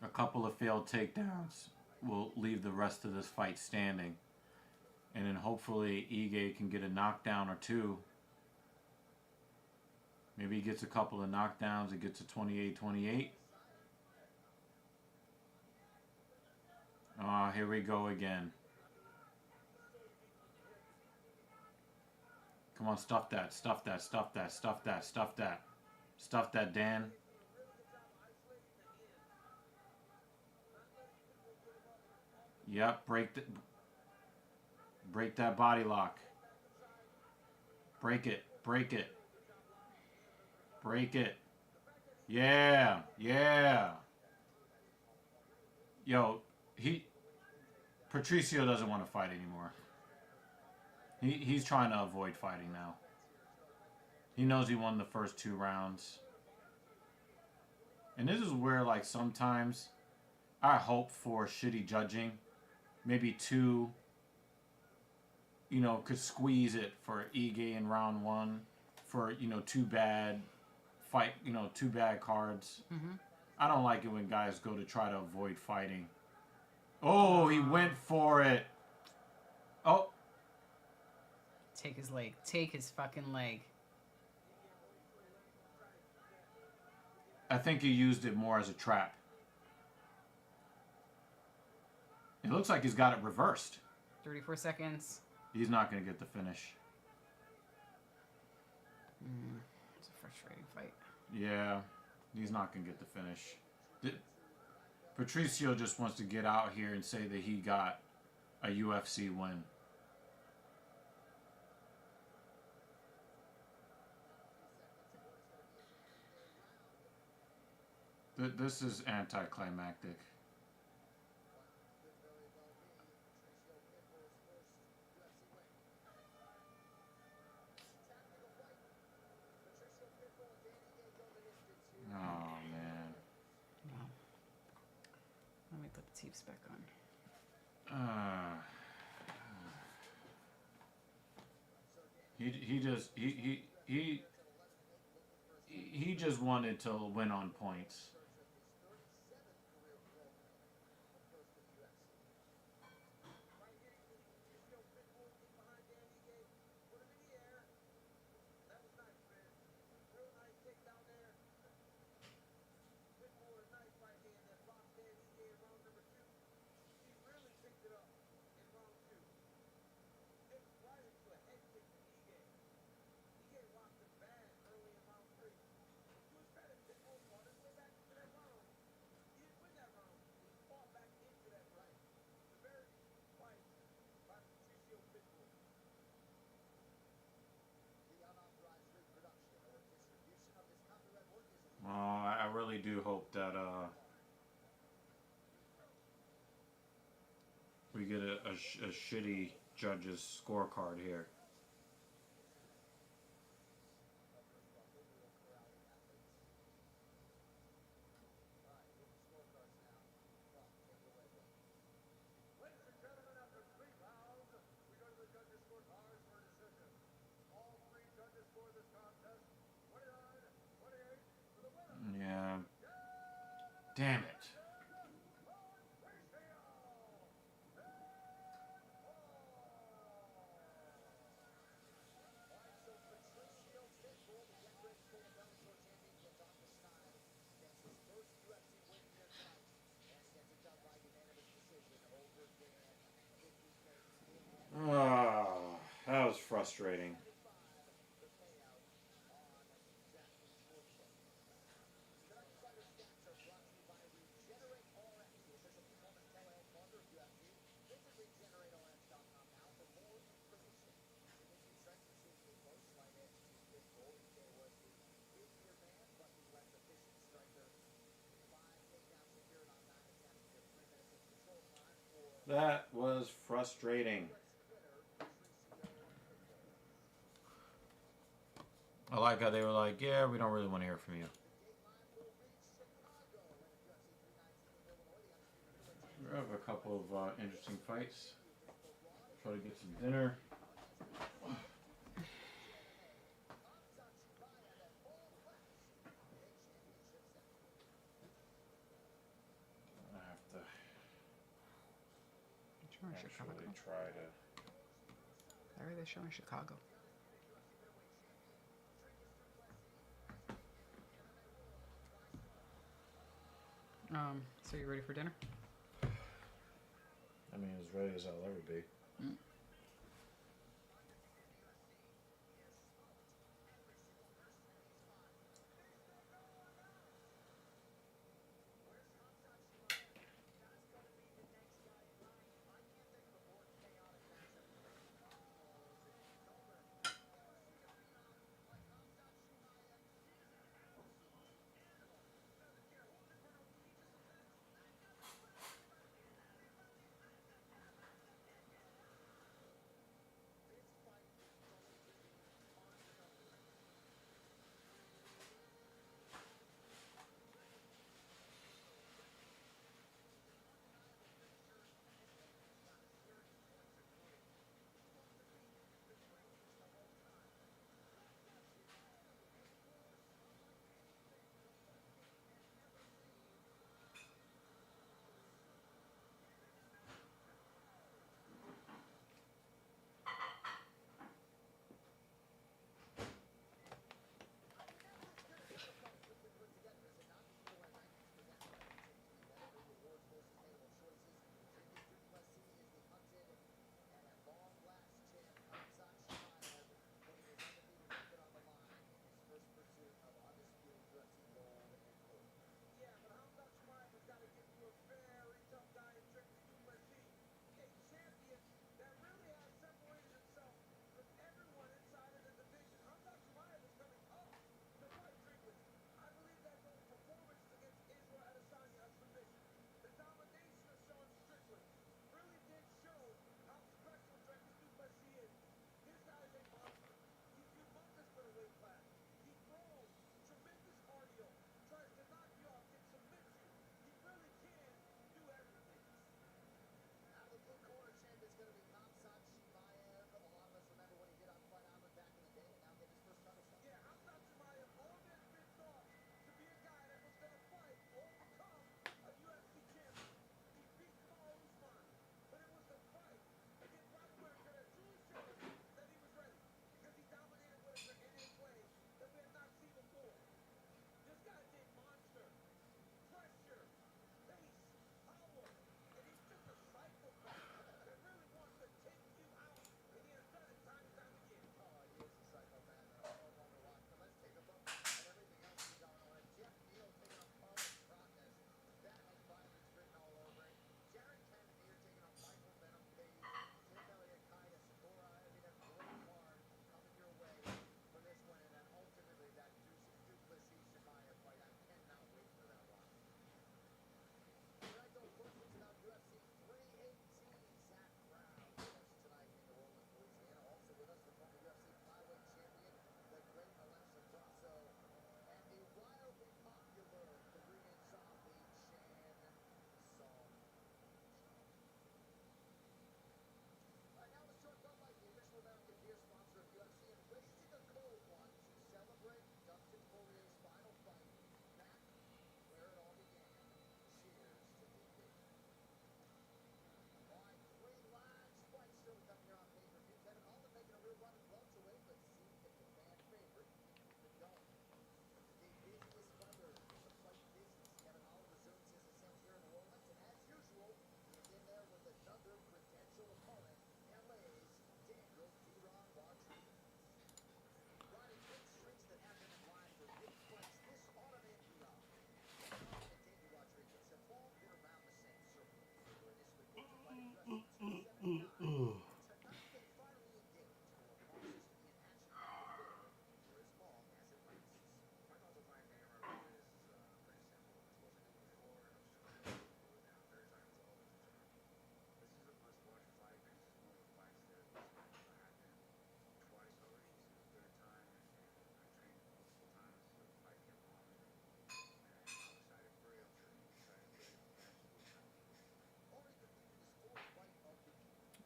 A couple of failed takedowns will leave the rest of this fight standing. And then hopefully Ige can get a knockdown or two. Maybe he gets a couple of knockdowns and gets a 28-28. Oh, here we go again. Come on, stuff that, stuff that, stuff that, stuff that, stuff that. Stuff that, Dan. Yep, break that body lock. Break it, break it. Break it. Yeah, yeah. Yo, Patricio doesn't want to fight anymore. He's trying to avoid fighting now. He knows he won the first 2 rounds. And this is where, like, sometimes I hope for shitty judging. Maybe 2, could squeeze it for Ige in round 1. For, 2 bad fight, 2 bad cards. Mm-hmm. I don't like it when guys go to try to avoid fighting. Oh, he went for it. Oh. Take his leg. Take his fucking leg. I think he used it more as a trap. It looks like he's got it reversed. 34 seconds. He's not going to get the finish. It's a frustrating fight. Yeah, he's not going to get the finish. Patricio just wants to get out here and say that he got a UFC win. This is anticlimactic. receive spec on? He just wanted to win on points. I really do hope that we get a shitty judge's scorecard here. Yeah. Damn it. Oh, that was frustrating. That was frustrating. I like how they were like, yeah, we don't really want to hear from you. We have a couple of interesting fights. Try to get some dinner. I have to Showing Chicago. actually try to. Why are they showing Chicago? So you ready for dinner? I mean, as ready as I'll ever be. Mm.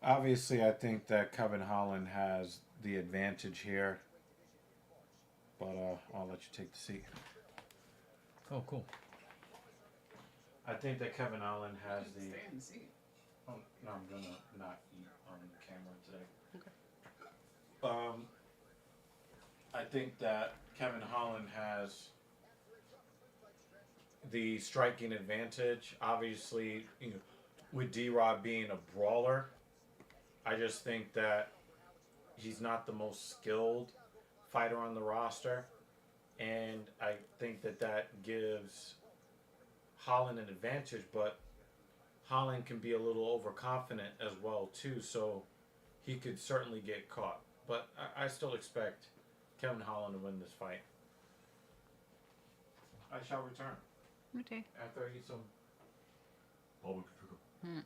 Obviously, I think that Kevin Holland has the advantage here, but I'll let you take the seat. Oh, cool. I think that Kevin Holland has the. Stay in the seat. Oh, no, I'm gonna not eat on the camera today. Okay. I think that Kevin Holland has the striking advantage. Obviously, with D-Rod being a brawler, I just think that he's not the most skilled fighter on the roster, and I think that that gives Holland an advantage. But Holland can be a little overconfident as well too, so he could certainly get caught. But I still expect Kevin Holland to win this fight. I shall return Okay. after I eat some barbecue chicken.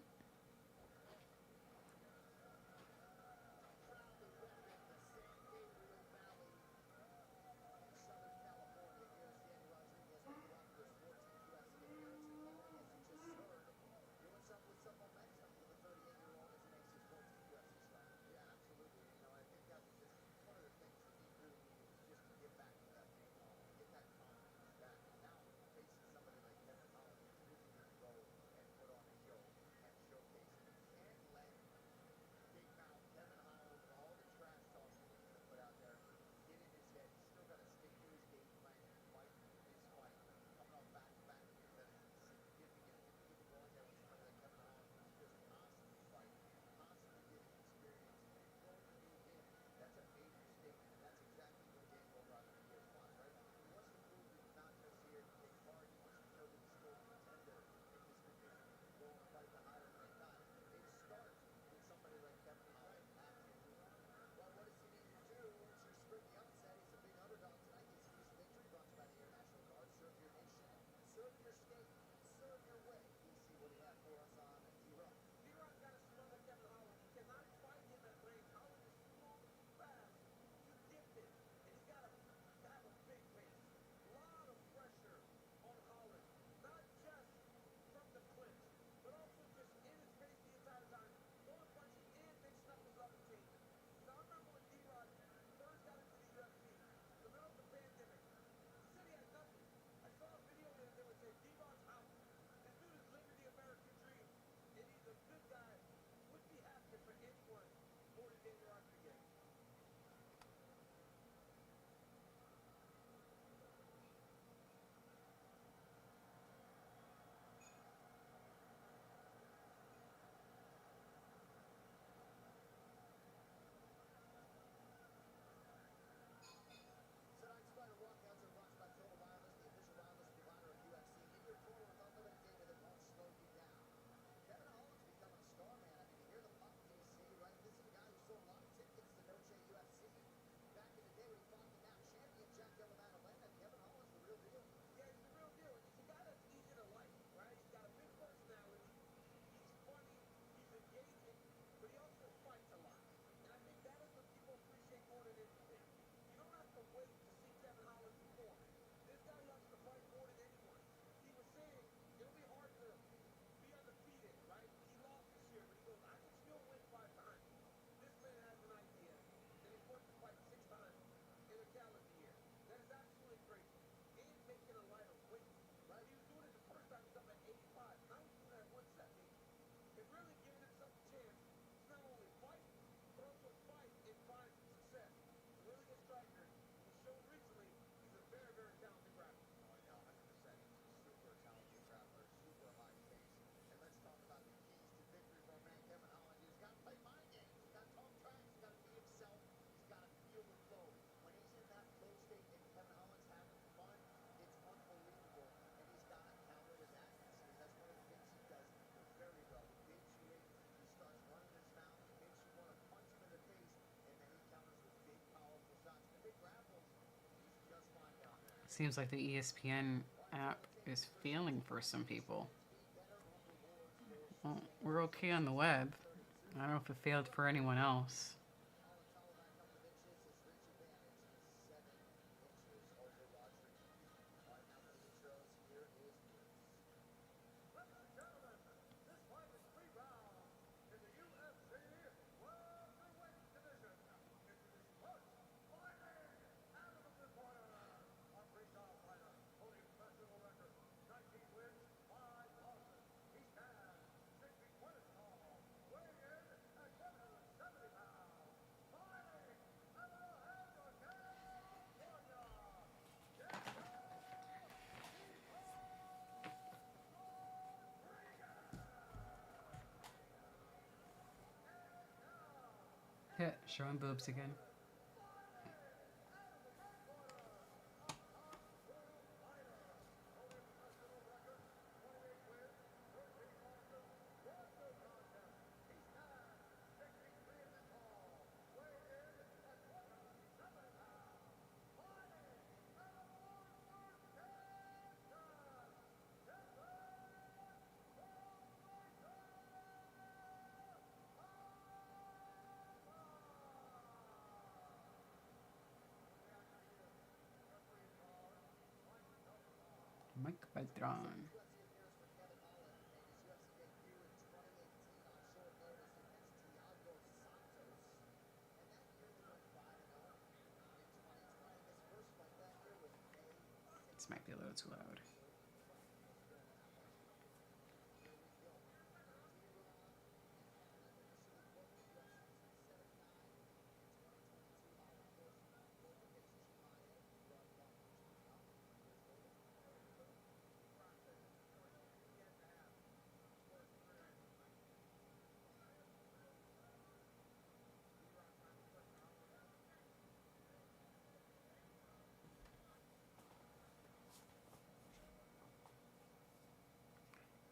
Seems like the ESPN app is failing for some people. Well, we're okay on the web. I don't know if it failed for anyone else. Heh, showing boobs again. Mike Beltran. This might be a little too loud.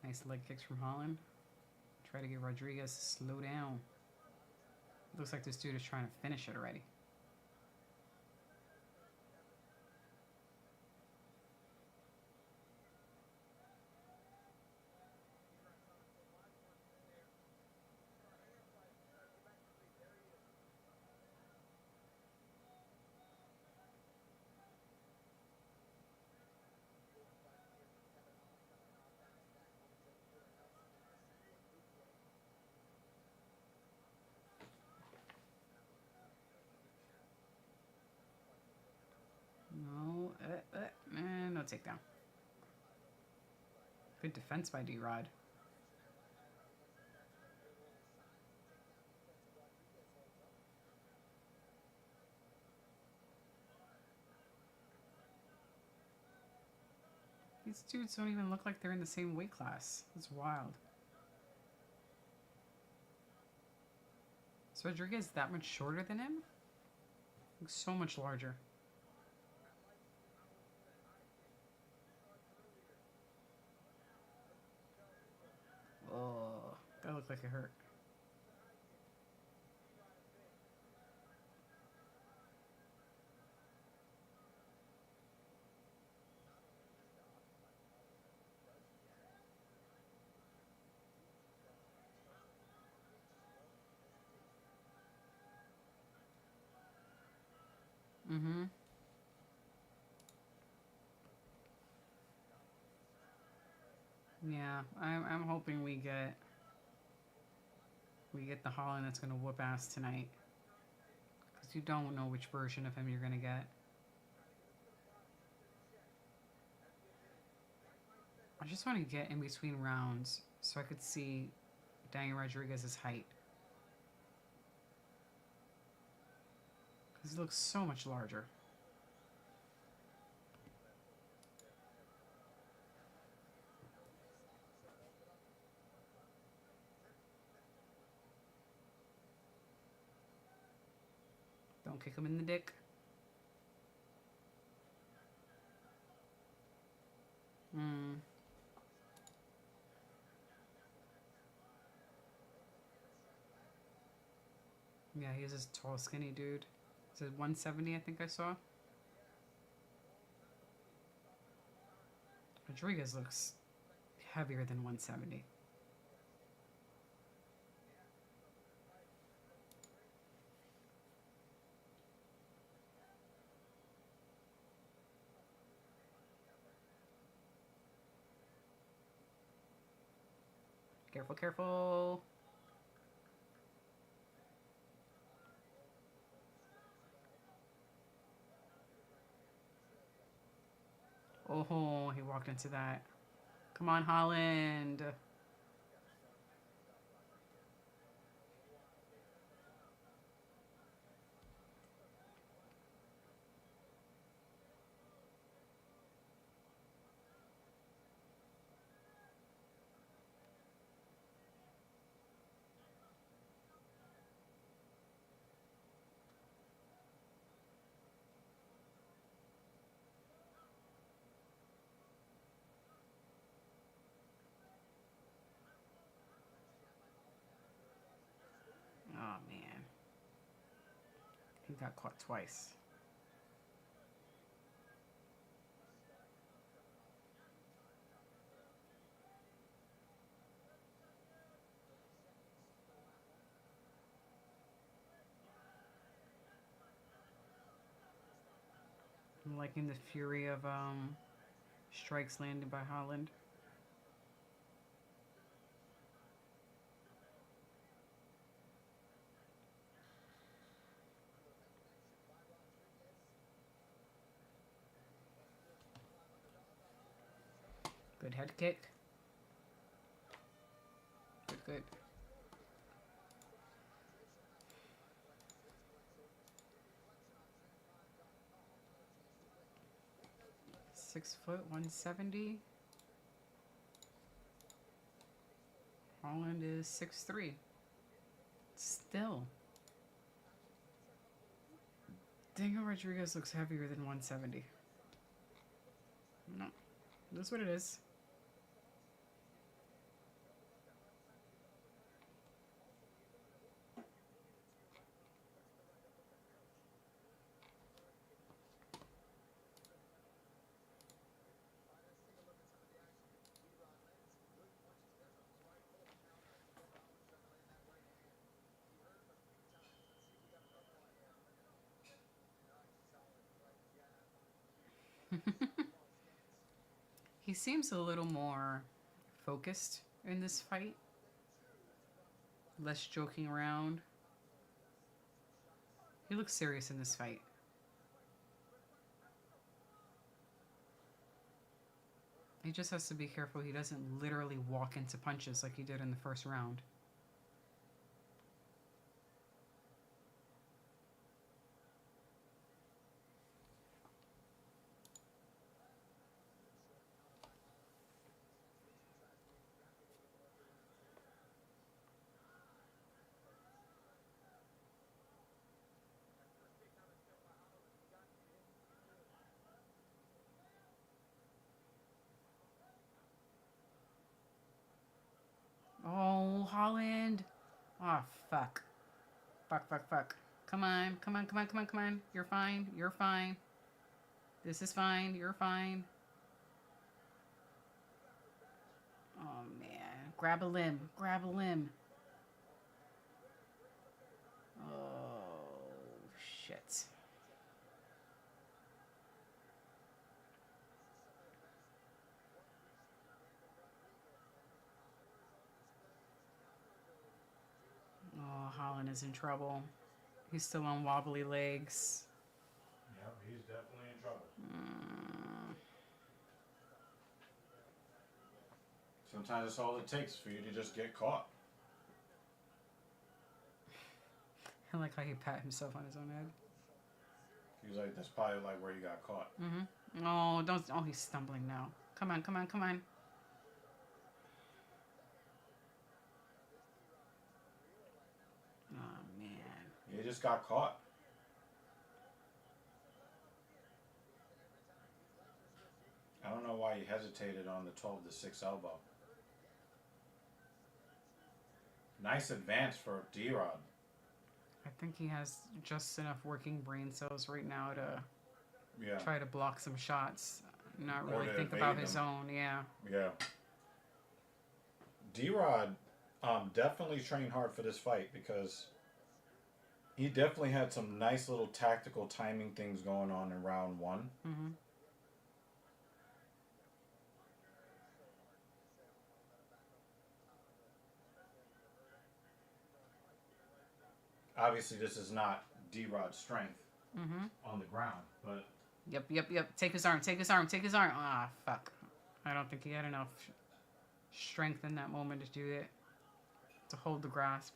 Nice leg kicks from Holland. Try to get Rodriguez to slow down. Looks like this dude is trying to finish it already. No, no takedown. Good defense by D-Rod. These dudes don't even look like they're in the same weight class. That's wild. Is Rodriguez that much shorter than him? Looks so much larger. Oh, that looked like it hurt. Mm-hmm. Yeah, I'm hoping we get the Holland that's gonna whoop ass tonight. Because you don't know which version of him you're gonna get. I just want to get in between rounds so I could see Daniel Rodriguez's height. Because he looks so much larger. Don't kick him in the dick. Yeah, he's this tall, skinny dude. Is it 170, I think I saw? Rodriguez looks heavier than 170. Careful, careful. Oh, he walked into that. Come on, Holland. He got caught twice. I'm liking the fury of strikes landed by Holland. Good head kick. Good, good. Six foot, 170. Holland is 6'3". Still. Daniel Rodriguez looks heavier than 170. No. That's what it is. He seems a little more focused in this fight. Less joking around. He looks serious in this fight. He just has to be careful he doesn't literally walk into punches like he did in the first round. Oh, Holland. Oh, fuck. Fuck. Come on. You're fine. This is fine. You're fine. Oh, man. Grab a limb. Oh, shit. Oh, Holland is in trouble. He's still on wobbly legs. Yep, he's definitely in trouble. Sometimes that's all it takes for you to just get caught. I like how he pat himself on his own head. He's like, that's probably like where you got caught. Mm-hmm. Oh, don't. Oh, he's stumbling now. Come on. Oh, man. He just got caught. I don't know why he hesitated on the 12-6 elbow. Nice advance for D-Rod. I think he has just enough working brain cells right now to Yeah. try to block some shots. Not Or really to think evade about his them. own. Yeah. Yeah. D-Rod definitely trained hard for this fight because he definitely had some nice little tactical timing things going on in round one. Mm-hmm. Obviously, this is not D-Rod's strength Mm-hmm. on the ground, but Yep. Take his arm. Ah, fuck. I don't think he had enough strength in that moment to do it. To hold the grasp.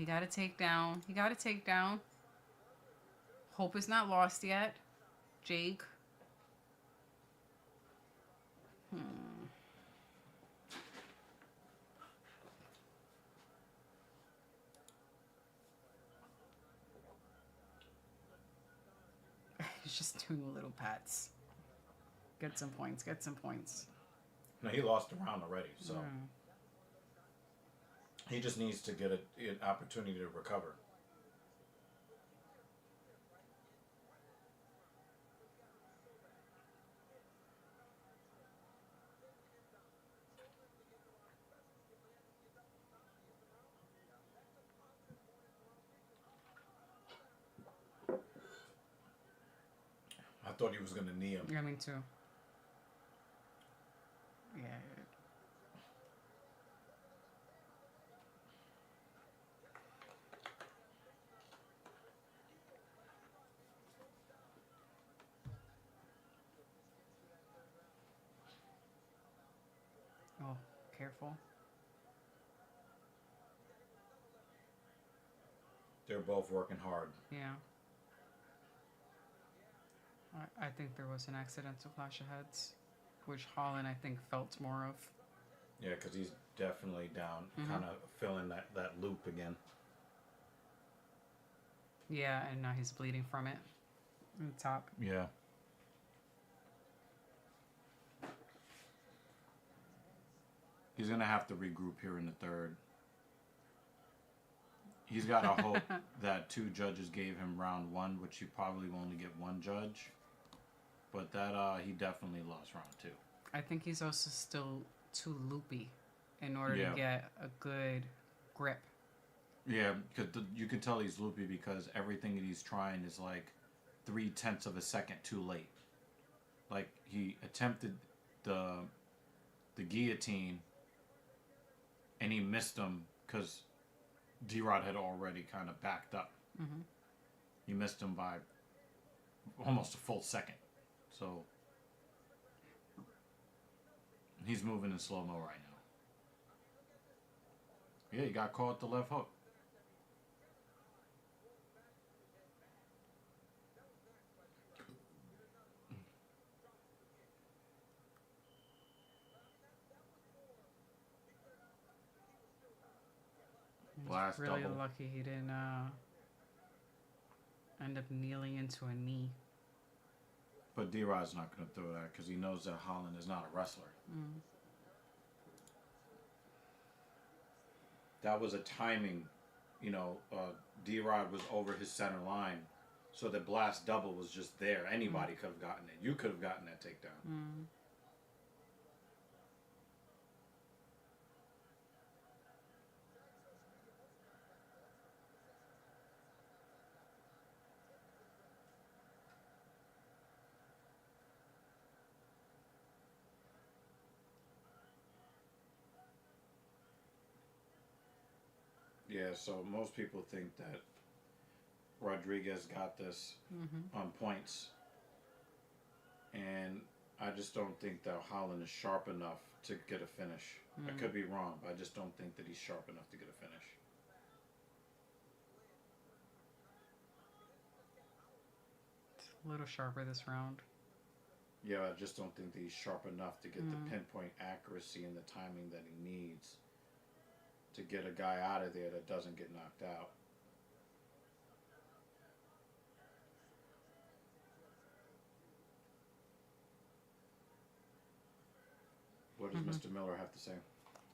He got a takedown. He got a takedown. Hope is not lost yet. Jake. He's just doing little pats. Get some points. Get some points. No, he lost the round already, so he just needs to get an opportunity to recover. I thought he was going to knee him. Yeah, me too. Yeah. Oh, careful. They're both working hard. Yeah. I think there was an accidental clash of heads, which Holland, I think, felt more of. Yeah, because he's definitely down, kind of filling that loop again. Yeah, and now he's bleeding from it. On the top. Yeah. He's going to have to regroup here in the third. He's got to hope that 2 judges gave him round 1, which you probably will only get 1 judge. But that he definitely lost round 2. I think he's also still too loopy in order to get a good grip. Yeah, because you can tell he's loopy because everything that he's trying is like 0.3 of a second too late. Like he attempted the guillotine and he missed him because D-Rod had already kind of backed up. He missed him by almost a full second. So he's moving in slow-mo right now. Yeah, he got caught at the left hook. Blast Really double. lucky he didn't end up kneeling into a knee. But D-Rod's not going to throw that because he knows that Holland is not a wrestler. That was a timing, D-Rod was over his center line, so the blast double was just there. Anybody could have gotten it. You could have gotten that takedown. Yeah, so most people think that Rodriguez got this on points. And I just don't think that Holland is sharp enough to get a finish. I could be wrong, but I just don't think that he's sharp enough to get a finish. It's a little sharper this round. Yeah, I just don't think that he's sharp enough to get the pinpoint accuracy and the timing that he needs to get a guy out of there that doesn't get knocked out. What does Mr. Miller have to say?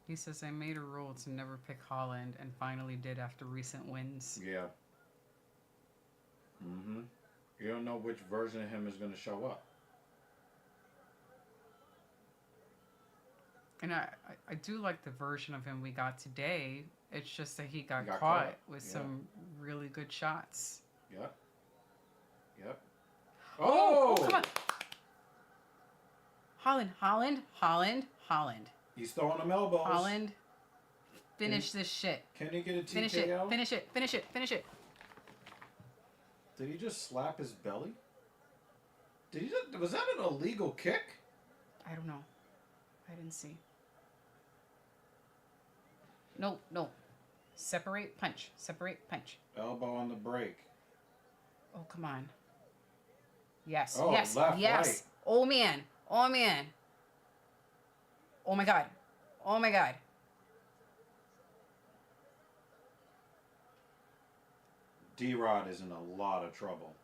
He says, I made a rule to never pick Holland and finally did after recent wins. Yeah. You don't know which version of him is going to show up. And I do like the version of him we got today. It's just that he got got caught caught. with Yeah. some really good shots. Yep. Oh, come on. Holland. He's throwing them elbows. Holland, finish this shit. Can he get a TKO? Finish it. Did he just slap his belly? Was that an illegal kick? I don't know. I didn't see. No. Separate, punch. Separate, punch. Elbow on the break. Oh, come on. Yes, Oh, yes, left, yes. right. Oh, man. Oh, man. Oh, my God. Oh, my God. D-Rod is in a lot of trouble.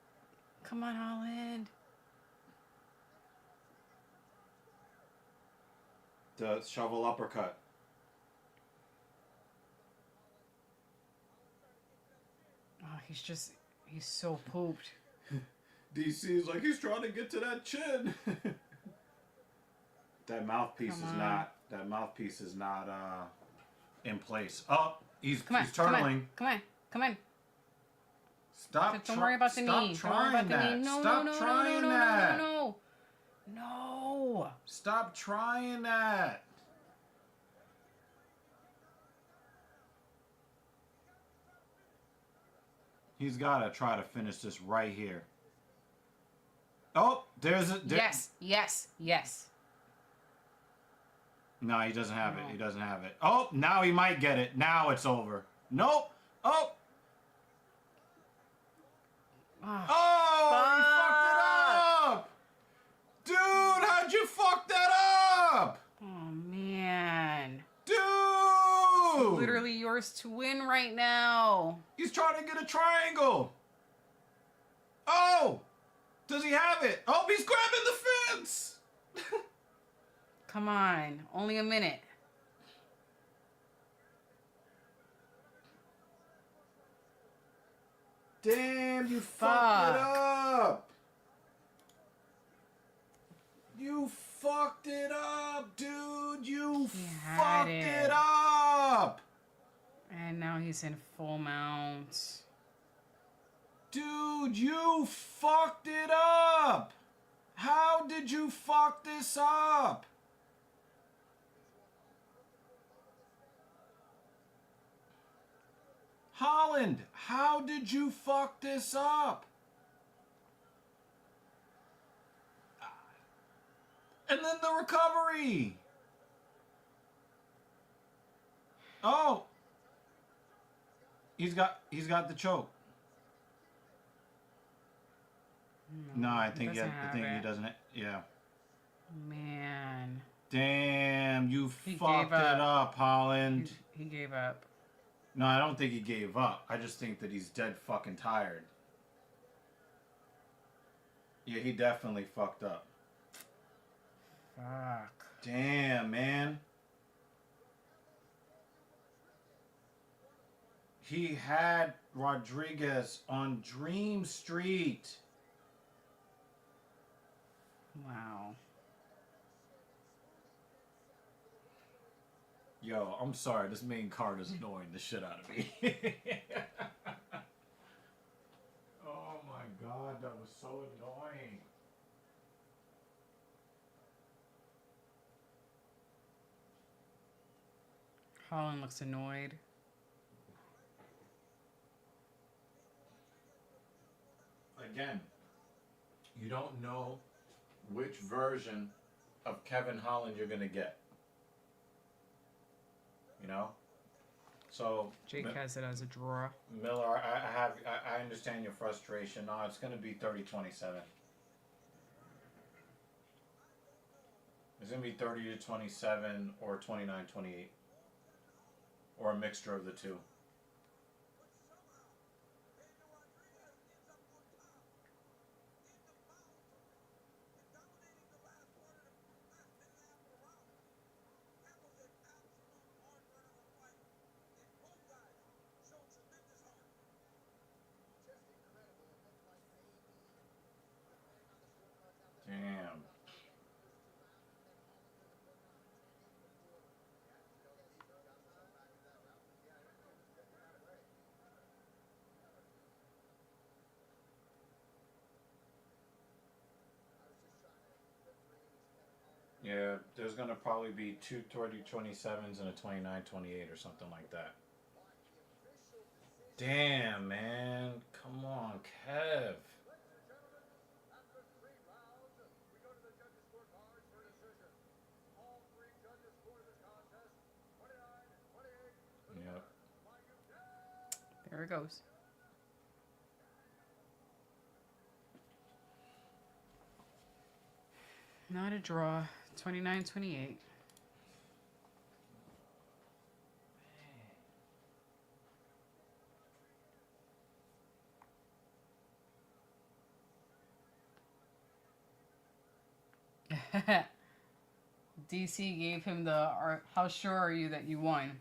Come on, Holland. The shovel uppercut. Oh, he's so pooped. DC's like, he's trying to get to that chin. That mouthpiece is not in place. Oh, he's turtling. Come on. Stop. Don't worry about the knee. Stop trying that. No, Stop trying that. No. Stop trying that. He's got to try to finish this right here. Oh, Yes. No, he doesn't have it. He doesn't have it. Oh, now he might get it. Now it's over. Nope. Oh. Oh, he fucked it up. Dude, how'd you fuck that up? Oh, man. Dude. Literally yours to win right now. He's trying to get a triangle. Oh. Does he have it? Oh, he's grabbing the fence. Come on. Only a minute. Damn, you fucked it up. You fucked it up, dude. You fucked it up. And now he's in full mount. Dude, you fucked it up. How did you fuck this up? Holland, how did you fuck this up? And then the recovery. Oh. He's got the choke. No, I think he doesn't. Yeah. Man. Damn, you fucked it up, Holland. He gave up. No, I don't think he gave up. I just think that he's dead fucking tired. Yeah, he definitely fucked up. Fuck. Damn, man. He had Rodriguez on Dream Street. Wow. Yo, I'm sorry. This main card is annoying the shit out of me. Oh my god, that was so annoying. Holland looks annoyed. Again, you don't know which version of Kevin Holland you're gonna get. You know? So Jake has it as a draw. Miller, I understand your frustration. No, it's gonna be 30-27. It's gonna be 30-27 or 29-28. Or a mixture of the two. Damn. Yeah, there's gonna probably be two 30-27s and a 29-28 or something like that. Damn, man. Come on, Kev. Yep. Here it goes. Not a draw. 29-28. DC gave him the, how sure are you that you won?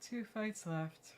Two fights left.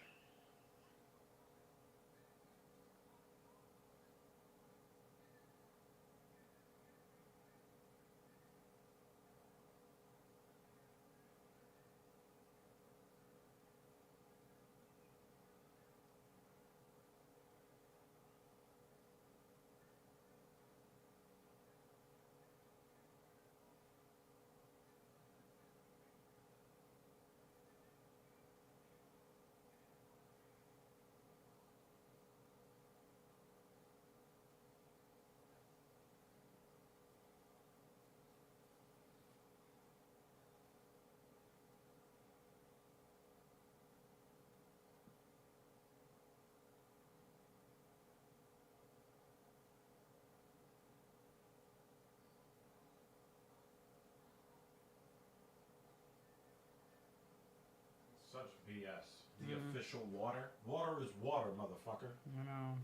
Such BS. The official water. Water is water, motherfucker. I know.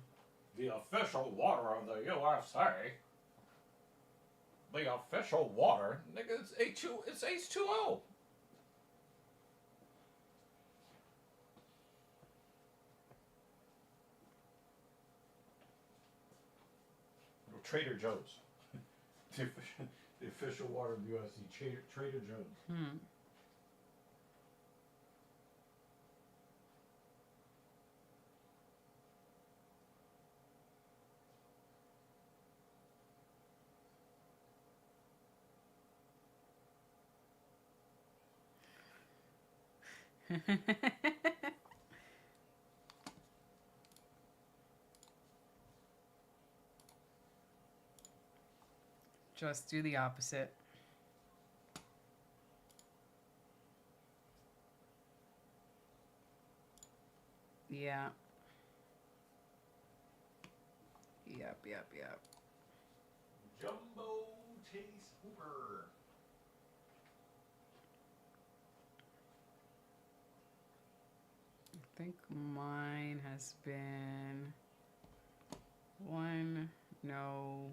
The official water of the UFC. The official water, nigga. It's H2O. Trader Joe's. The official water of the UFC. Trader Joe's. Just do the opposite. Yeah. Yep. Jumbo Chase Hooper. I think mine has been one. No.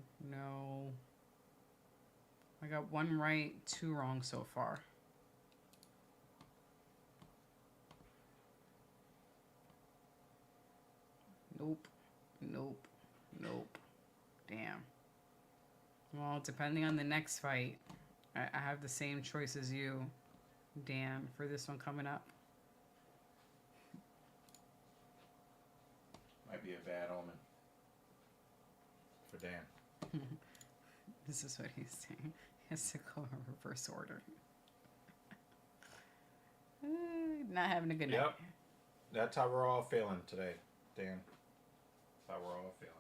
I got one right, two wrong so far. Nope. Damn. Well, depending on the next fight, I have the same choice as you, Dan, for this one coming up. Might be a bad omen for Dan. This is what he's saying. He has to go in reverse order. Not having a good night. Yep. That's how we're all feeling today, Dan. That's how we're all feeling.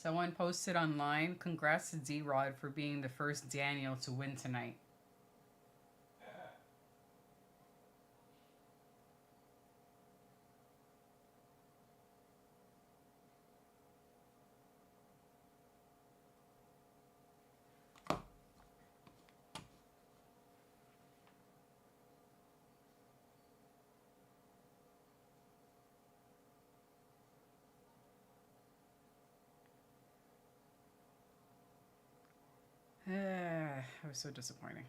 Someone posted online, congrats to D-Rod for being the first Daniel to win tonight. It was so disappointing.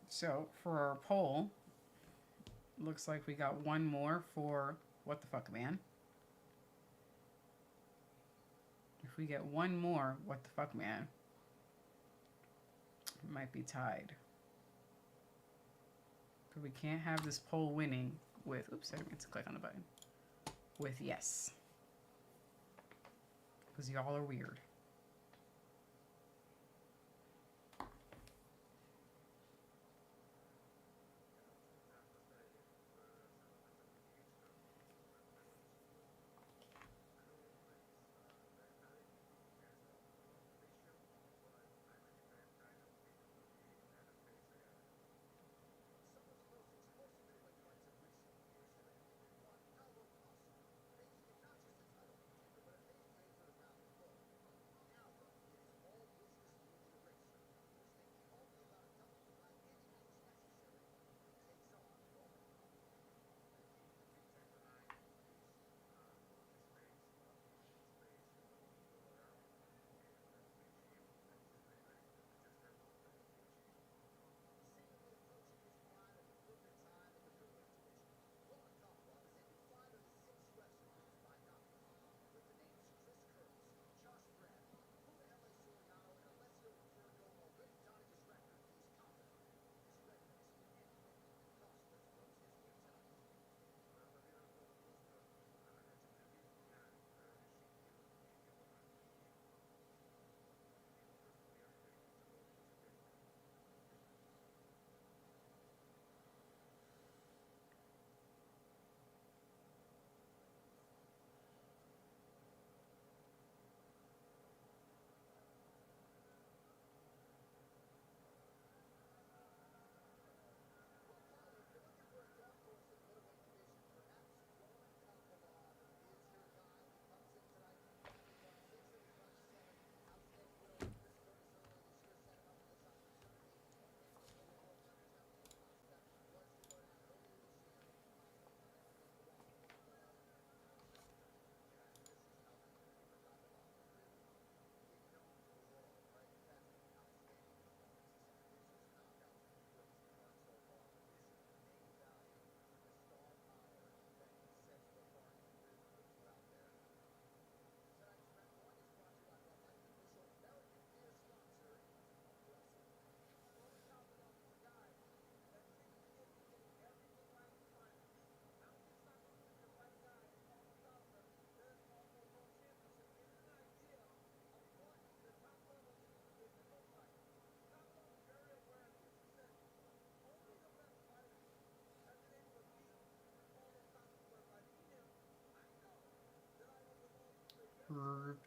So, for our poll, looks like we got one more for What the Fuck Man. If we get one more What the Fuck Man, it might be tied. But we can't have this poll winning with, oops, I didn't mean to click on the button, with yes. Because y'all are weird.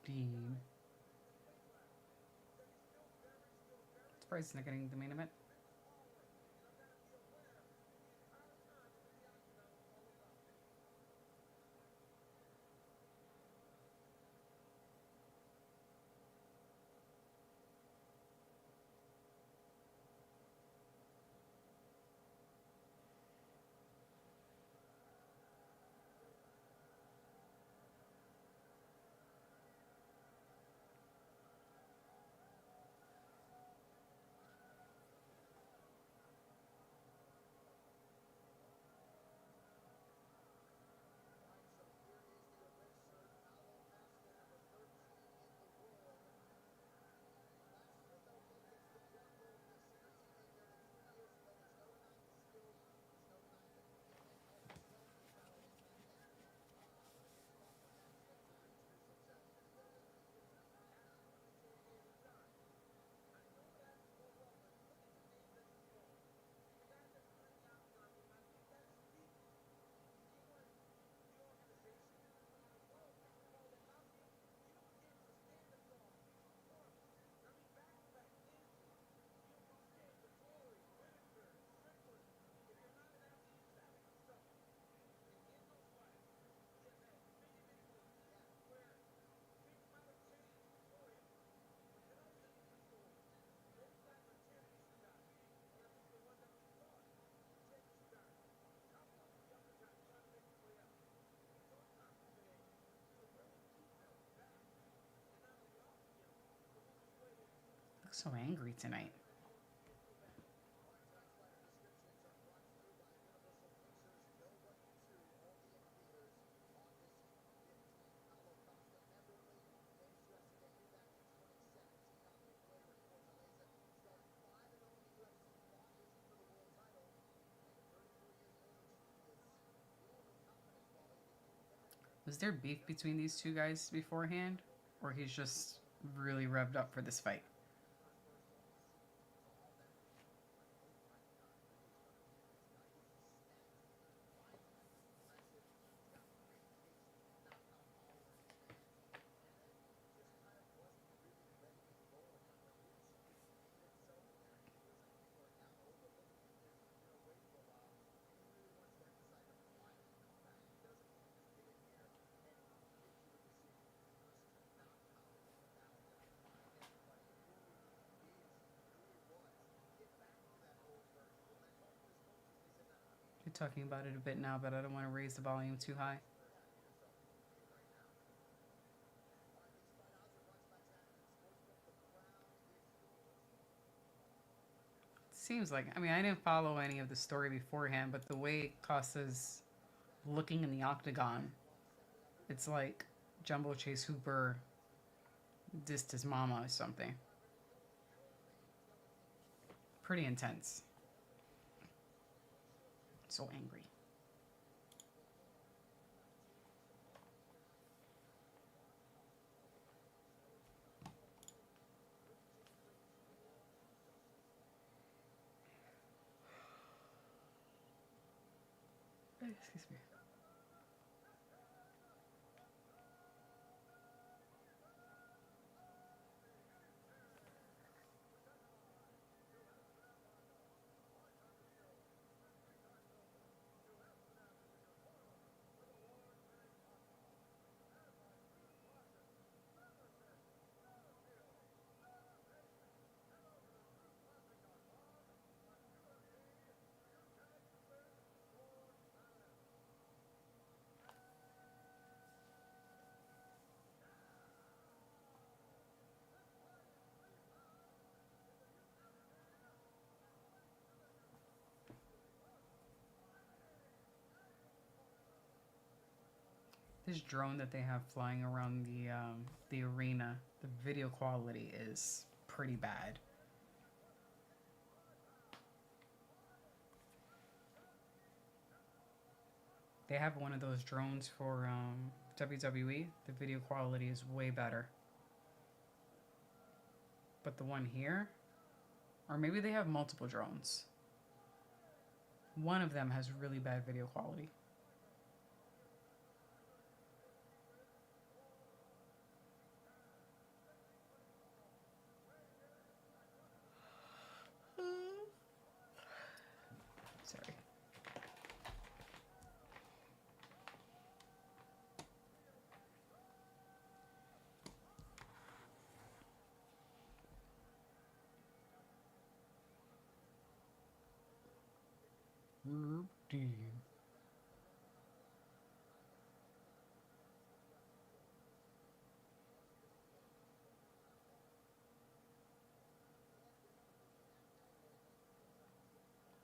Dean. Surprised he's not getting the main event. So angry tonight. Was there beef between these two guys beforehand? Or he's just really revved up for this fight? You're talking about it a bit now, but I don't want to raise the volume too high. Seems like, I mean, I didn't follow any of the story beforehand, but the way Costa's looking in the octagon, it's like Jumbo Chase Hooper dissed his mama or something. Pretty intense. So angry. Excuse me. This drone that they have flying around the arena, the video quality is pretty bad. They have one of those drones for WWE. The video quality is way better. But the one here, or maybe they have multiple drones. One of them has really bad video quality. Sorry.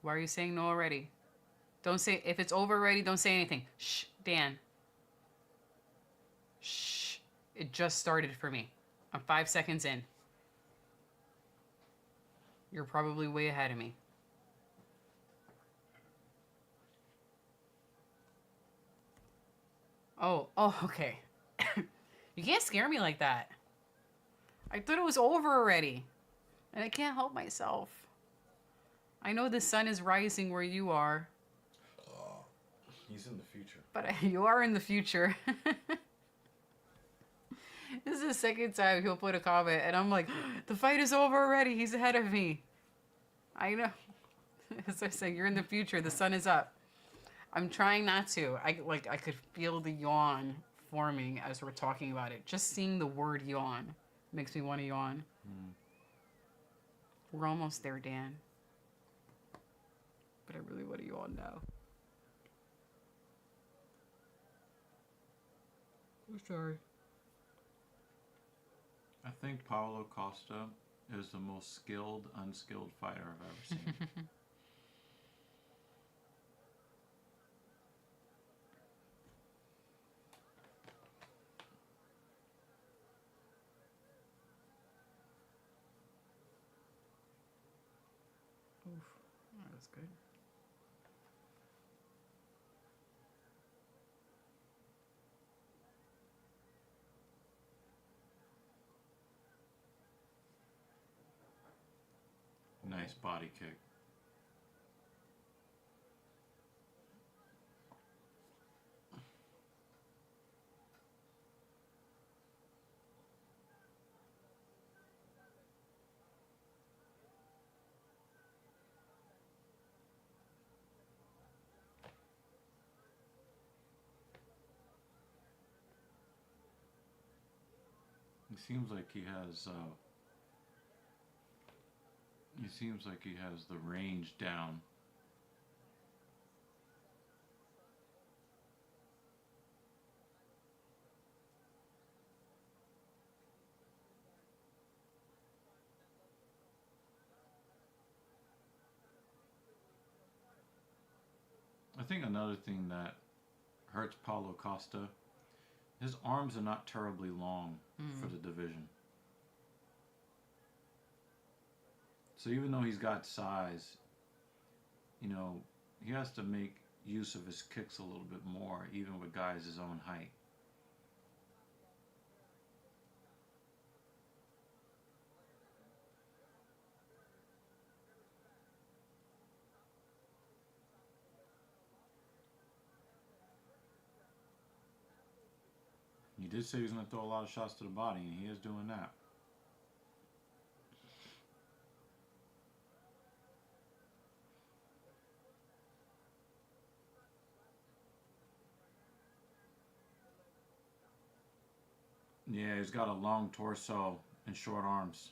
Why are you saying no already? Don't say, if it's over already, don't say anything. Shh, Dan. Shh. It just started for me. I'm 5 seconds in. You're probably way ahead of me. Oh, okay. You can't scare me like that. I thought it was over already. And I can't help myself. I know the sun is rising where you are. He's in the future. But you are in the future. This is the second time he'll put a comment, and I'm like, the fight is over already. He's ahead of me. I know. As I say, you're in the future. The sun is up. I'm trying not to. I could feel the yawn forming as we're talking about it. Just seeing the word yawn makes me want to yawn. We're almost there, Dan. But I really want to yawn now. I'm sorry. I think Paulo Costa is the most skilled, unskilled fighter I've ever seen. Oof, that was good. Nice body kick. He seems like he has. He seems like he has the range down. I think another thing that hurts Paulo Costa, his arms are not terribly long for the division. So even though he's got size, you know, he has to make use of his kicks a little bit more, even with guys his own height. He did say he was going to throw a lot of shots to the body, and he is doing that. Yeah, he's got a long torso and short arms.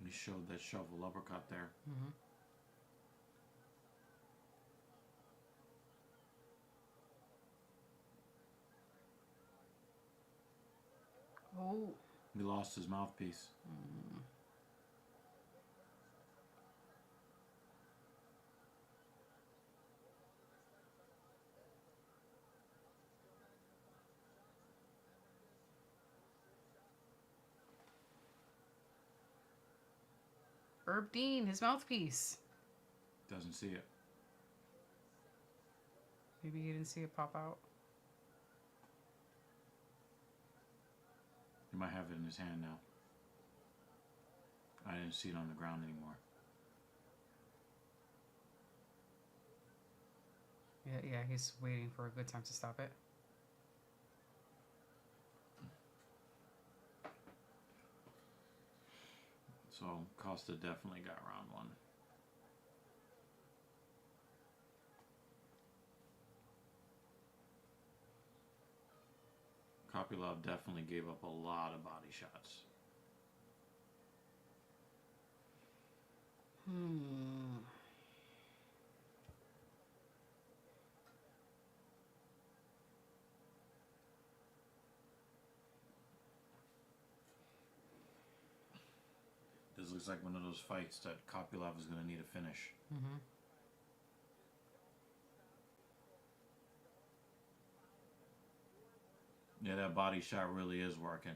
He showed that shovel uppercut there. Oh. He lost his mouthpiece. Herb Dean, his mouthpiece. Doesn't see it. Maybe he didn't see it pop out. He might have it in his hand now. I didn't see it on the ground anymore. Yeah, he's waiting for a good time to stop it. So Costa definitely got round one. Kopylov definitely gave up a lot of body shots. This looks like one of those fights that Kopylov is going to need a finish. Yeah, that body shot really is working.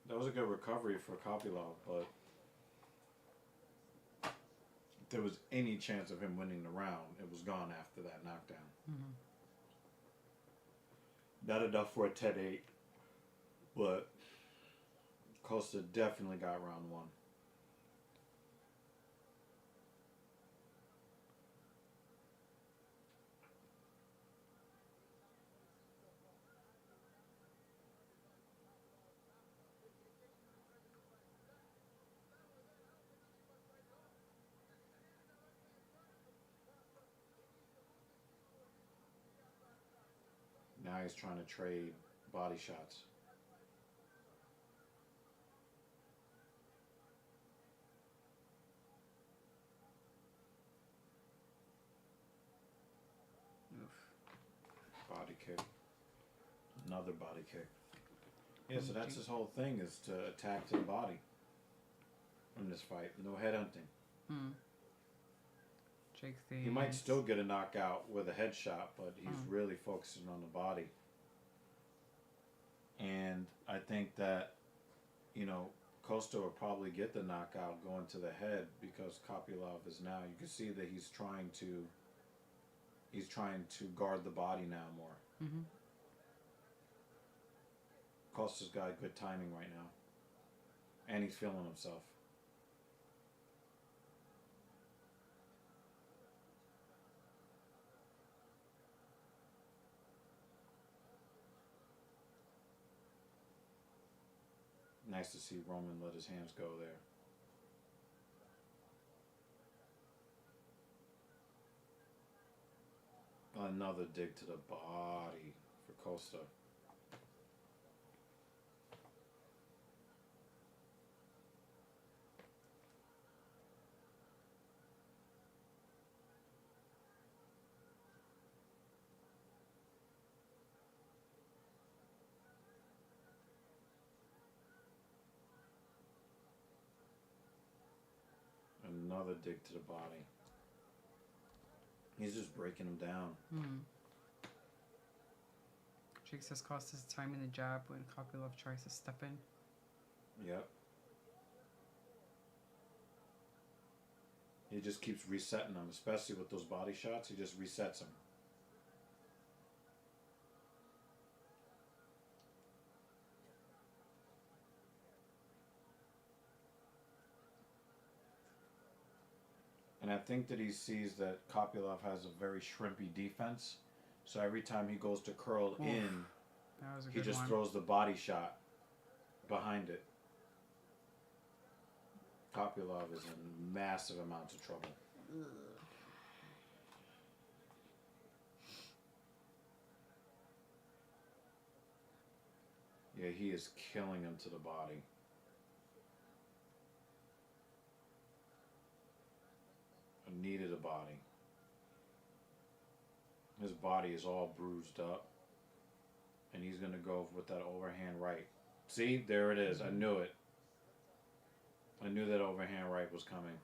That was a good recovery for Kopylov, but there was any chance of him winning the round, it was gone after that knockdown. Mm-hmm. Not enough for a 10-8, but Costa definitely got round one. Now he's trying to trade body shots. Body kick. Another body kick. Yeah, so that's his whole thing, is to attack to the body in this fight. No headhunting. Jake thinks He might still get a knockout with a headshot, but he's really focusing on the body. And I think that, you know, Costa will probably get the knockout going to the head, because Kopylov is now, you can see that he's trying to guard the body now more. Mm-hmm. Costa's got good timing right now. And he's feeling himself. Nice to see Roman let his hands go there. Another dig to the body for Costa. Another dig to the body. He's just breaking him down. Jake says Costa's timing the jab when Kopylov tries to step in. Yep. He just keeps resetting them, especially with those body shots. He just resets them. And I think that he sees that Kopylov has a very shrimpy defense. So every time he goes to curl in, That was a he good just one. throws the body shot behind it. Kopylov is in massive amounts of trouble. Yeah, he is killing him to the body. Needed a body. His body is all bruised up. And he's going to go with that overhand right. See? There it is. I knew it. I knew that overhand right was coming.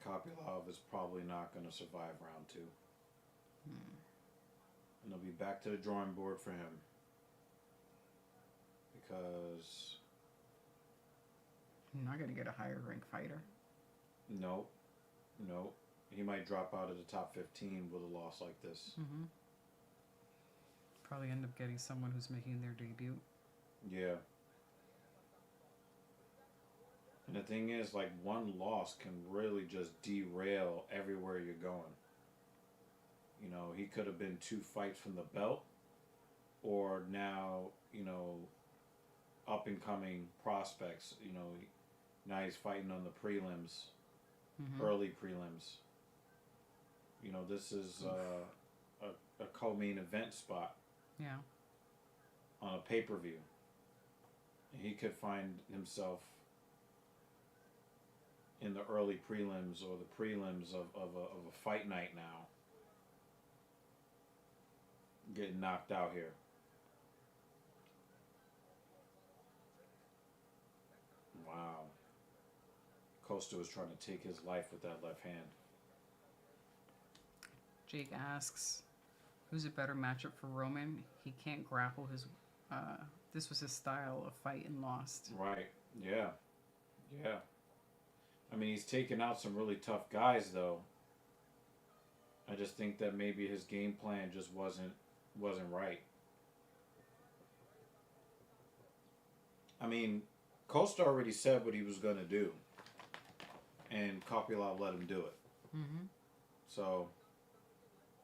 Kopylov is probably not going to survive round two. And it'll be back to the drawing board for him. Because... You're not going to get a higher rank fighter. Nope. Nope. He might drop out of the top 15 with a loss like this. Mm-hmm. Probably end up getting someone who's making their debut. Yeah. And the thing is, like, one loss can really just derail everywhere you're going. You know, he could have been 2 fights from the belt, or now, you know, up and coming prospects. You know, now he's fighting on the prelims, early prelims. You know, this is a co-main event spot. Yeah. On a pay-per-view. And he could find himself in the early prelims or the prelims of a fight night now. Getting knocked out here. Wow. Costa was trying to take his life with that left hand. Jake asks, who's a better matchup for Roman? He can't grapple his this was his style of fight and lost. Right. Yeah. Yeah. I mean, he's taken out some really tough guys, though. I just think that maybe his game plan just wasn't right. I mean, Costa already said what he was going to do, and Kopylov let him do it. Mm-hmm. So,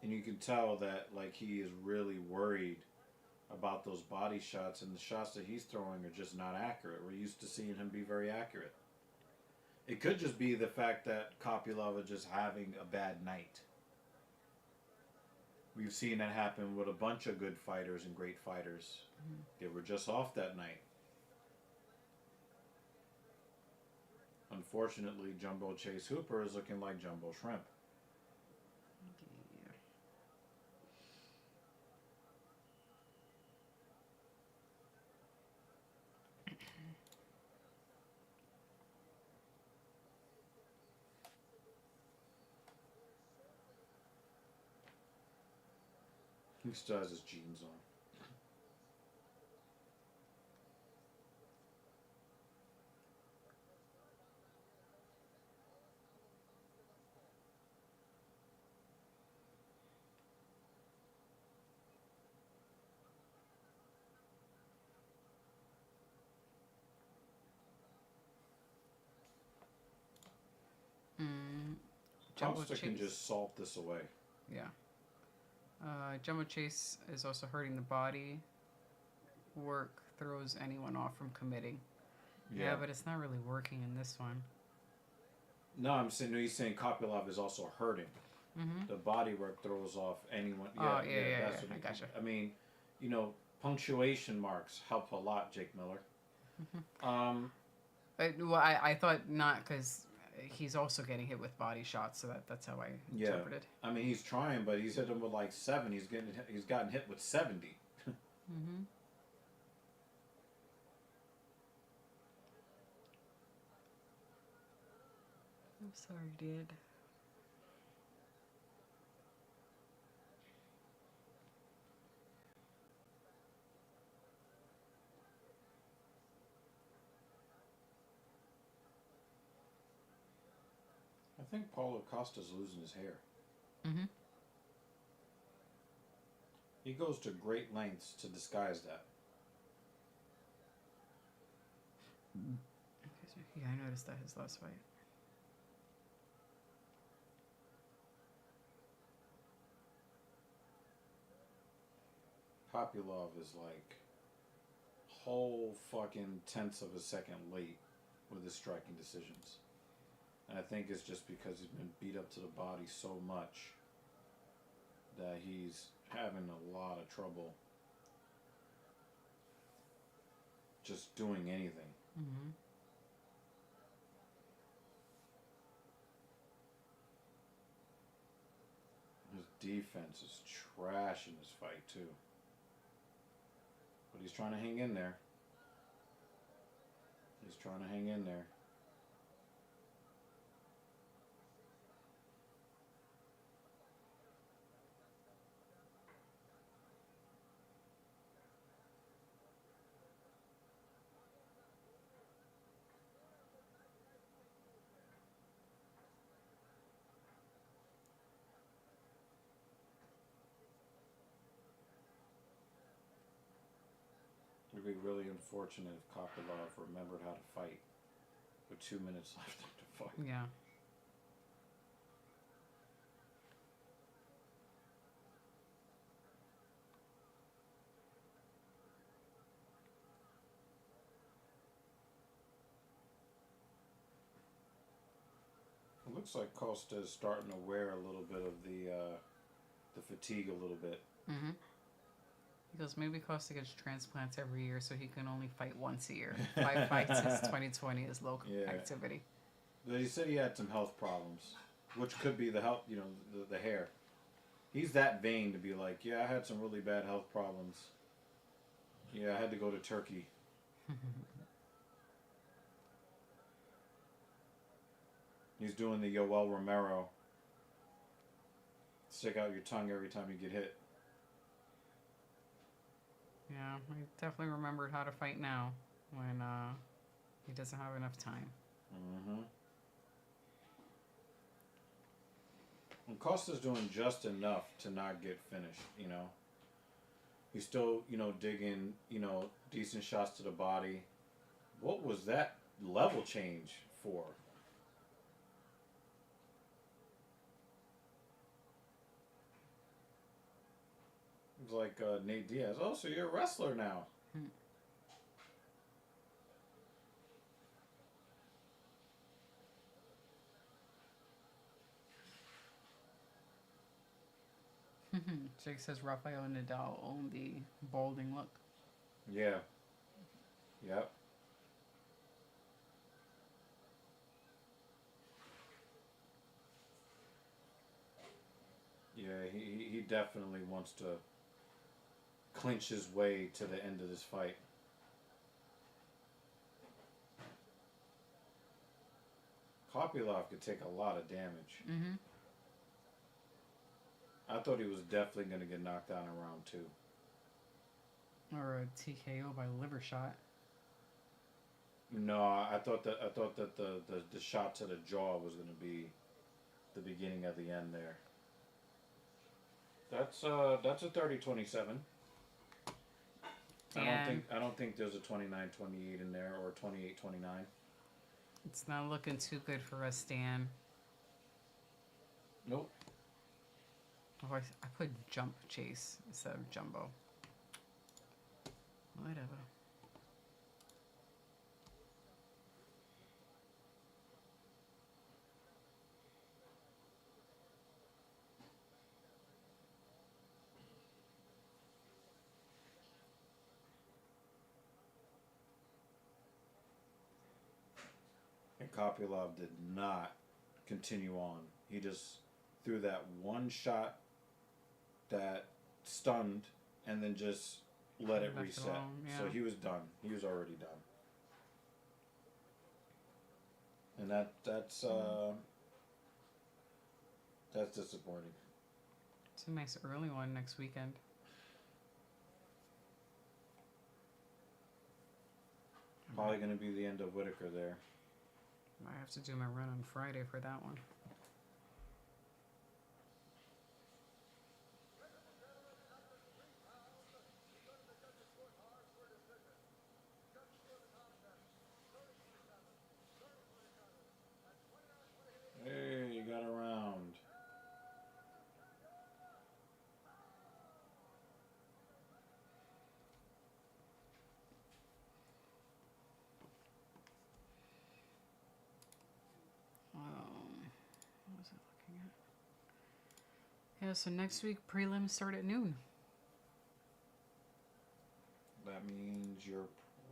and you can tell that like he is really worried about those body shots, and the shots that he's throwing are just not accurate. We're used to seeing him be very accurate. It could just be the fact that Kopylov is just having a bad night. We've seen that happen with a bunch of good fighters and great fighters. Mm-hmm. They were just off that night. Unfortunately, Jumbo Chase Hooper is looking like Jumbo Shrimp. Yeah. He still has his jeans on. Jumbo Costa can Chase. just salt this away. Yeah. Jumbo Chase is also hurting the body. Work throws anyone off from committing. Yeah, but it's not really working in this one. No, I'm saying, no, he's saying Kopylov is also hurting. Mm-hmm. The body work throws off anyone. Yeah. That's what I gotcha. I mean, you know, punctuation marks help a lot, Jake Miller. Well, I thought not, because he's also getting hit with body shots, so that's how I interpreted. I mean, he's trying, but he's hit him with like 7. He's gotten hit with 70. Mm-hmm. I'm sorry, dude. I think Paulo Costa's losing his hair. Mm-hmm. He goes to great lengths to disguise that. Yeah, I noticed that his last fight. Kopylov is like whole fucking tenths of a second late with his striking decisions. And I think it's just because he's been beat up to the body so much that he's having a lot of trouble just doing anything. Mm-hmm. His defense is trash in this fight too. But he's trying to hang in there. He's trying to hang in there. It would be really unfortunate if Kopylov remembered how to fight with 2 minutes left of the fight. Yeah. It looks like Costa is starting to wear a little bit of the fatigue a little bit. Mm-hmm. He goes, maybe Costa gets transplants every year, so he can only fight once a year. 5 fights since 2020 is low activity. But he said he had some health problems, which could be the health, the hair. He's that vain to be like, yeah, I had some really bad health problems. Yeah, I had to go to Turkey. He's doing the Yoel Romero. Stick out your tongue every time you get hit. Yeah, he definitely remembered how to fight now when he doesn't have enough time. Mm-hmm. And Costa's doing just enough to not get finished, you know. He's still, digging, decent shots to the body. What was that level change for? It was like Nate Diaz. Oh, so you're a wrestler now. Jake says Rafael Nadal owned the balding look. Yeah. Yep. Yeah, he definitely wants to clinch his way to the end of this fight. Kopylov could take a lot of damage. Mm-hmm. I thought he was definitely going to get knocked out in round 2. Or a TKO by liver shot. No, I thought that the shot to the jaw was going to be the beginning of the end there. That's a 30-27. I don't think there's a 29-28 in there or 28-29. It's not looking too good for us, Dan. Nope. Oh, I put jump chase instead of jumbo. Whatever. And Kopylov did not continue on. He just threw that one shot that stunned and then just let it Left reset. alone, yeah. So he was done. He was already done. And that's disappointing. It's a nice early one next weekend. Probably going to be the end of Whitaker there. I have to do my run on Friday for that one. Hey, you got a round. What was I looking at? Yeah, so next week prelims start at noon. That means you're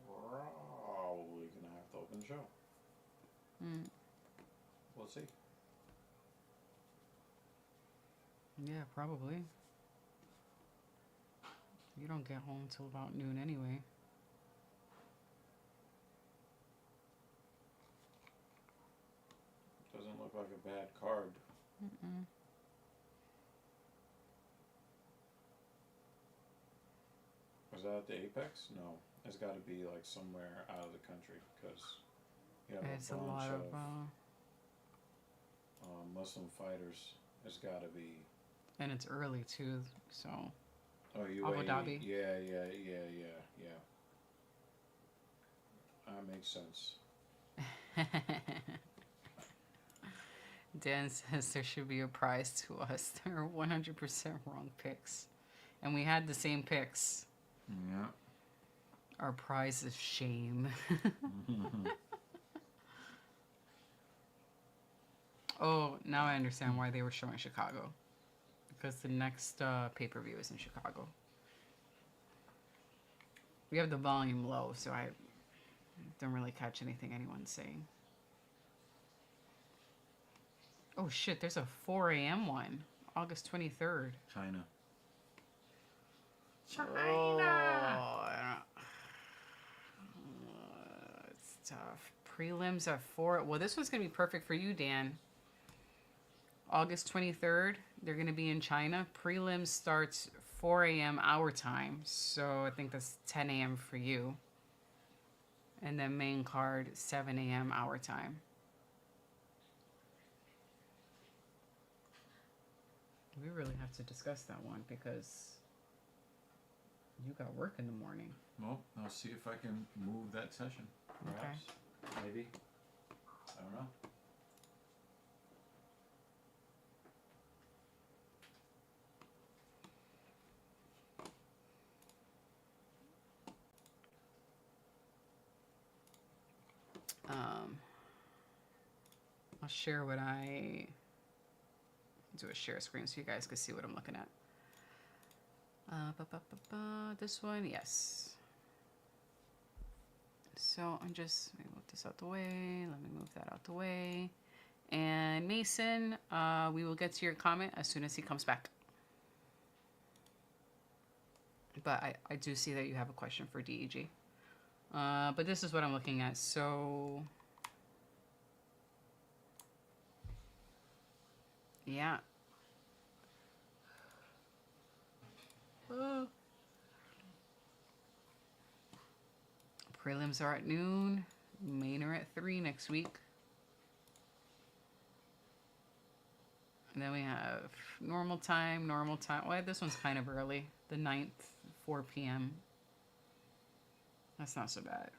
probably going to have to open the show. We'll see. Yeah, probably. You don't get home till about noon anyway. Doesn't look like a bad card. Mm-mm. Was that at the Apex? No. It's got to be like somewhere out of the country because you have It's a a bunch lot of Muslim fighters. It's got to be. and it's early too, so. Oh, UAE. Abu Dhabi. Yeah. That makes sense. Dan says there should be a prize to us. There are 100% wrong picks. And we had the same picks. Yeah. Our prize is shame. Oh, now I understand why they were showing Chicago. Because the next pay-per-view is in Chicago. We have the volume low, so I don't really catch anything anyone's saying. Oh shit, there's a 4 a.m. one. August 23rd. China. Oh, it's tough. Prelims at 4. Well, this one's going to be perfect for you, Dan. August 23rd, they're going to be in China. Prelims starts 4 a.m. our time, so I think that's 10 a.m. for you. And then main card, 7 a.m. our time. We really have to discuss that one because you got work in the morning. Well, I'll see if I can move that session. Perhaps. Maybe. I don't know. I'll share what I do a share screen so you guys can see what I'm looking at. This one, yes. So I'm just, let me move this out the way. Let me move that out the way. And Mason, we will get to your comment as soon as he comes back. But I do see that you have a question for DEG. But this is what I'm looking at. So, yeah. Prelims are at noon. Main are at 3 next week. And then we have normal time. Well, this one's kind of early. The 9th, 4 p.m. That's not so bad.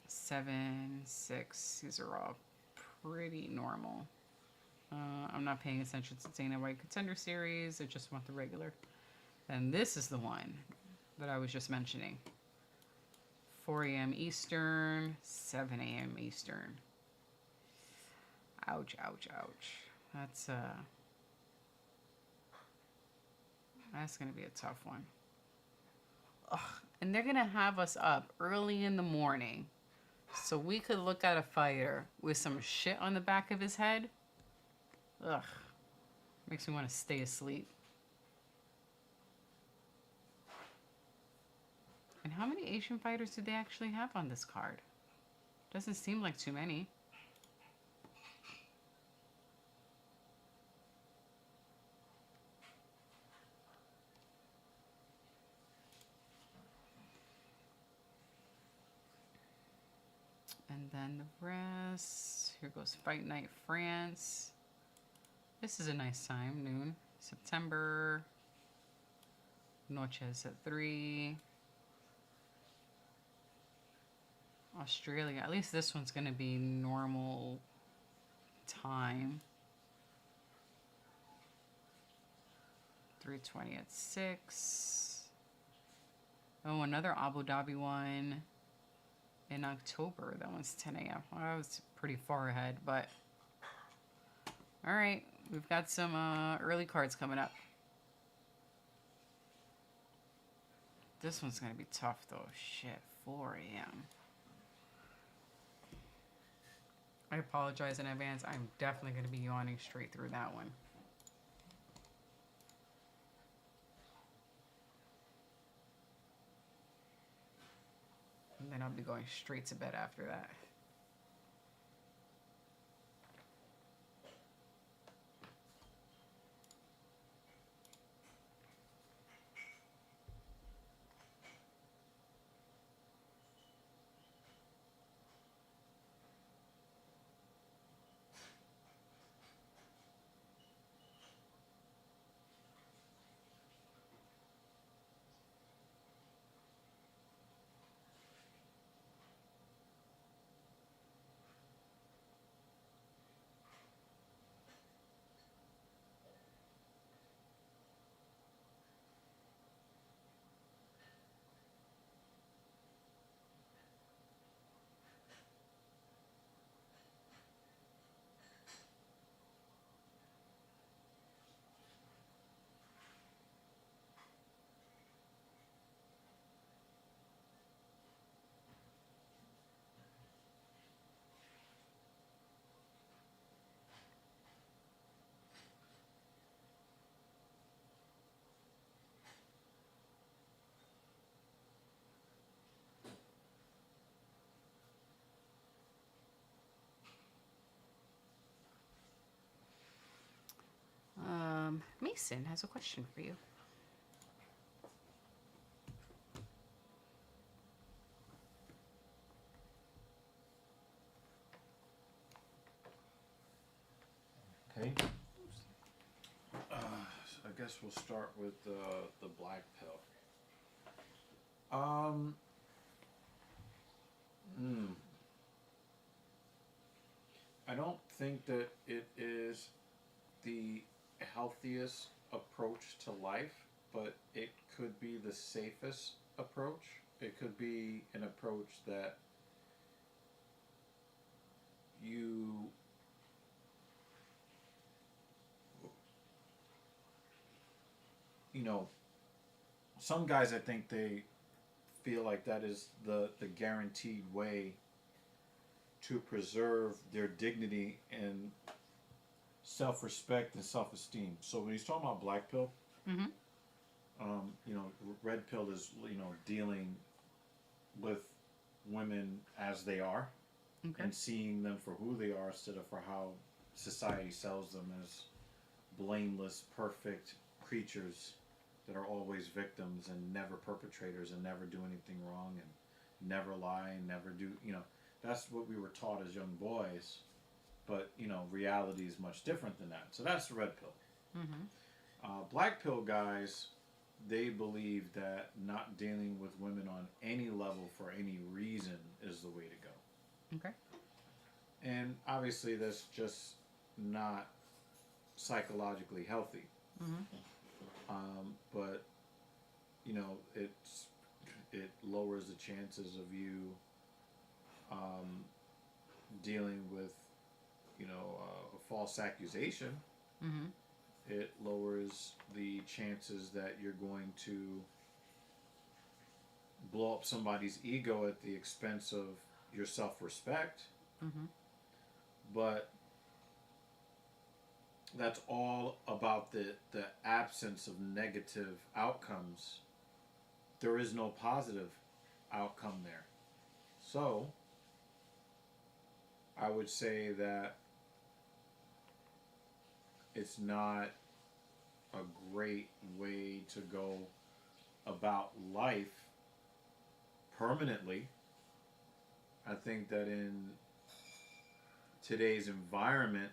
7, 6. These are all pretty normal. I'm not paying attention to Dana White Contender Series. I just want the regular. And this is the one that I was just mentioning. 4 a.m. Eastern, 7 a.m. Eastern. Ouch, ouch, ouch. That's gonna be a tough one. Ugh. And they're gonna have us up early in the morning so we could look at a fighter with some shit on the back of his head. Ugh. Makes me want to stay asleep. And how many Asian fighters do they actually have on this card? Doesn't seem like too many. And then the rest. Here goes Fight Night France. This is a nice time, noon. September. Noches at 3. Australia. At least this one's going to be normal time. 3:20 at 6. Oh, another Abu Dhabi one in October. That one's 10 a.m. Well, that was pretty far ahead, but all right. We've got some early cards coming up. This one's going to be tough, though. Shit, 4 a.m. I apologize in advance. I'm definitely going to be yawning straight through that one. And then I'll be going straight to bed after that. Mason has a question for you. Okay. So I guess we'll start with the black pill. I don't think that it is the healthiest approach to life, but it could be the safest approach. It could be an approach that you know, some guys, I think they feel like that is the guaranteed way to preserve their dignity and self-respect and self-esteem. So when he's talking about black pill, Mm-hmm. you know, red pill is, you know, dealing with women as they are, Okay. and seeing them for who they are instead of for how society sells them as blameless, perfect creatures that are always victims and never perpetrators and never do anything wrong and never lie and never do, you know, that's what we were taught as young boys. But, you know, reality is much different than that. So that's the red pill. Mm-hmm. Black pill guys, they believe that not dealing with women on any level for any reason is the way to go. Okay. And obviously that's just not psychologically healthy. Mm-hmm. But, you know, it lowers the chances of you dealing with, you know, a false accusation. Mm-hmm. It lowers the chances that you're going to blow up somebody's ego at the expense of your self-respect. Mm-hmm. But that's all about the absence of negative outcomes. There is no positive outcome there. So I would say that it's not a great way to go about life permanently. I think that in today's environment,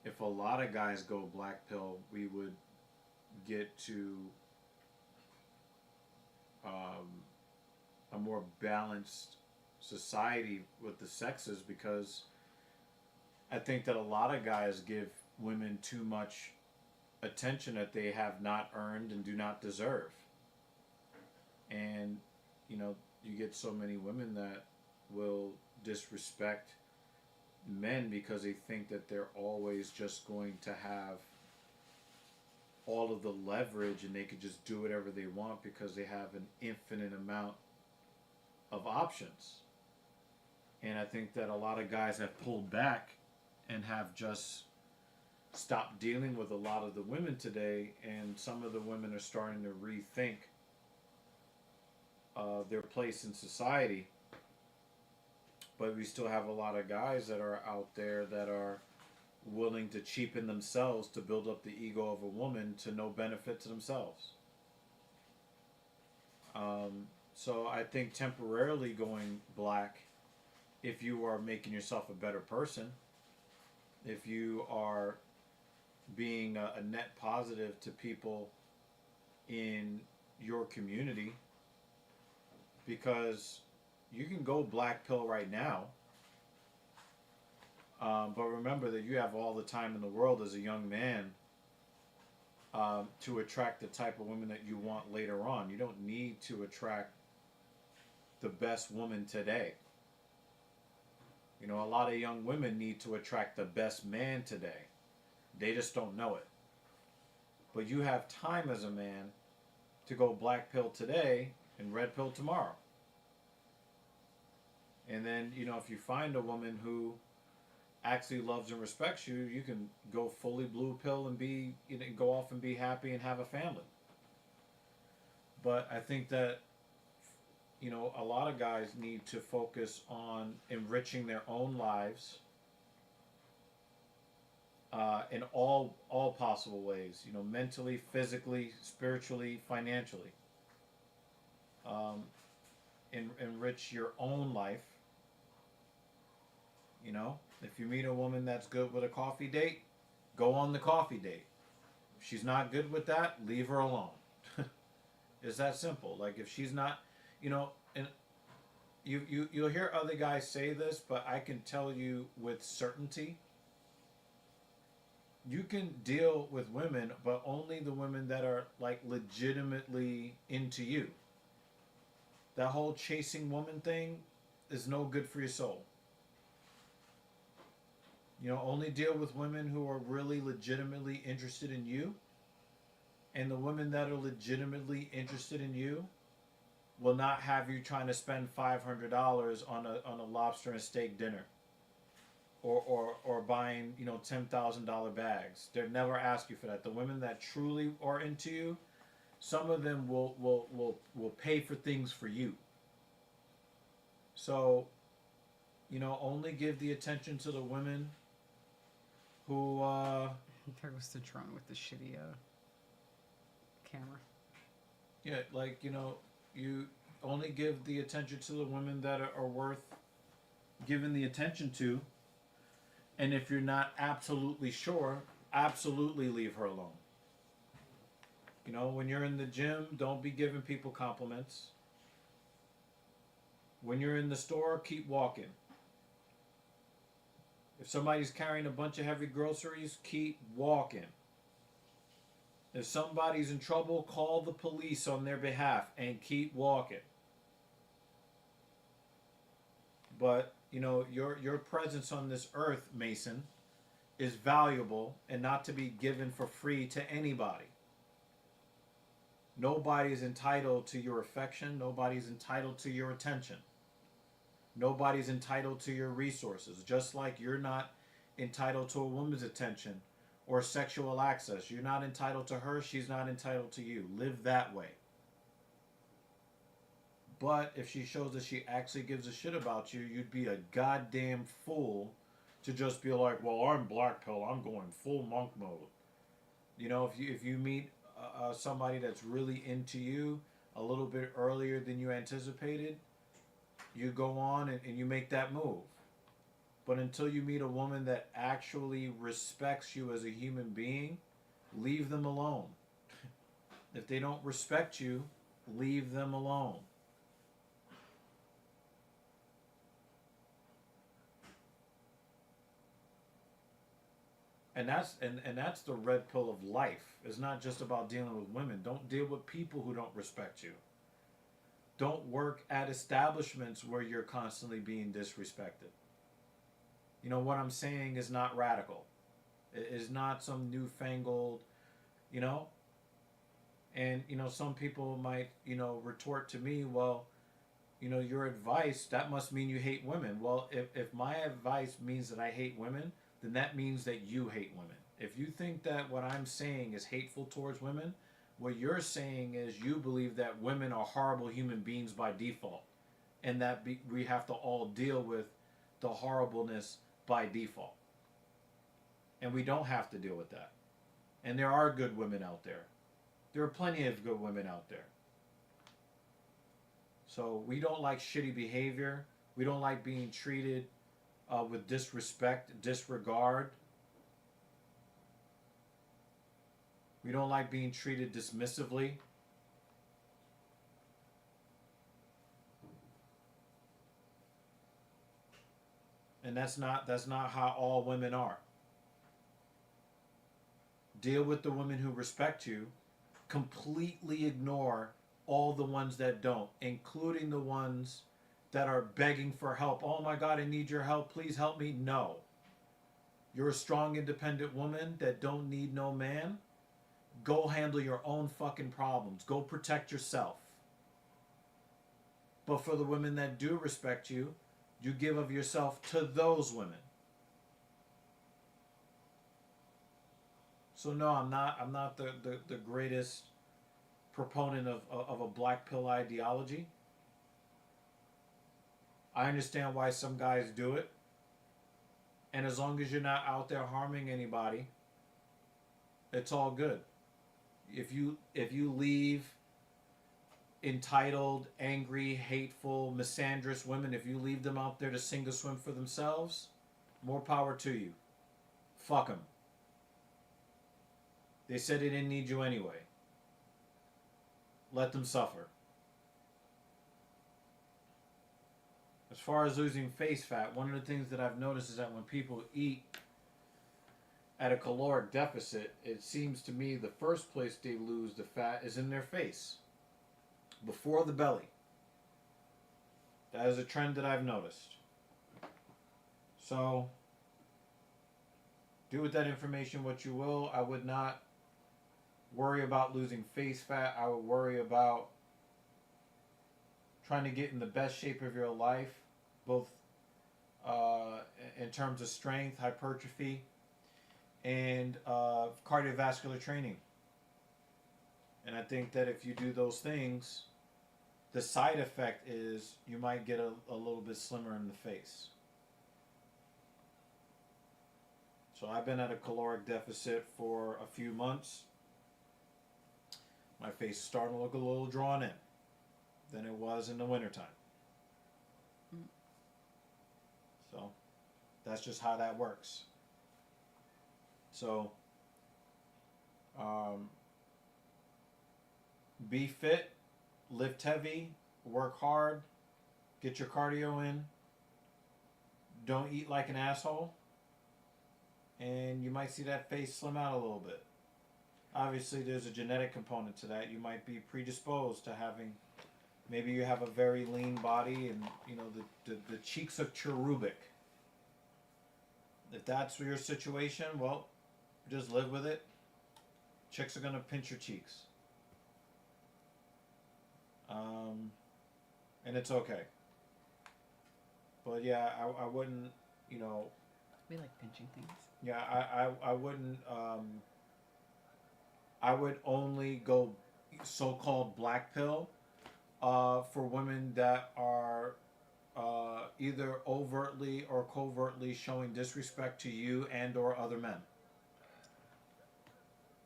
if a lot of guys go black pill, we would get to a more balanced society with the sexes, because I think that a lot of guys give women too much attention that they have not earned and do not deserve. And, you know, you get so many women that will disrespect men because they think that they're always just going to have all of the leverage and they could just do whatever they want because they have an infinite amount of options. And I think that a lot of guys have pulled back and have just stopped dealing with a lot of the women today, and some of the women are starting to rethink their place in society. But we still have a lot of guys that are out there that are willing to cheapen themselves to build up the ego of a woman to no benefit to themselves. So I think temporarily going black, if you are making yourself a better person, if you are being a net positive to people in your community, because you can go black pill right now, but remember that you have all the time in the world as a young man to attract the type of woman that you want later on. You don't need to attract the best woman today. You know, a lot of young women need to attract the best man today. They just don't know it. But you have time as a man to go black pill today and red pill tomorrow. And then, you know, if you find a woman who actually loves and respects you, you can go fully blue pill and be, you know, go off and be happy and have a family. But I think that, you know, a lot of guys need to focus on enriching their own lives in all possible ways. You know, mentally, physically, spiritually, financially. Enrich your own life You know, if you meet a woman that's good with a coffee date, go on the coffee date. If she's not good with that, leave her alone. It's that simple. Like if she's not, you know, and you'll hear other guys say this, but I can tell you with certainty, you can deal with women, but only the women that are like legitimately into you. That whole chasing woman thing is no good for your soul. You know, only deal with women who are really legitimately interested in you. And the women that are legitimately interested in you will not have you trying to spend $500 on a lobster and steak dinner. Or buying, you know, $10,000 bags. They'll never ask you for that. The women that truly are into you, some of them will pay for things for you. So, you know, only give the attention to the women who There goes the drone with the shitty camera. yeah, like, you know, you only give the attention to the women that are worth giving the attention to. And if you're not absolutely sure, absolutely leave her alone. You know, when you're in the gym, don't be giving people compliments. When you're in the store, keep walking. If somebody's carrying a bunch of heavy groceries, keep walking. If somebody's in trouble, call the police on their behalf and keep walking. But, you know, your presence on this earth, Mason, is valuable and not to be given for free to anybody. Nobody's entitled to your affection. Nobody's entitled to your attention. Nobody's entitled to your resources. Just like you're not entitled to a woman's attention or sexual access. You're not entitled to her. She's not entitled to you. Live that way. But if she shows that she actually gives a shit about you, you'd be a goddamn fool to just be like, well, I'm black pill. I'm going full monk mode. You know, if you meet somebody that's really into you a little bit earlier than you anticipated, you go on and you make that move. But until you meet a woman that actually respects you as a human being, leave them alone. If they don't respect you, leave them alone. And that's the red pill of life. It's not just about dealing with women. Don't deal with people who don't respect you. Don't work at establishments where you're constantly being disrespected. You know, what I'm saying is not radical. It is not some newfangled, you know. And, you know, some people might, you know, retort to me, well, you know, your advice, that must mean you hate women. Well, if my advice means that I hate women, then that means that you hate women. If you think that what I'm saying is hateful towards women, what you're saying is you believe that women are horrible human beings by default, and that we have to all deal with the horribleness by default. And we don't have to deal with that. And there are good women out there. There are plenty of good women out there. So we don't like shitty behavior. We don't like being treated with disrespect, disregard. We don't like being treated dismissively. And that's not how all women are. Deal with the women who respect you. Completely ignore all the ones that don't, including the ones that are begging for help. Oh my God, I need your help. Please help me. No. You're a strong, independent woman that don't need no man. Go handle your own fucking problems. Go protect yourself. But for the women that do respect you, you give of yourself to those women. So no, I'm not the greatest proponent of a black pill ideology. I understand why some guys do it. And as long as you're not out there harming anybody, it's all good. If you leave entitled, angry, hateful, misandrous women, if you leave them out there to sink or swim for themselves, More power to you. Fuck them. They said they didn't need you anyway. Let them suffer. As far as losing face fat, one of the things that I've noticed is that when people eat at a caloric deficit, it seems to me the first place they lose the fat is in their face, before the belly. That is a trend that I've noticed. So, do with that information what you will. I would not worry about losing face fat. I would worry about trying to get in the best shape of your life, both in terms of strength, hypertrophy, and cardiovascular training. And I think that if you do those things, the side effect is you might get a little bit slimmer in the face. So I've been at a caloric deficit for a few months. My face is starting to look a little drawn in than it was in the wintertime. So that's just how that works. So be fit, lift heavy, work hard, get your cardio in, don't eat like an asshole, and you might see that face slim out a little bit. Obviously, there's a genetic component to that. You might be predisposed to having, maybe you have a very lean body and, you know, the cheeks are cherubic. If that's your situation, well, just live with it. Chicks are going to pinch your cheeks. And it's okay. But yeah, I wouldn't, you know... We like pinching things. Yeah, I wouldn't... I would only go so-called black pill for women that are either overtly or covertly showing disrespect to you and or other men.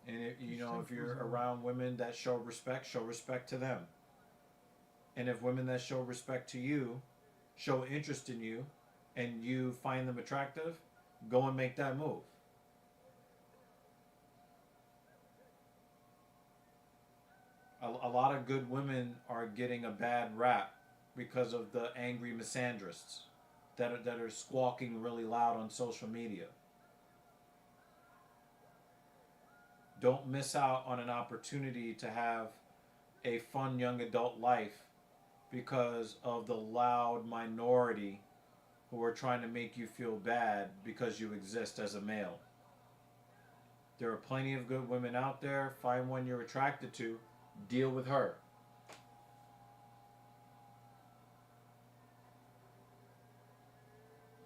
And if you're around women that show respect to them. And if women that show respect to you, show interest in you, and you find them attractive, go and make that move. A lot of good women are getting a bad rap because of the angry misandrists that are squawking really loud on social media. Don't miss out on an opportunity to have a fun young adult life because of the loud minority who are trying to make you feel bad because you exist as a male. There are plenty of good women out there. Find one you're attracted to. Deal with her.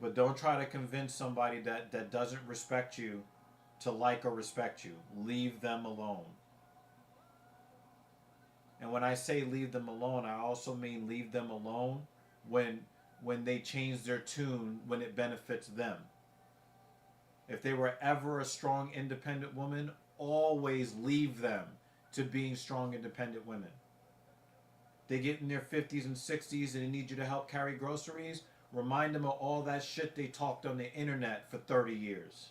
But don't try to convince somebody that doesn't respect you to like or respect you. Leave them alone. And when I say leave them alone, I also mean leave them alone when they change their tune when it benefits them. If they were ever a strong, independent woman, always leave them to being strong, independent women. They get in their 50s and 60s and they need you to help carry groceries. Remind them of all that shit they talked on the internet for 30 years.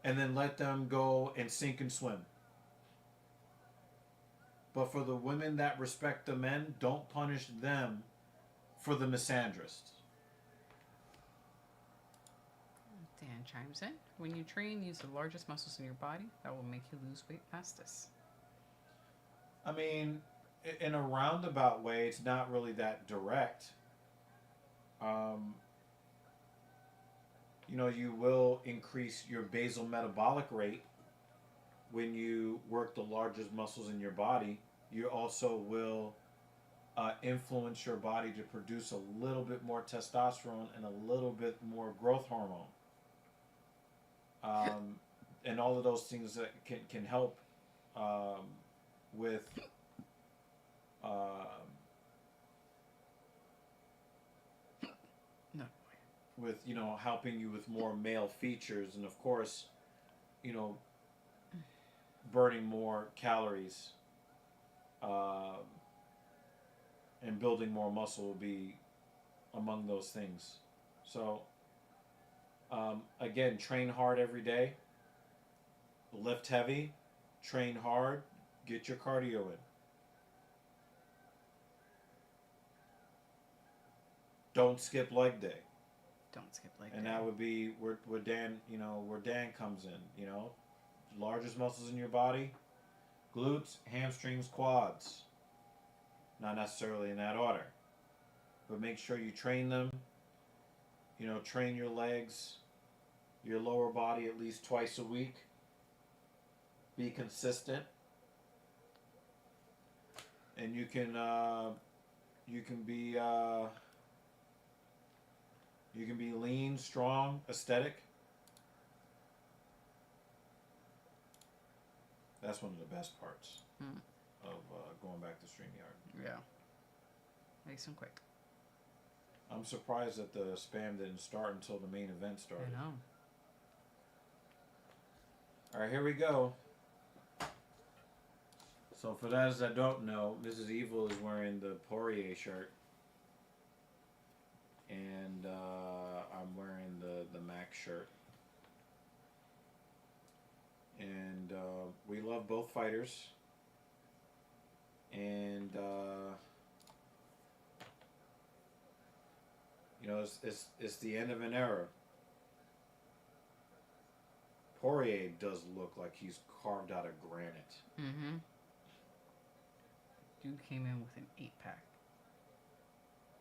And then let them go and sink and swim. But for the women that respect the men, don't punish them for the misandrists. Dan chimes in. When you train, use the largest muscles in your body. That will make you lose weight fastest. I mean, in a roundabout way, it's not really that direct. You will increase your basal metabolic rate when you work the largest muscles in your body. You also will influence your body to produce a little bit more testosterone and a little bit more growth hormone. And all of those things that can help with helping you with more male features, and of course, burning more calories and building more muscle will be among those things. So Again, train hard every day. Lift heavy. Train hard. Get your cardio in. Don't skip leg day. Don't skip leg And day. that would be where Dan, where Dan comes in. Largest muscles in your body: glutes, hamstrings, quads. Not necessarily in that order, but make sure you train them. Train your legs, your lower body at least twice a week. Be consistent, and you can be lean, strong, aesthetic. That's one of the best parts of going back to StreamYard. Yeah. Nice and quick. I'm surprised that the spam didn't start until the main event started. I know. All right, here we go. So for those that don't know, Mrs. Evil is wearing the Poirier shirt, and I'm wearing the Max shirt. And we love both fighters. And it's the end of an era. Poirier does look like he's carved out of granite. Mm-hmm. Dude came in with an 8-pack.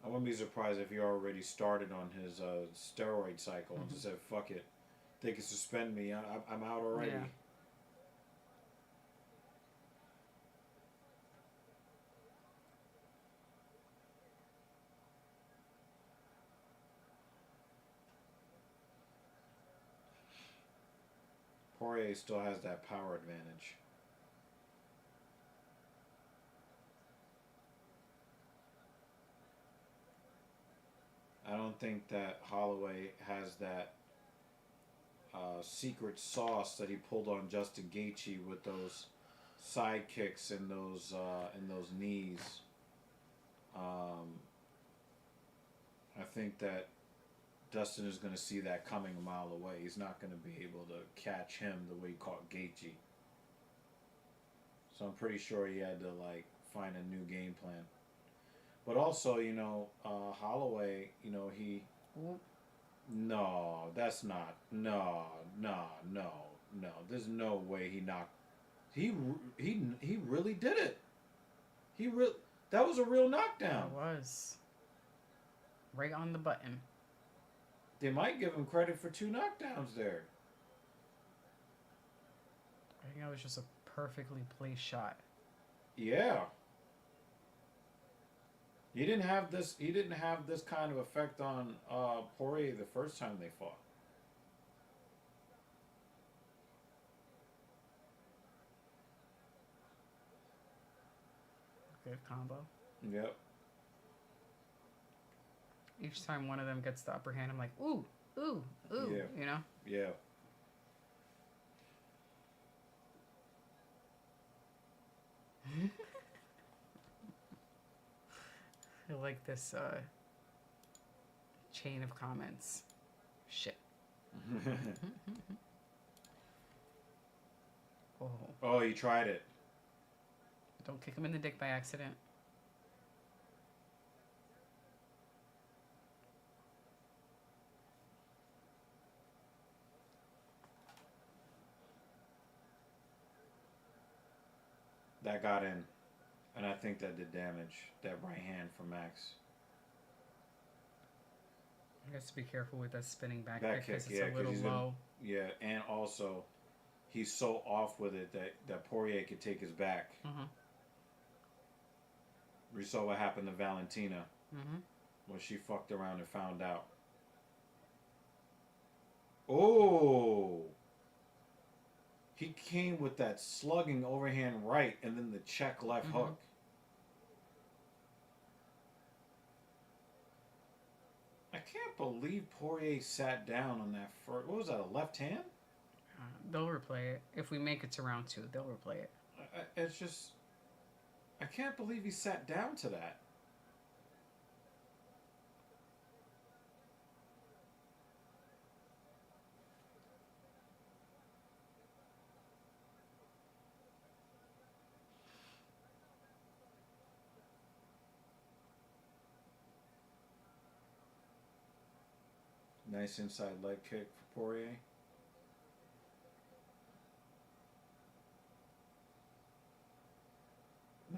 I wouldn't be surprised if he already started on his steroid cycle and just said, "Fuck it, they can suspend me. I'm out already." Yeah. Poirier still has that power advantage. I don't think that Holloway has that secret sauce that he pulled on Justin Gaethje with those side kicks and those knees. I think that Dustin is going to see that coming a mile away. He's not going to be able to catch him the way he caught Gaethje. So I'm pretty sure he had to find a new game plan. But also, Holloway, he... No, that's not... No. There's no way he knocked... He really did it. That was a real knockdown. It was. Right on the button. They might give him credit for 2 knockdowns there. I think that was just a perfectly placed shot. Yeah. He didn't have this kind of effect on Poirier the first time they fought. Good combo. Yep. Each time one of them gets the upper hand, I'm like, ooh, ooh, ooh, Yeah. Yeah. I like this chain of comments. Shit. Oh. Oh, you tried it. Don't kick him in the dick by accident. That got in. And I think that did damage. That right hand from Max. I guess to be careful with that spinning back Back kick because kick, it's yeah, a little 'cause low. Yeah, and also, he's so off with it that Poirier could take his back. Mm-hmm. We saw what happened to Valentina Mm-hmm. when she fucked around and found out. Oh! He came with that slugging overhand right and then the check left hook. I can't believe Poirier sat down on that first. What was that, a left hand? They'll replay it. If we make it to round 2, they'll replay it. It's just... I can't believe he sat down to that. Nice inside leg kick for Poirier.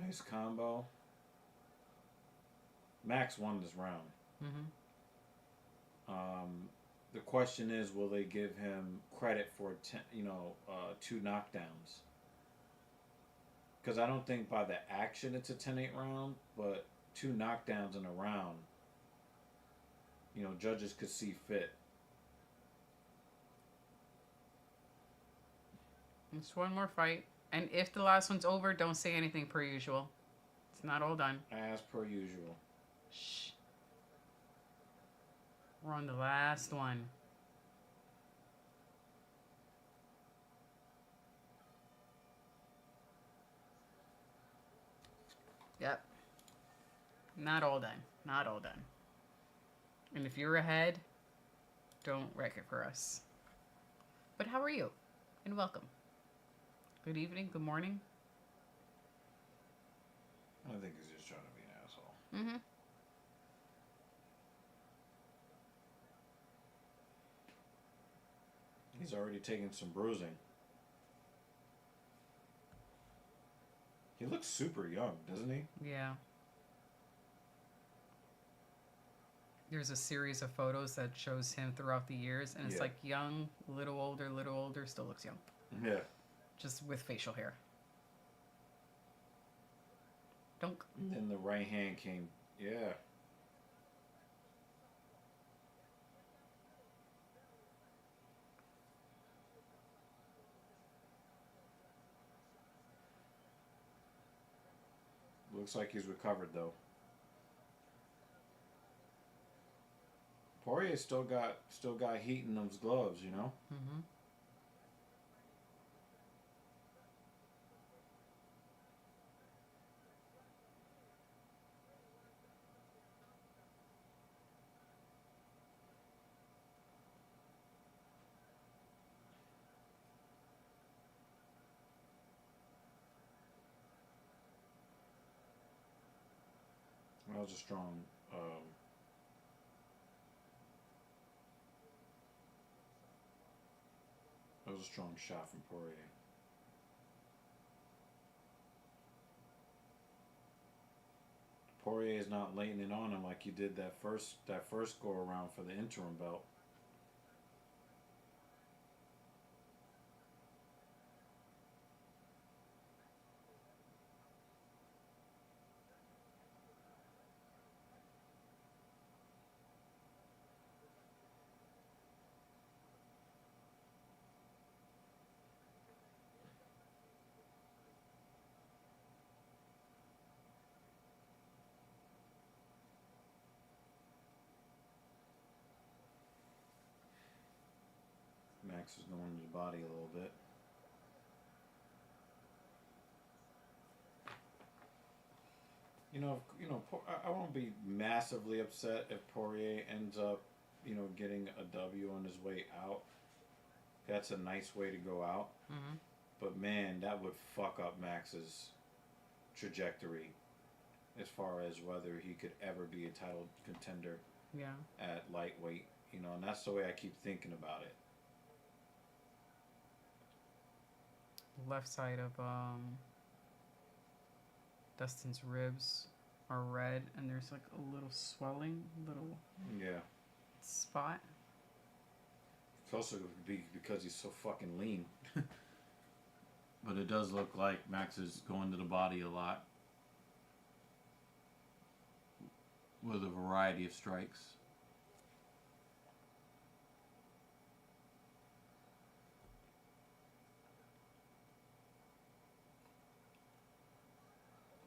Nice combo. Max won this round. Mm-hmm. The question is, will they give him credit for 2 knockdowns? Because I don't think by the action it's a 10-8 round, but 2 knockdowns in a round, judges could see fit. It's one more fight. And if the last one's over, don't say anything per usual. It's not all done. As per usual. Shh. We're on the last one. Yep. Not all done. Not all done. And if you're ahead, don't wreck it for us. But how are you? And welcome. Good evening, good morning. I think he's just trying to be an asshole. Mm-hmm. He's already taken some bruising. He looks super young, doesn't he? Yeah. There's a series of photos that shows him throughout the years, and it's like young, little older, still looks young. Yeah. Just with facial hair. Dunk. Then the right hand came. Yeah. Looks like he's recovered though. Poirier still got heat in those gloves, Mm-hmm. That was a strong. That was a strong shot from Poirier. Poirier is not laying it on him like he did that first go around for the interim belt. Max is going to the body a little bit. I won't be massively upset if Poirier ends up, getting a W on his way out. That's a nice way to go out. Mm-hmm. But man, that would fuck up Max's trajectory as far as whether he could ever be a title contender at lightweight. And that's the way I keep thinking about it. Left side of Dustin's ribs are red, and there's like a little swelling, little spot. It's also be because he's so fucking lean. But it does look like Max is going to the body a lot with a variety of strikes.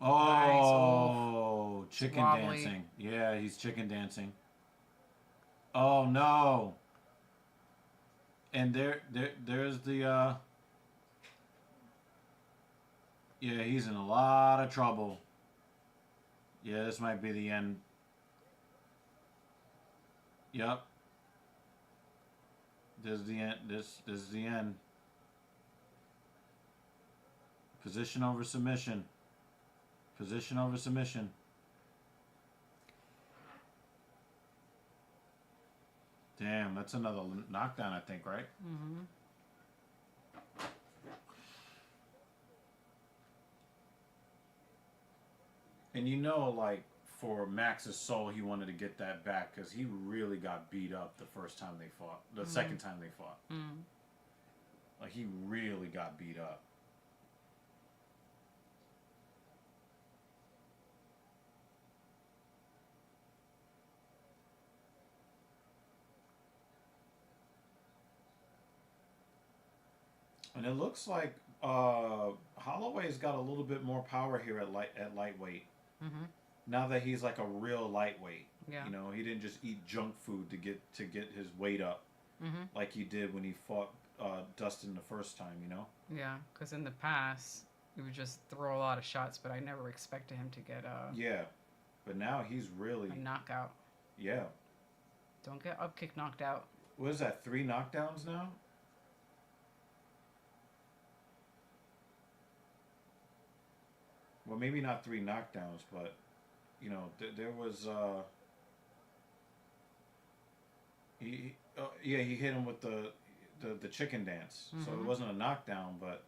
Oh, nice. Chicken Wobbly. dancing. Yeah, he's chicken dancing. Oh no. And there's the yeah, he's in a lot of trouble. Yeah, this might be the end. Yep. This is the end. This is the end. Position over submission. Position over submission. Damn, that's another knockdown, I think, right? Mm-hmm. And you know, like, for Max's soul, he wanted to get that back because he really got beat up the first time they fought. The second time they fought. Mm. Like, he really got beat up. And it looks like Holloway's got a little bit more power here at lightweight. Mm-hmm. Now that he's like a real lightweight. Yeah. You know, he didn't just eat junk food to get his weight up Mm-hmm. like he did when he fought Dustin the first time, you know? Yeah, because in the past, he would just throw a lot of shots, but I never expected him to get Yeah. But now he's really... a knockout. Yeah. Don't get upkick knocked out. What is that, 3 knockdowns now? Well, maybe not 3 knockdowns, but, you know, there was... he hit him with the chicken dance. So it wasn't a knockdown, but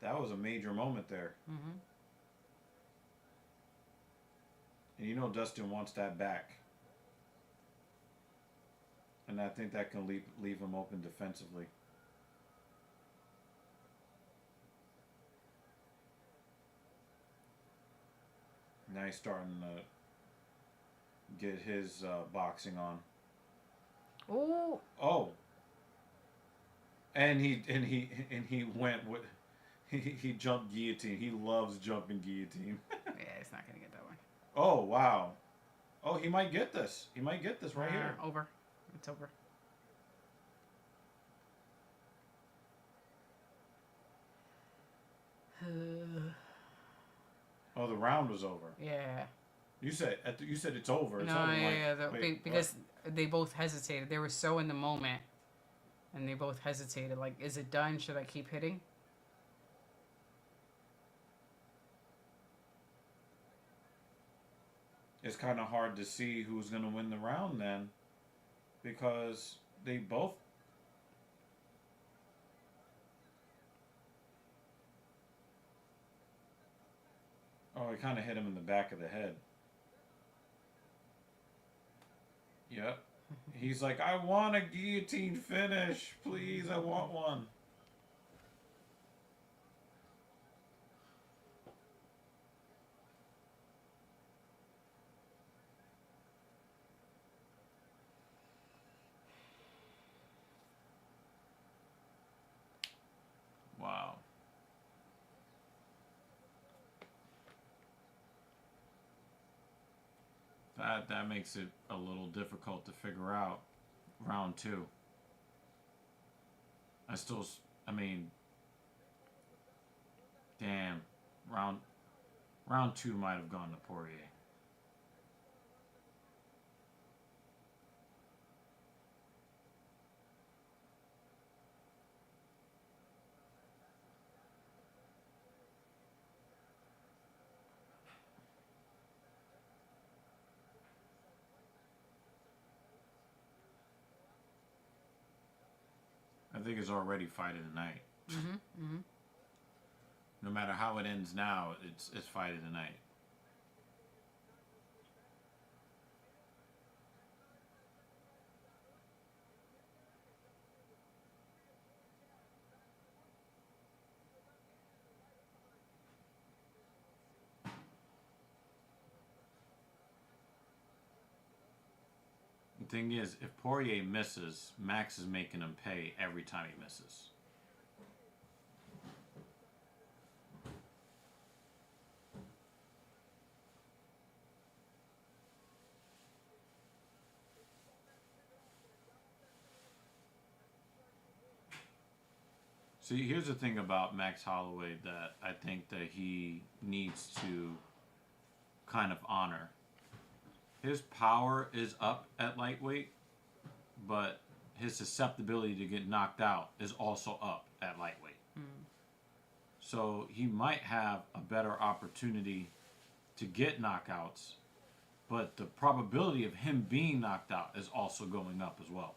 that was a major moment there. Mm-hmm. And you know Dustin wants that back. And I think that can leave him open defensively. Now he's starting to get his boxing on. Oh. Oh. And he went with he jumped guillotine. He loves jumping guillotine. Yeah, he's not gonna get that one. Oh wow. Oh, he might get this. He might get this right here. Over. It's over. Oh, the round was over. Yeah. You said it's over. It's No, over. yeah, Like, wait, because they both hesitated. They were so in the moment, and they both hesitated. Like, is it done? Should I keep hitting? it's kind of hard to see who's going to win the round then, because they both. Oh, it kind of hit him in the back of the head. Yep. He's like, I want a guillotine finish. Please, I want one. Wow. That makes it a little difficult to figure out round 2. I mean, damn, round 2 might have gone to Poirier. I think it's already fight of the night. Mm-hmm. Mm-hmm. No matter how it ends now, it's fight of the night. The thing is, if Poirier misses, Max is making him pay every time he misses. See, here's the thing about Max Holloway that I think that he needs to kind of honor. His power is up at lightweight, but his susceptibility to get knocked out is also up at lightweight. So he might have a better opportunity to get knockouts but the probability of him being knocked out is also going up as well.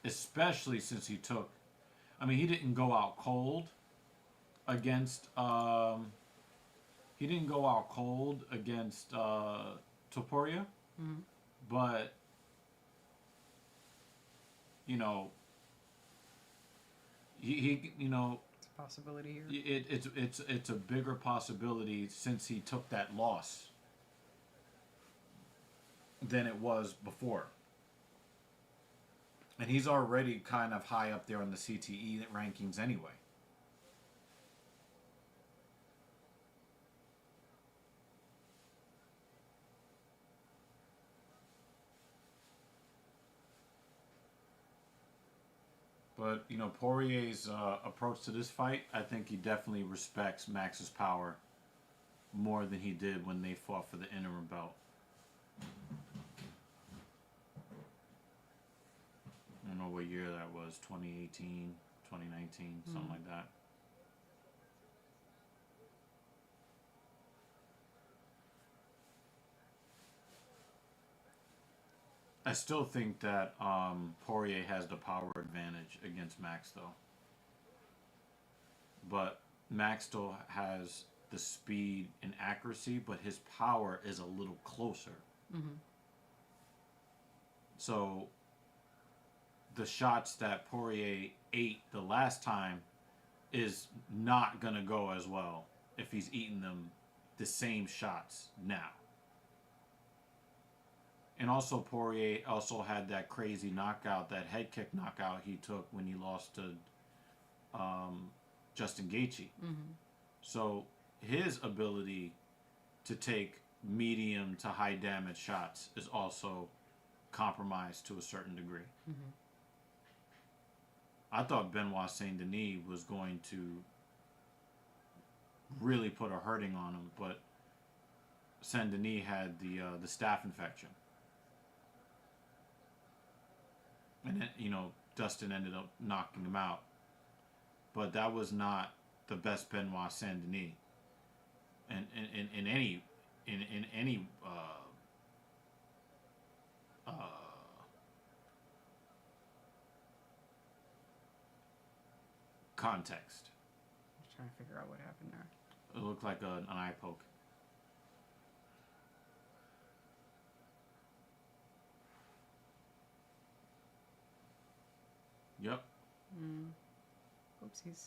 Especially since he took, I mean, he didn't go out cold against, Topuria, but, you know, he you know, It's a possibility here. it's a bigger possibility since he took that loss than it was before. And he's already kind of high up there on the CTE rankings anyway. But, you know, Poirier's approach to this fight, I think he definitely respects Max's power more than he did when they fought for the interim belt. I don't know what year that was, 2018, 2019, something like that. I still think that Poirier has the power advantage against Max, though. But Max still has the speed and accuracy, but his power is a little closer. So the shots that Poirier ate the last time is not going to go as well if he's eating them the same shots now. And also Poirier also had that crazy knockout, that head kick knockout he took when he lost to Justin Gaethje. So his ability to take medium to high damage shots is also compromised to a certain degree. I thought Benoit Saint Denis was going to really put a hurting on him, but Saint Denis had the staph infection. And then, you know, Dustin ended up knocking him out. But that was not the best Benoit Saint Denis in any context. I'm trying to figure out what happened there. It looked like an eye poke. Yep. Oopsies.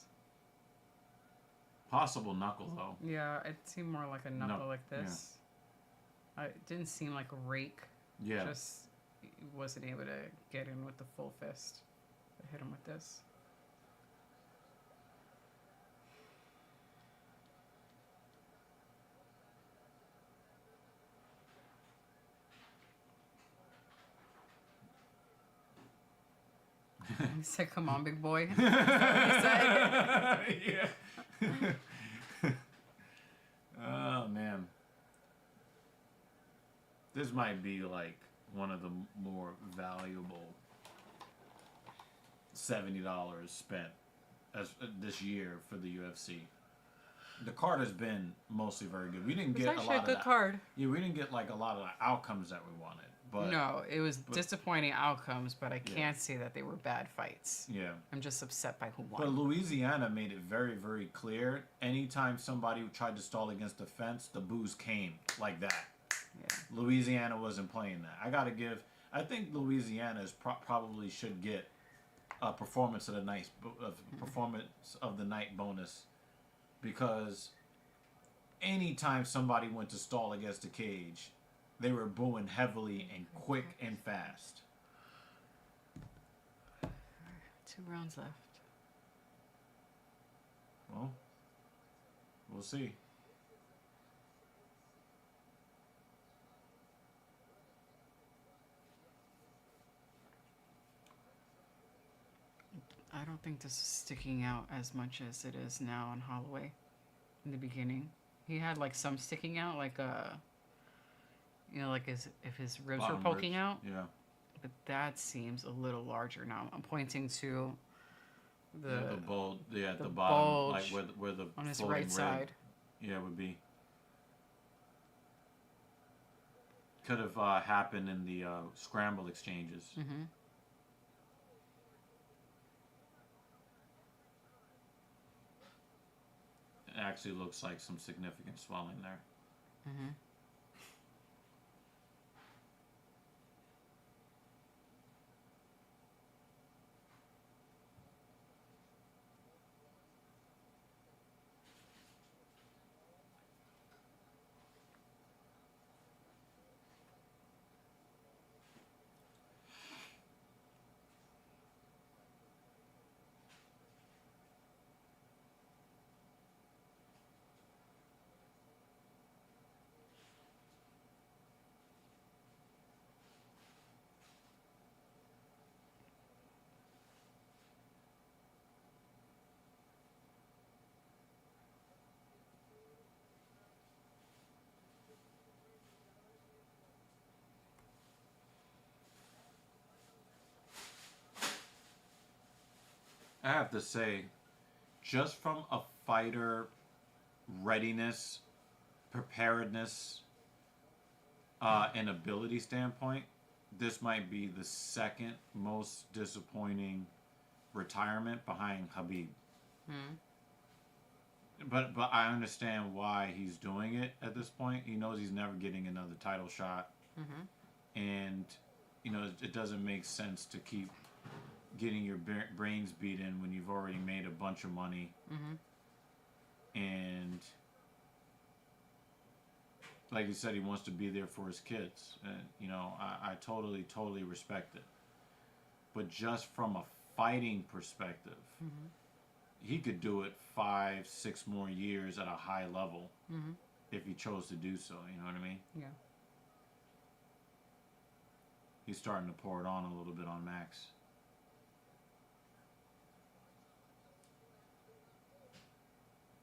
Possible knuckle, though. Yeah, it seemed more like a knuckle No, like this. It didn't seem like a rake. Yeah. Just wasn't able to get in with the full fist. I hit him with this. He said, "Come on, big boy." Is that what he said? Yeah. Oh, man. This might be like one of the more valuable $70 spent this year for the UFC. The card has been mostly very good. We didn't It was get a actually lot a good of card. Yeah, we didn't get like a lot of the outcomes that we wanted. But No, it was disappointing outcomes, but I can't say that they were bad fights. yeah. I'm just upset by who won. But Louisiana made it very, very clear. Anytime somebody tried to stall against the fence, the boos came like that. Yeah. Louisiana wasn't playing that. I think Louisiana probably should get a performance of the night, performance of the night bonus, because anytime somebody went to stall against the cage, they were booing heavily and quick and fast. 2 rounds left. Well, we'll see. I don't think this is sticking out as much as it is now on Holloway. In the beginning, he had like some sticking out, like like if his ribs Bottom were poking ribs. out. Yeah. But that seems a little larger now. I'm pointing to the bulge. Yeah, at the the bottom, like bulge where the on his floating right rib, side. Yeah, would be. could have happened in the scramble exchanges. Mm-hmm. It actually looks like some significant swelling there. Mm-hmm. I have to say, just from a fighter readiness, preparedness, and ability standpoint, this might be the second most disappointing retirement behind Habib. Mm-hmm. But I understand why he's doing it at this point. He knows he's never getting another title shot, Mm-hmm. and it doesn't make sense to keep getting your brains beaten when you've already made a bunch of money. Mm-hmm. And like you said, he wants to be there for his kids, and I totally respect it. But just from a fighting perspective, Mm-hmm. he could do it 5-6 more years at a high level Mm-hmm. if he chose to do so. You know what I mean? Yeah. He's starting to pour it on a little bit on Max.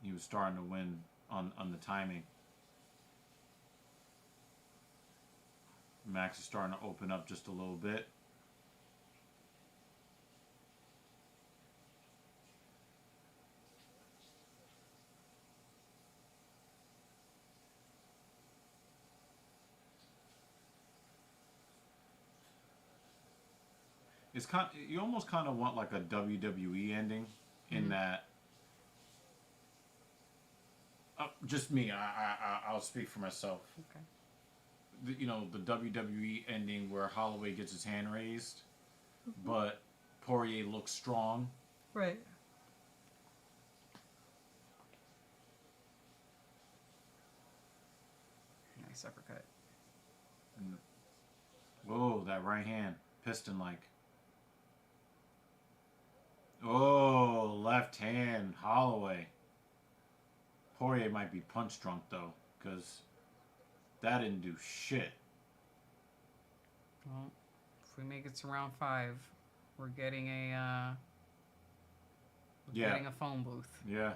He was starting to win on the timing. Max is starting to open up just a little bit. It's you almost kind of want like a WWE ending in that. Just me. I'll speak for myself. Okay. The WWE ending where Holloway gets his hand raised, but Poirier looks strong. Right. Nice uppercut. Whoa, that right hand, piston like. Oh, left hand, Holloway. Poirier might be punch drunk though, because that didn't do shit. Well, if we make it to round 5, we're getting a getting a phone booth. Yeah.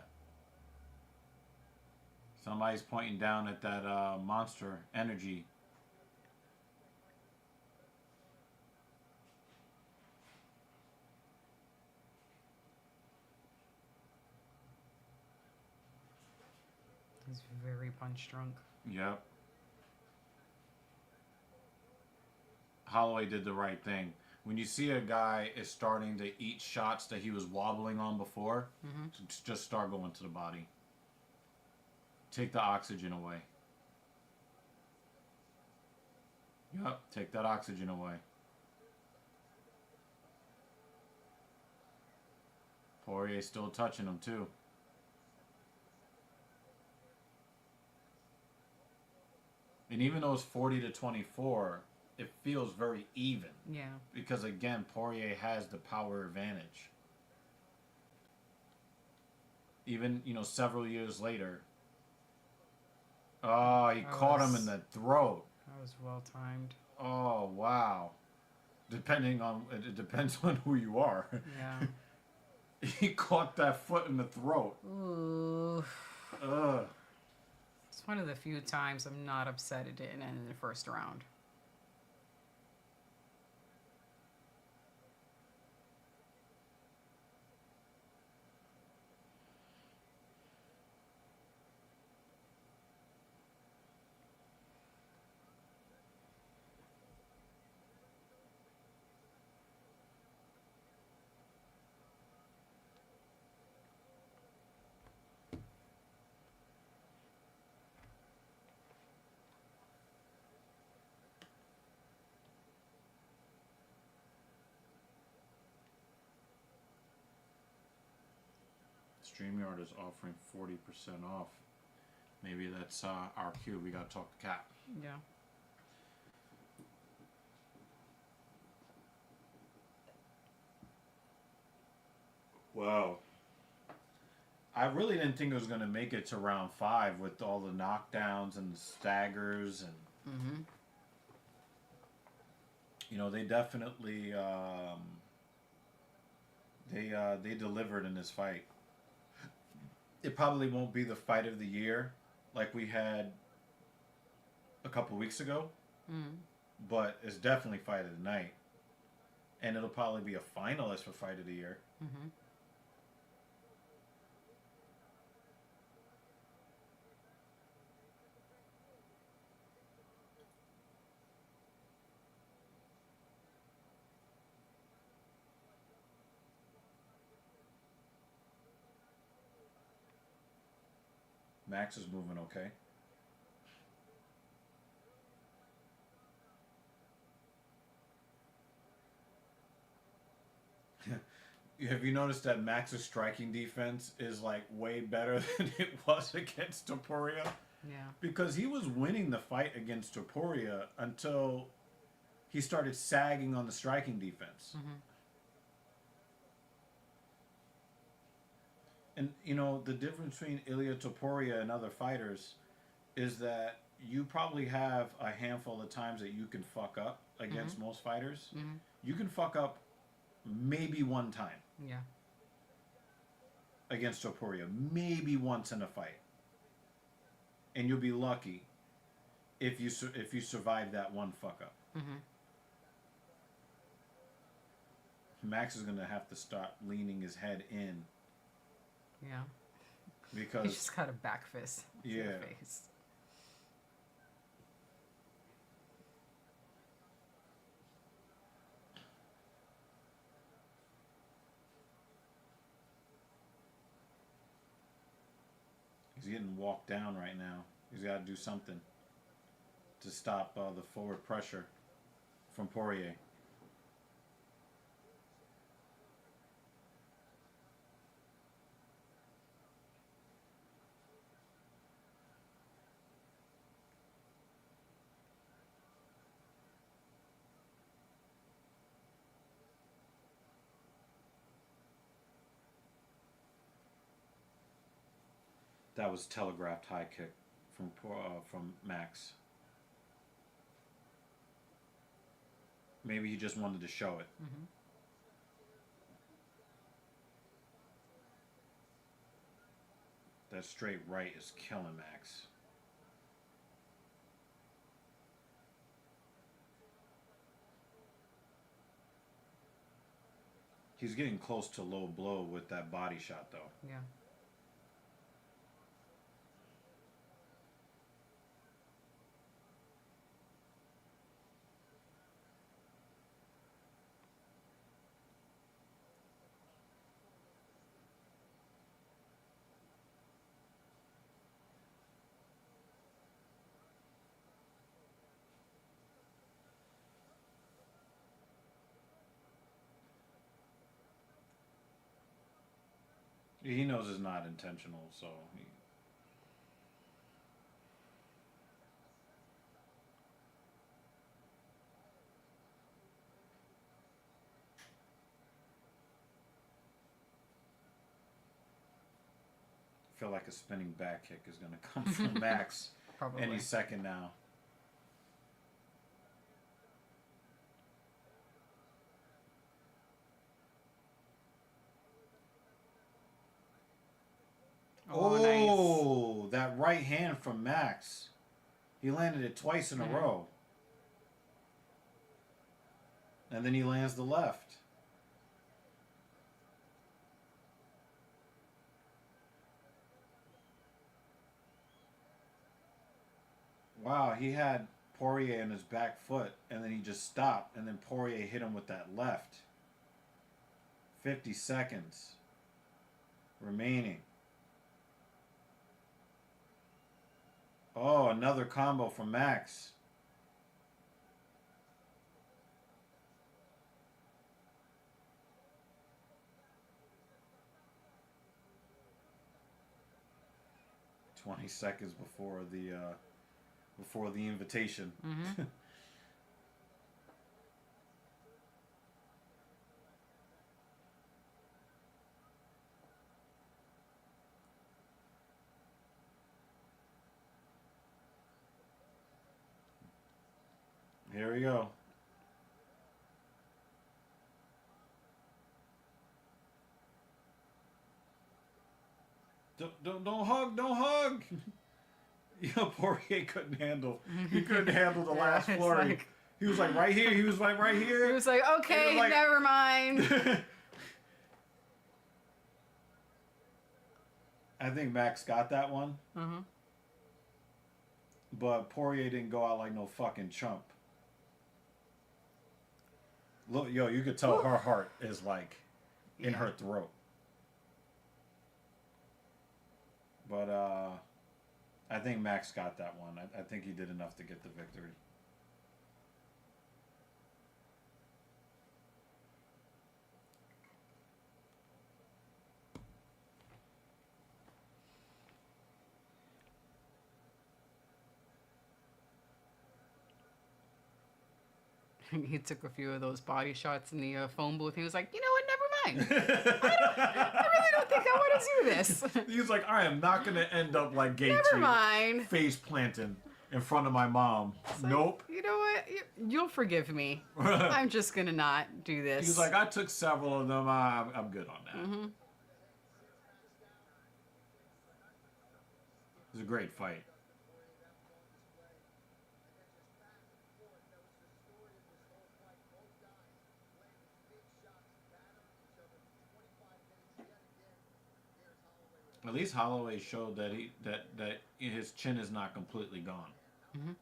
Somebody's pointing down at that Monster Energy. He's very punch drunk. Yep. Holloway did the right thing. When you see a guy is starting to eat shots that he was wobbling on before, just start going to the body. Take the oxygen away. Yep, take that oxygen away. Poirier's still touching him too. And even though it's 40-24, it feels very even. Yeah. Because again, Poirier has the power advantage. Even, several years later. Oh, he caught him in the throat. That was well timed. Oh, wow. It depends on who you are. Yeah. He caught that foot in the throat. Ooh. Ugh. It's one of the few times I'm not upset it didn't end in the first round. StreamYard is offering 40% off. Maybe that's our cue. We gotta talk to Cap. Yeah. Wow. I really didn't think it was gonna make it to round 5 with all the knockdowns and the staggers and Mm-hmm. you know, they definitely they delivered in this fight. It probably won't be the fight of the year like we had a couple weeks ago, but it's definitely fight of the night, and it'll probably be a finalist for fight of the year. Mm-hmm. Max is moving okay. Have you noticed that Max's striking defense is like way better than it was against Topuria? Yeah. Because he was winning the fight against Topuria until he started sagging on the striking defense. Mm-hmm. And you know, the difference between Ilia Topuria and other fighters is that you probably have a handful of times that you can fuck up against most fighters. Mm-hmm. You can fuck up maybe one time Yeah. against Topuria, maybe once in a fight, and you'll be lucky if you survive that one fuck up. Mm-hmm. Max is gonna have to start leaning his head in Yeah. He because just got a back fist to the Yeah. face. he's getting walked down right now. He's got to do something to stop the forward pressure from Poirier. That was telegraphed high kick from Max. Maybe he just wanted to show it. Mm-hmm. That straight right is killing Max. He's getting close to low blow with that body shot, though. Yeah. He knows it's not intentional, so he... I feel like a spinning back kick is going to come from Max Probably. any second now. Oh, nice. That right hand from Max. He landed it twice in a row. And then he lands the left. Wow, he had Poirier in his back foot, and then he just stopped, and then Poirier hit him with that left. 50 seconds remaining. Oh, another combo from Max. 20 seconds before the invitation. Mm-hmm. Here we go. Don't hug. Poirier couldn't handle. He couldn't handle the last it's flurry. like- He was like right here. He was like right here. He was like, okay, He was like- never mind. I think Max got that one, Mm-hmm. but Poirier didn't go out like no fucking chump. Look, yo, you could tell her heart is like in Yeah. her throat. But I think Max got that one. I think he did enough to get the victory. He took a few of those body shots in the phone booth. He was like, you know what? Never mind. I really don't think I want to do this. He's like, I am not going to end up like Gaethje. Never mind. Face planting in front of my mom. It's like, Nope. You know what? You'll forgive me. I'm just going to not do this. He's like, I took several of them. I'm good on that. Mm-hmm. It was a great fight. At least Holloway showed that that his chin is not completely gone. Mm-hmm.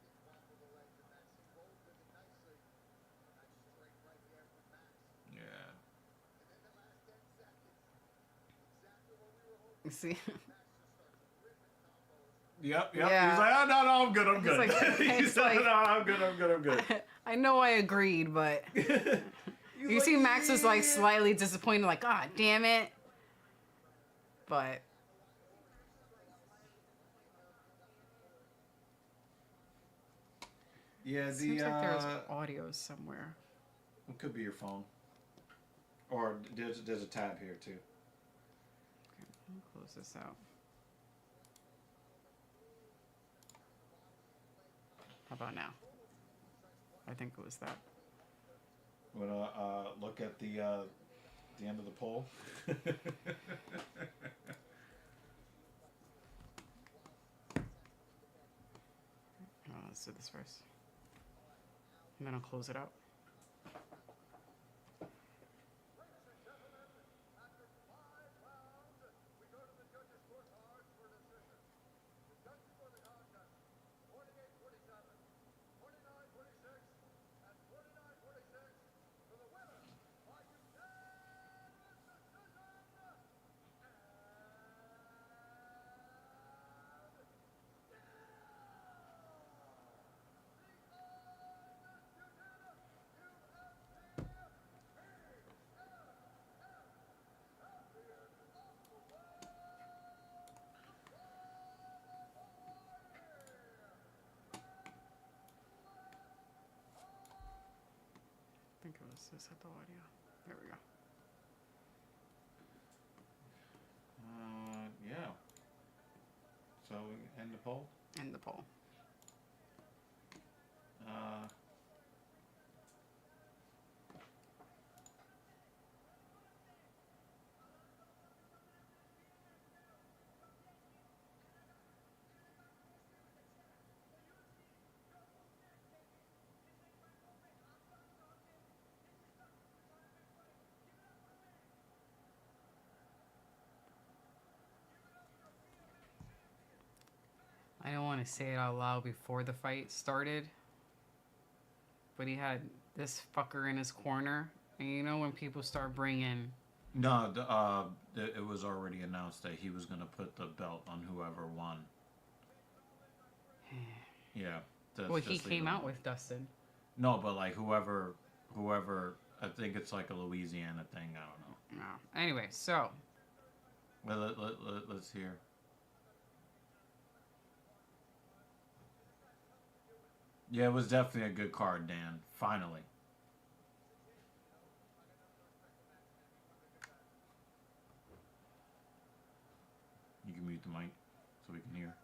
Yeah. You see? Yep. Yeah. He's like, oh, no, I'm good. I'm good. It's like- He's it's like, like- no, I'm good. I know I agreed, but you see Max was like slightly disappointed, like, ah, damn it. But Yeah, it seems like there's audio somewhere. it could be your phone, or there's a tab here too. Okay, let me close this out. How about now? I think it was that. Wanna look at the end of the poll? Let's do this first. And then I'll close it out. I think it was this at the audio. There we go. Yeah. So end the poll. End the poll. I don't want to say it out loud before the fight started, but he had this fucker in his corner. And you know when people start bringing... No, it was already announced that he was going to put the belt on whoever won. Yeah. Well, he came out with Dustin. No, but like whoever, I think it's like a Louisiana thing. I don't know. No. Anyway, so... Well, let's hear. Yeah, it was definitely a good card, Dan. Finally. You can mute the mic so we can hear.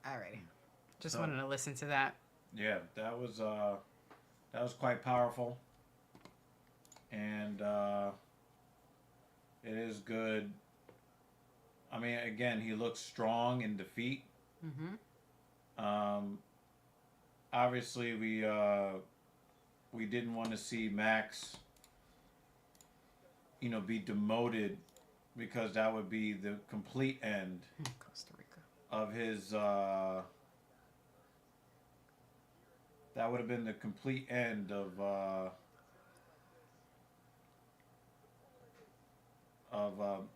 Alrighty. Just So- wanted to listen to that. Yeah, that was quite powerful, and it is good. I mean, again, he looks strong in defeat. Mm-hmm. Obviously, we didn't want to see Max, be demoted, because that would be the complete end Costa Rica. of his. That would have been the complete end of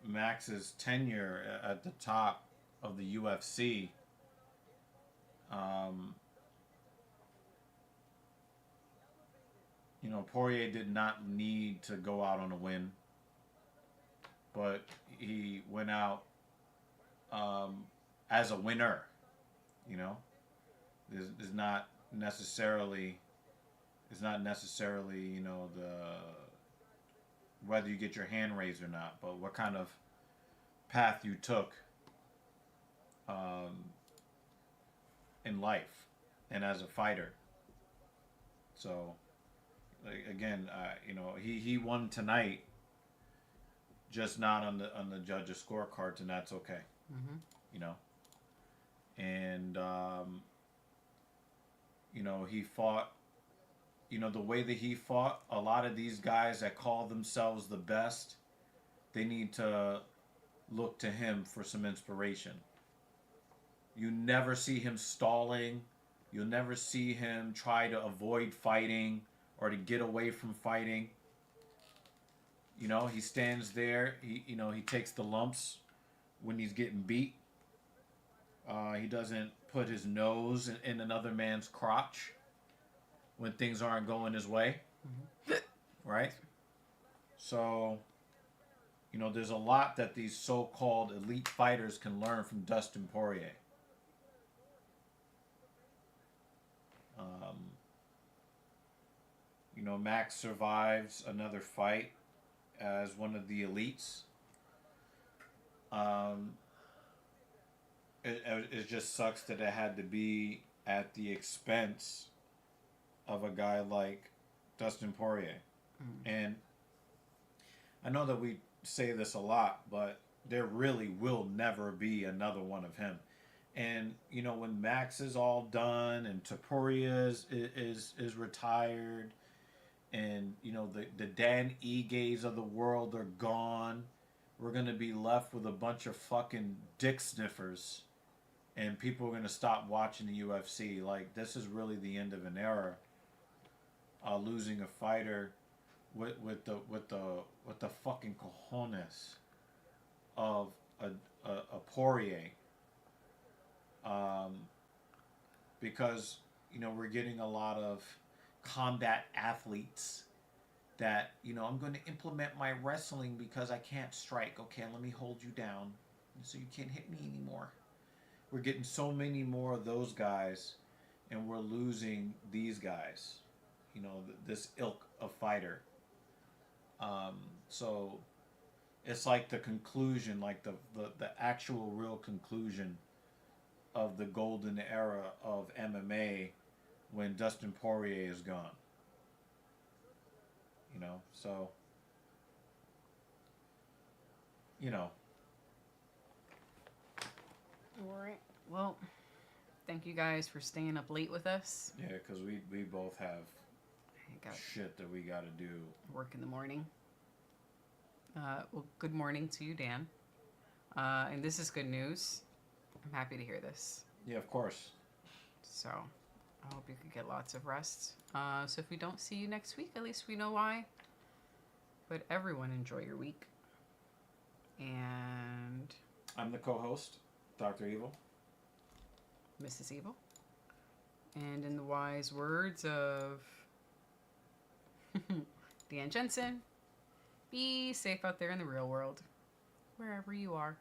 Max's tenure at the top of the UFC. Poirier did not need to go out on a win, but he went out as a winner. There's not necessarily the whether you get your hand raised or not, but what kind of path you took in life and as a fighter. So again, he won tonight, just not on the judges' scorecards, and that's okay. Mm-hmm. And he fought. The way that he fought, a lot of these guys that call themselves the best, they need to look to him for some inspiration. You never see him stalling. You'll never see him try to avoid fighting or to get away from fighting. He stands there. He takes the lumps when he's getting beat. He doesn't put his nose in another man's crotch when things aren't going his way. Mm-hmm. Right? So, there's a lot that these so-called elite fighters can learn from Dustin Poirier. Max survives another fight as one of the elites. It just sucks that it had to be at the expense of a guy like Dustin Poirier. Mm. And I know that we say this a lot, but there really will never be another one of him. And when Max is all done and Poirier is retired, and the Dan Iges of the world are gone, we're gonna be left with a bunch of fucking dick sniffers, and people are gonna stop watching the UFC. Like, this is really the end of an era. Losing a fighter with the fucking cojones of a Poirier. Because we're getting a lot of combat athletes that I'm going to implement my wrestling because I can't strike. Okay, let me hold you down so you can't hit me anymore. We're getting so many more of those guys, and we're losing these guys. This ilk of fighter. So it's like the conclusion, like the actual real conclusion of the golden era of MMA when Dustin Poirier is gone. So Alright. Well, thank you guys for staying up late with us. Yeah, because we both have shit that we got to do. Work in the morning. Well, good morning to you, Dan. And this is good news. I'm happy to hear this. Yeah, of course. So, I hope you can get lots of rest. So if we don't see you next week, at least we know why. But everyone enjoy your week. And I'm the co-host, Dr. Evil. Mrs. Evil. And in the wise words of Dan Jensen, be safe out there in the real world, wherever you are.